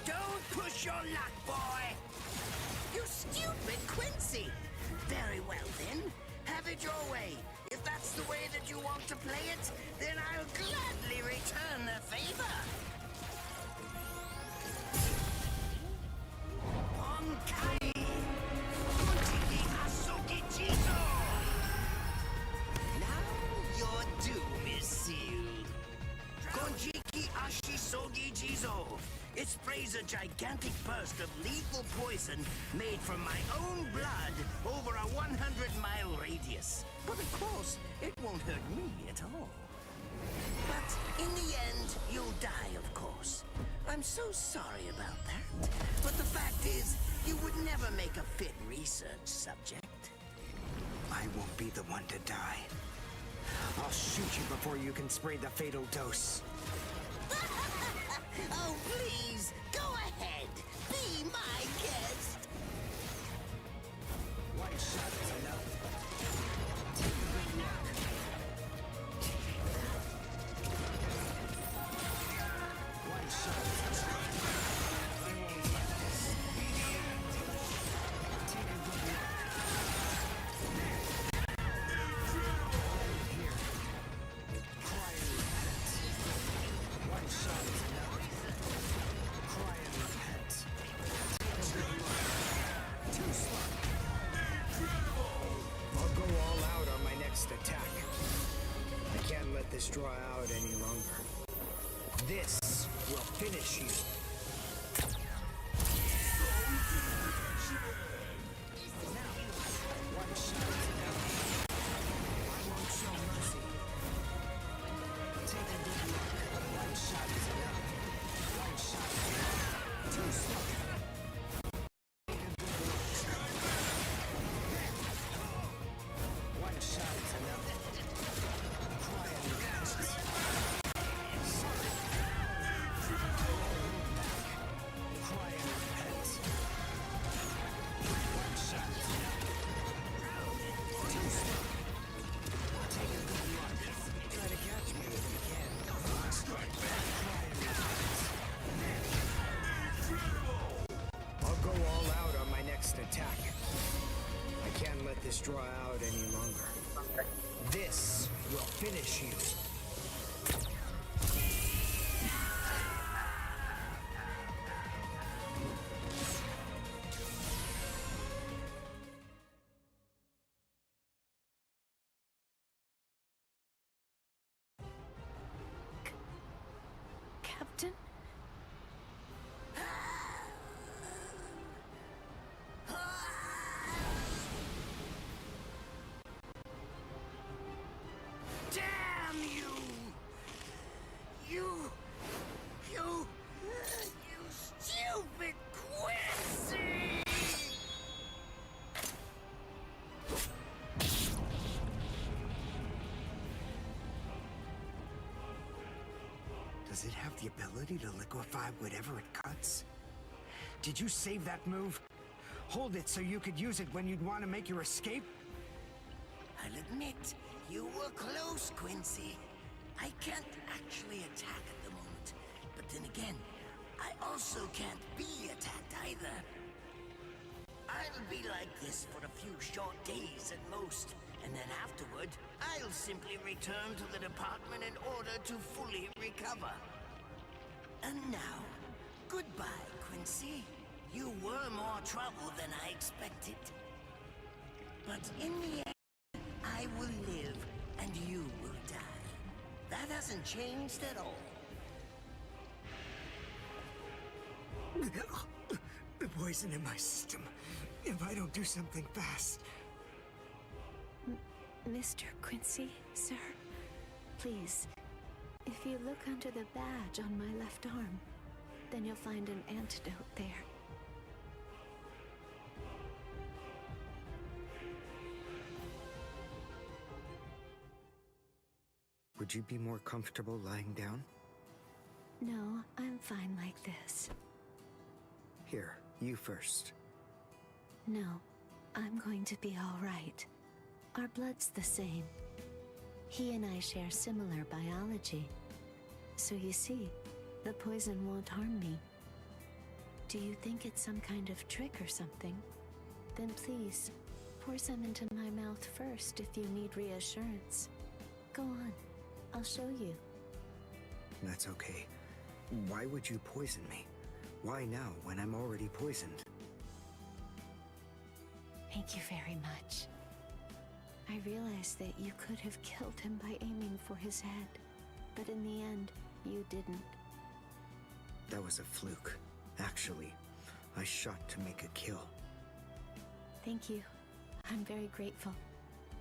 S6: Don't push your luck, boy! You stupid Quincy! Very well then, have it your way. If that's the way that you want to play it, then I'll gladly return the favor. Onkai! Konjiki Asuki Jizo! Now your doom is sealed. Konjiki Ashisogi Jizo. It sprays a gigantic burst of lethal poison made from my own blood over a 100-mile radius. But of course, it won't hurt me at all. But in the end, you'll die, of course. I'm so sorry about that. But the fact is, you would never make a fit research subject.
S12: I won't be the one to die. I'll shoot you before you can spray the fatal dose.
S6: Oh, please, go ahead. Be my guest.
S12: One shot is enough. One shot is enough. I won't let this be the end. Take a good look. Here. Cry and repent. One shot is enough. Cry and repent. Take a good look. Too slow. I'll go all out on my next attack. I can't let this draw out any longer. This will finish you. One shot is enough. I won't show mercy. Take a good look. One shot is enough. One shot is enough. Too slow. Take a good look. One shot is enough. Cry and repent. Sorry. Cry and repent. One shot is enough. Too slow. Take a good look. Try to catch me if you can. Strike back. Cry and repent. I'll go all out on my next attack. I can't let this draw out any longer. This will finish you.
S21: Captain?
S6: Damn you! You stupid Quincy!
S12: Does it have the ability to liquefy whatever it cuts? Did you save that move? Hold it so you could use it when you'd want to make your escape?
S6: I'll admit, you were close, Quincy. I can't actually attack at the moment. But then again, I also can't be attacked either. I'll be like this for a few short days at most. And then afterward, I'll simply return to the department in order to fully recover. And now, goodbye, Quincy. You were more trouble than I expected. But in the end, I will live and you will die. That hasn't changed at all.
S12: The poison in my system. If I don't do something fast.
S5: Mr. Quincy, sir, please, if you look under the badge on my left arm, then you'll find an antidote there.
S12: Would you be more comfortable lying down?
S14: No, I'm fine like this.
S12: Here, you first.
S14: No, I'm going to be all right. Our blood's the same. He and I share similar biology. So you see, the poison won't harm me. Do you think it's some kind of trick or something? Then please, pour some into my mouth first if you need reassurance. Go on, I'll show you.
S12: That's okay. Why would you poison me? Why now, when I'm already poisoned?
S14: Thank you very much. I realized that you could have killed him by aiming for his head, but in the end, you didn't.
S12: That was a fluke. Actually, I shot to make a kill.
S14: Thank you. I'm very grateful.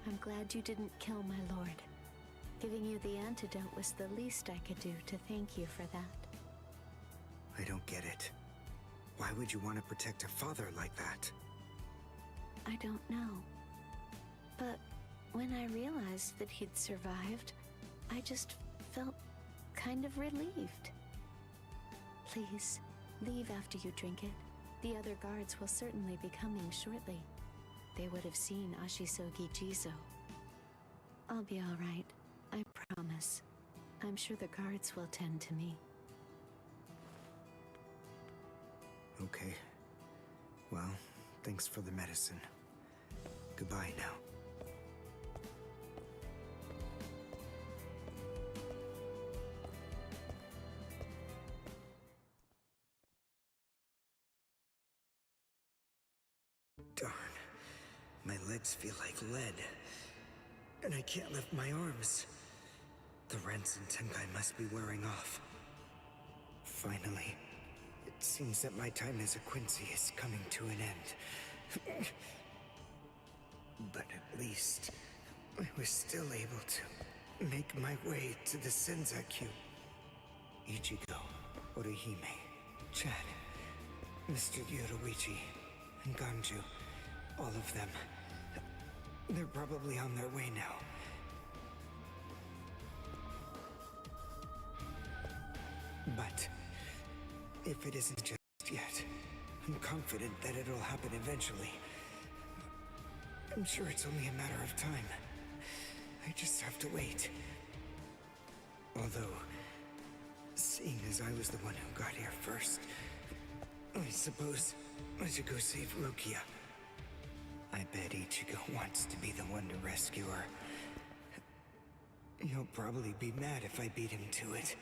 S14: I'm glad you didn't kill my lord. Giving you the antidote was the least I could do to thank you for that.
S12: I don't get it. Why would you want to protect a father like that?
S14: I don't know. But when I realized that he'd survived, I just felt kind of relieved. Please, leave after you drink it. The other guards will certainly be coming shortly. They would have seen Ashisogi Jizo. I'll be all right, I promise. I'm sure the guards will tend to me.
S12: Okay. Well, thanks for the medicine. Goodbye now. Darn. My legs feel like lead. And I can't lift my arms. The Ren and Tenkai must be wearing off. Finally, it seems that my time as a Quincy is coming to an end. But at least, I was still able to make my way to the Senzakyu. Ichigo, Orihime, Chad, Mr. Yoruichi, and Ganju, all of them. They're probably on their way now. But if it isn't just yet, I'm confident that it'll happen eventually. I'm sure it's only a matter of time. I just have to wait. Although, seeing as I was the one who got here first, I suppose I should go save Rukia. I bet Ichigo wants to be the one to rescue her. He'll probably be mad if I beat him to it.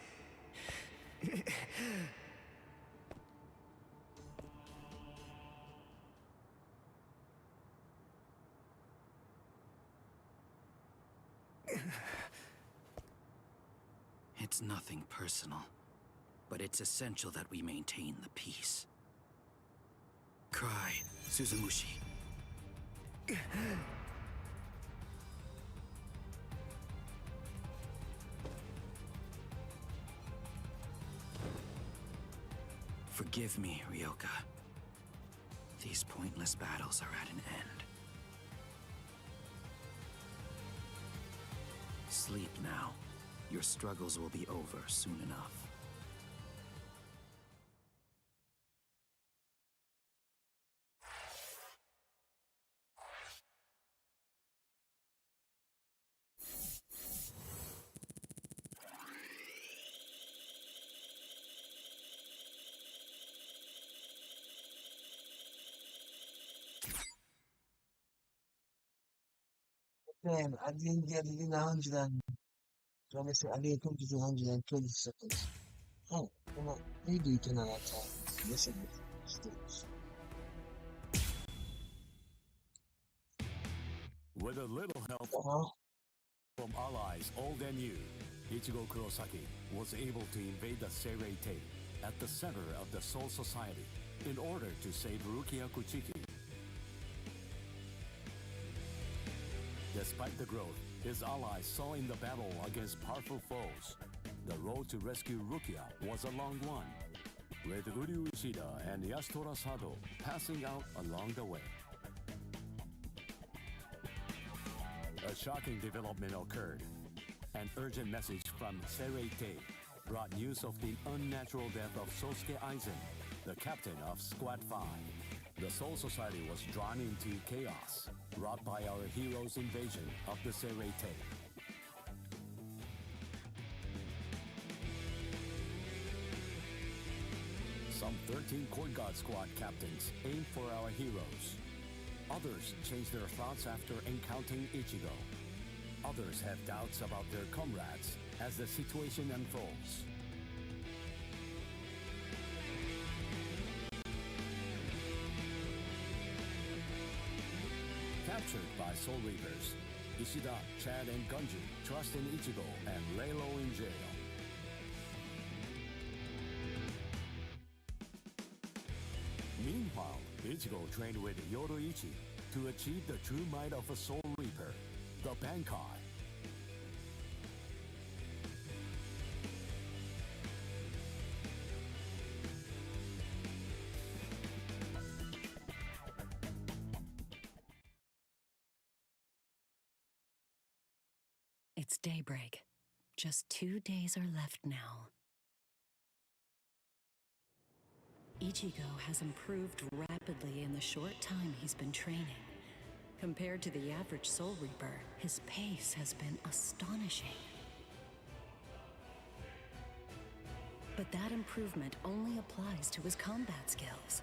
S3: It's nothing personal, but it's essential that we maintain the peace. Cry, Suzumushi. Forgive me, Ryoka. These pointless battles are at an end. Sleep now. Your struggles will be over soon enough.
S15: Damn, I didn't get it in 100 and... Let me say, I didn't complete 120 seconds. Oh, come on. Maybe it another time. Listen to the stage.
S8: With a little help from allies old and new, Ichigo Kurosaki was able to invade the Seirei at the center of the Soul Society in order to save Rukia Kuchiki. Despite the growth his allies saw in the battle against powerful foes, the road to rescue Rukia was a long one, with Uryu Ishida and Yasutora Sado passing out along the way. A shocking development occurred. An urgent message from Serei brought news of the unnatural death of Sosuke Aizen, the captain of Squad 5. The Soul Society was drawn into chaos, wrought by our hero's invasion of the Serei. Some 13 Court Guard Squad captains aim for our heroes. Others change their thoughts after encountering Ichigo. Others have doubts about their comrades as the situation unfolds. Captured by Soul Reapers, Ishida, Chad, and Gunju trust in Ichigo and lay low in jail. Meanwhile, Ichigo trained with Yoruichi to achieve the true might of a Soul Reaper, the Bankai.
S17: It's daybreak. Just 2 days are left now. Ichigo has improved rapidly in the short time he's been training. Compared to the average Soul Reaper, his pace has been astonishing. But that improvement only applies to his combat skills.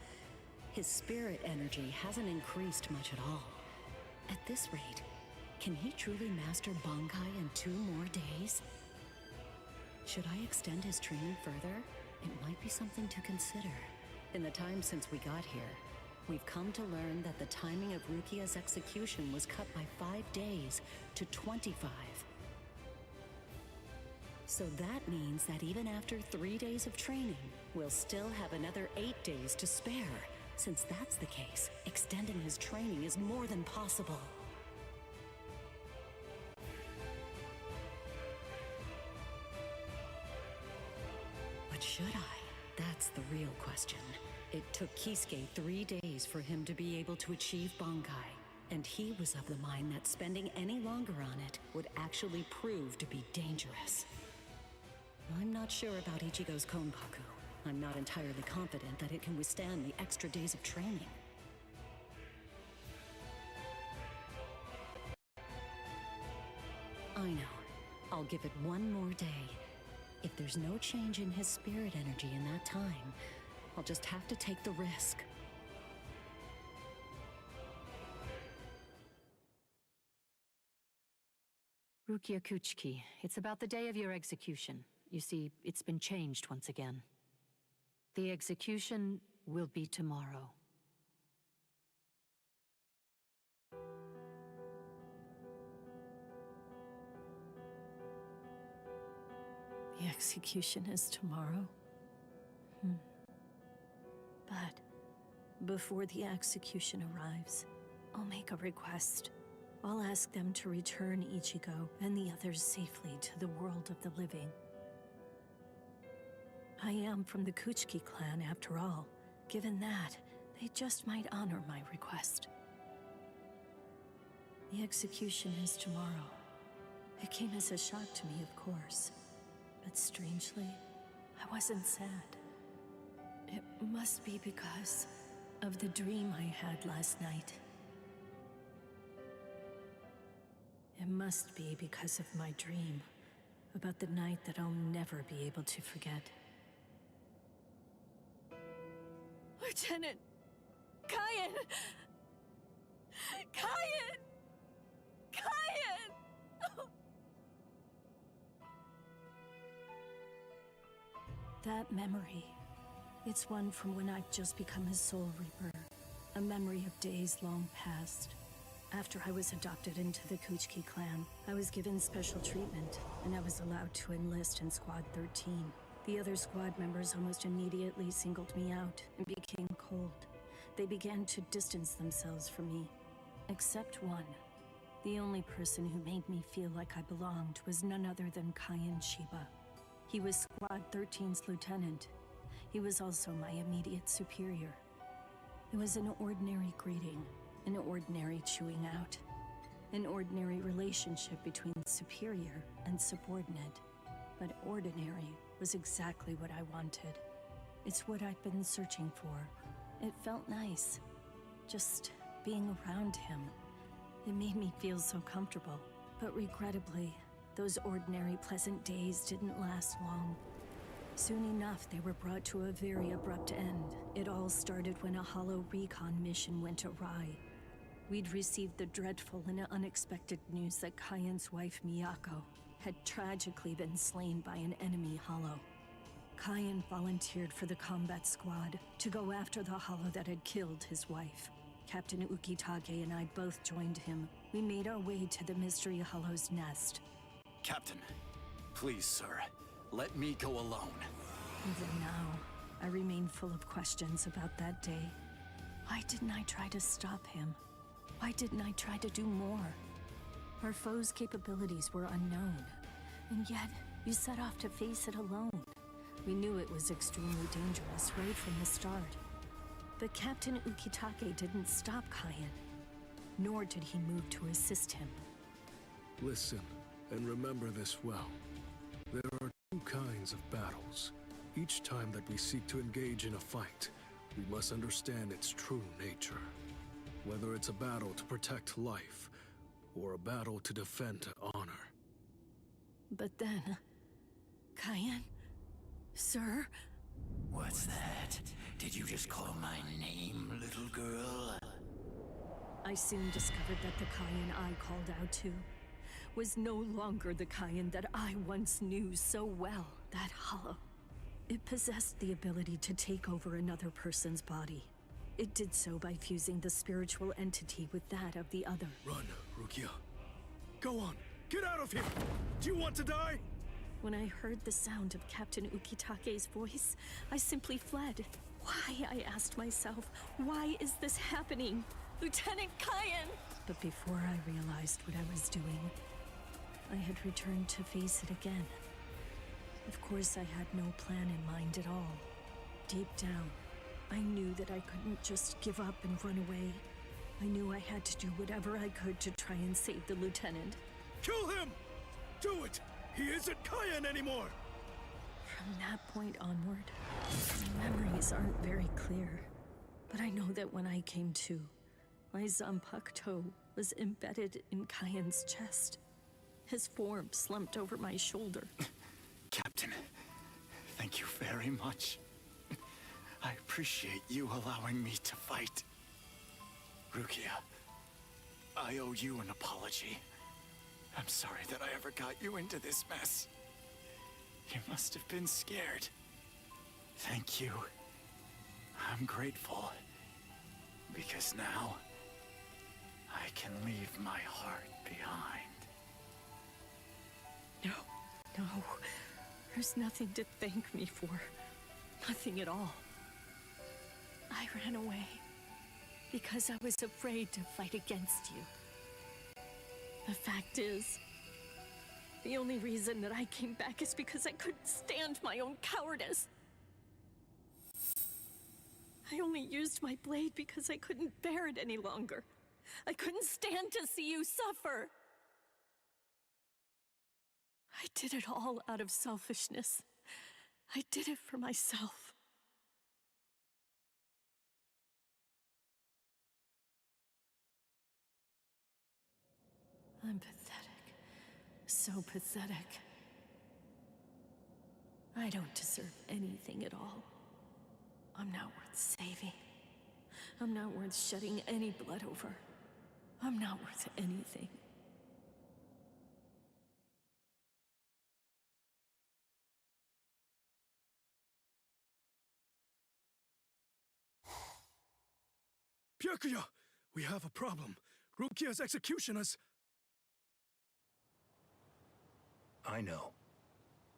S17: His spirit energy hasn't increased much at all. At this rate, can he truly master Bankai in 2 more days? Should I extend his training further? It might be something to consider. In the time since we got here, we've come to learn that the timing of Rukia's execution was cut by 5 days to 25. So that means that even after 3 days of training, we'll still have another 8 days to spare. Since that's the case, extending his training is more than possible. But should I? That's the real question. It took Kisuke 3 days for him to be able to achieve Bankai, and he was of the mind that spending any longer on it would actually prove to be dangerous. I'm not sure about Ichigo's Konpaku. I'm not entirely confident that it can withstand the extra days of training. I know. I'll give it 1 more day. If there's no change in his spirit energy in that time, I'll just have to take the risk.
S14: Rukia Kuchiki, it's about the day of your execution. You see, it's been changed once again. The execution will be tomorrow.
S21: The execution is tomorrow? But before the execution arrives, I'll make a request. I'll ask them to return Ichigo and the others safely to the world of the living. I am from the Kuchiki clan after all. Given that, they just might honor my request. The execution is tomorrow. It came as a shock to me, of course. But strangely, I wasn't sad. It must be because of the dream I had last night. It must be because of my dream about the night that I'll never be able to forget. Lieutenant! Kyan! Kyan! Kyan! That memory, it's one from when I'd just become his Soul Reaper. A memory of days long past. After I was adopted into the Kuchiki clan, I was given special treatment, and I was allowed to enlist in Squad 13. The other squad members almost immediately singled me out and became cold. They began to distance themselves from me. Except one. The only person who made me feel like I belonged was none other than Kyan Shiba. He was Squad 13's lieutenant. He was also my immediate superior. It was an ordinary greeting, an ordinary chewing out. An ordinary relationship between superior and subordinate. But ordinary was exactly what I wanted. It's what I'd been searching for. It felt nice. Just being around him. It made me feel so comfortable. But regrettably, those ordinary pleasant days didn't last long. Soon enough, they were brought to a very abrupt end. It all started when a hollow recon mission went awry. We'd received the dreadful and unexpected news that Kayan's wife, Miyako, had tragically been slain by an enemy hollow. Kayan volunteered for the combat squad to go after the hollow that had killed his wife. Captain Ukitake and I both joined him. We made our way to the Mystery Hollow's nest.
S18: Captain, please, sir, let me go alone.
S21: Even now, I remain full of questions about that day. Why didn't I try to stop him? Why didn't I try to do more? Our foe's capabilities were unknown, and yet you set off to face it alone. We knew it was extremely dangerous right from the start. But Captain Ukitake didn't stop Kayan, nor did he move to assist him.
S22: Listen, and remember this well. There are two kinds of battles. Each time that we seek to engage in a fight, we must understand its true nature. Whether it's a battle to protect life, or a battle to defend honor.
S21: But then... Kayan? Sir?
S6: What's that? Did you just call my name, little girl?
S21: I soon discovered that the Kayan I called out to was no longer the Kayan that I once knew so well. That hollow. It possessed the ability to take over another person's body. It did so by fusing the spiritual entity with that of the other.
S22: Run, Rukia. Go on, get out of here! Do you want to die?
S21: When I heard the sound of Captain Ukitake's voice, I simply fled. Why, I asked myself, why is this happening? Lieutenant Kayan! But before I realized what I was doing, I had returned to face it again. Of course, I had no plan in mind at all. Deep down, I knew that I couldn't just give up and run away. I knew I had to do whatever I could to try and save the lieutenant.
S22: Kill him! Do it! He isn't Kayan anymore!
S21: From that point onward, my memories aren't very clear. But I know that when I came to, my Zanpakuto toe was embedded in Kayan's chest. His form slumped over my shoulder.
S18: Captain, thank you very much. I appreciate you allowing me to fight. Rukia, I owe you an apology. I'm sorry that I ever got you into this mess. You must have been scared. Thank you. I'm grateful. Because now, I can leave my heart behind.
S21: No. There's nothing to thank me for. Nothing at all. I ran away because I was afraid to fight against you. The fact is, the only reason that I came back is because I couldn't stand my own cowardice. I only used my blade because I couldn't bear it any longer. I couldn't stand to see you suffer. I did it all out of selfishness. I did it for myself. I'm pathetic. So pathetic. I don't deserve anything at all. I'm not worth saving. I'm not worth shedding any blood over. I'm not worth anything.
S22: Byakuya! We have a problem. Rukia's execution has...
S23: I know.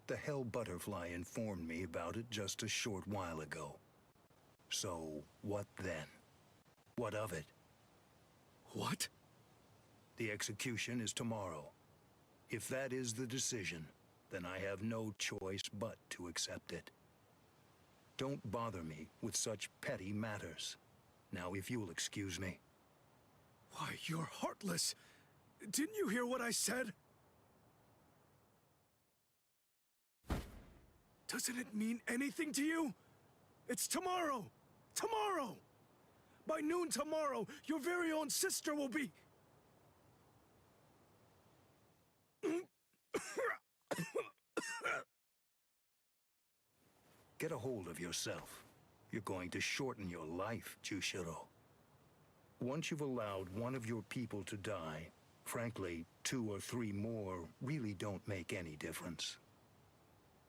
S23: The Hell Butterfly informed me about it just a short while ago. So, what then? What of it?
S22: What?
S23: The execution is tomorrow. If that is the decision, then I have no choice but to accept it. Don't bother me with such petty matters. Now, if you'll excuse me.
S22: Why, you're heartless. Didn't you hear what I said? Doesn't it mean anything to you? It's tomorrow! Tomorrow! By noon tomorrow, your very own sister will be...
S23: Get a hold of yourself. You're going to shorten your life, Jushiro. Once you've allowed one of your people to die, frankly, 2 or 3 more really don't make any difference.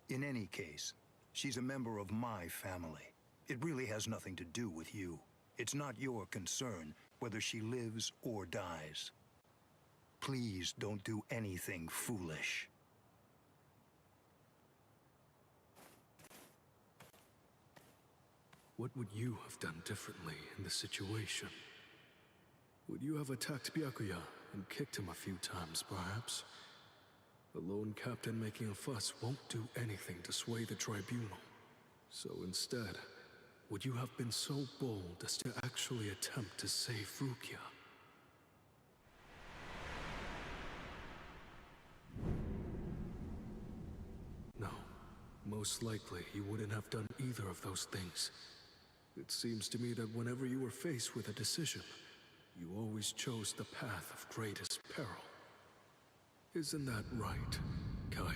S23: In any case, she's a member of my family. It really has nothing to do with you. It's not your concern whether she lives or dies. Please don't do anything foolish.
S22: What would you have done differently in this situation? Would you have attacked Byakuya and kicked him a few times, perhaps? The lone captain making a fuss won't do anything to sway the tribunal. So instead, would you have been so bold as to actually attempt to save Rukia? No, most likely he wouldn't have done either of those things. It seems to me that whenever you were faced with a decision, you always chose the path of greatest peril. Isn't that right, Kaien?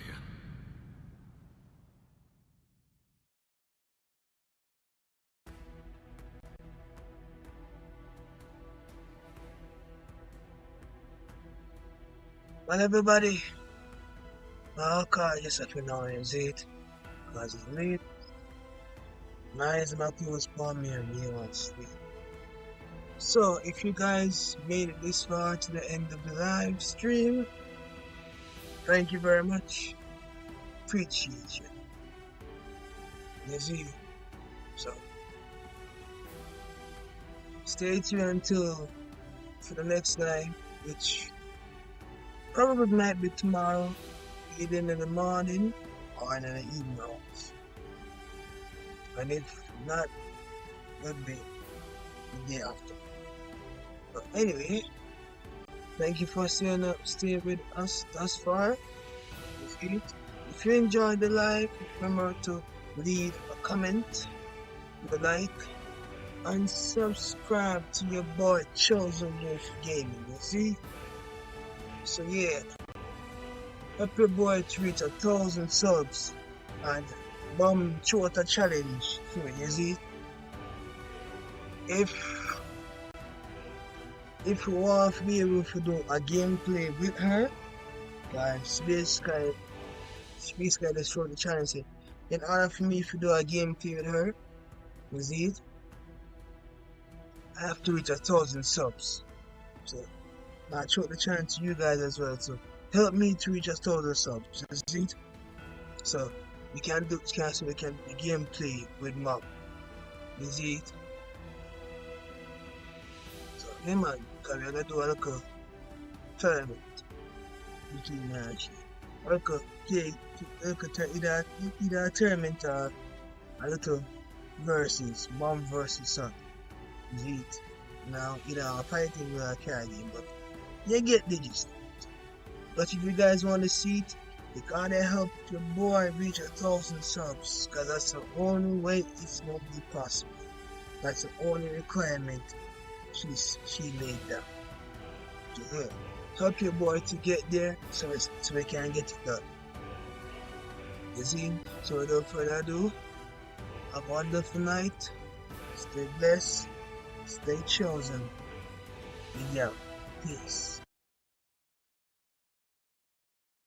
S15: Well, everybody, my car just let me know is it because it's late. My eyes my clothes upon me and me want sleep. So, if you guys made it this far to the end of the live stream, thank you very much. Appreciate you. You see, so stay tuned until for the next live, which probably might be tomorrow, either in the morning or in the evening hours. And if not, it'll be the day after. But anyway, thank you for staying with us thus far. If you enjoyed the live, remember to leave a comment, leave a like, and subscribe to your boy Chosen Wolf Gaming. You see? So yeah, help your boy to reach 1,000 subs and bomb Chota challenge. You see? If you want to be able to do a gameplay with her, guys, basically the short challenge. In order for me to do a gameplay with her, you see it? I have to reach 1,000 subs. So I show the challenge to you guys as well. So help me to reach 1,000 subs. You see it? So we can do gameplay with Mom. You see it? So yeah man, because we're gonna do a little tournament between her and she. A little play, either a tournament or a little versus, Mom versus son. You see it? Now, either a fighting or a card game, but you get the gist. But if you guys want to see it, you gotta help your boy reach 1,000 subs, because that's the only way it's gonna be possible. That's the only requirement she laid down. So, help your boy to get there so we can get it done. You see? So without further ado, have a wonderful night. Stay blessed. Stay chosen. Yeah. Peace.